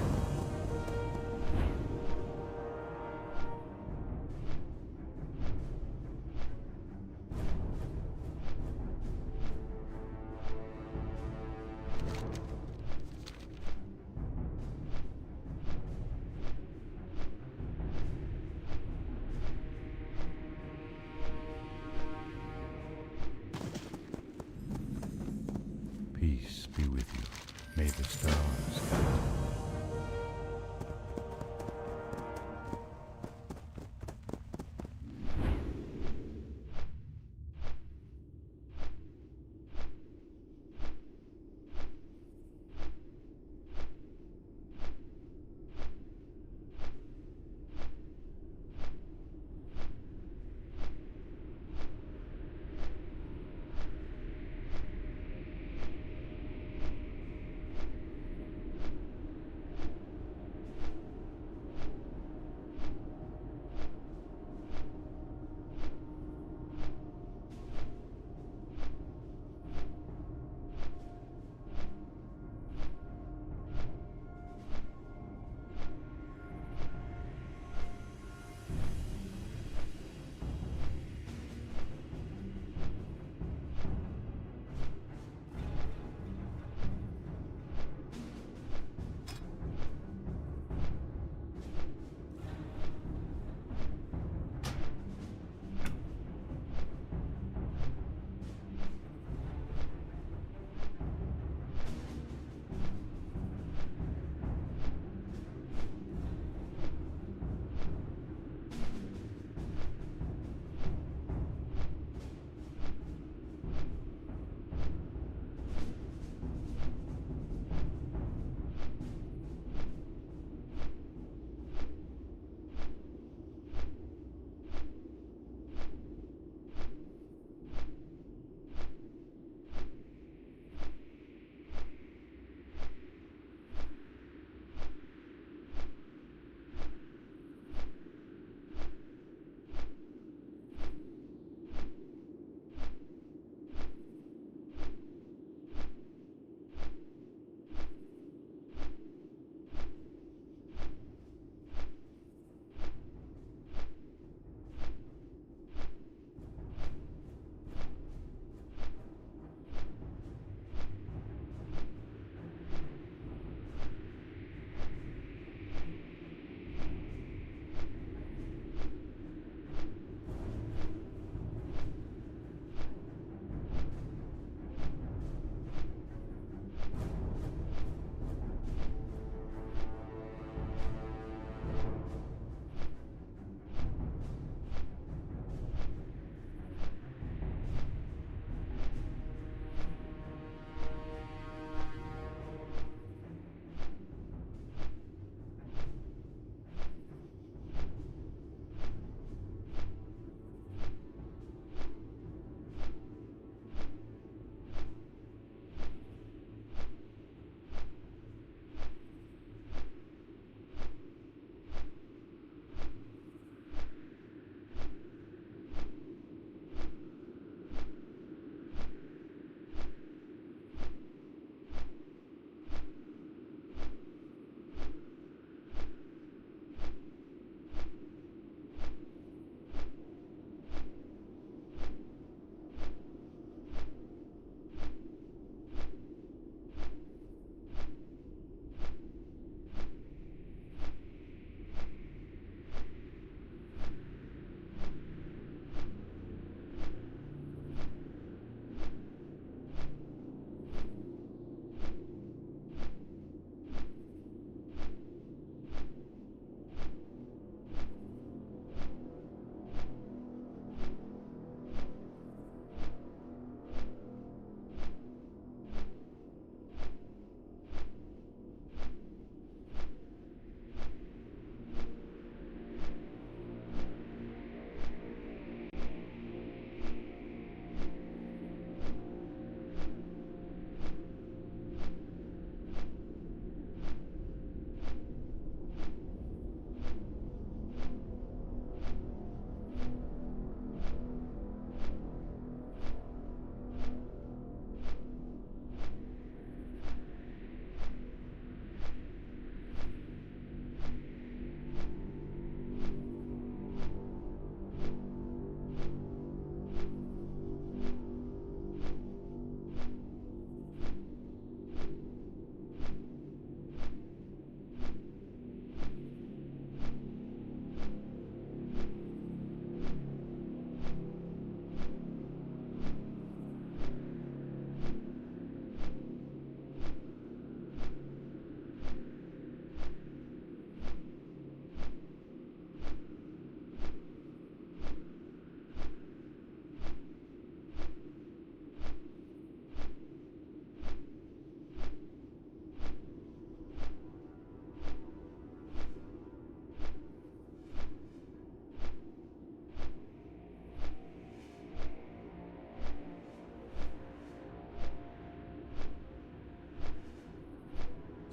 [SPEAKER 5] Peace be with you. May the stars guide you.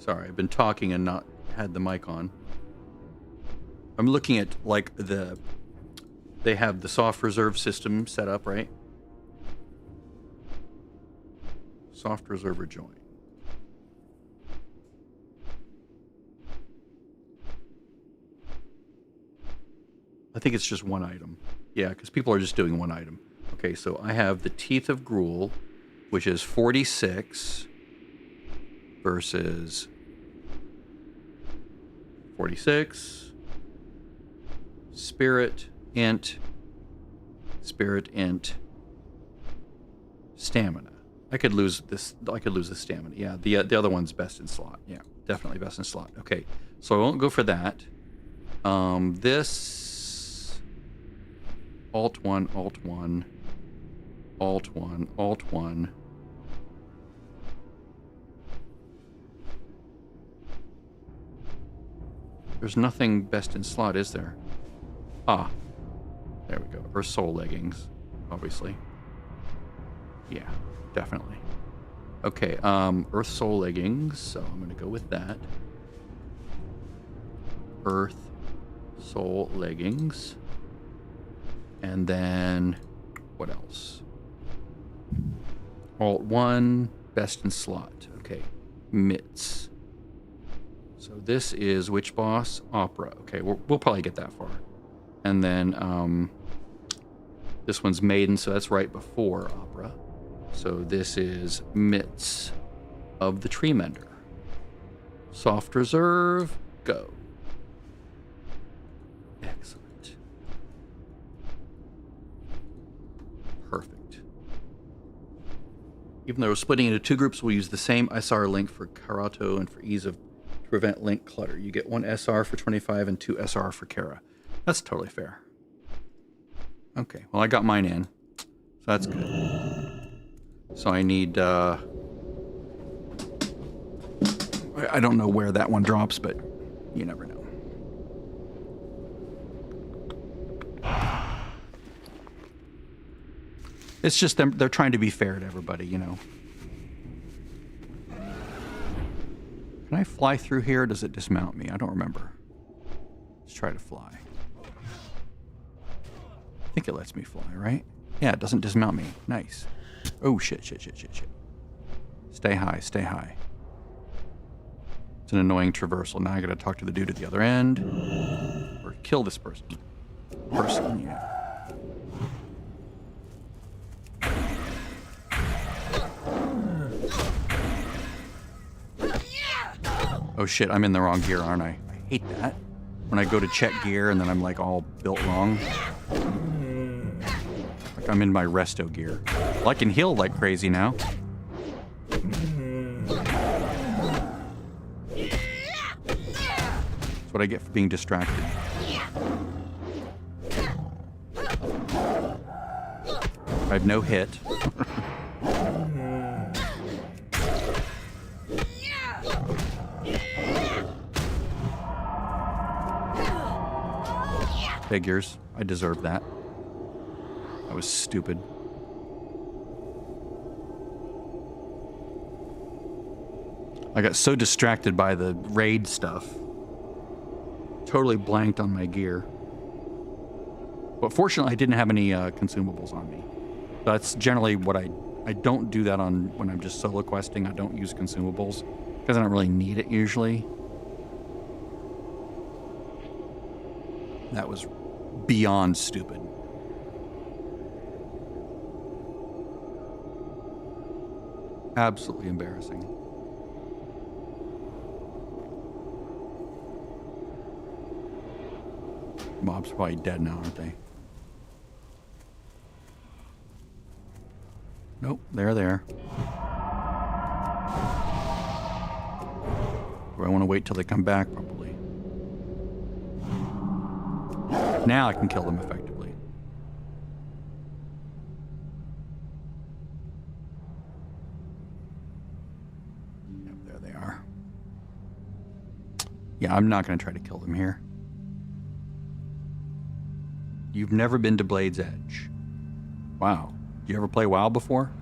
[SPEAKER 4] Sorry, I've been talking and not had the mic on. I'm looking at, like, they have the soft reserve system set up, right? Soft reserve join. I think it's just one item. Yeah, because people are just doing one item. Okay, so I have the Teeth of Gruul, which is 46 versus 46. Spirit, int, stamina. I could lose this. I could lose the stamina. Yeah, the other one's best in slot. Yeah, definitely best in slot. Okay, so I won't go for that. This alt 1, alt 1, alt 1, alt 1. There's nothing best in slot, is there? Ah, there we go. Earth Soul leggings, obviously. Yeah, definitely. Okay, Earth Soul leggings, so I'm gonna go with that. Earth Soul leggings. And then, what else? Alt 1, best in slot. Okay, mitts. So this is which boss? Opera. Okay, we'll probably get that far. And then this one's Maiden, so that's right before Opera. So this is Mitts of the Tree Mender. Soft reserve, go. Excellent. Perfect. Even though we're splitting into two groups, we'll use the same SR link for Karato and for ease of to prevent link clutter. You get one SR for 25 and 2 SR for Kara. That's totally fair. Okay, well, I got mine in, so that's good. So I need, I don't know where that one drops, but you never know. It's just them, they're trying to be fair to everybody, you know. Can I fly through here, or does it dismount me? I don't remember. Let's try to fly. I think it lets me fly, right? Yeah, it doesn't dismount me. Nice. Oh, shit. Stay high, stay high. It's an annoying traversal. Now I gotta talk to the dude at the other end. Or kill this person. Yeah. Oh shit, I'm in the wrong gear, aren't I? I hate that. When I go to check gear and then I'm like all built wrong. Like I'm in my resto gear. Well, I can heal like crazy now. That's what I get for being distracted. I have no hit. Figures. I deserve that. I was stupid. I got so distracted by the raid stuff. Totally blanked on my gear. But fortunately, I didn't have any consumables on me. That's generally what I don't do that on when I'm just solo questing. I don't use consumables because I don't really need it usually. That was beyond stupid. Absolutely embarrassing. Mobs are probably dead now, aren't they? Nope, they're there. Do I want to wait till they come back? Probably. Now I can kill them effectively. Yep, there they are. Yeah, I'm not going to try to kill them here. You've never been to Blade's Edge. Wow. You ever play WoW before?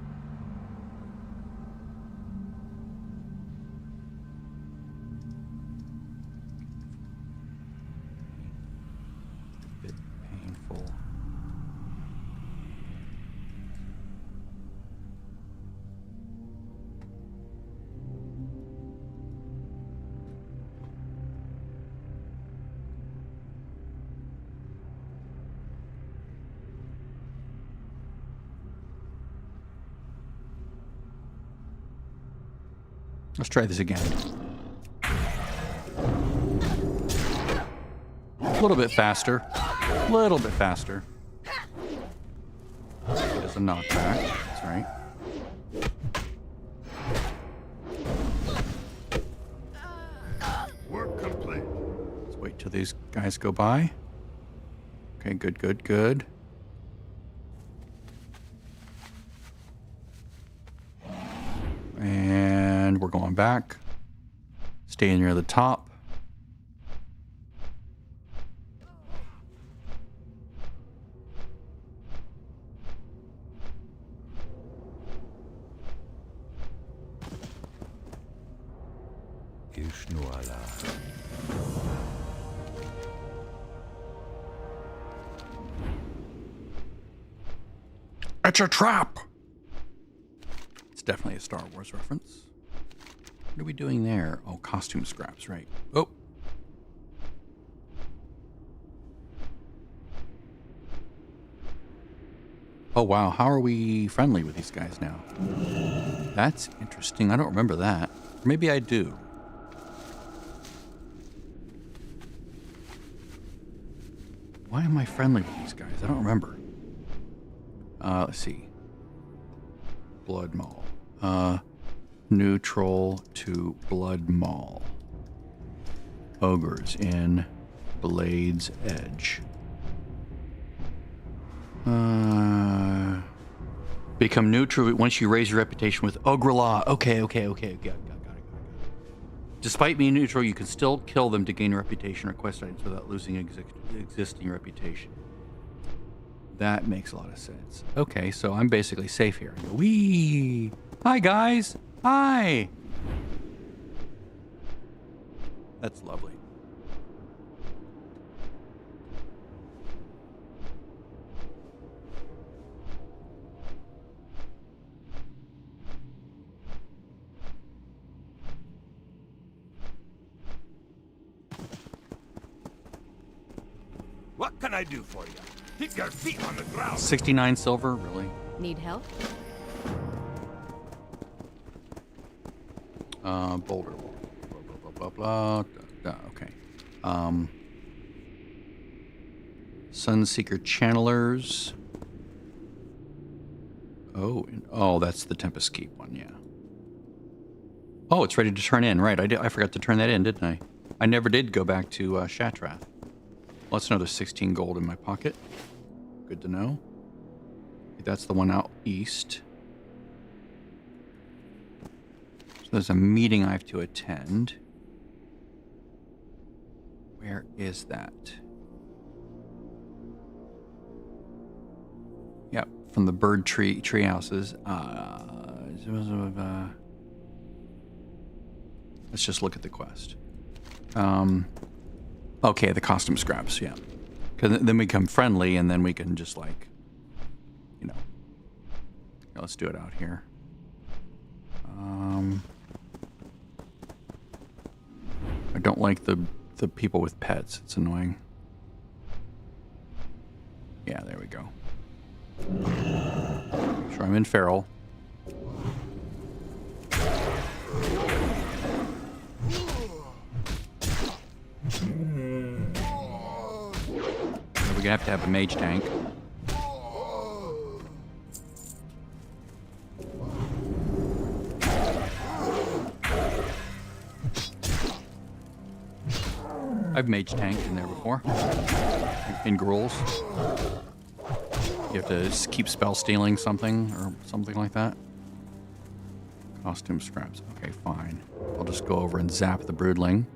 [SPEAKER 1] Let's try this again. A little bit faster. A little bit faster. There's a knockback. That's right.
[SPEAKER 2] Work complete.
[SPEAKER 1] Let's wait till these guys go by. Okay, good, good, good. And we're going back. Staying near the top. It's a trap! It's definitely a Star Wars reference. What are we doing there? Oh, costume scraps, right. Oh. Oh, wow. How are we friendly with these guys now? That's interesting. I don't remember that. Maybe I do. Why am I friendly with these guys? I don't remember. Let's see. Blood Maul. Neutral to Blood Maul. Ogres in Blade's Edge. Become neutral once you raise your reputation with Ogre Law. Okay. Got it. Despite being neutral, you can still kill them to gain a reputation or quest items without losing existing reputation. That makes a lot of sense. Okay, so I'm basically safe here. Whee! Hi, guys! Hi! That's lovely.
[SPEAKER 2] What can I do for you? Keep your feet on the ground.
[SPEAKER 1] 69 silver, really?
[SPEAKER 3] Need help?
[SPEAKER 1] Boulder. Blah, blah, blah, blah. Okay. Sunseeker Channelers. Oh, that's the Tempest Keep one, yeah. Oh, it's ready to turn in, right. I forgot to turn that in, didn't I? I never did go back to Shatrath. Well, that's another 16 gold in my pocket. Good to know. That's the one out east. So there's a meeting I have to attend. Where is that? Yep, from the bird tree houses. Let's just look at the quest. Okay, the costume scraps, yeah. Because then we become friendly, and then we can just, like, you know. Let's do it out here. I don't like the people with pets. It's annoying. Yeah, there we go. Sure, I'm in feral. We're gonna have to have a mage tank. I've mage tanked in there before. In Gruul's. You have to keep spell stealing something or something like that. Costume scraps. Okay, fine. I'll just go over and zap the broodling.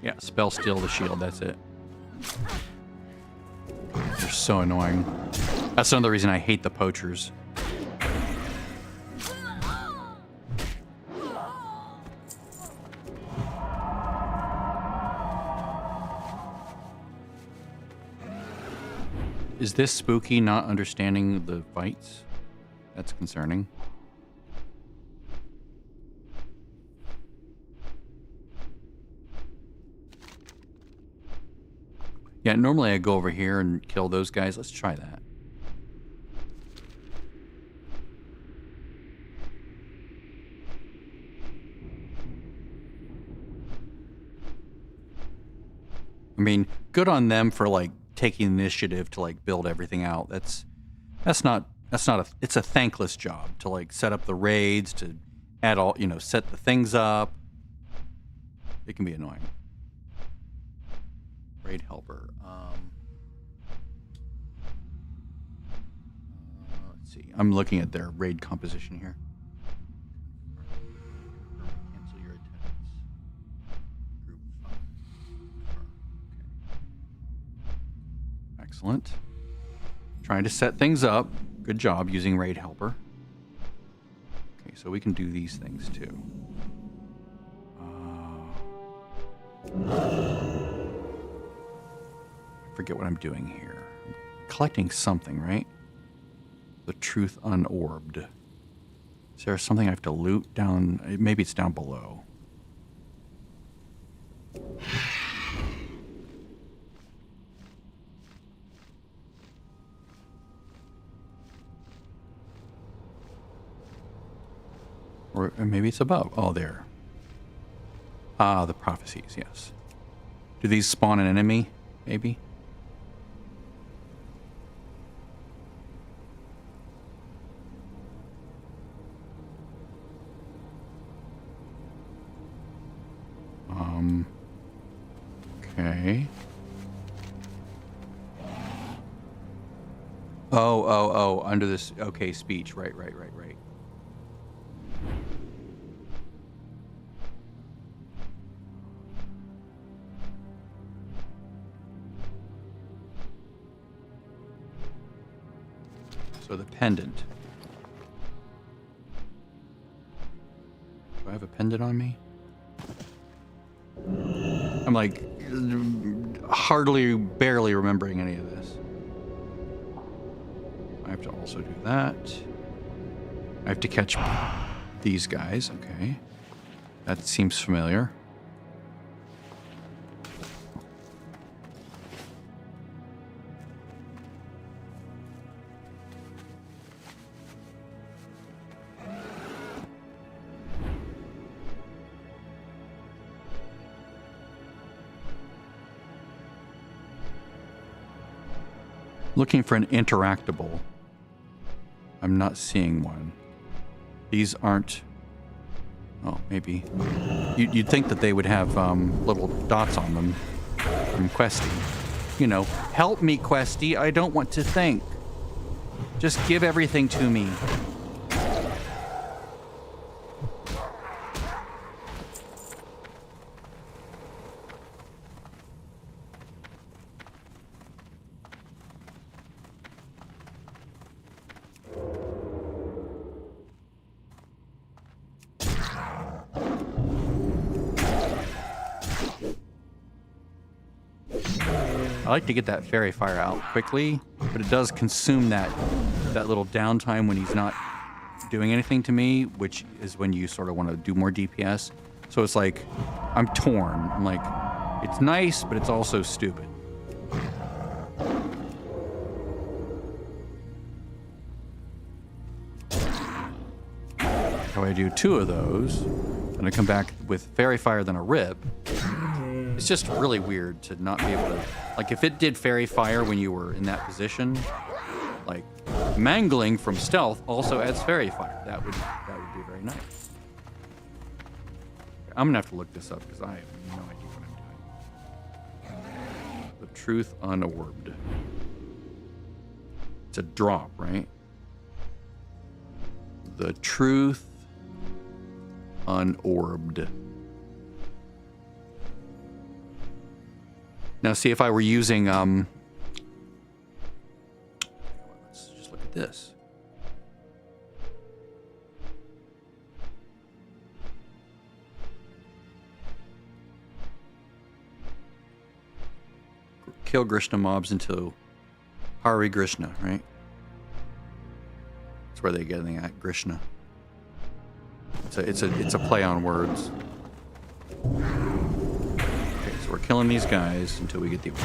[SPEAKER 1] Yeah, spell steal the shield, that's it. They're so annoying. That's another reason I hate the poachers. Is this spooky not understanding the fights? That's concerning.
[SPEAKER 4] Yeah, normally I go over here and kill those guys. Let's try that. I mean, good on them for like taking initiative to like build everything out. That's not a, it's a thankless job to like set up the raids, to add all, you know, set the things up. It can be annoying. Raid helper. Let's see. I'm looking at their raid composition here. Cancel your attendance. Group 5. Okay. Excellent. Trying to set things up. Good job using raid helper. Okay, so we can do these things too. I forget what I'm doing here. I'm collecting something, right? The truth unorbed. Is there something I have to loot down? Maybe it's down below. Or maybe it's above. Oh, there. Ah, the prophecies, yes. Do these spawn an enemy? Maybe? Okay. Oh, under this, okay, speech. Right. So the pendant. Do I have a pendant on me? I'm like barely remembering any of this. I have to also do that. I have to catch these guys. Okay. That seems familiar. Looking for an interactable. I'm not seeing one. These aren't. Oh, maybe. You'd think that they would have little dots on them from Questy. You know, help me, Questy. I don't want to think. Just give everything to me. I like to get that fairy fire out quickly, but it does consume that little downtime when he's not doing anything to me, which is when you sort of want to do more DPS. So it's like, I'm torn. I'm like, it's nice, but it's also stupid. So I do 2 of those, and I come back with fairy fire, then a rip. It's just really weird to not be able to, like, if it did fairy fire when you were in that position, like mangling from stealth also adds fairy fire. That would be very nice. I'm gonna have to look this up because I have no idea what I'm doing. The truth unorbed. It's a drop, right? The truth unorbed. Now, see, if I were using, let's just look at this. Kill Grishna mobs into Hari Krishna, right? That's where they're getting at, Grishna. It's a play on words. Okay, so we're killing these guys until we get the order.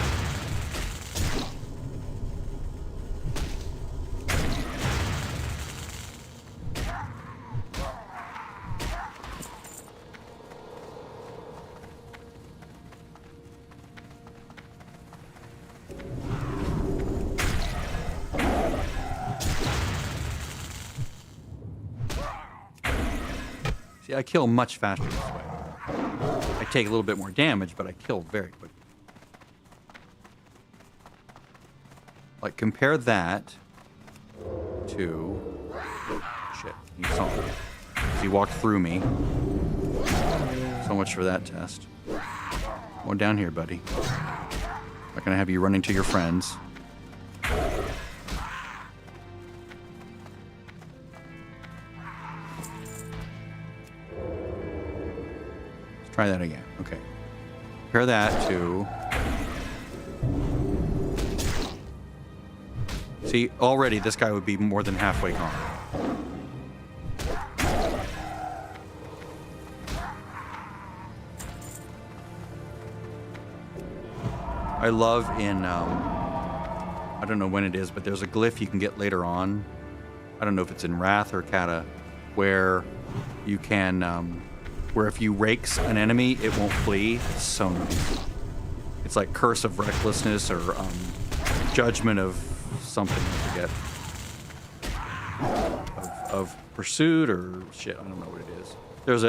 [SPEAKER 4] See, I kill much faster this way. I take a little bit more damage, but I kill very quickly. Like, compare that to... Shit, he saw me. He walked through me. So much for that test. Go down here, buddy. Not gonna have you run into your friends. Let's try that again. Okay. Compare that to... See, already this guy would be more than halfway gone. I love in, I don't know when it is, but there's a glyph you can get later on. I don't know if it's in Wrath or Kata, where you can, where if you rakes an enemy, it won't flee. It's so nice. It's like Curse of Recklessness or Judgment of something, I forget. Of Pursuit or shit, I don't know what it is.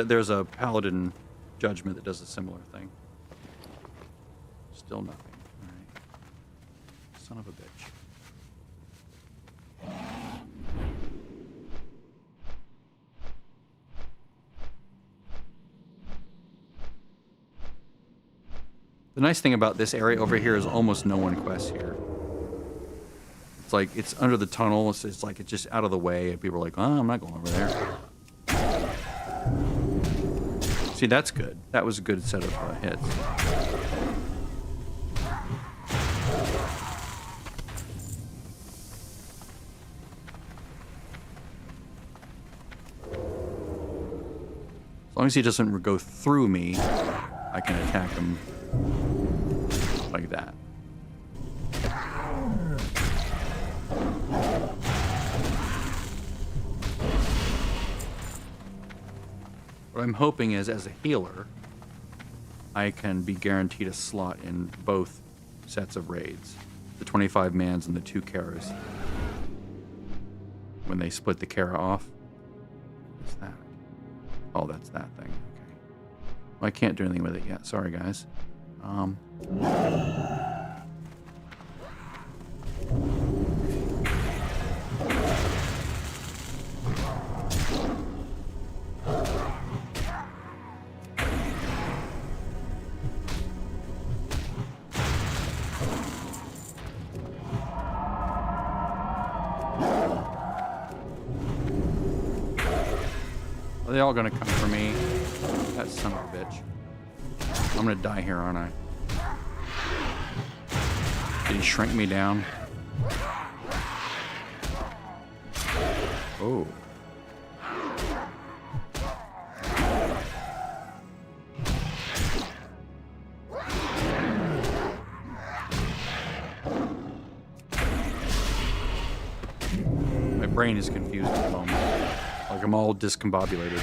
[SPEAKER 4] There's a Paladin Judgment that does a similar thing. Still nothing. Son of a bitch. The nice thing about this area over here is almost no one quests here. It's like, it's under the tunnel, it's like it's just out of the way, and people are like, oh, I'm not going over there. See, that's good. That was a good set of hits. As long as he doesn't go through me, I can attack him like that. What I'm hoping is, as a healer, I can be guaranteed a slot in both sets of raids. The 25 mans and the 2 Karas. When they split the Kara off. What's that? Oh, that's that thing. Okay. Well, I can't do anything with it yet. Sorry, guys. Are they all gonna come for me? That son of a bitch. I'm gonna die here, aren't I? Did he shrink me down? Oh. My brain is confused at the moment. Like I'm all discombobulated.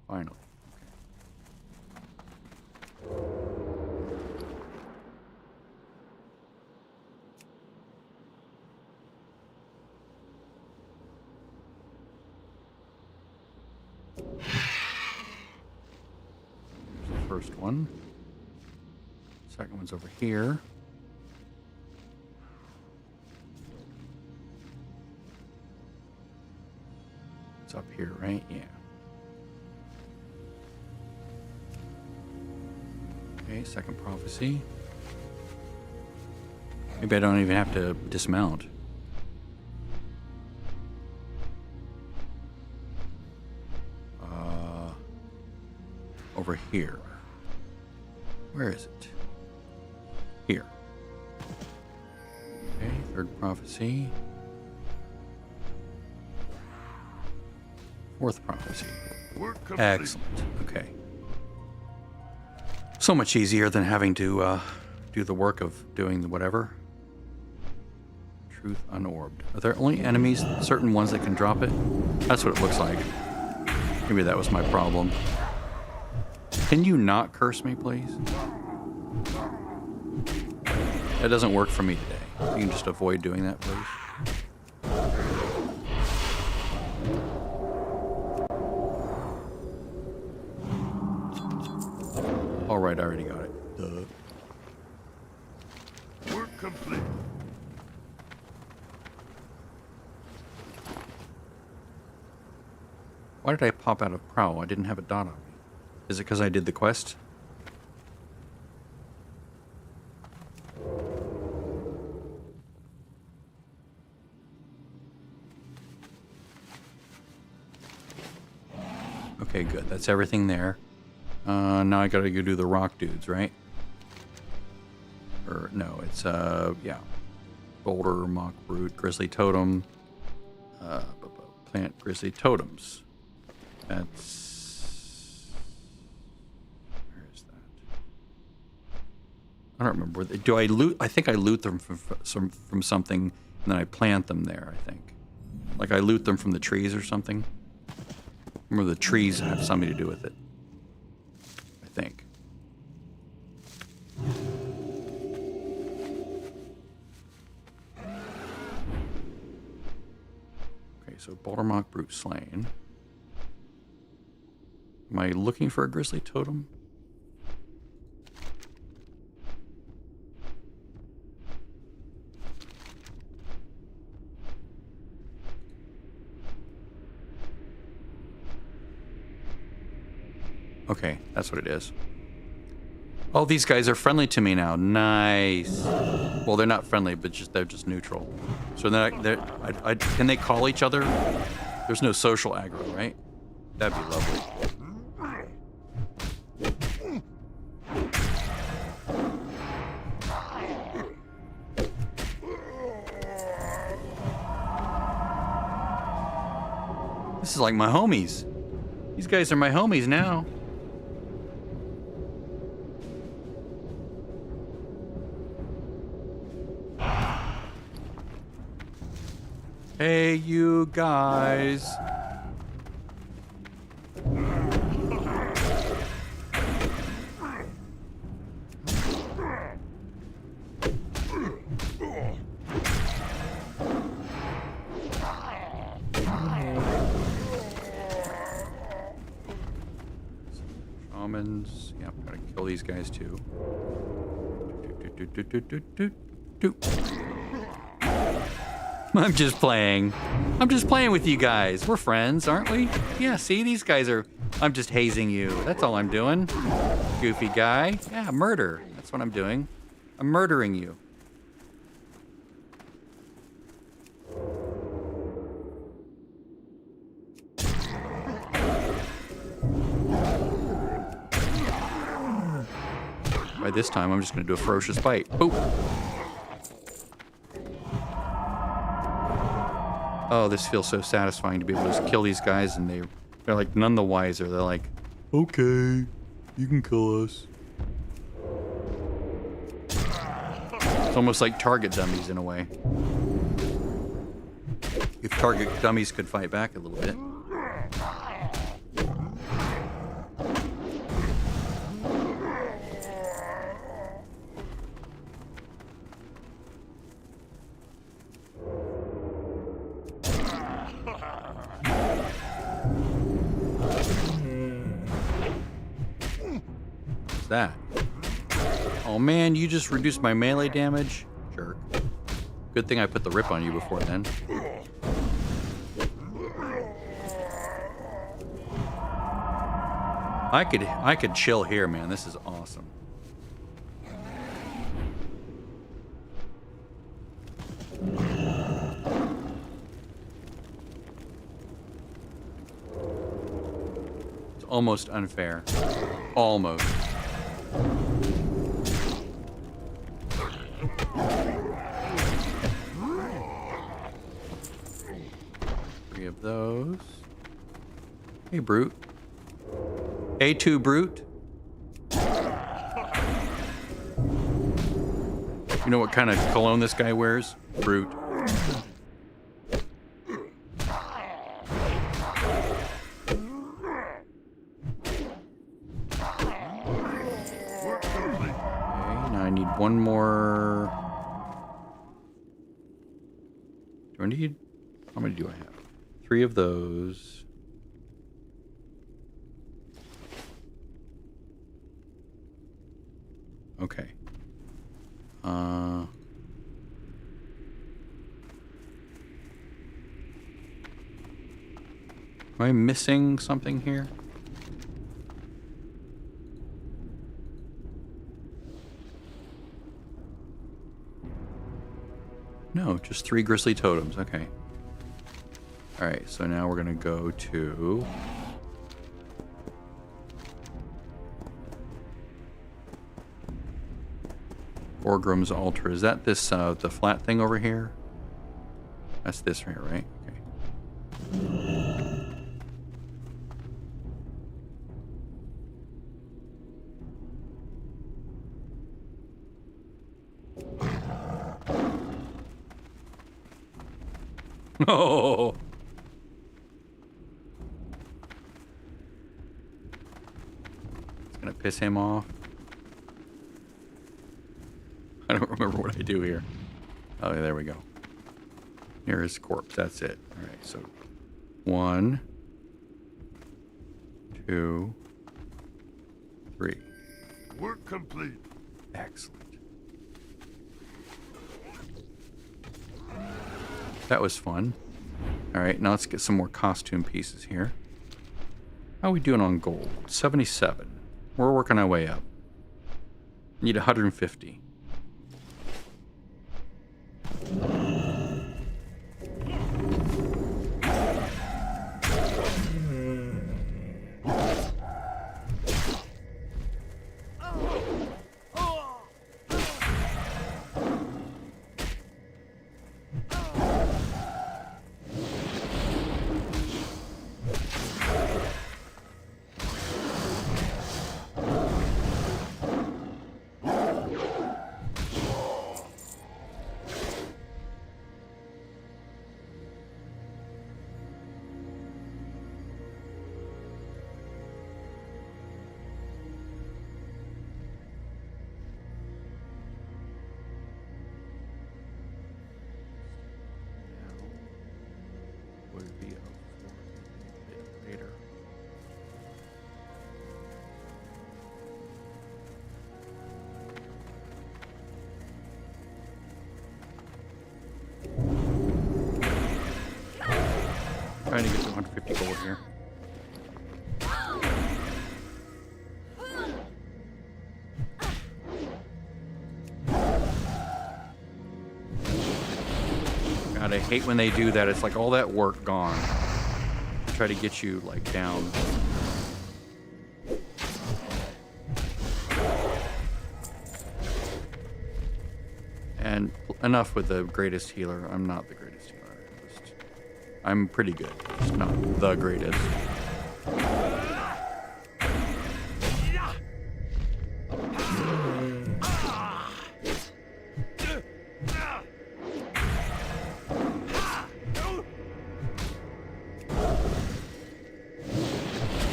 [SPEAKER 4] Finally. Here's the first one. Second one's over here. It's up here, right? Yeah. Okay, second prophecy. Maybe I don't even have to dismount. Over here. Where is it? Here. Okay, third prophecy. Fourth prophecy. Excellent. Okay. So much easier than having to do the work of doing the whatever. Truth unorbed. Are there only enemies, certain ones that can drop it? That's what it looks like. Maybe that was my problem. Can you not curse me, please? That doesn't work for me today. You can just avoid doing that, please. All right, I already got it. Duh.
[SPEAKER 2] Work complete.
[SPEAKER 4] Why did I pop out of Prowl? I didn't have a dot on me. Is it because I did the quest? Okay, good. That's everything there. Now I gotta go do the rock dudes, right? Or, no, it's, yeah. Boulder, Mock Brute, Grizzly Totem. Plant Grizzly Totems. That's... Where is that? I don't remember. Do I loot? I think I loot them from something, and then I plant them there, I think. Like I loot them from the trees or something. Remember the trees have something to do with it. I think. Okay, so Boulder Mock Brute slain. Am I looking for a Grizzly Totem? Okay, that's what it is. Oh, these guys are friendly to me now. Nice. Well, they're not friendly, but they're just neutral. So can they call each other? There's no social aggro, right? That'd be lovely. This is like my homies. These guys are my homies now. Hey, you guys. Shamans. Yep, gotta kill these guys too. I'm just playing. I'm just playing with you guys. We're friends, aren't we? Yeah, see, these guys are... I'm just hazing you. That's all I'm doing. Goofy guy. Yeah, murder. That's what I'm doing. I'm murdering you. By this time, I'm just going to do a ferocious bite. Boop. Oh, this feels so satisfying to be able to just kill these guys, and they're like none the wiser. They're like, okay, you can kill us. It's almost like target dummies in a way. If target dummies could fight back a little bit. That? Oh man, you just reduced my melee damage? Jerk. Good thing I put the rip on you before then. I could chill here, man. This is awesome. It's almost unfair. Almost. 3 of those. Hey, Brute. A2 Brute. You know what kind of cologne this guy wears? Brute. One more Do I need... How many do I have? 3 of those. Okay. Am I missing something here? No, just 3 grizzly totems. Okay. All right, so now we're gonna go to Orgrim's altar. Is that this the flat thing over here? That's this right here, right? Okay. Oh. It's gonna piss him off. I don't remember what I do here. Oh, there we go. Near his corpse. That's it. All right, so 1, 2, 3.
[SPEAKER 2] Work complete.
[SPEAKER 4] Excellent. That was fun. All right, now let's get some more costume pieces here. How are we doing on gold? 77. We're working our way up. Need 150. Would be up for a bit later. Trying to get to 150 gold here. God, I hate when they do that. It's like all that work gone. Try to get you like down. And enough with the greatest healer. I'm not the greatest healer. I'm pretty good. Just not the greatest.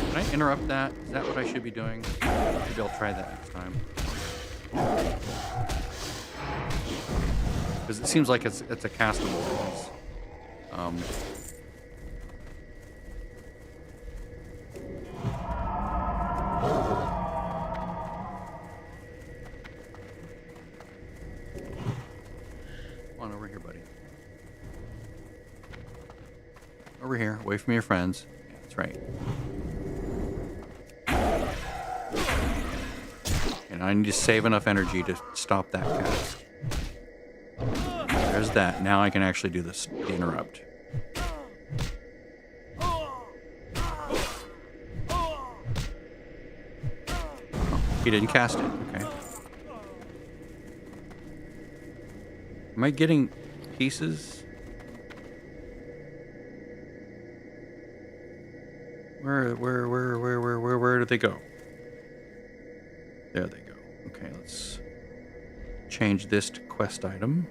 [SPEAKER 4] Can I interrupt that? Is that what I should be doing? Maybe I'll try that next time. Because it seems like it's a castable piece. Come on over here, buddy. Over here, away from your friends. Yeah, that's right. And I need to save enough energy to stop that cast. There's that. Now I can actually do this, the interrupt. Oh, he didn't cast it. Okay. Am I getting pieces? Where did they go? There they go. Okay, let's change this to quest item.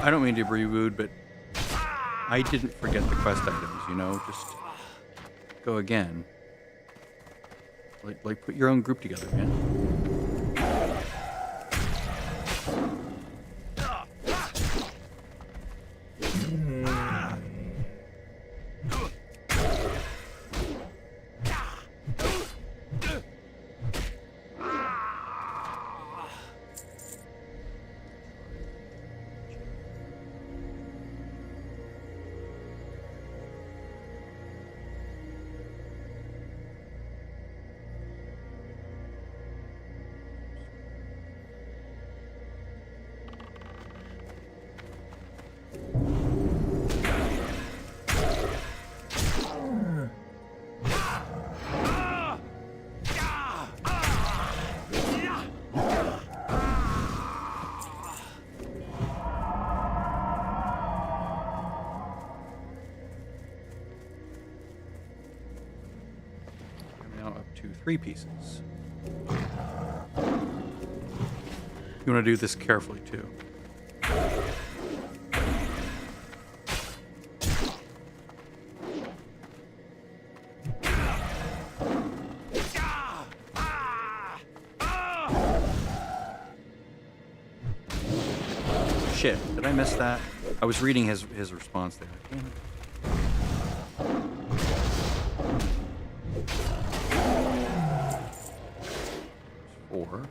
[SPEAKER 4] I don't mean to be rude, but I didn't forget the quest items, you know? Just go again. Like put your own group together, man. To 3 pieces. You want to do this carefully too. Shit, did I miss that? I was reading his response there. Damn it. 4.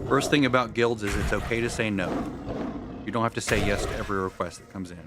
[SPEAKER 4] First thing about guilds is it's okay to say no. You don't have to say yes to every request that comes in.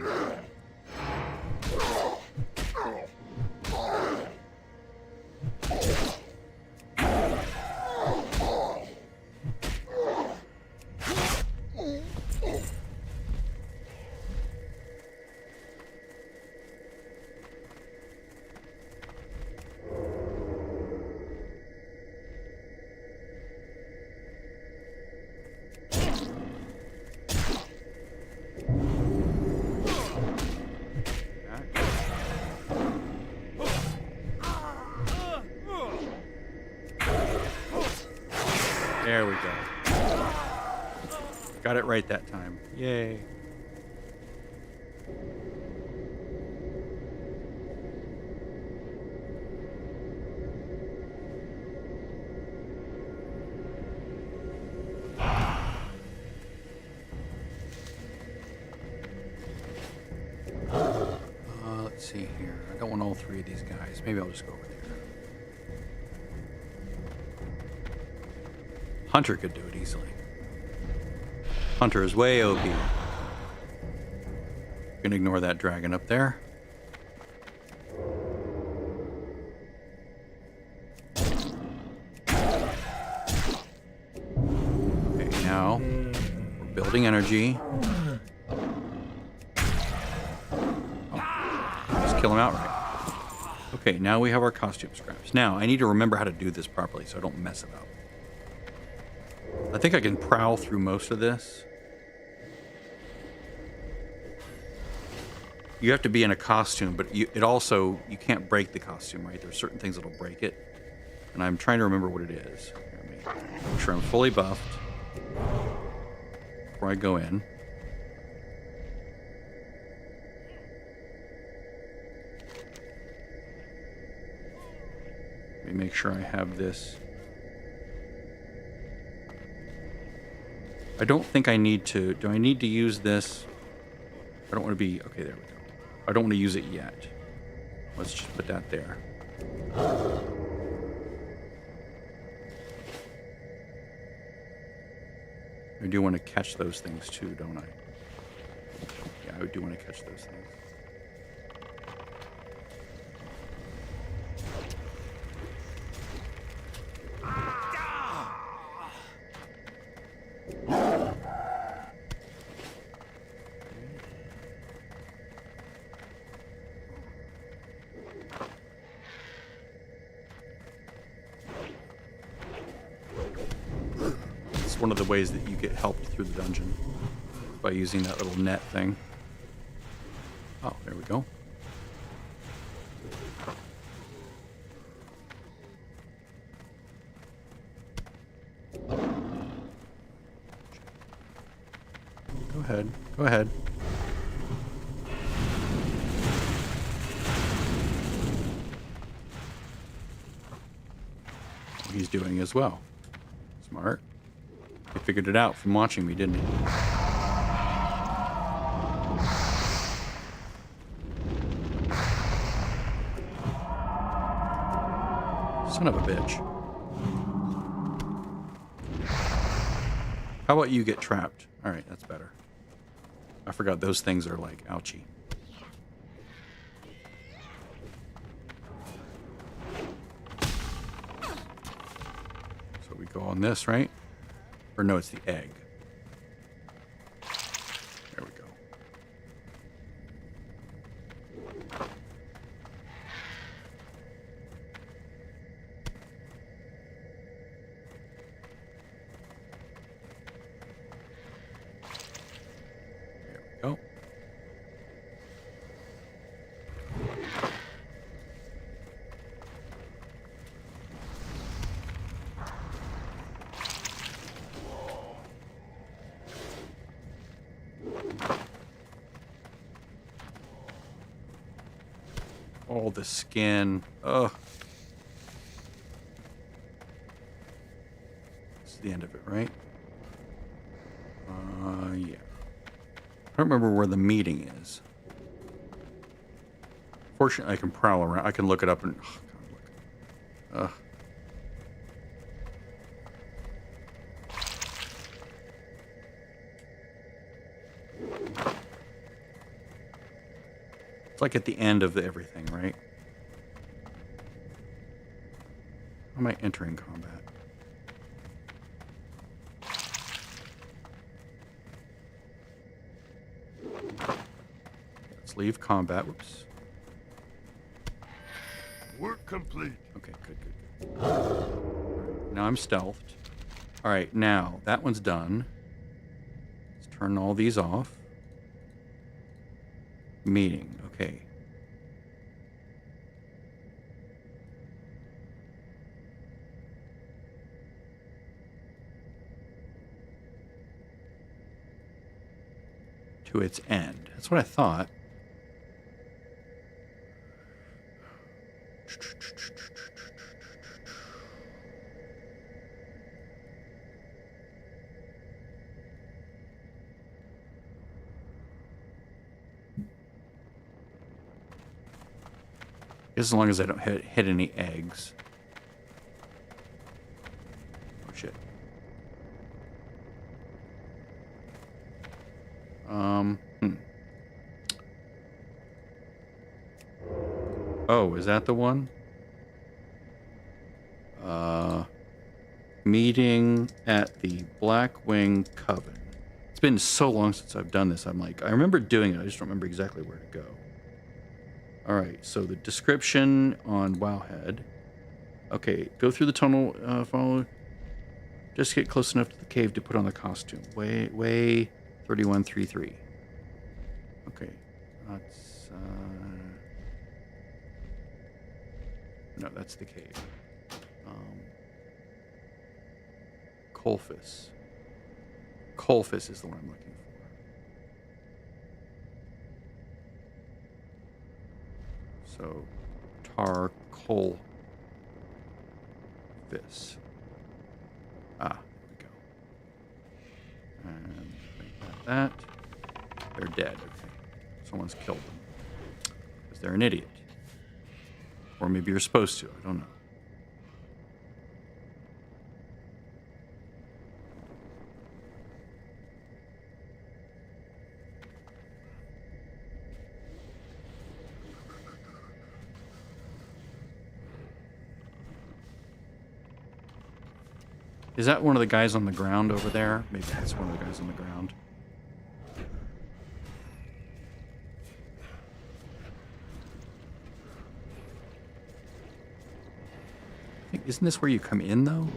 [SPEAKER 4] There we go. Got it right that time. Yay. Let's see here. I don't want all 3 of these guys. Maybe I'll just go over there. Hunter could do it easily. Hunter is way OP. You can ignore that dragon up there. Okay, now we're building energy. Oh, just kill him outright. Okay, now we have our costume scraps. Now, I need to remember how to do this properly so I don't mess it up. I think I can prowl through most of this. You have to be in a costume, but you can't break the costume, right? There's certain things that'll break it. And I'm trying to remember what it is. Here, let me make sure I'm fully buffed before I go in. Let me make sure I have this. I don't think I need to. Do I need to use this? I don't want to be. Okay, there we go. I don't want to use it yet. Let's just put that there. I do want to catch those things too, don't I? Yeah, I do want to catch those things. One of the ways that you get helped through the dungeon by using that little net thing. Oh, there we go. Go ahead. Go ahead. He's doing as well. Smart. He figured it out from watching me, didn't he? Son of a bitch. How about you get trapped? All right, that's better. I forgot those things are like ouchie. So we go on this, right? Or no, it's the egg. There we go. There we go. All the skin. Ugh. This is the end of it, right? Yeah. I don't remember where the meeting is. Fortunately, I can prowl around. I can look it up and... Oh, God, look. Ugh. It's like at the end of everything, right? How am I entering combat? Let's leave combat. Whoops.
[SPEAKER 2] Work complete.
[SPEAKER 4] Okay, good, good, good. Right, now I'm stealthed. All right, now that one's done. Let's turn all these off. Meeting, okay. To its end. That's what I thought. As long as I don't hit any eggs. Oh shit. Oh, is that the one? Meeting at the Blackwing Coven. It's been so long since I've done this. I'm like, I remember doing it. I just don't remember exactly where to go. All right, so the description on Wowhead. Okay, go through the tunnel, follow. Just get close enough to the cave to put on the costume. Way 3133. Okay, that's no, that's the cave. Colfus. Colfus is the one I'm looking for. So, Tar Colfus. Ah, there we go. And like that. They're dead. Okay. Someone's killed them. Because they're an idiot. Or maybe you're supposed to. I don't know. Is that one of the guys on the ground over there? Maybe that's one of the guys on the ground. Isn't this where you come in, though?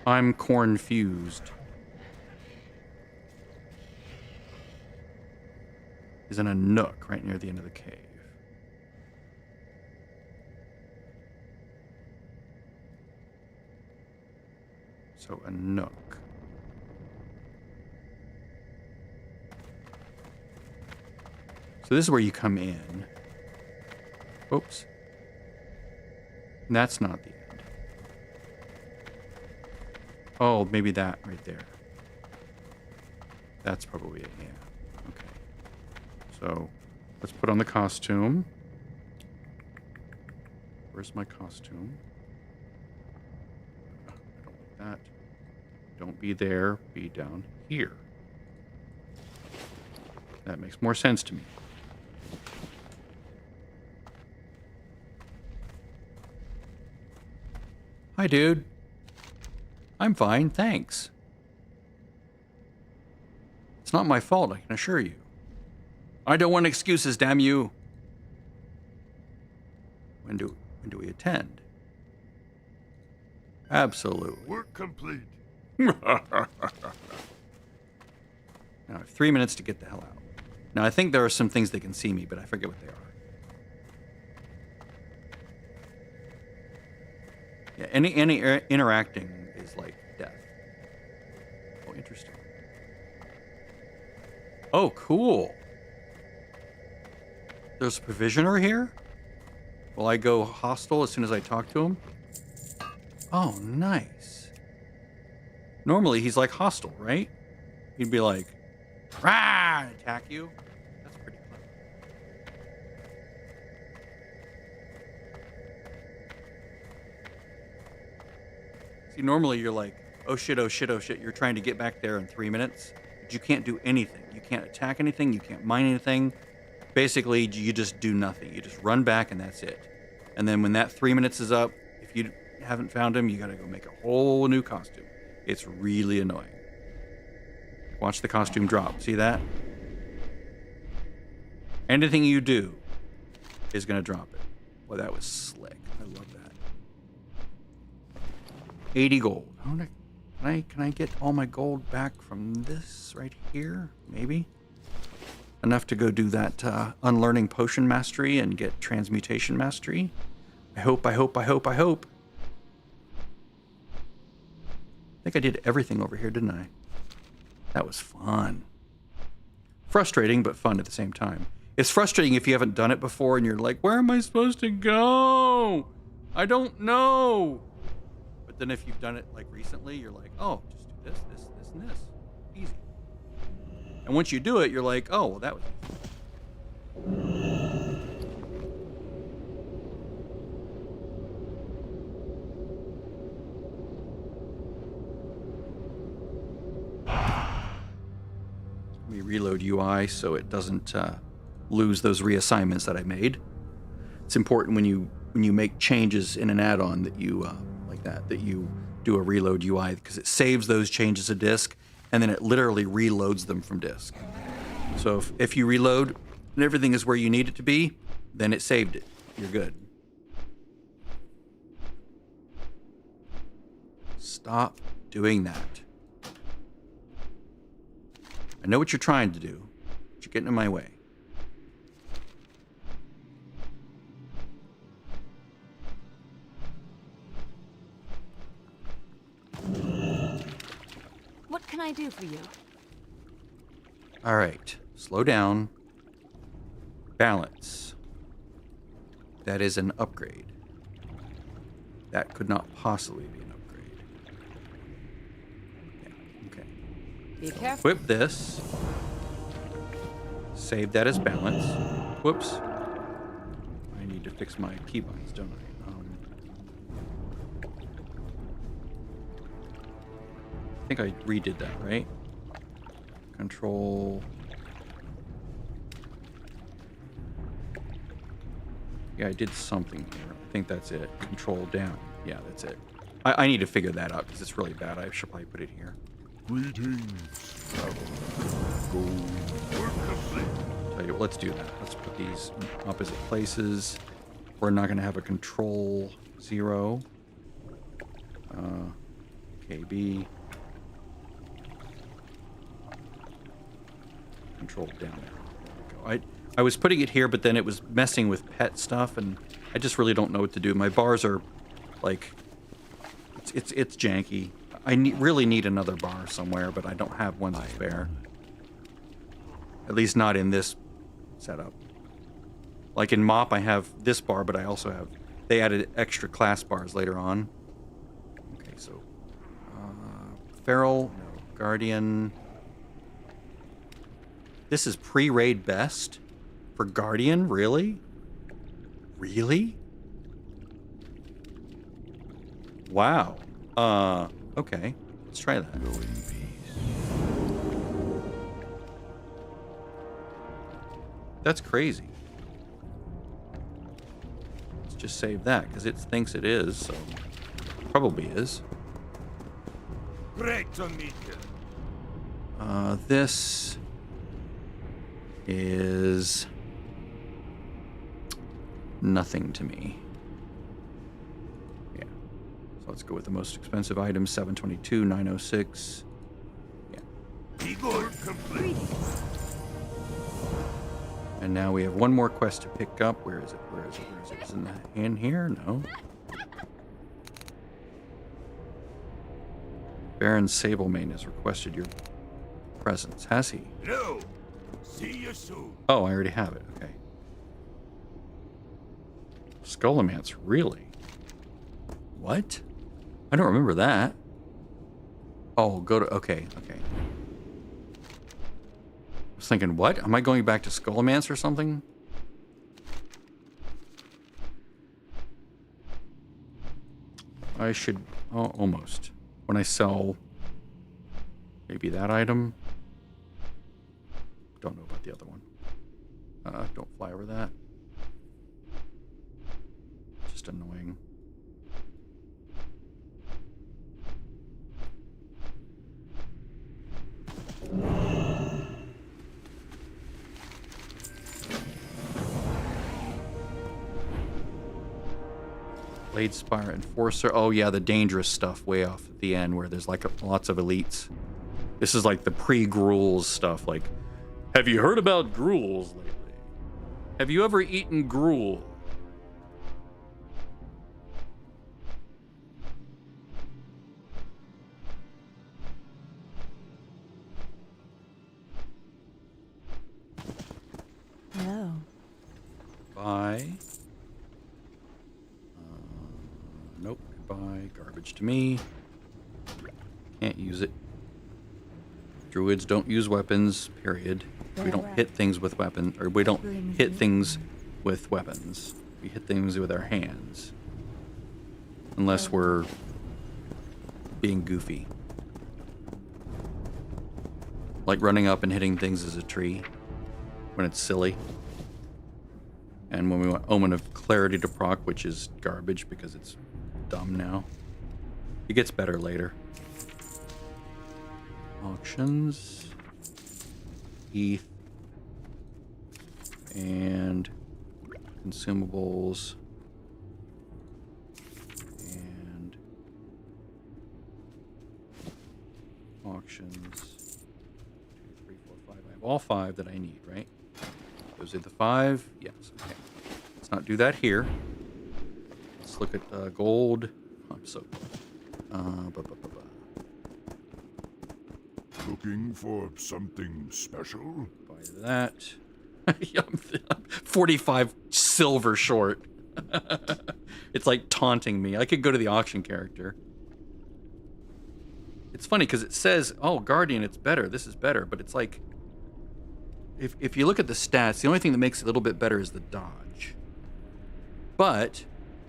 [SPEAKER 4] I'm corn-fused. Is in a nook right near the end of the cave. So a nook. So this is where you come in. Oops. And that's not the end. Oh, maybe that right there. That's probably it, yeah. Okay. So let's put on the costume. Where's my costume? I don't like that. Don't be there, be down here. That makes more sense to me. Hi, dude. I'm fine, thanks. It's not my fault, I can assure you. I don't want excuses, damn you. When do we attend? Absolutely.
[SPEAKER 2] Work complete.
[SPEAKER 4] Now, I have 3 minutes to get the hell out. Now, I think there are some things they can see me, but I forget what they are. Yeah, any interacting is like death. Oh, interesting. Oh, cool. There's a provisioner here? Will I go hostile as soon as I talk to him? Oh, nice. Normally, he's like hostile, right? He'd be like, rah, and attack you. That's pretty clever. See, normally you're like, oh shit, oh shit, oh shit. You're trying to get back there in 3 minutes, but you can't do anything. You can't attack anything. You can't mine anything. Basically, you just do nothing. You just run back and that's it. And then when that 3 minutes is up, if you haven't found him, you got to go make a whole new costume. It's really annoying. Watch the costume drop. See that? Anything you do is going to drop it. Well, that was slick. I love that. 80 gold. Can I get all my gold back from this right here? Maybe? Enough to go do that unlearning potion mastery and get transmutation mastery. I hope. I think I did everything over here, didn't I? That was fun. Frustrating, but fun at the same time. It's frustrating if you haven't done it before and you're like, where am I supposed to go? I don't know. But then if you've done it like recently, you're like, oh, just do this, and this. Easy. And once you do it, you're like, oh, well, that was Let me reload UI so it doesn't lose those reassignments that I made. It's important when you make changes in an add-on that you like that you do a reload UI because it saves those changes to disk and then it literally reloads them from disk. So if you reload and everything is where you need it to be, then it saved it. You're good. Stop doing that. I know what you're trying to do, but you're getting in my way.
[SPEAKER 3] What can I do for you?
[SPEAKER 4] All right, slow down. Balance. That is an upgrade. That could not possibly be an upgrade. Yeah, okay.
[SPEAKER 3] Be careful.
[SPEAKER 4] Equip this. Save that as balance. Whoops. I need to fix my keybinds, don't I? I think I redid that, right? Control. Yeah, I did something here. I think that's it. Control down. Yeah, that's it. I need to figure that out because it's really bad. I should probably put it here.
[SPEAKER 2] Greetings.
[SPEAKER 4] Tell you what, let's do that. Let's put these in opposite places. We're not going to have a control 0. KB. Control down there. There we go. I was putting it here, but then it was messing with pet stuff, and I just really don't know what to do. My bars are like, it's janky. really need another bar somewhere, but I don't have one to spare. At least not in this setup. Like in Mop, I have this bar, but I also have... They added extra class bars later on. Okay, so... Feral, no. Guardian... This is pre-raid best? For Guardian? Really? Really? Wow. Okay. Let's try that. Go in peace. That's crazy. Let's just save that, because it thinks it is, so... Probably is.
[SPEAKER 2] Great to meet you.
[SPEAKER 4] This... is... nothing to me. Yeah. So let's go with the most expensive item, 722, 906. Yeah.
[SPEAKER 2] Igor complete.
[SPEAKER 4] And now we have one more quest to pick up. Where is it? Where is it? Where is it? Is it in here? No. Baron Sablemane has requested your presence. Has he?
[SPEAKER 2] No. See you soon.
[SPEAKER 4] Oh, I already have it. Okay. Skullomance, really? What? I don't remember that. Oh, go to... Okay, okay. I was thinking, what? Am I going back to Skullomance or something? I should... Oh, almost. When I sell... maybe that item. Don't know about the other one. Don't fly over that. Just annoying. Blade Spire Enforcer. Oh yeah, the dangerous stuff way off at the end where there's like lots of elites. This is like the pre-Gruels stuff. Like, have you heard about Gruels lately? Have you ever eaten gruel?
[SPEAKER 3] Hello.
[SPEAKER 4] Bye. Nope. Goodbye. Garbage to me. Can't use it. Druids don't use weapons, period. We don't hit things with weapons, or we don't hit things with weapons. We hit things with our hands. Unless we're being goofy. Like running up and hitting things as a tree when it's silly. And when we want Omen of Clarity to proc, which is garbage because it's dumb now. It gets better later. Auctions. ETH. And consumables. And auctions. 2, 3, 4, 5. I have all 5 that I need, right? Those are the 5. Yes. Okay. Let's not do that here. Let's look at gold. I'm so
[SPEAKER 2] Looking for something special?
[SPEAKER 4] buy that. Yeah, I'm 45 silver short. It's like taunting me. I could go to the auction character. It's funny because it says, oh, Guardian, it's better. This is better. But it's like, if you look at the stats, the only thing that makes it a little bit better is the dodge. But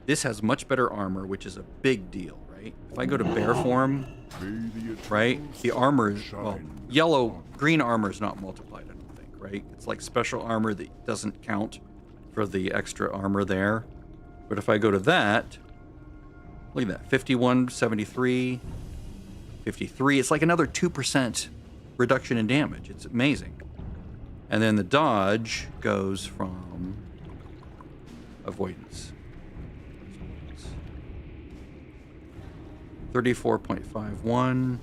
[SPEAKER 4] this has much better armor, which is a big deal, right? If I go to bear form, right, the armor is, well, green armor is not multiplied, I don't think, right? It's like special armor that doesn't count for the extra armor there. But if I go to that, look at that, 51, 73, 53. It's like another 2% reduction in damage. It's amazing. And then the dodge goes from avoidance. 34.51,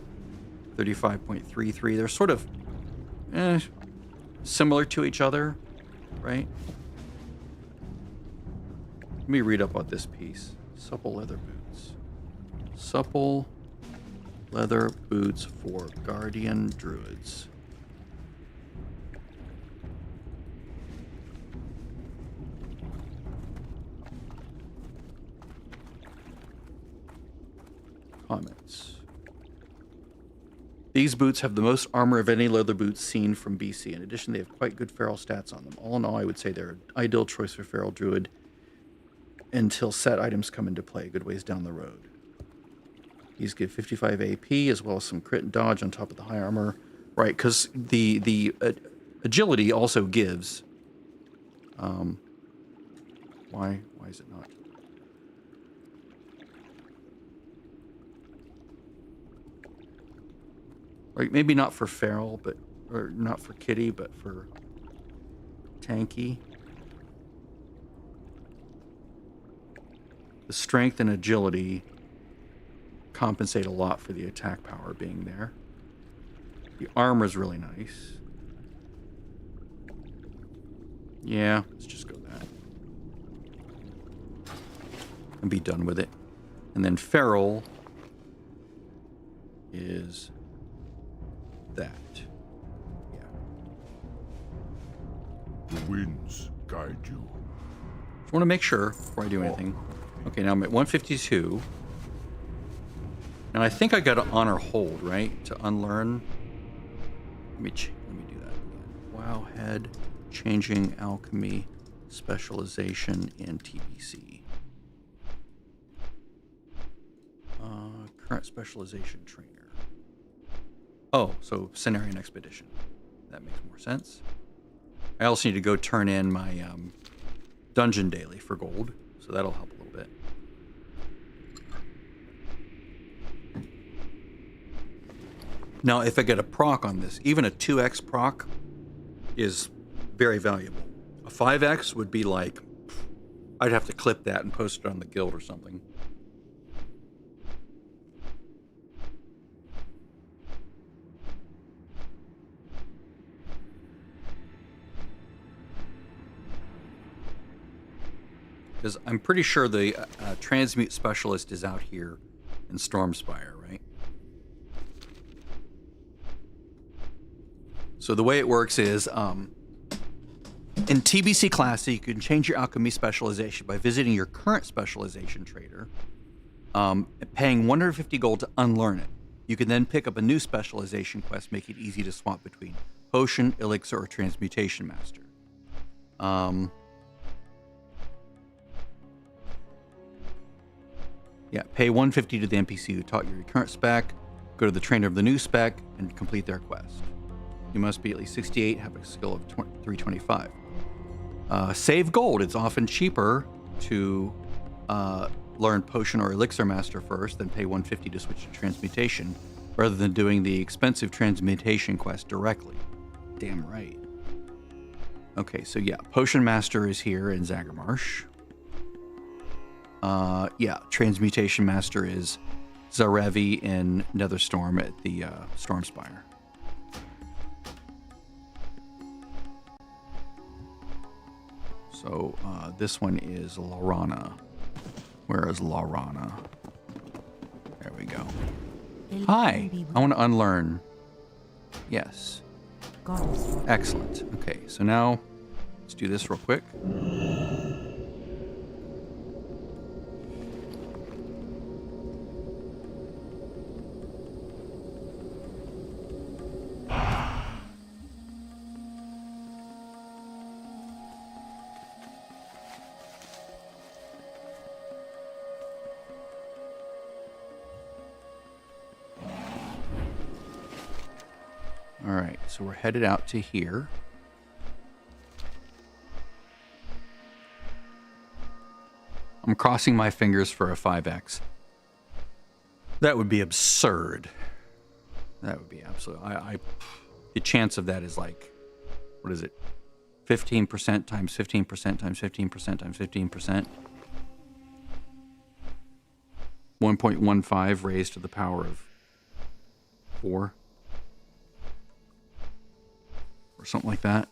[SPEAKER 4] 35.33. They're sort of similar to each other, right? Let me read up on this piece. Supple leather boots. Supple Leather boots for Guardian Druids. Comments. These boots have the most armor of any leather boots seen from BC. In addition, they have quite good feral stats on them. All in all, I would say they're an ideal choice for feral druid until set items come into play, a good ways down the road. These give 55 AP as well as some crit and dodge on top of the high armor. Right, because the agility also gives... why is it not? Right, maybe not for feral, but... Or not for kitty, but for tanky. The strength and agility compensate a lot for the attack power being there. The armor is really nice. Yeah, let's just go that. And be done with it. And then feral is that. Yeah.
[SPEAKER 2] The winds guide you.
[SPEAKER 4] Just want to make sure before I do anything. Okay, now I'm at 152. Now I think I got to honor hold, right? To unlearn. Let me do that again. Wow, head changing alchemy specialization in TBC. Current specialization trainer. Oh, so Cenarian Expedition. That makes more sense. I also need to go turn in my dungeon daily for gold, so that'll help a little bit. Now, if I get a proc on this, even a 2x proc is very valuable. A 5x would be like, I'd have to clip that and post it on the guild or something. Because I'm pretty sure the transmute specialist is out here in Stormspire, right? So the way it works is, in TBC Classic, you can change your alchemy specialization by visiting your current specialization trader, paying 150 gold to unlearn it. You can then pick up a new specialization quest, making it easy to swap between potion, elixir, or transmutation master. Yeah, pay 150 to the NPC who taught you your current spec, go to the trainer of the new spec, and complete their quest. You must be at least 68, have a skill of 325. Save gold. It's often cheaper to learn potion or elixir master first, then pay 150 to switch to transmutation, rather than doing the expensive transmutation quest directly. Damn right. Okay, so yeah, potion master is here in Zagarmarsh. Yeah, transmutation master is Zarevi in Netherstorm at the Stormspire. So this one is Lorana. Where is Lorana? There we go. Hi, I want to unlearn. Yes. Excellent. Okay, so now let's do this real quick. All right, so we're headed out to here. I'm crossing my fingers for a 5x. That would be absurd. That would be absolute. The chance of that is like, what is it? 15% times 15% times 15% times 15%. 1.15 raised to the power of 4. Or something like that.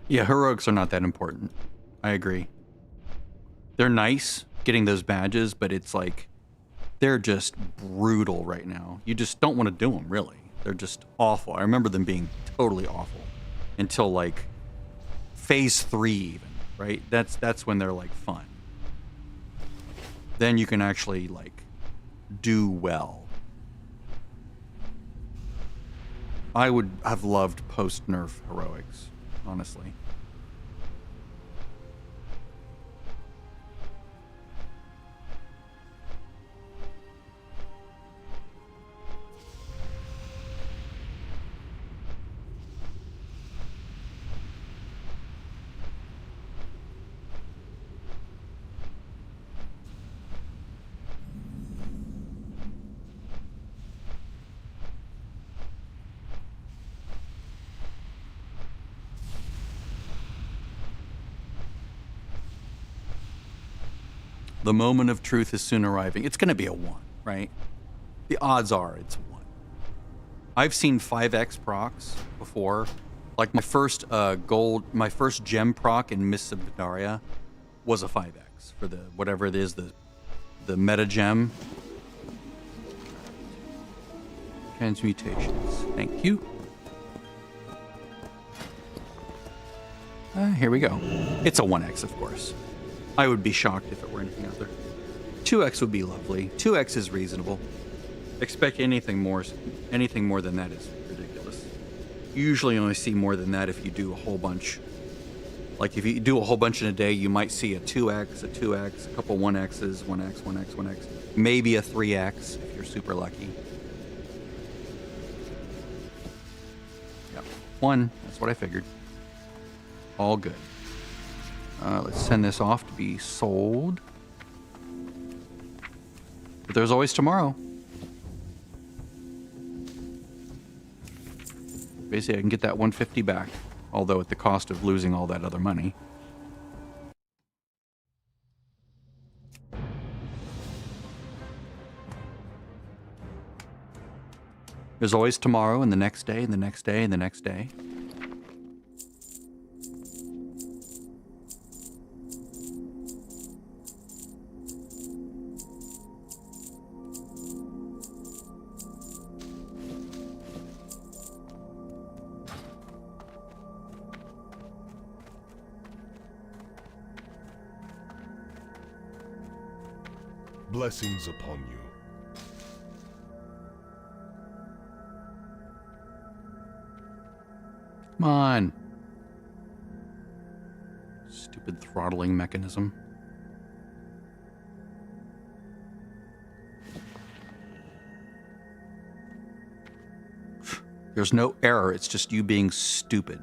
[SPEAKER 1] Yeah, heroics are not that important. I agree. They're nice getting those badges, but it's like they're just brutal right now. You just don't want to do them, really. They're just awful. I remember them being totally awful until like phase 3 even, right? That's when they're like fun. Then you can actually like do well. I would have loved post-nerf heroics, honestly. The moment of truth is soon arriving. It's going to be a 1, right? The odds are it's 1. I've seen 5x procs before. Like my first my first gem proc in Mists of Pandaria was a 5x for the whatever it is, the meta gem. Transmutations. Thank you. Here we go. It's a 1x, of course. I would be shocked if it were anything other. 2x would be lovely. 2x is reasonable. Expect anything more than that is ridiculous. You usually only see more than that if you do a whole bunch. Like if you do a whole bunch in a day, you might see a 2x, a couple 1x's, 1x, 1x, 1x, maybe a 3x if you're super lucky. Yep, 1. That's what I figured. All good. Let's send this off to be sold. But there's always tomorrow. Basically, I can get that 150 back, although at the cost of losing all that other money. There's always tomorrow and the next day and the next day and the next day.
[SPEAKER 2] Blessings upon you.
[SPEAKER 1] Come on. Stupid throttling mechanism. There's no error, it's just you being stupid.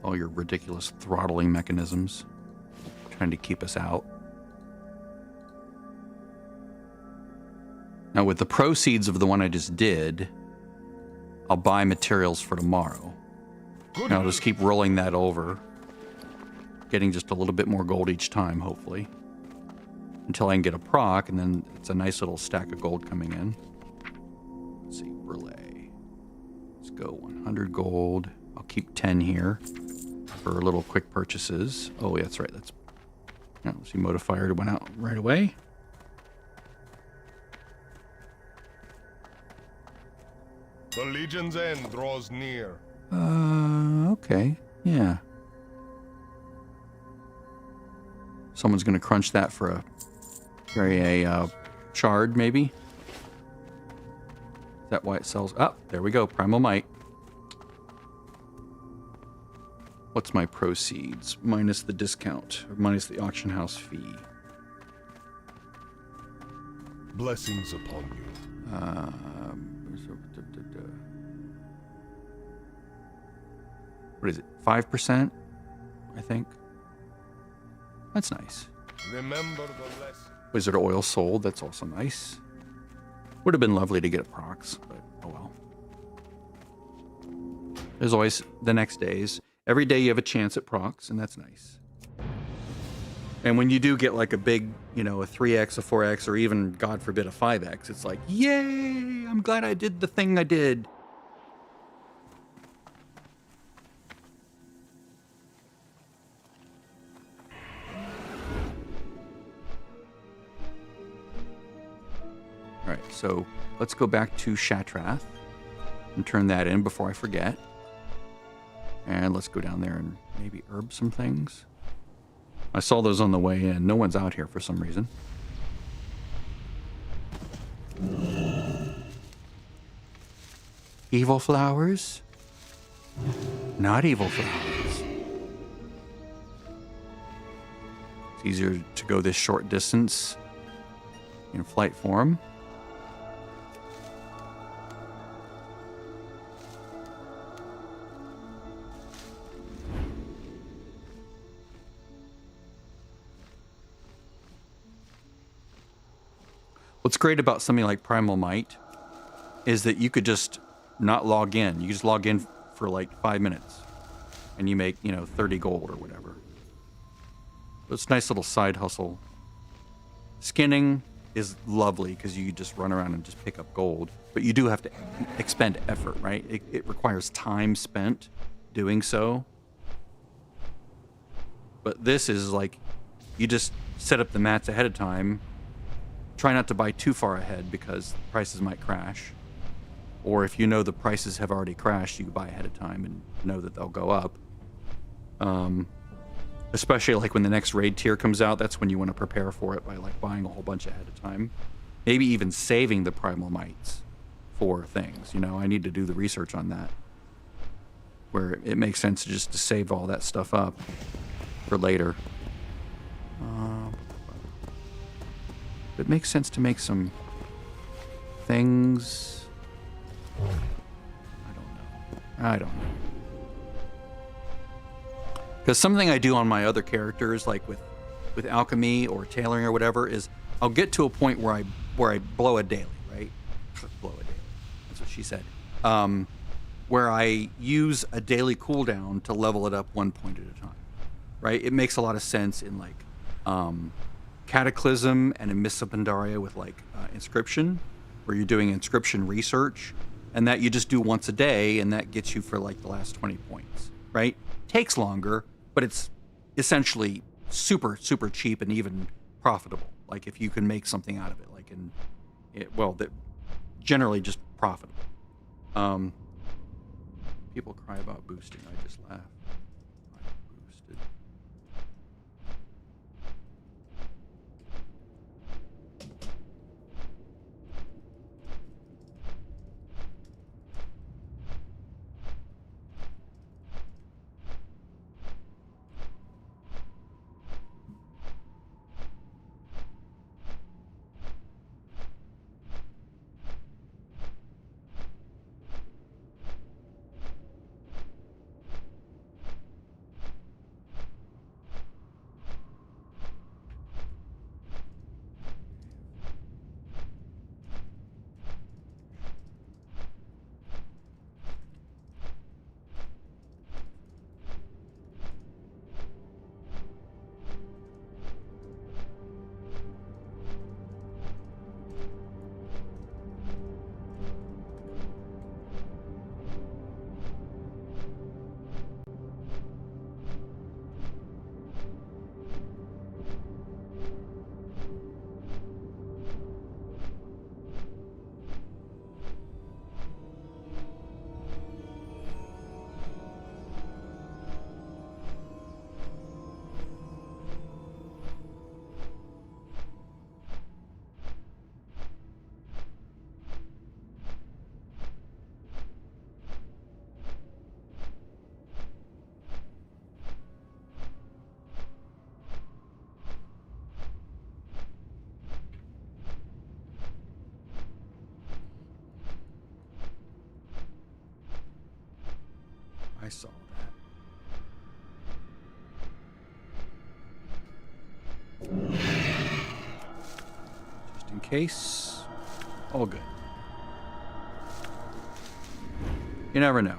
[SPEAKER 1] All your ridiculous throttling mechanisms trying to keep us out. Now with the proceeds of the one I just did, I'll buy materials for tomorrow. And I'll just keep rolling that over, getting just a little bit more gold each time, hopefully, until I can get a proc, and then it's a nice little stack of gold coming in. Let's see, relay. Let's go 100 gold. I'll keep 10 here for little quick purchases. Oh, yeah, that's right. Let's see, modifier went out right away.
[SPEAKER 2] The Legion's end draws near.
[SPEAKER 1] Okay. Yeah. Someone's going to crunch that for a shard, maybe? Is that why it sells? Oh, there we go. Primal Might. What's my proceeds? Minus the discount, or minus the auction house fee.
[SPEAKER 2] Blessings upon you.
[SPEAKER 1] What is it? 5%? I think. That's nice.
[SPEAKER 2] Remember the lesson.
[SPEAKER 1] Wizard oil sold. That's also nice. Would have been lovely to get a procs, but oh well. There's always the next days. Every day you have a chance at procs, and that's nice. And when you do get like a big, you know, a 3x, a 4x, or even, God forbid, a 5x, it's like, yay, I'm glad I did the thing I did. All right, so let's go back to Shatrath and turn that in before I forget. And let's go down there and maybe herb some things. I saw those on the way in. No one's out here for some reason. Evil flowers? Not evil flowers. It's easier to go this short distance in flight form. What's great about something like Primal Might is that you could just not log in. You just log in for like 5 minutes and you make, 30 gold or whatever. So it's a nice little side hustle. Skinning is lovely because you just run around and just pick up gold, but you do have to expend effort, right? It requires time spent doing so. But this is like, you just set up the mats ahead of time. Try not to buy too far ahead because prices might crash. Or if you know the prices have already crashed, you buy ahead of time and know that they'll go up. Especially like when the next raid tier comes out, that's when you want to prepare for it by like buying a whole bunch ahead of time. Maybe even saving the Primal Mites for things. I need to do the research on that. Where it makes sense just to save all that stuff up for later. It makes sense to make some things. I don't know. Because something I do on my other characters, like with alchemy or tailoring or whatever, is I'll get to a point where I blow a daily, right? Blow a daily. That's what she said. Where I use a daily cooldown to level it up 1 point at a time, right? It makes a lot of sense in like Cataclysm and in Mists of Pandaria with like Inscription, where you're doing inscription research, and that you just do once a day, and that gets you for like the last 20 points, right? Takes longer, but it's essentially super, super cheap and even profitable. Like if you can make something out of it, like that generally just profitable. People cry about boosting. I just laugh. Boosted. I saw that. Just in case. All good. You never know.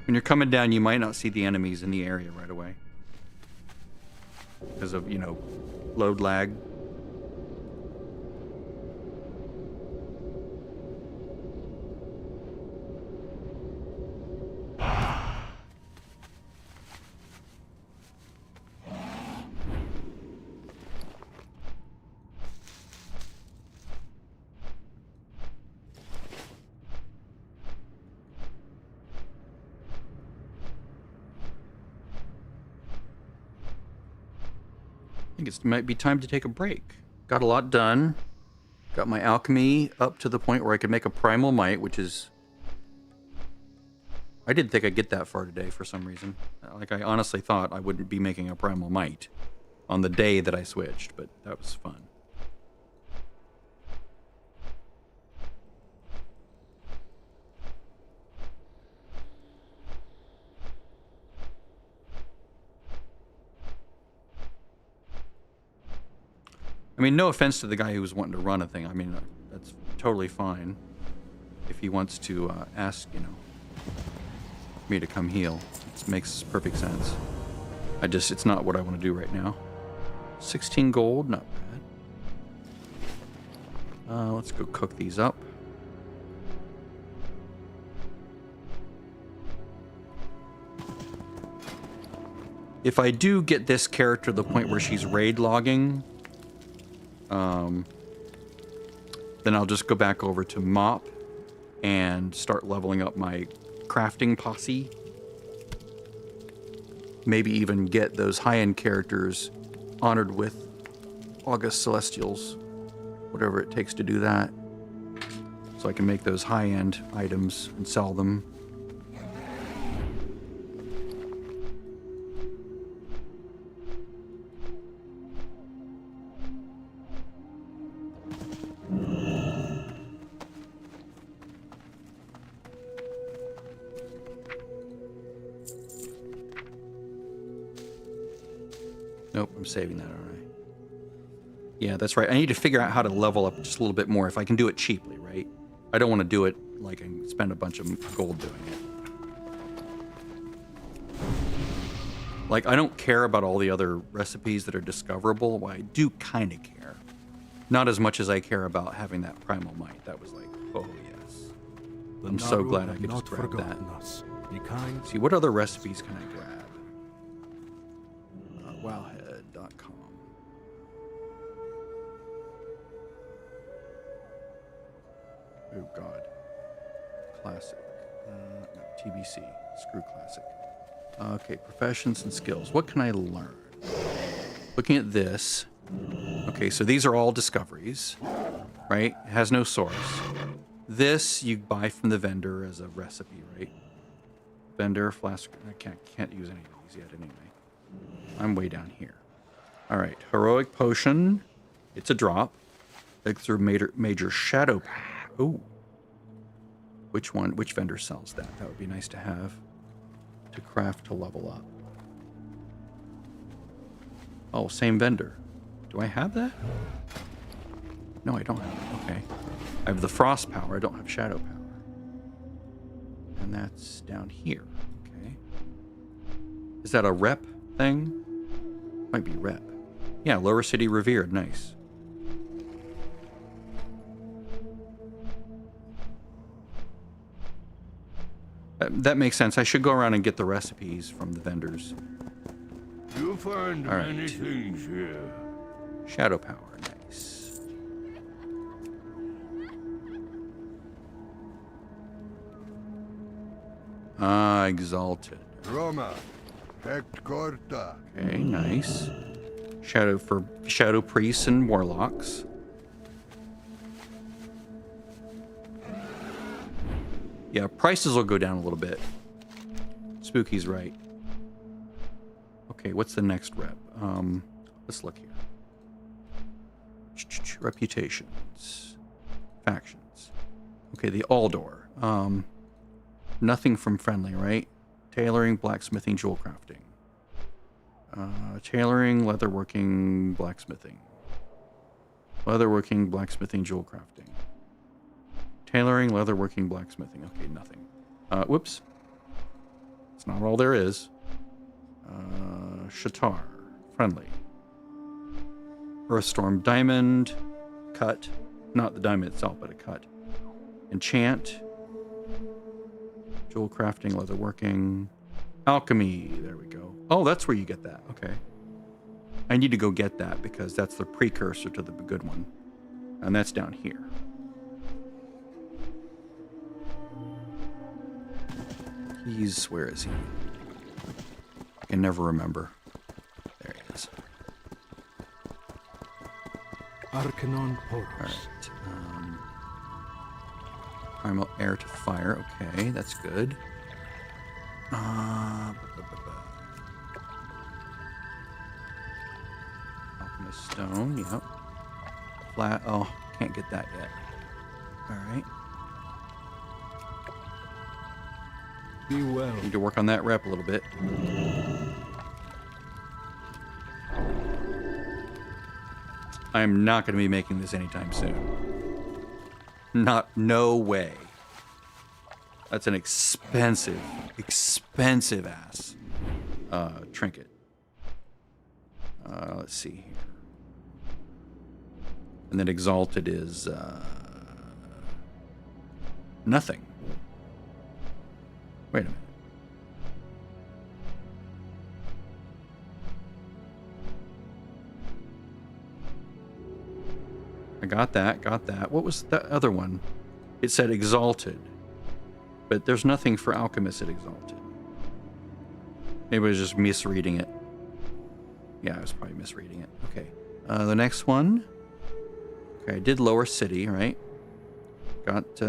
[SPEAKER 1] When you're coming down, you might not see the enemies in the area right away.
[SPEAKER 4] because of, you know, load lag. I think it might be time to take a break. Got a lot done. Got my alchemy up to the point where I could make a primal might, which is... I didn't think I'd get that far today for some reason. Like, I honestly thought I wouldn't be making a primal might on the day that I switched, but that was fun. I mean, no offense to the guy who was wanting to run a thing. I mean, that's totally fine. If he wants to ask, you know, me to come heal. It makes perfect sense. It's not what I want to do right now. 16 gold, not bad. Let's go cook these up. If I do get this character to the point where she's raid logging, then I'll just go back over to Mop and start leveling up my crafting posse. Maybe even get those high-end characters honored with August Celestials, whatever it takes to do that, so I can make those high-end items and sell them. Nope, I'm saving that, all right. Yeah, that's right. I need to figure out how to level up just a little bit more if I can do it cheaply, right? I don't want to do it like I spend a bunch of gold doing it. Like, I don't care about all the other recipes that are discoverable. Well, I do kind of care. Not as much as I care about having that primal might. That was like, oh yes. I'm so glad I could just grab that. See, what other recipes can I grab? Wowhead.com. Oh God. Classic. No, TBC. Screw classic. Okay, professions and skills. What can I learn? Looking at this. Okay, so these are all discoveries, right? It has no source. This you buy from the vendor as a recipe, right? Vendor, flask. I can't use any of these yet anyway. I'm way down here. All right, heroic potion. It's a drop. Like through major shadow. Oh, which one? Which vendor sells that? That would be nice to have to craft to level up. Oh, same vendor. Do I have that? No, I don't have it. Okay. I have the frost power. I don't have shadow power. And that's down here. Okay. Is that a rep thing? Might be rep. Yeah, Lower City Revered. Nice. That makes sense. I should go around and get the recipes from the vendors.
[SPEAKER 2] You find many things here.
[SPEAKER 4] Shadow power. Nice. Ah, exalted.
[SPEAKER 2] Roma, Hect Corta.
[SPEAKER 4] Okay, nice. Shadow for shadow priests and warlocks. Yeah, prices will go down a little bit. Spooky's right. Okay, what's the next rep? Let's look here. Reputations. Factions. Okay, the Aldor. Nothing from friendly, right? Tailoring, blacksmithing, jewel crafting. Tailoring, leatherworking, blacksmithing. Leatherworking, blacksmithing, jewel crafting. Tailoring, leatherworking, blacksmithing. Okay, nothing. Whoops. It's not all there is. Shatar. Friendly. Earthstorm diamond. Cut. Not the diamond itself, but a cut. Enchant. Jewel crafting, leatherworking. Alchemy. There we go. Oh, that's where you get that. Okay. I need to go get that because that's the precursor to the good one. And that's down here. Where is he? I can never remember. There he is.
[SPEAKER 5] Arcanon Porus.
[SPEAKER 4] Alright. Primal air to fire. Okay, that's good. Alchemist stone, yep. Flat. Oh, can't get that yet. Alright.
[SPEAKER 5] Be well.
[SPEAKER 4] Need to work on that rep a little bit. I am not going to be making this anytime soon. No way. That's an expensive ass trinket. Let's see here. And then Exalted is nothing. Wait a minute. I got that. What was that other one? It said Exalted. But there's nothing for Alchemist at Exalted. Maybe I was just misreading it. Yeah, I was probably misreading it. Okay. The next one. Okay, I did Lower City, right? Got,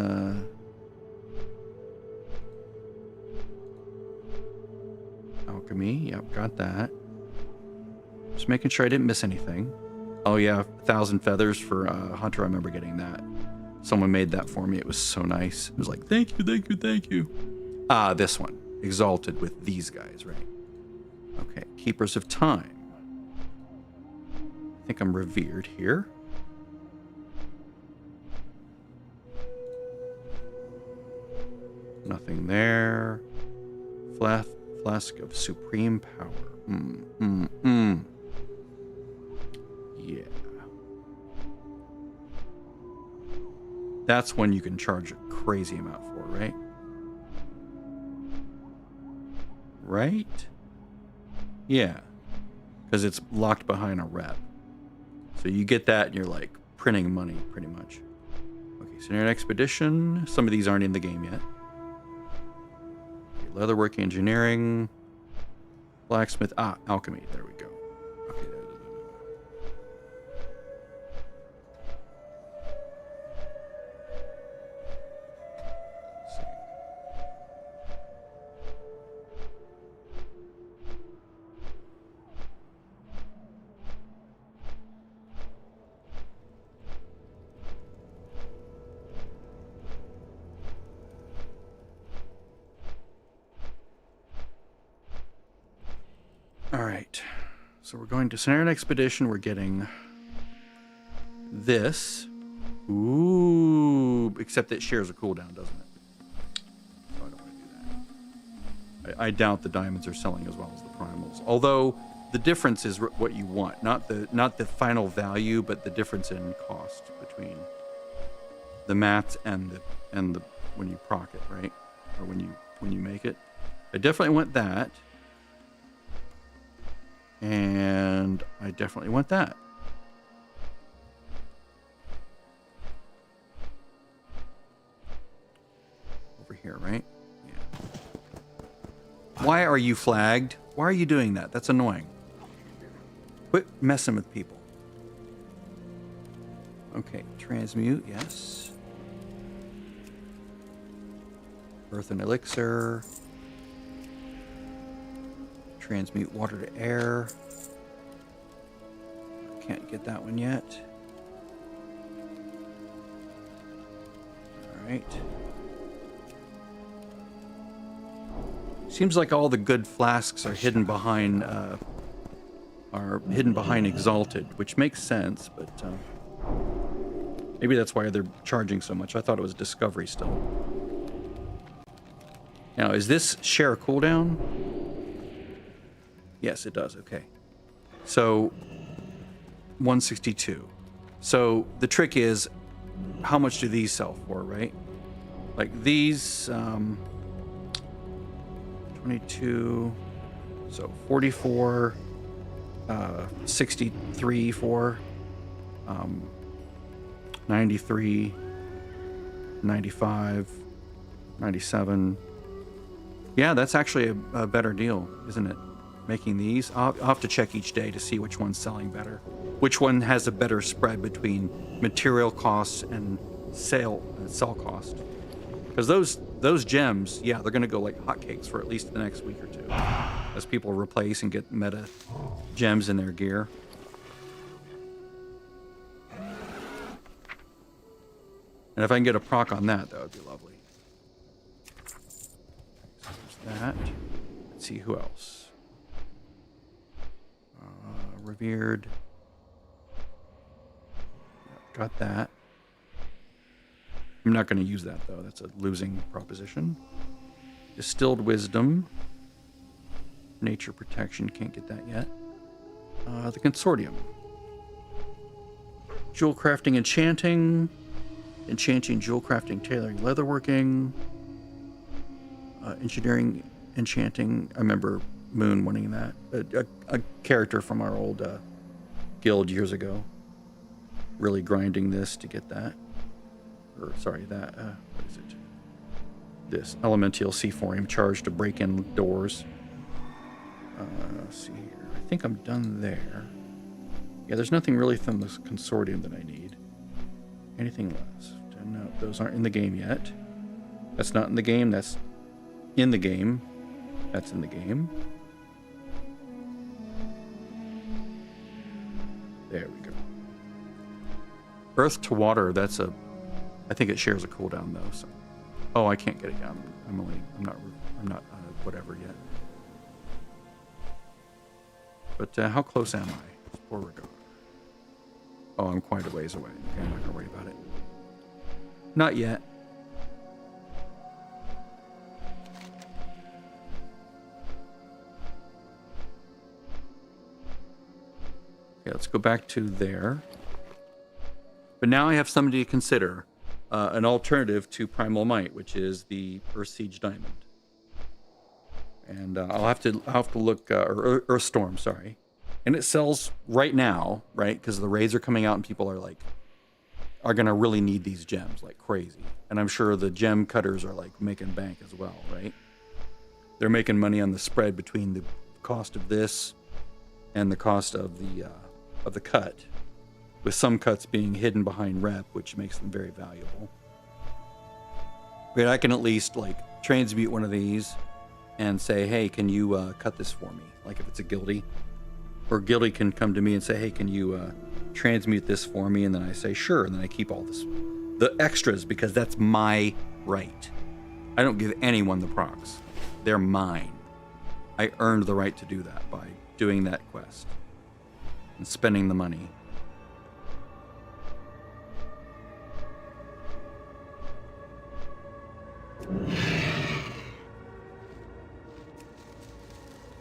[SPEAKER 4] Alchemy. Yep, got that. Just making sure I didn't miss anything. Oh yeah, 1,000 feathers for Hunter. I remember getting that. Someone made that for me. It was so nice. It was like, thank you. Ah, this one. Exalted with these guys, right? Okay, Keepers of Time. I think I'm revered here. Nothing there. Flask of Supreme Power. Yeah. That's one you can charge a crazy amount for, right? Right? Yeah. Because it's locked behind a rep. So you get that and you're like printing money pretty much. Okay, so near an expedition. Some of these aren't in the game yet. Okay, leatherworking, engineering, blacksmith. Ah, alchemy. There we go. Okay, there. All right, so we're going to Scenario Expedition. We're getting this. Ooh, except it shares a cooldown, doesn't it? So I don't want to do that. I doubt the diamonds are selling as well as the primals. Although the difference is what you want, not the final value, but the difference in cost between the mats and the when you proc it, right? Or when you make it. I definitely want that. And I definitely want that. Over here, right? Yeah. Why are you flagged? Why are you doing that? That's annoying. Quit messing with people. Okay, transmute, yes. Earth and elixir. Transmute water to air. Can't get that one yet. All right. Seems like all the good flasks are hidden behind Exalted, which makes sense, but maybe that's why they're charging so much. I thought it was Discovery still. Now, is this share a cooldown? Yes, it does. Okay. So 162. So the trick is, how much do these sell for, right? Like these, 22, so 44, 63 for, 93, 95, 97. Yeah, that's actually a better deal, isn't it? Making these. I'll have to check each day to see which one's selling better. Which one has a better spread between material costs and sell cost. Because those gems, yeah, they're going to go like hotcakes for at least the next week or two. As people replace and get meta gems in their gear. And if I can get a proc on that, that would be lovely. So there's that. Let's see who else. Revered. Got that. I'm not going to use that though. That's a losing proposition. Distilled Wisdom. Nature Protection. Can't get that yet. The Consortium. Jewel Crafting Enchanting. Enchanting, Jewel Crafting, Tailoring, Leatherworking. Engineering, Enchanting. I remember Moon wanting that. A character from our old guild years ago. Really grinding this to get that. Or, sorry, that. What is it? This. Elemental C4 charged to break in doors. Let's see here. I think I'm done there. Yeah, there's nothing really from this consortium that I need. Anything less? No, those aren't in the game yet. That's not in the game. That's in the game. That's in the game. There we go. Earth to water. That's a. I think it shares a cooldown though. So, oh, I can't get it down. I'm not whatever yet. But how close am I? Beauregard. Oh, I'm quite a ways away. Okay, I'm not gonna worry about it. Not yet. Okay, let's go back to there. But now I have something to consider. An alternative to Primal Might, which is the Earth Siege Diamond. And I'll have to look, or Earth Storm, sorry. And it sells right now, right? Because the raids are coming out and people are gonna really need these gems like crazy. And I'm sure the gem cutters are like making bank as well, right? They're making money on the spread between the cost of this and the cost of the cut, with some cuts being hidden behind rep, which makes them very valuable. But I can at least like transmute one of these and say, hey, can you cut this for me? Like if it's a guildie, or guildie can come to me and say, hey, can you transmute this for me? And then I say, sure. And then I keep all the extras, because that's my right. I don't give anyone the procs. They're mine. I earned the right to do that by doing that quest and spending the money.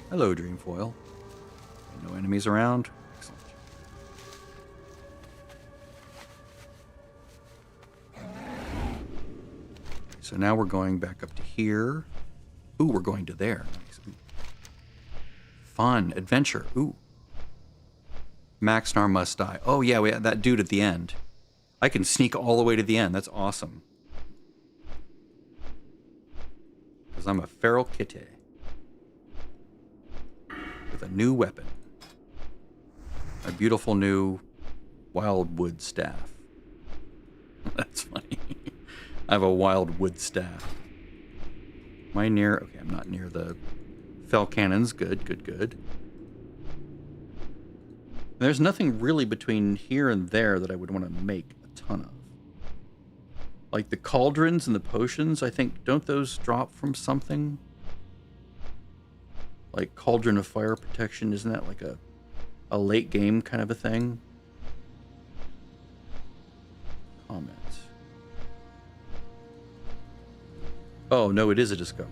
[SPEAKER 4] Hello, Dreamfoil. No enemies around. Excellent. So now we're going back up to here. Ooh, we're going to there. Nice. Ooh. Fun. Adventure. Ooh. Maxnar must die. Oh, yeah, we had that dude at the end. I can sneak all the way to the end. That's awesome. Because I'm a feral kitty. With a new weapon. A beautiful new wildwood staff. That's funny. I have a wildwood staff. Am I near? Okay, I'm not near the fell cannons. Good, good, good. There's nothing really between here and there that I would want to make a ton of. Like the cauldrons and the potions, I think, don't those drop from something? Like Cauldron of Fire Protection, isn't that like a late game kind of a thing? Comments. Oh, no, it is a discovery.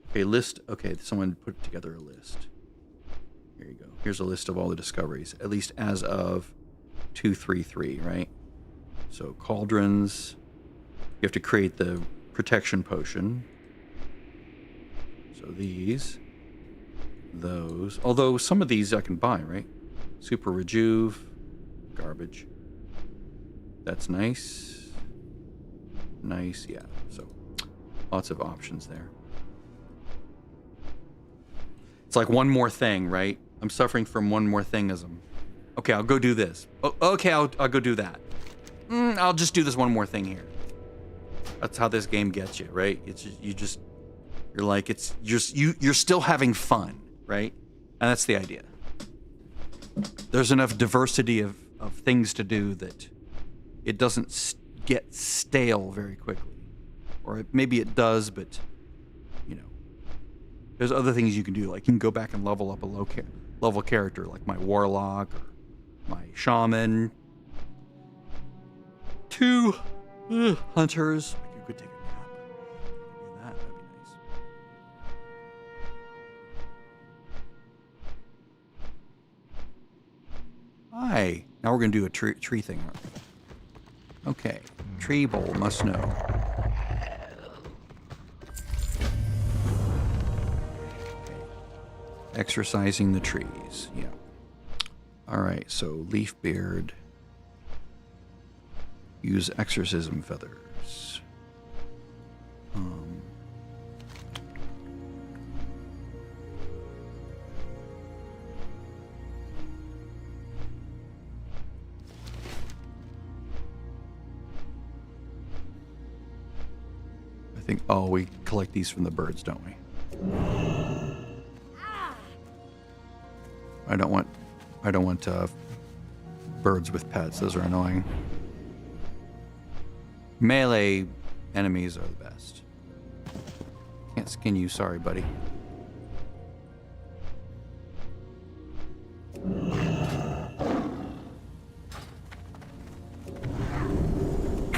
[SPEAKER 4] Okay, list. Okay, someone put together a list. Here you go. Here's a list of all the discoveries, at least as of 233, right? So cauldrons. You have to create the protection potion. So these, those. Although some of these I can buy, right? Super rejuve, garbage. That's nice. Nice, yeah. So lots of options there. It's like one more thing, right? I'm suffering from one more thingism. Okay, I'll go do this. Oh, okay, I'll go do that. I'll just do this one more thing here. That's how this game gets you, right? It's just, you're like, you're still having fun, right? And that's the idea. There's enough diversity of things to do that it doesn't get stale very quickly. Or maybe it does, but, you know, there's other things you can do. Like you can go back and level up a level character, like my warlock or my shaman. 2 hunters. You could take a nap. Do that. That'd be nice. Hi. Now we're gonna do a tree thing. Okay. Tree bowl must know. Exercising the trees. Yeah. All right. So leaf beard. Use exorcism feathers. I think, oh, we collect these from the birds, don't we? I don't want birds with pets. Those are annoying. Melee enemies are the best. Can't skin you, sorry, buddy.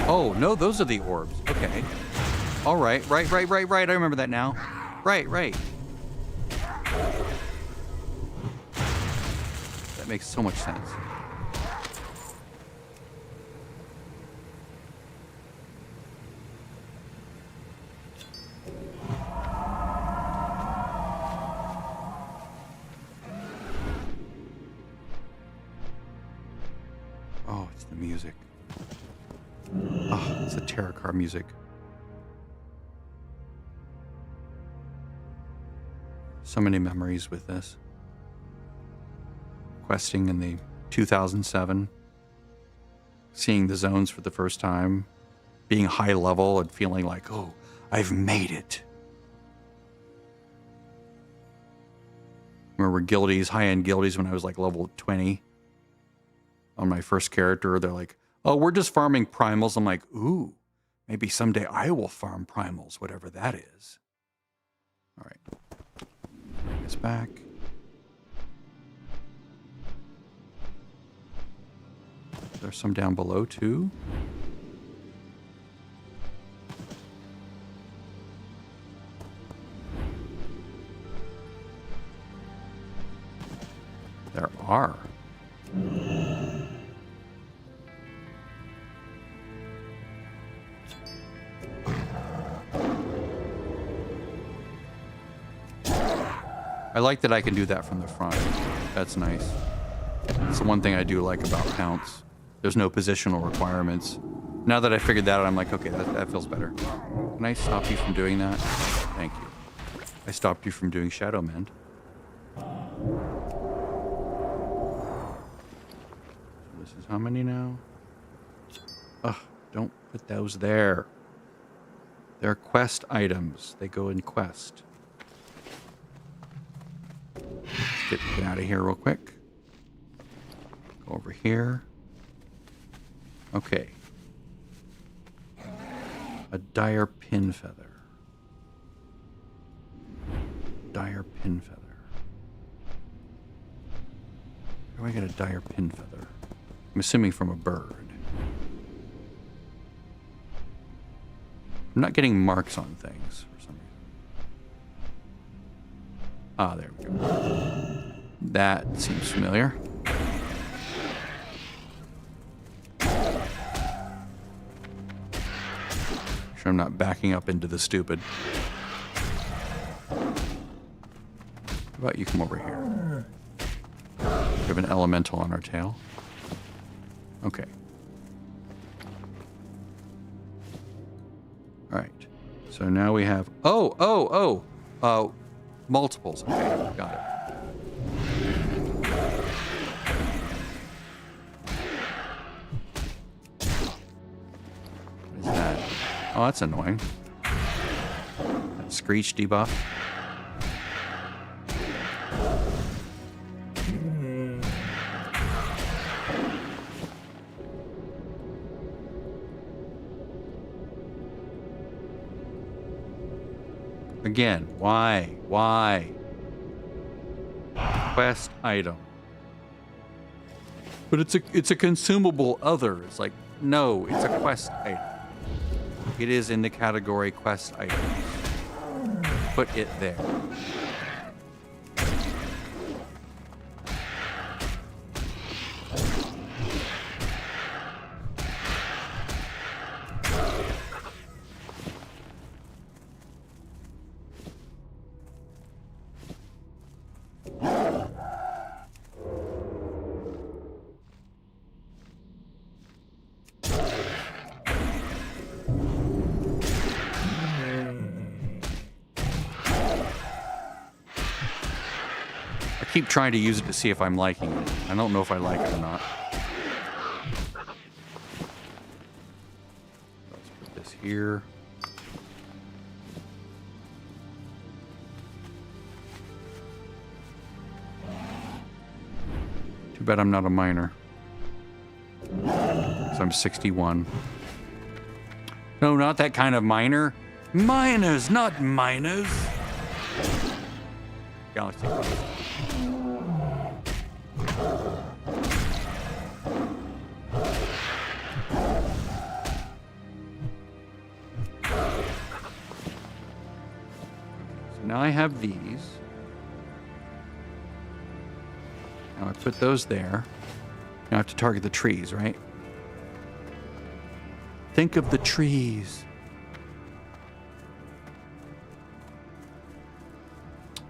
[SPEAKER 4] Oh, no, those are the orbs. Okay. All right, right. I remember that now. Right. That makes so much sense. Oh, it's the music. Oh, it's the tarot card music. So many memories with this. Questing in the 2007. Seeing the zones for the first time. Being high level and feeling like, oh, I've made it. Remember guildies, high-end guildies when I was like level 20. On my first character, they're like, oh, we're just farming primals. I'm like, ooh, maybe someday I will farm primals, whatever that is. All right. Bring this back. There's some down below, too. There are. I like that I can do that from the front. That's nice. It's the one thing I do like about counts. There's no positional requirements. Now that I figured that out, I'm like, okay, that feels better. Can I stop you from doing that? Thank you. I stopped you from doing Shadow Mend. This is how many now? Ugh, don't put those there. They're quest items. They go in quest. Let's get out of here real quick. Go over here. Okay. A dire pin feather. Dire pin feather. Where do I get a dire pin feather? I'm assuming from a bird. I'm not getting marks on things for some reason. Ah, there we go. That seems familiar. Sure I'm not backing up into the stupid. How about you come over here? We have an elemental on our tail. Okay. All right. So now we have... multiples. Okay, got it. What is that? Oh, that's annoying. That screech debuff. Again, why? Why? Quest item. But it's a consumable other. It's like, no, it's a quest item. It is in the category quest items. Put it there. I keep trying to use it to see if I'm liking it. I don't know if I like it or not. Let's put this here. Too bad I'm not a miner. So I'm 61. No, not that kind of miner. Miners, not miners. Galaxy Quest. So now I have these. Now I put those there. Now I have to target the trees, right? Think of the trees.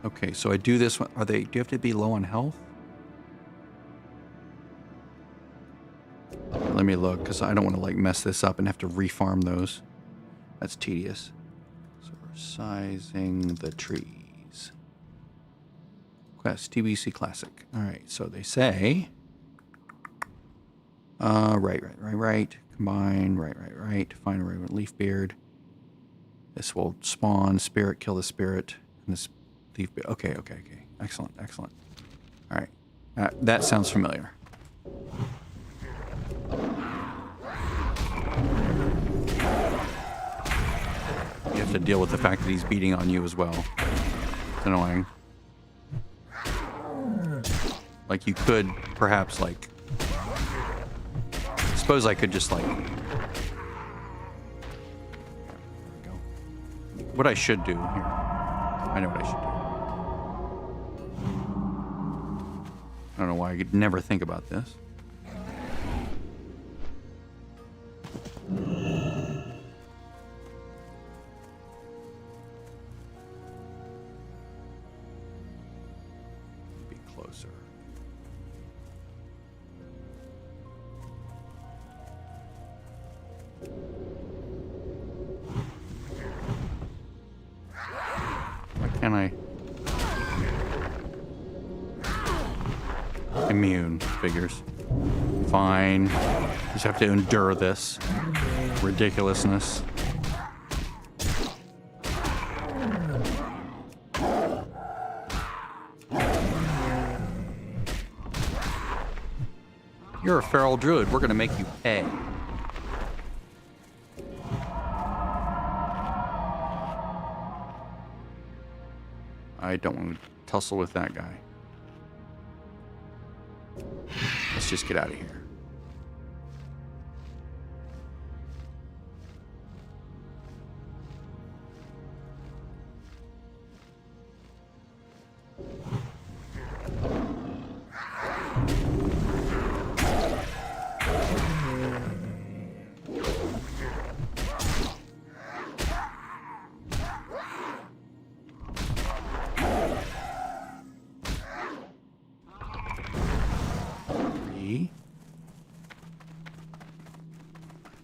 [SPEAKER 4] Okay, so I do this one. Do you have to be low on health? Let me look, because I don't want to like mess this up and have to refarm those. That's tedious. So we're sizing the trees. Quest, TBC Classic. All right, so they say... right. Combine, right. Find a raven leaf beard. This will spawn spirit, kill the spirit, and this leaf beard. Okay. Excellent. All right, that sounds familiar. You have to deal with the fact that he's beating on you as well. It's annoying. Like you could perhaps like. Suppose I could just like. There we go. What I should do here. I know what I should do. I don't know why I could never think about this. Be closer. Can I? Immune figures. Fine. Just have to endure this ridiculousness. You're a feral druid. We're gonna make you pay. I don't want to tussle with that guy. Let's just get out of here.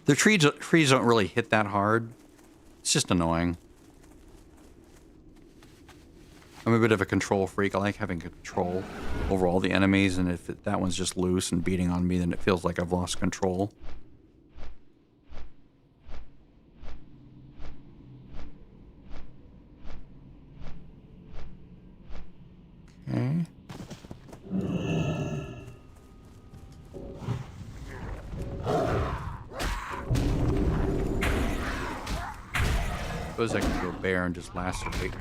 [SPEAKER 4] The trees don't really hit that hard. It's just annoying. I'm a bit of a control freak. I like having control over all the enemies, and if that one's just loose and beating on me, then it feels like I've lost control. Okay. Suppose I can go bear and just lacerate.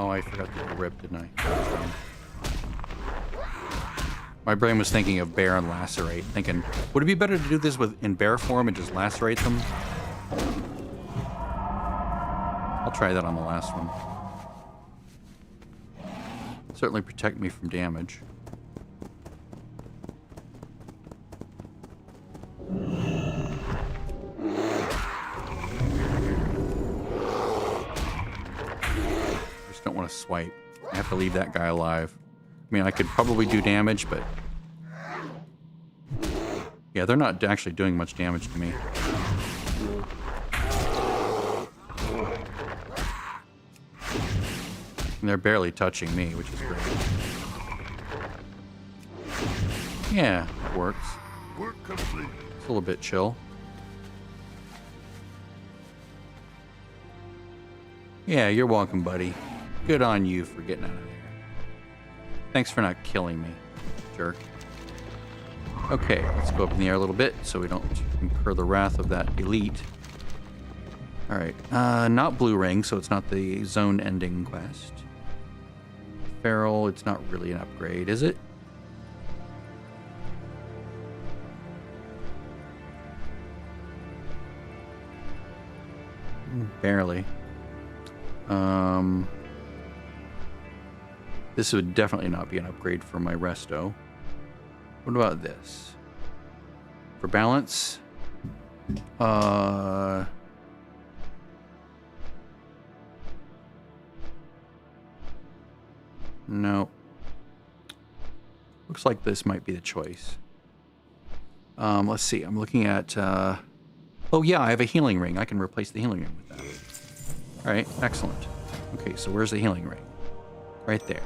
[SPEAKER 4] I forgot to do rip, didn't I? My brain was thinking of bear and lacerate, thinking, would it be better to do this in bear form and just lacerate them? I'll try that on the last one. Certainly protect me from damage. Don't want to swipe. I have to leave that guy alive. I mean, I could probably do damage, but yeah, they're not actually doing much damage to me. And they're barely touching me, which is great. Yeah, it works.
[SPEAKER 2] Work complete.
[SPEAKER 4] It's a little bit chill. Yeah, you're welcome, buddy. Good on you for getting out of there. Thanks for not killing me, jerk. Okay, let's go up in the air a little bit so we don't incur the wrath of that elite. Alright, not blue ring, so it's not the zone ending quest. Feral, it's not really an upgrade, is it? Barely. This would definitely not be an upgrade for my resto. What about this? For balance? No. Looks like this might be the choice. Let's see. I'm looking at... oh, yeah, I have a healing ring. I can replace the healing ring with that. All right, excellent. Okay, so where's the healing ring? Right there.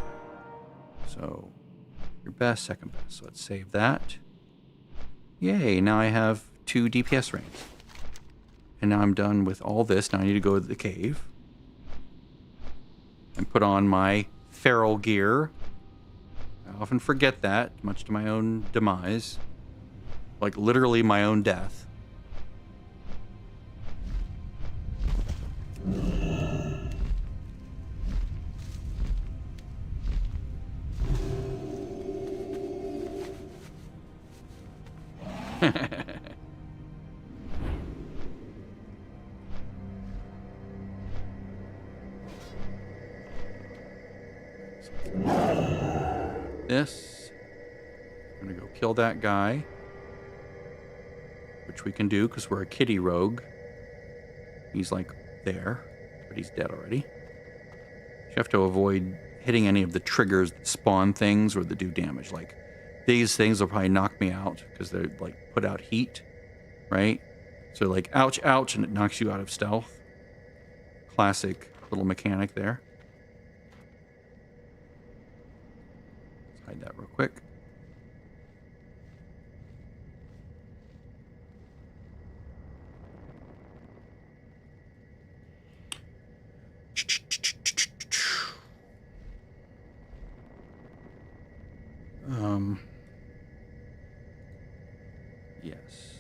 [SPEAKER 4] So, your best, second best. So let's save that. Yay, now I have 2 DPS rings. And now I'm done with all this. Now I need to go to the cave. And put on my feral gear. I often forget that, much to my own demise. Like, literally my own death. This. I'm gonna go kill that guy. Which we can do because we're a kitty rogue. He's like there, but he's dead already. You have to avoid hitting any of the triggers that spawn things or that do damage. Like these things will probably knock me out because they like put out heat, right? So like ouch, ouch, and it knocks you out of stealth. Classic little mechanic there. Let's hide that real quick. Yes.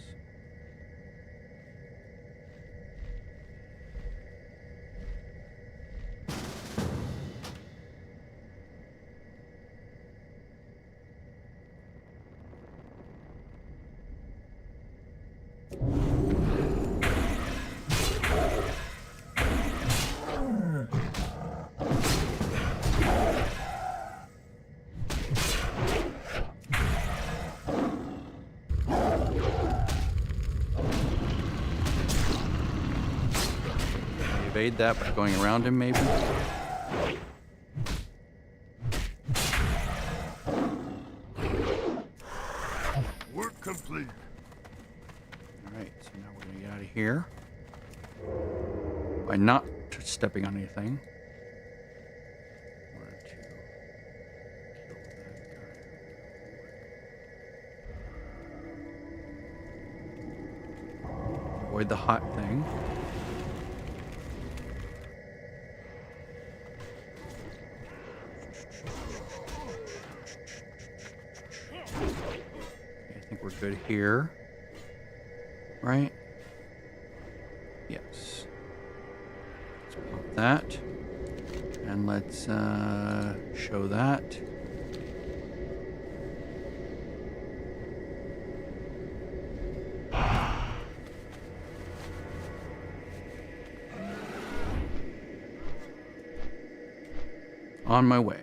[SPEAKER 4] Evade that by going around him, maybe?
[SPEAKER 2] complete.
[SPEAKER 4] All right, so now we're gonna get out of here by not stepping on anything. In order to kill that guy. Avoid the hot thing. I think we're good here. Right? Yes. Let's pop that. And let's show that. On my way.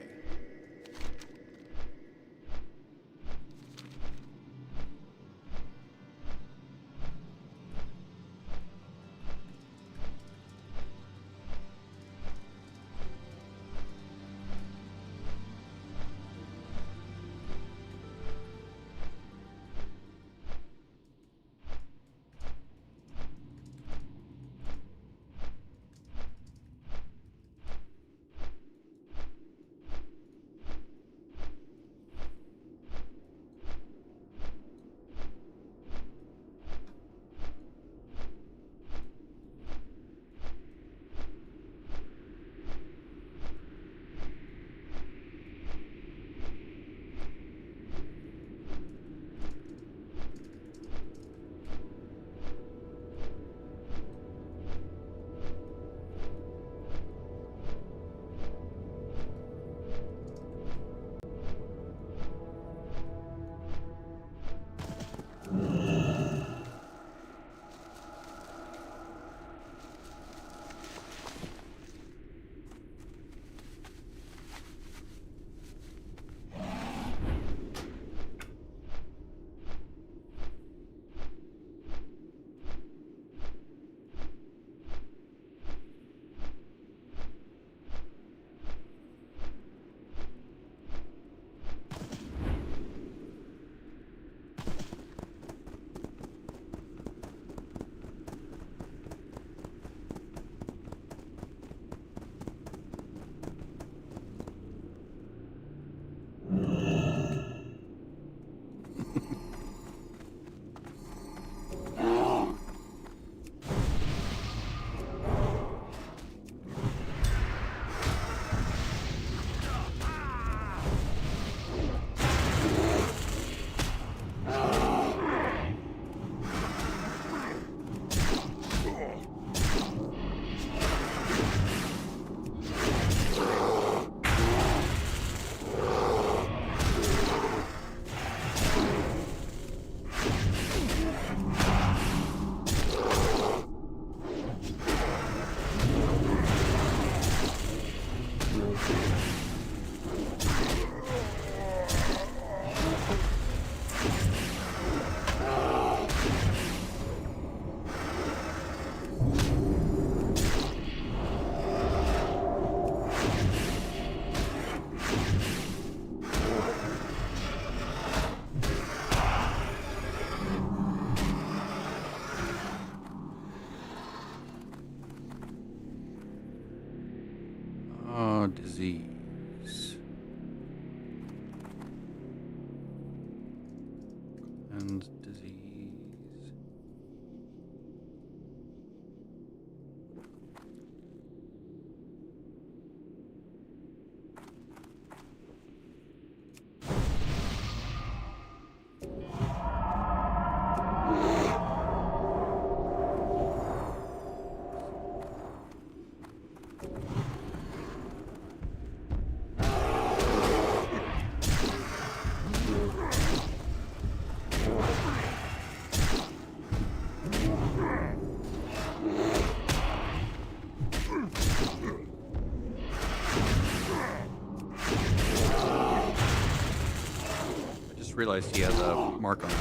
[SPEAKER 4] Disease. And disease. Realized he has a mark on it.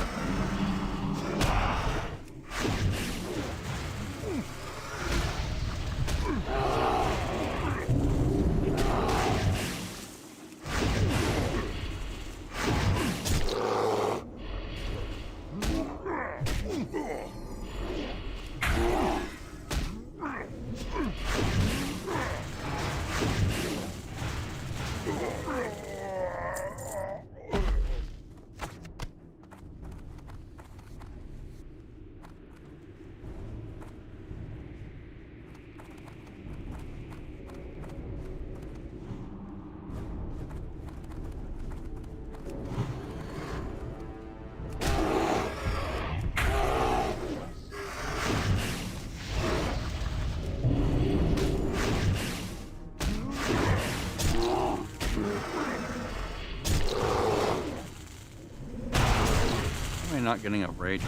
[SPEAKER 4] Why am I not getting a rage?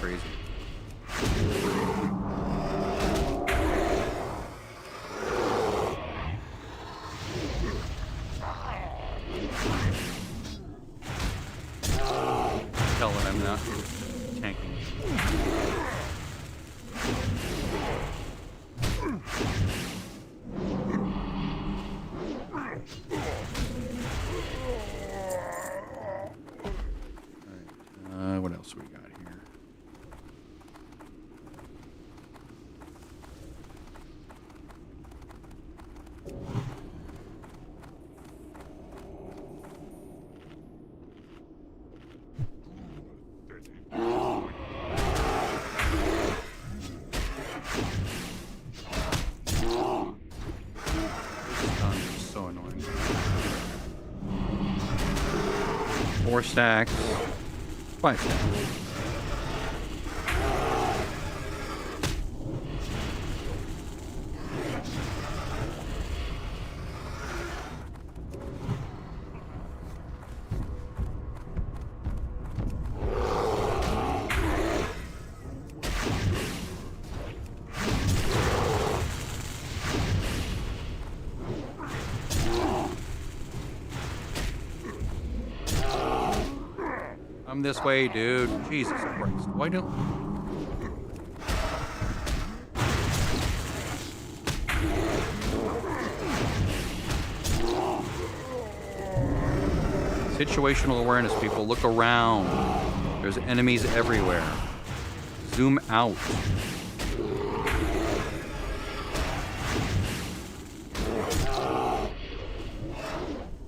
[SPEAKER 4] Crazy. Tell that I'm not tanking. What else we got here? So annoying. 4 stacks. 5 stacks. I'm this way, dude. Jesus Christ. Why don't... Situational awareness, people. Look around. There's enemies everywhere. Zoom out.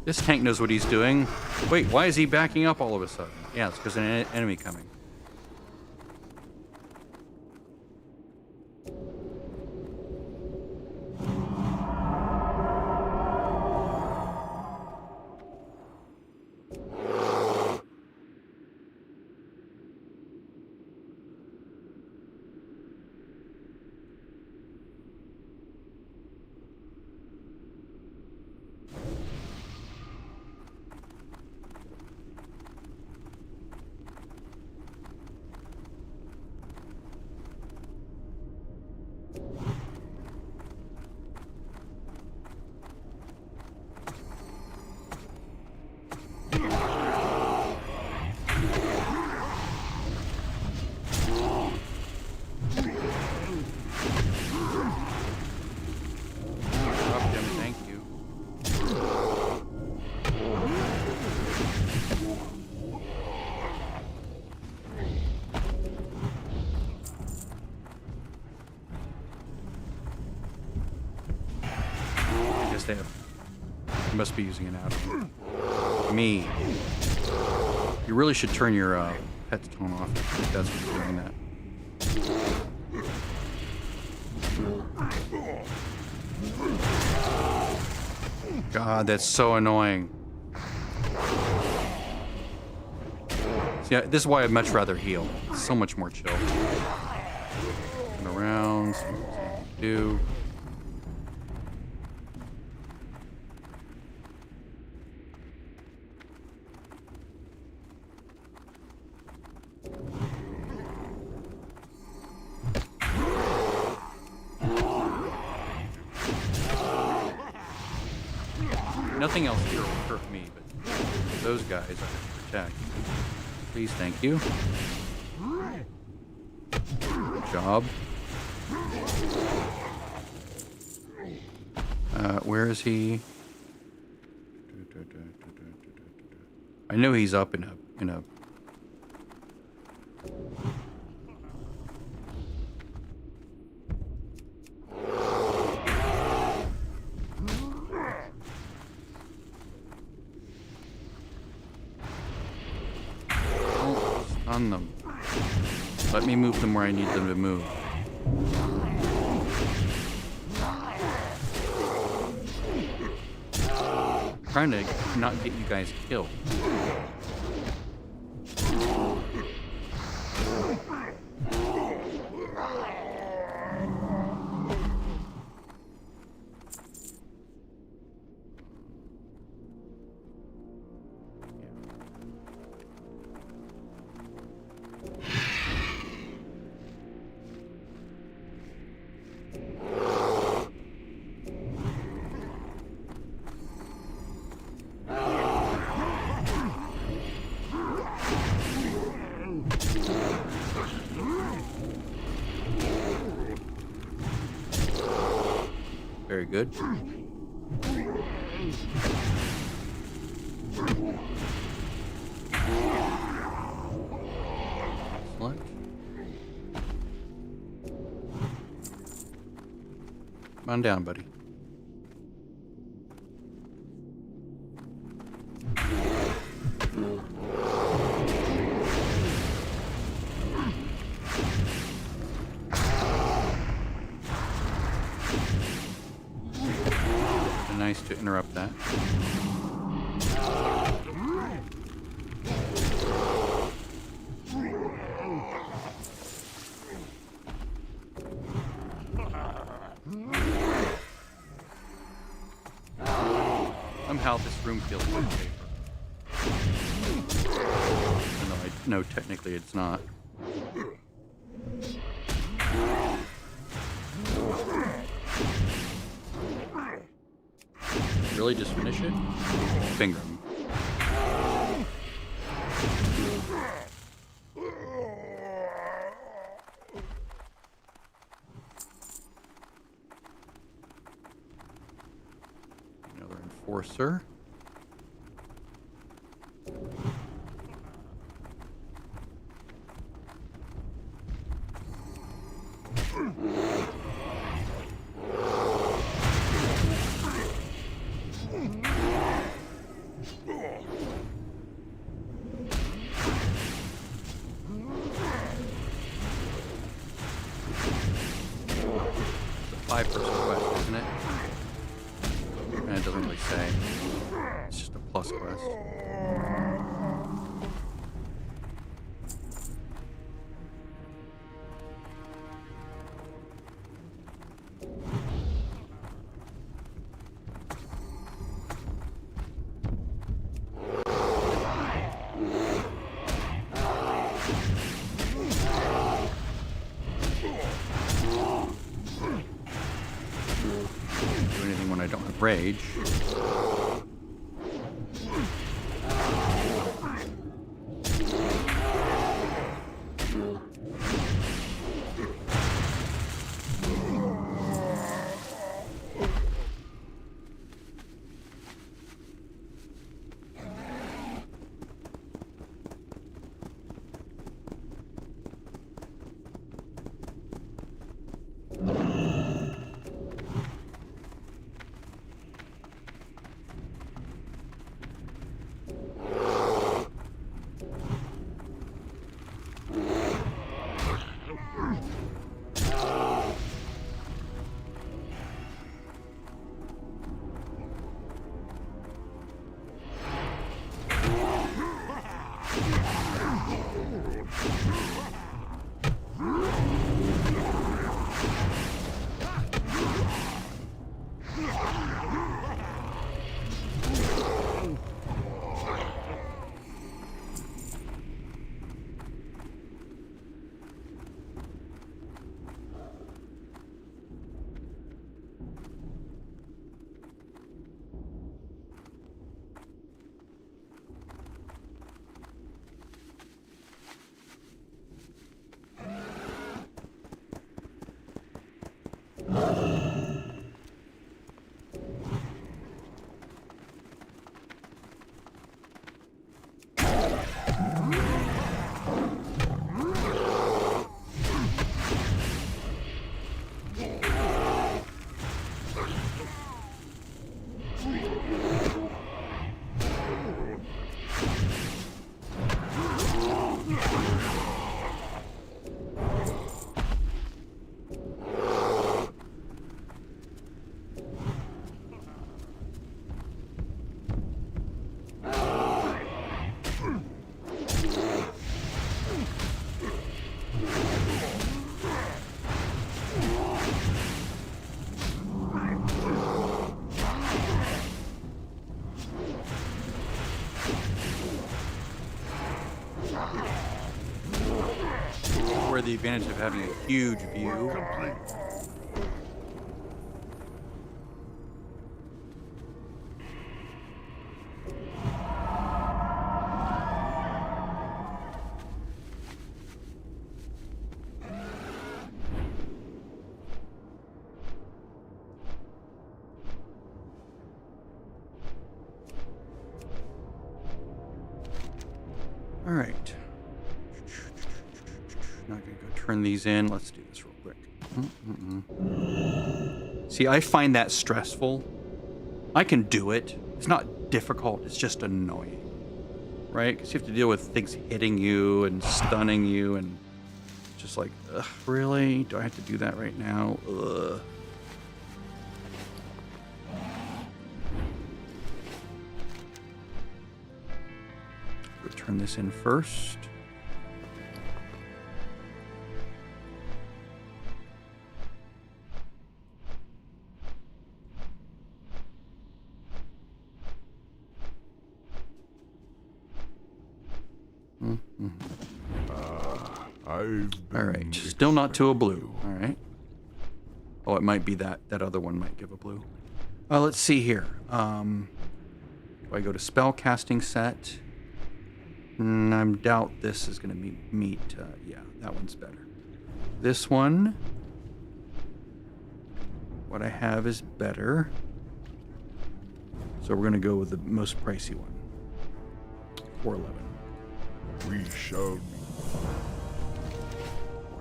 [SPEAKER 4] This tank knows what he's doing. Wait, why is he backing up all of a sudden? Yeah, it's because an enemy coming. They must be using an out. Me. You really should turn your pet's tone off if that's what's doing that. God, that's so annoying. Yeah, this is why I'd much rather heal. It's so much more chill. Turn around, see what we do. Nothing else here will hurt me, but those guys I have to protect. Please, thank you. Good job. Where is he? I know he's up in a. On them. Let me move them where I need them to move. I'm trying to not get you guys killed. Very good. Excellent. Come on down, buddy. Nice to interrupt that. Somehow this room feels like paper. Even though I know technically it's not. Really just finish it? Finger him. Another enforcer. Five-person quest, isn't it? And it doesn't really say. It's just a plus quest. Do anything when I don't have rage. Where the advantage of having a huge view. All right. Not gonna go turn these in. Let's do this real quick. See, I find that stressful. I can do it. It's not difficult. It's just annoying, right? Because you have to deal with things hitting you and stunning you, and just like, ugh, really? Do I have to do that right now? Ugh. Go turn this in first. All right, still not to a blue. All right. Oh, it might be that other one might give a blue. Let's see here. Do I go to spell casting set? I doubt this is going to meet. Yeah, that one's better. This one, what I have is better. So we're going to go with the most pricey one. 411.
[SPEAKER 2] We shall.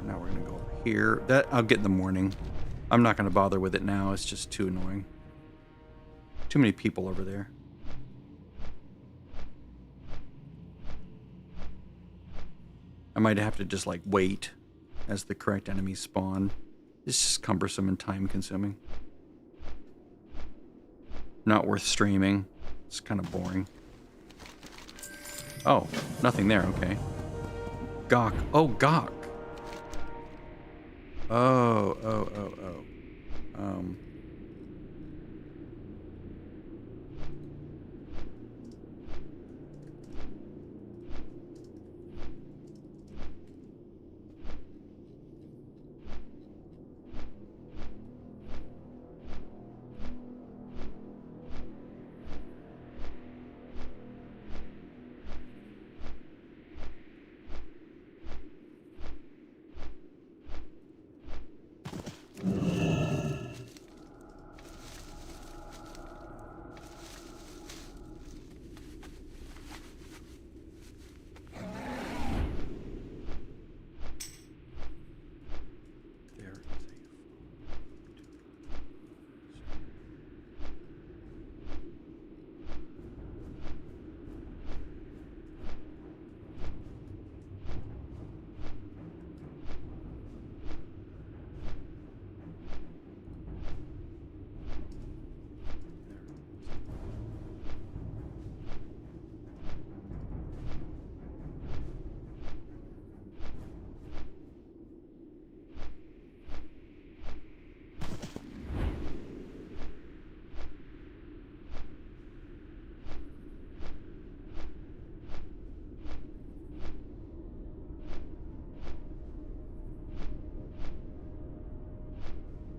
[SPEAKER 4] Now we're gonna go over here. That I'll get in the morning. I'm not gonna bother with it now. It's just too annoying. Too many people over there. I might have to just like wait as the correct enemies spawn. It's just cumbersome and time consuming. Not worth streaming. It's kind of boring. Oh, nothing there. Okay. Gawk. Oh, Gawk. Oh.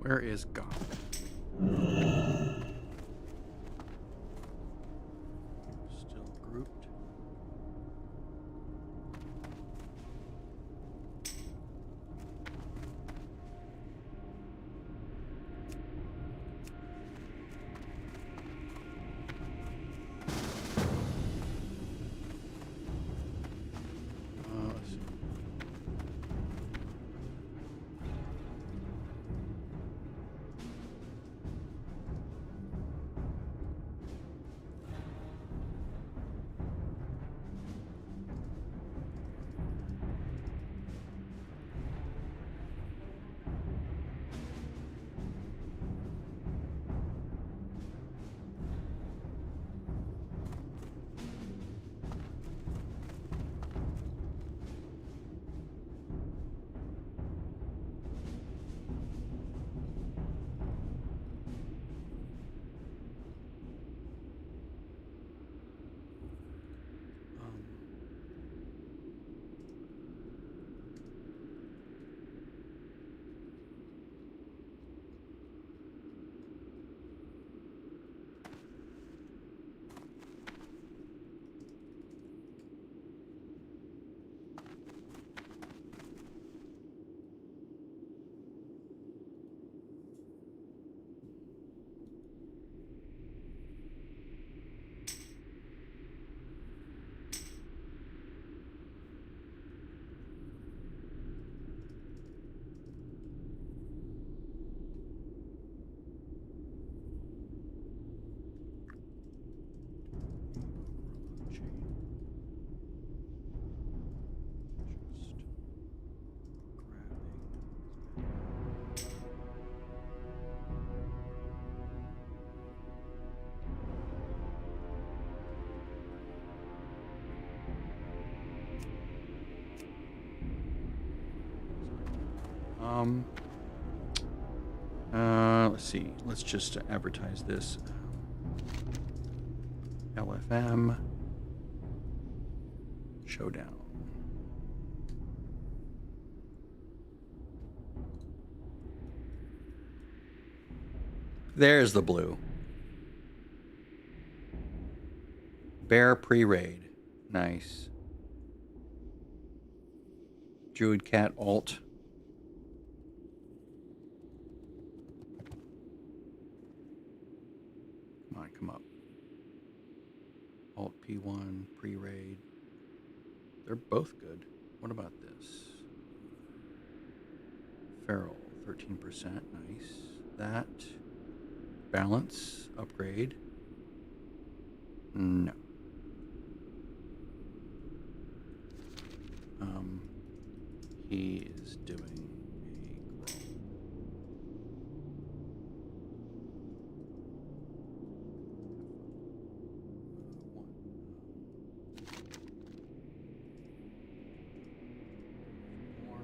[SPEAKER 4] Where is God? Still grouped. Let's see. Let's see. Let's just advertise this. LFM Showdown. There's the blue. Bear pre-raid. Nice. Druid cat alt. Come on, come up. Alt P1 pre-raid. They're both good. What about this? Feral 13%. Nice. That. Balance upgrade. No. He is doing a grow. More.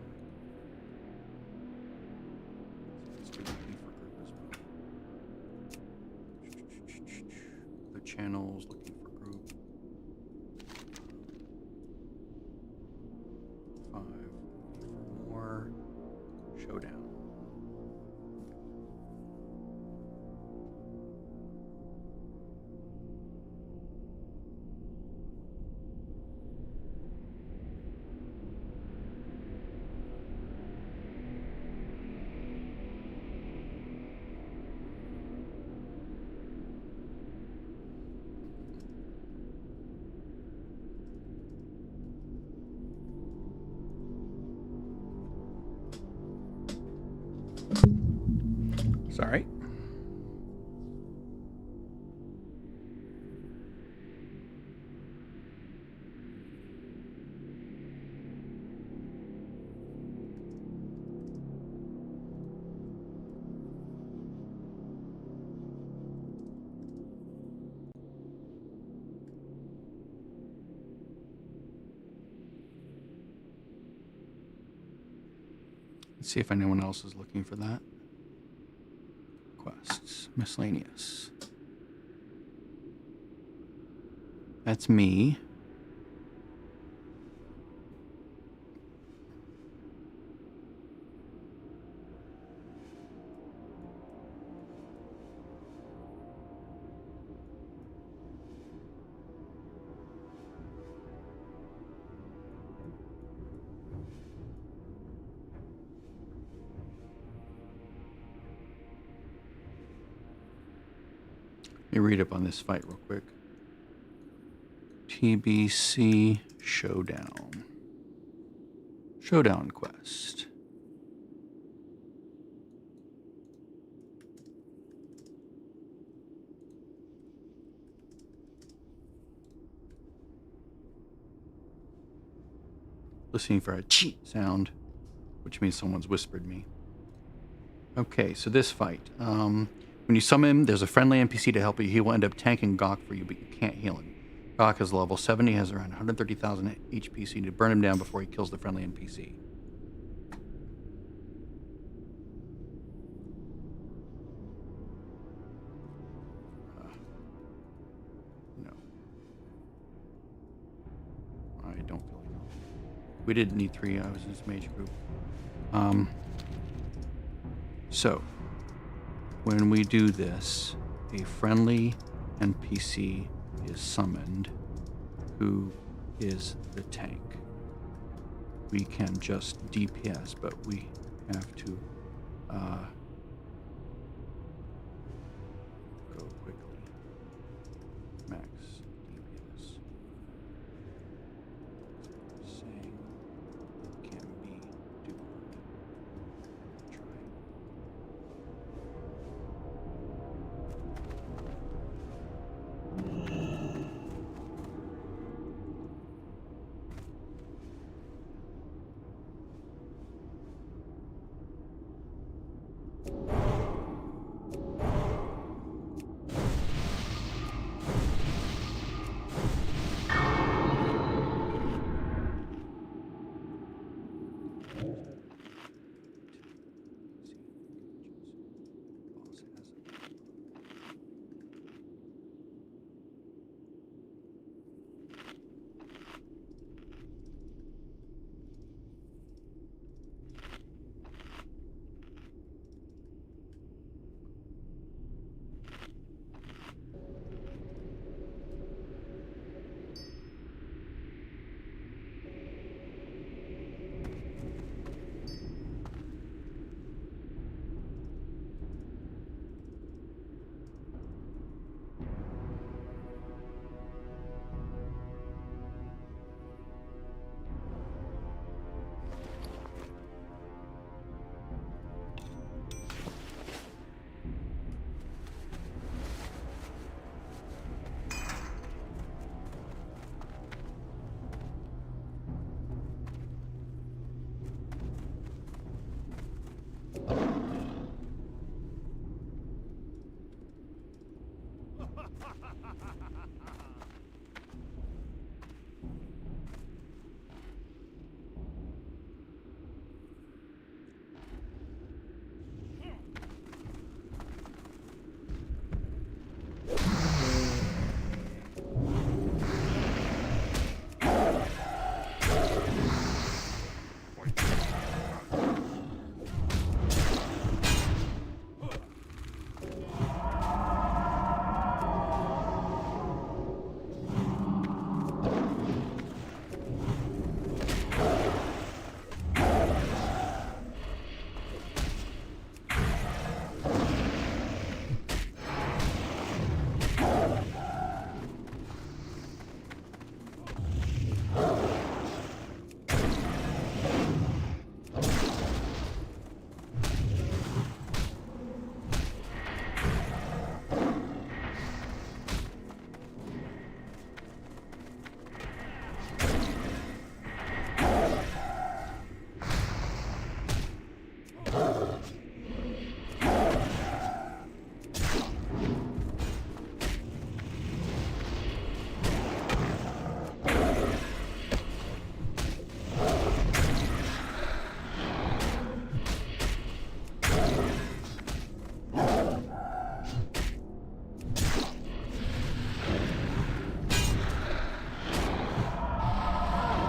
[SPEAKER 4] Let's do E for group as well. The channels looking for group. 5 for more. Showdown. Sorry. Let's see if anyone else is looking for that. Quests. Miscellaneous. That's me. Let me read up on this fight real quick. TBC Showdown. Showdown quest. Listening for a cheat sound, which means someone's whispered me. Okay, so this fight. When you summon him, there's a friendly NPC to help you. He will end up tanking Gawk for you, but you can't heal him. Gawk is level 70, has around 130,000 HP, so you need to burn him down before he kills the friendly NPC. No. I don't feel like it. We didn't need 3. I was in this mage group. So, when we do this, a friendly NPC is summoned who is the tank. We can just DPS, but we have to go quickly. Max DPS. Saying it can be doable. Try.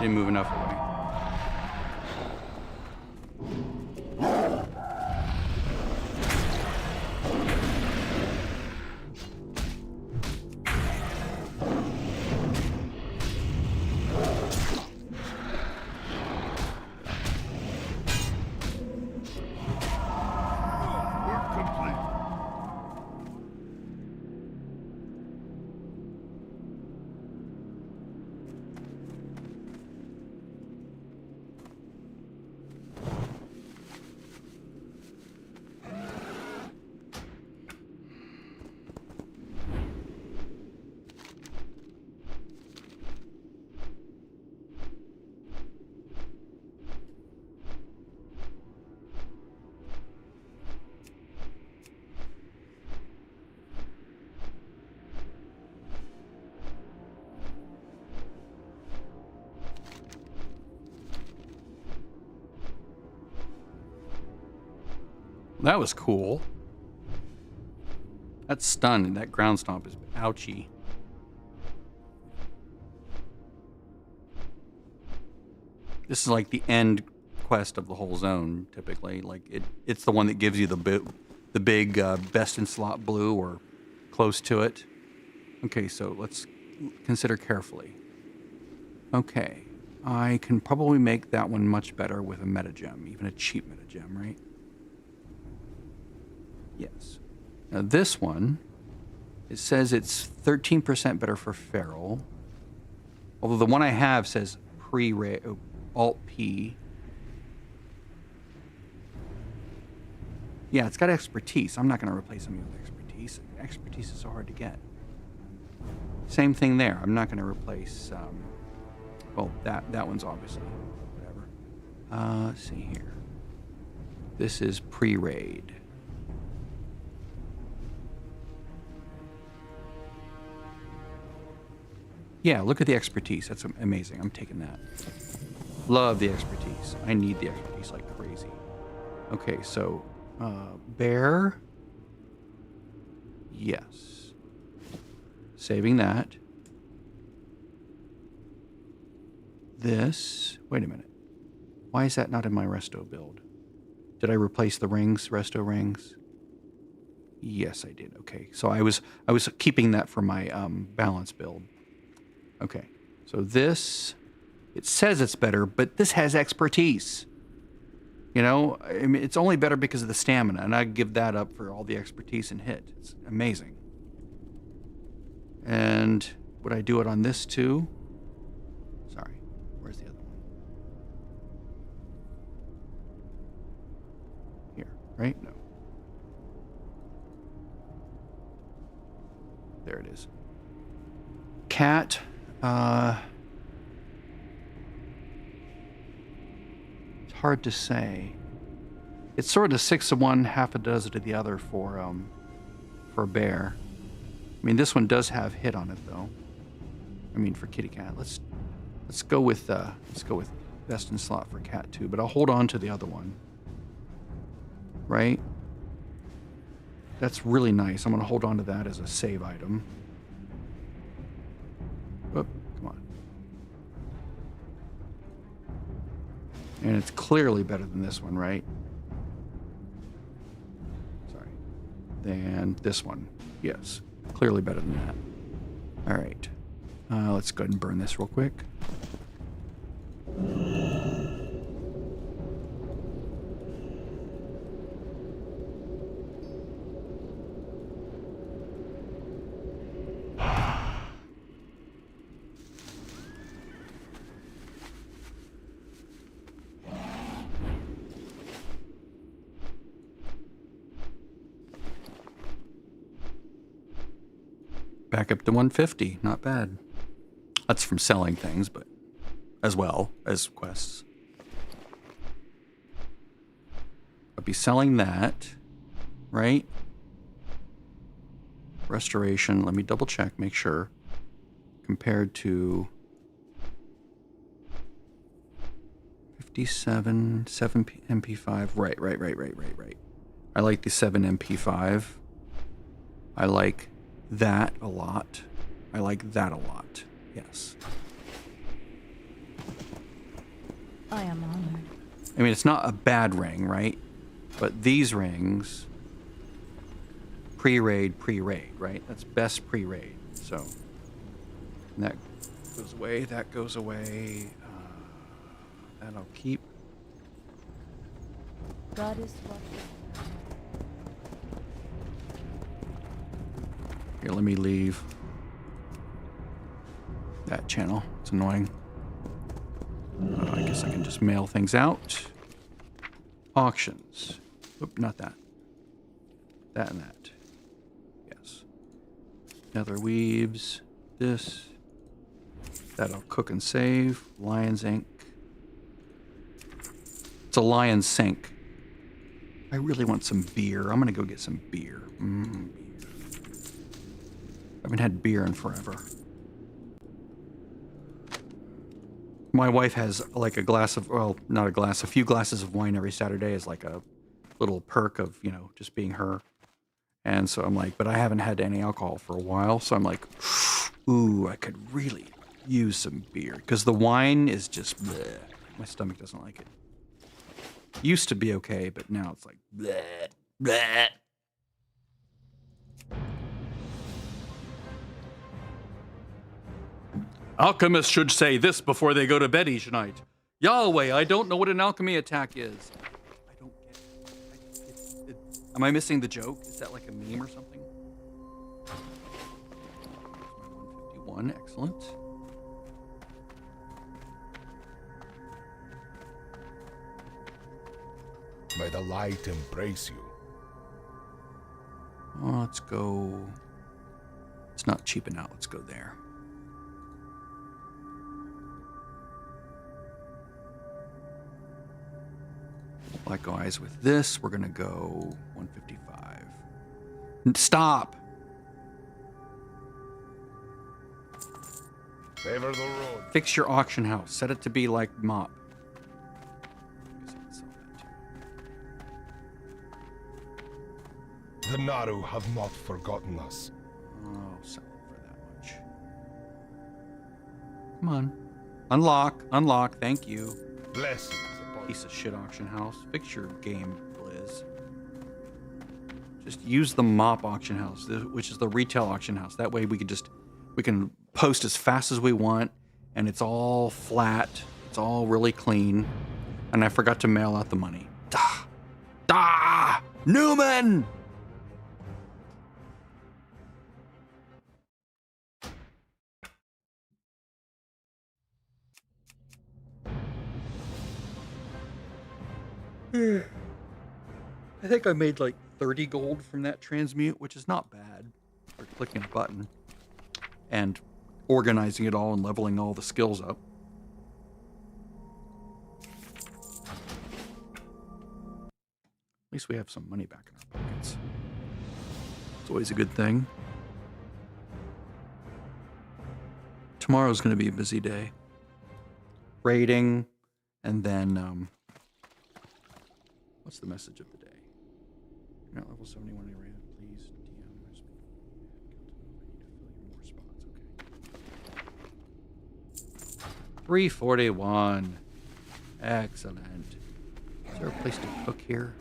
[SPEAKER 4] didn't move enough away.
[SPEAKER 2] Work complete.
[SPEAKER 4] That was cool. That stun and that ground stomp is ouchy. This is like the end quest of the whole zone, typically. Like it's the one that gives you the big best in slot blue or close to it. Okay, so let's consider carefully. Okay, I can probably make that one much better with a metagem, even a cheap metagem, right? Yes. Now this one, it says it's 13% better for feral. Although the one I have says Alt P. Yeah, it's got expertise. I'm not going to replace something with expertise. Expertise is so hard to get. Same thing there. I'm not going to replace. Well, that one's obviously whatever. Let's see here. This is pre-raid. Yeah, look at the expertise. That's amazing. I'm taking that. Love the expertise. I need the expertise like crazy. Okay, so bear. Yes. Saving that. This. Wait a minute. Why is that not in my resto build? Did I replace the rings, resto rings? Yes, I did. Okay, so I was keeping that for my balance build. Okay, so this, it says it's better, but this has expertise. You know, I mean, it's only better because of the stamina, and I'd give that up for all the expertise and hit. It's amazing. And would I do it on this too? Sorry, where's the other one? Here, right? No. There it is. Cat. It's hard to say. It's sort of 6 of one, half a dozen of the other for bear. I mean, this one does have hit on it though. I mean, for kitty cat. Let's go with best in slot for cat too. But I'll hold on to the other one. Right. That's really nice. I'm gonna hold on to that as a save item. Oh, come on. And it's clearly better than this one, right? Sorry. Than this one. Yes. Clearly better than that. All right. Let's go ahead and burn this real quick. Back up to 150. Not bad. That's from selling things, but as well as quests. I'll be selling that, right? Restoration. Let me double check, make sure. Compared to 57, 7 MP5. Right. I like the 7 MP5. I like that a lot. I like that a lot. Yes.
[SPEAKER 3] I am honored.
[SPEAKER 1] I mean, it's not a bad ring, right? But these rings, pre-raid, right? That's best pre-raid. So and that goes away. That goes away. That I'll keep.
[SPEAKER 3] God is what.
[SPEAKER 1] Here, let me leave that channel. It's annoying. I guess I can just mail things out. Auctions. Oop, not that. That and that. Yes. Nether weaves. This. That I'll cook and save. Lion's ink. It's a lion's sink. I really want some beer. I'm gonna go get some beer. Beer. I haven't had beer in forever. My wife has like a glass of, well, not a glass, a few glasses of wine every Saturday as like a little perk of, you know, just being her. And so I'm like, but I haven't had any alcohol for a while. So I'm like, ooh, I could really use some beer. Because the wine is just, bleh. My stomach doesn't like it. Used to be okay, but now it's like, bleh, bleh. Alchemists should say this before they go to bed each night. Yahweh, I don't know what an alchemy attack is. I don't get it. Am I missing the joke? Is that like a meme or something? There's my 151, excellent.
[SPEAKER 2] May the light embrace you.
[SPEAKER 1] Oh, let's go. It's not cheaping out. Let's go there. Likewise with this, we're gonna go 155. Stop!
[SPEAKER 2] Favor the road.
[SPEAKER 1] Fix your auction house. Set it to be like mop. I guess I can sell that too.
[SPEAKER 2] The Naru have not forgotten us.
[SPEAKER 1] Oh, sell it for that much. Come on. Unlock, unlock, thank you.
[SPEAKER 2] Blessings upon
[SPEAKER 1] Piece of shit auction house. Fix your game, Blizz. Just use the mop auction house, which is the retail auction house. That way we can post as fast as we want, and it's all flat. It's all really clean. And I forgot to mail out the money. Newman! I think I made like 30 gold from that transmute, which is not bad for clicking a button and organizing it all and leveling all the skills up. At least we have some money back in our pockets. It's always a good thing. Tomorrow's going to be a busy day. Raiding, and then, what's the message of the day? You're not level 71 area, please DM my speed. I need to fill your more spots, okay. 341. Excellent. Is there a place to cook here?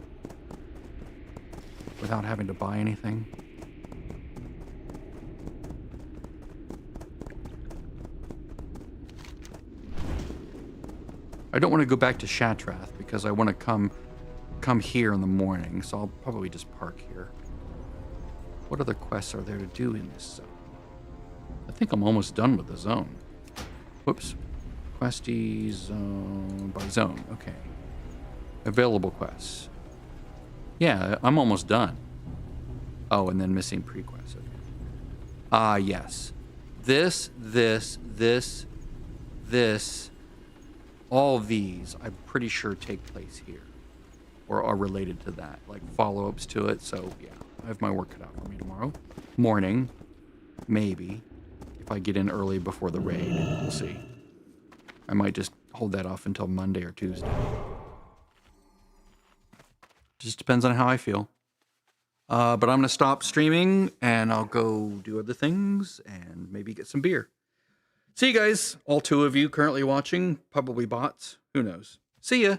[SPEAKER 1] Without having to buy anything? I don't want to go back to Shatrath because I want to come here in the morning, so I'll probably just park here. What other quests are there to do in this zone? I think I'm almost done with the zone. Whoops. Questy zone by zone. Okay. Available quests. Yeah, I'm almost done. Oh, and then missing pre-quests. Okay. Yes. This, all of these, I'm pretty sure take place here. Or are related to that, like follow-ups to it. So, yeah, I have my work cut out for me tomorrow. Morning, maybe. If I get in early before the raid, we'll see. I might just hold that off until Monday or Tuesday. Just depends on how I feel. But I'm going to stop streaming, and I'll go do other things, and maybe get some beer.
[SPEAKER 4] See you guys, all 2 of you currently watching, probably bots. Who knows? See ya.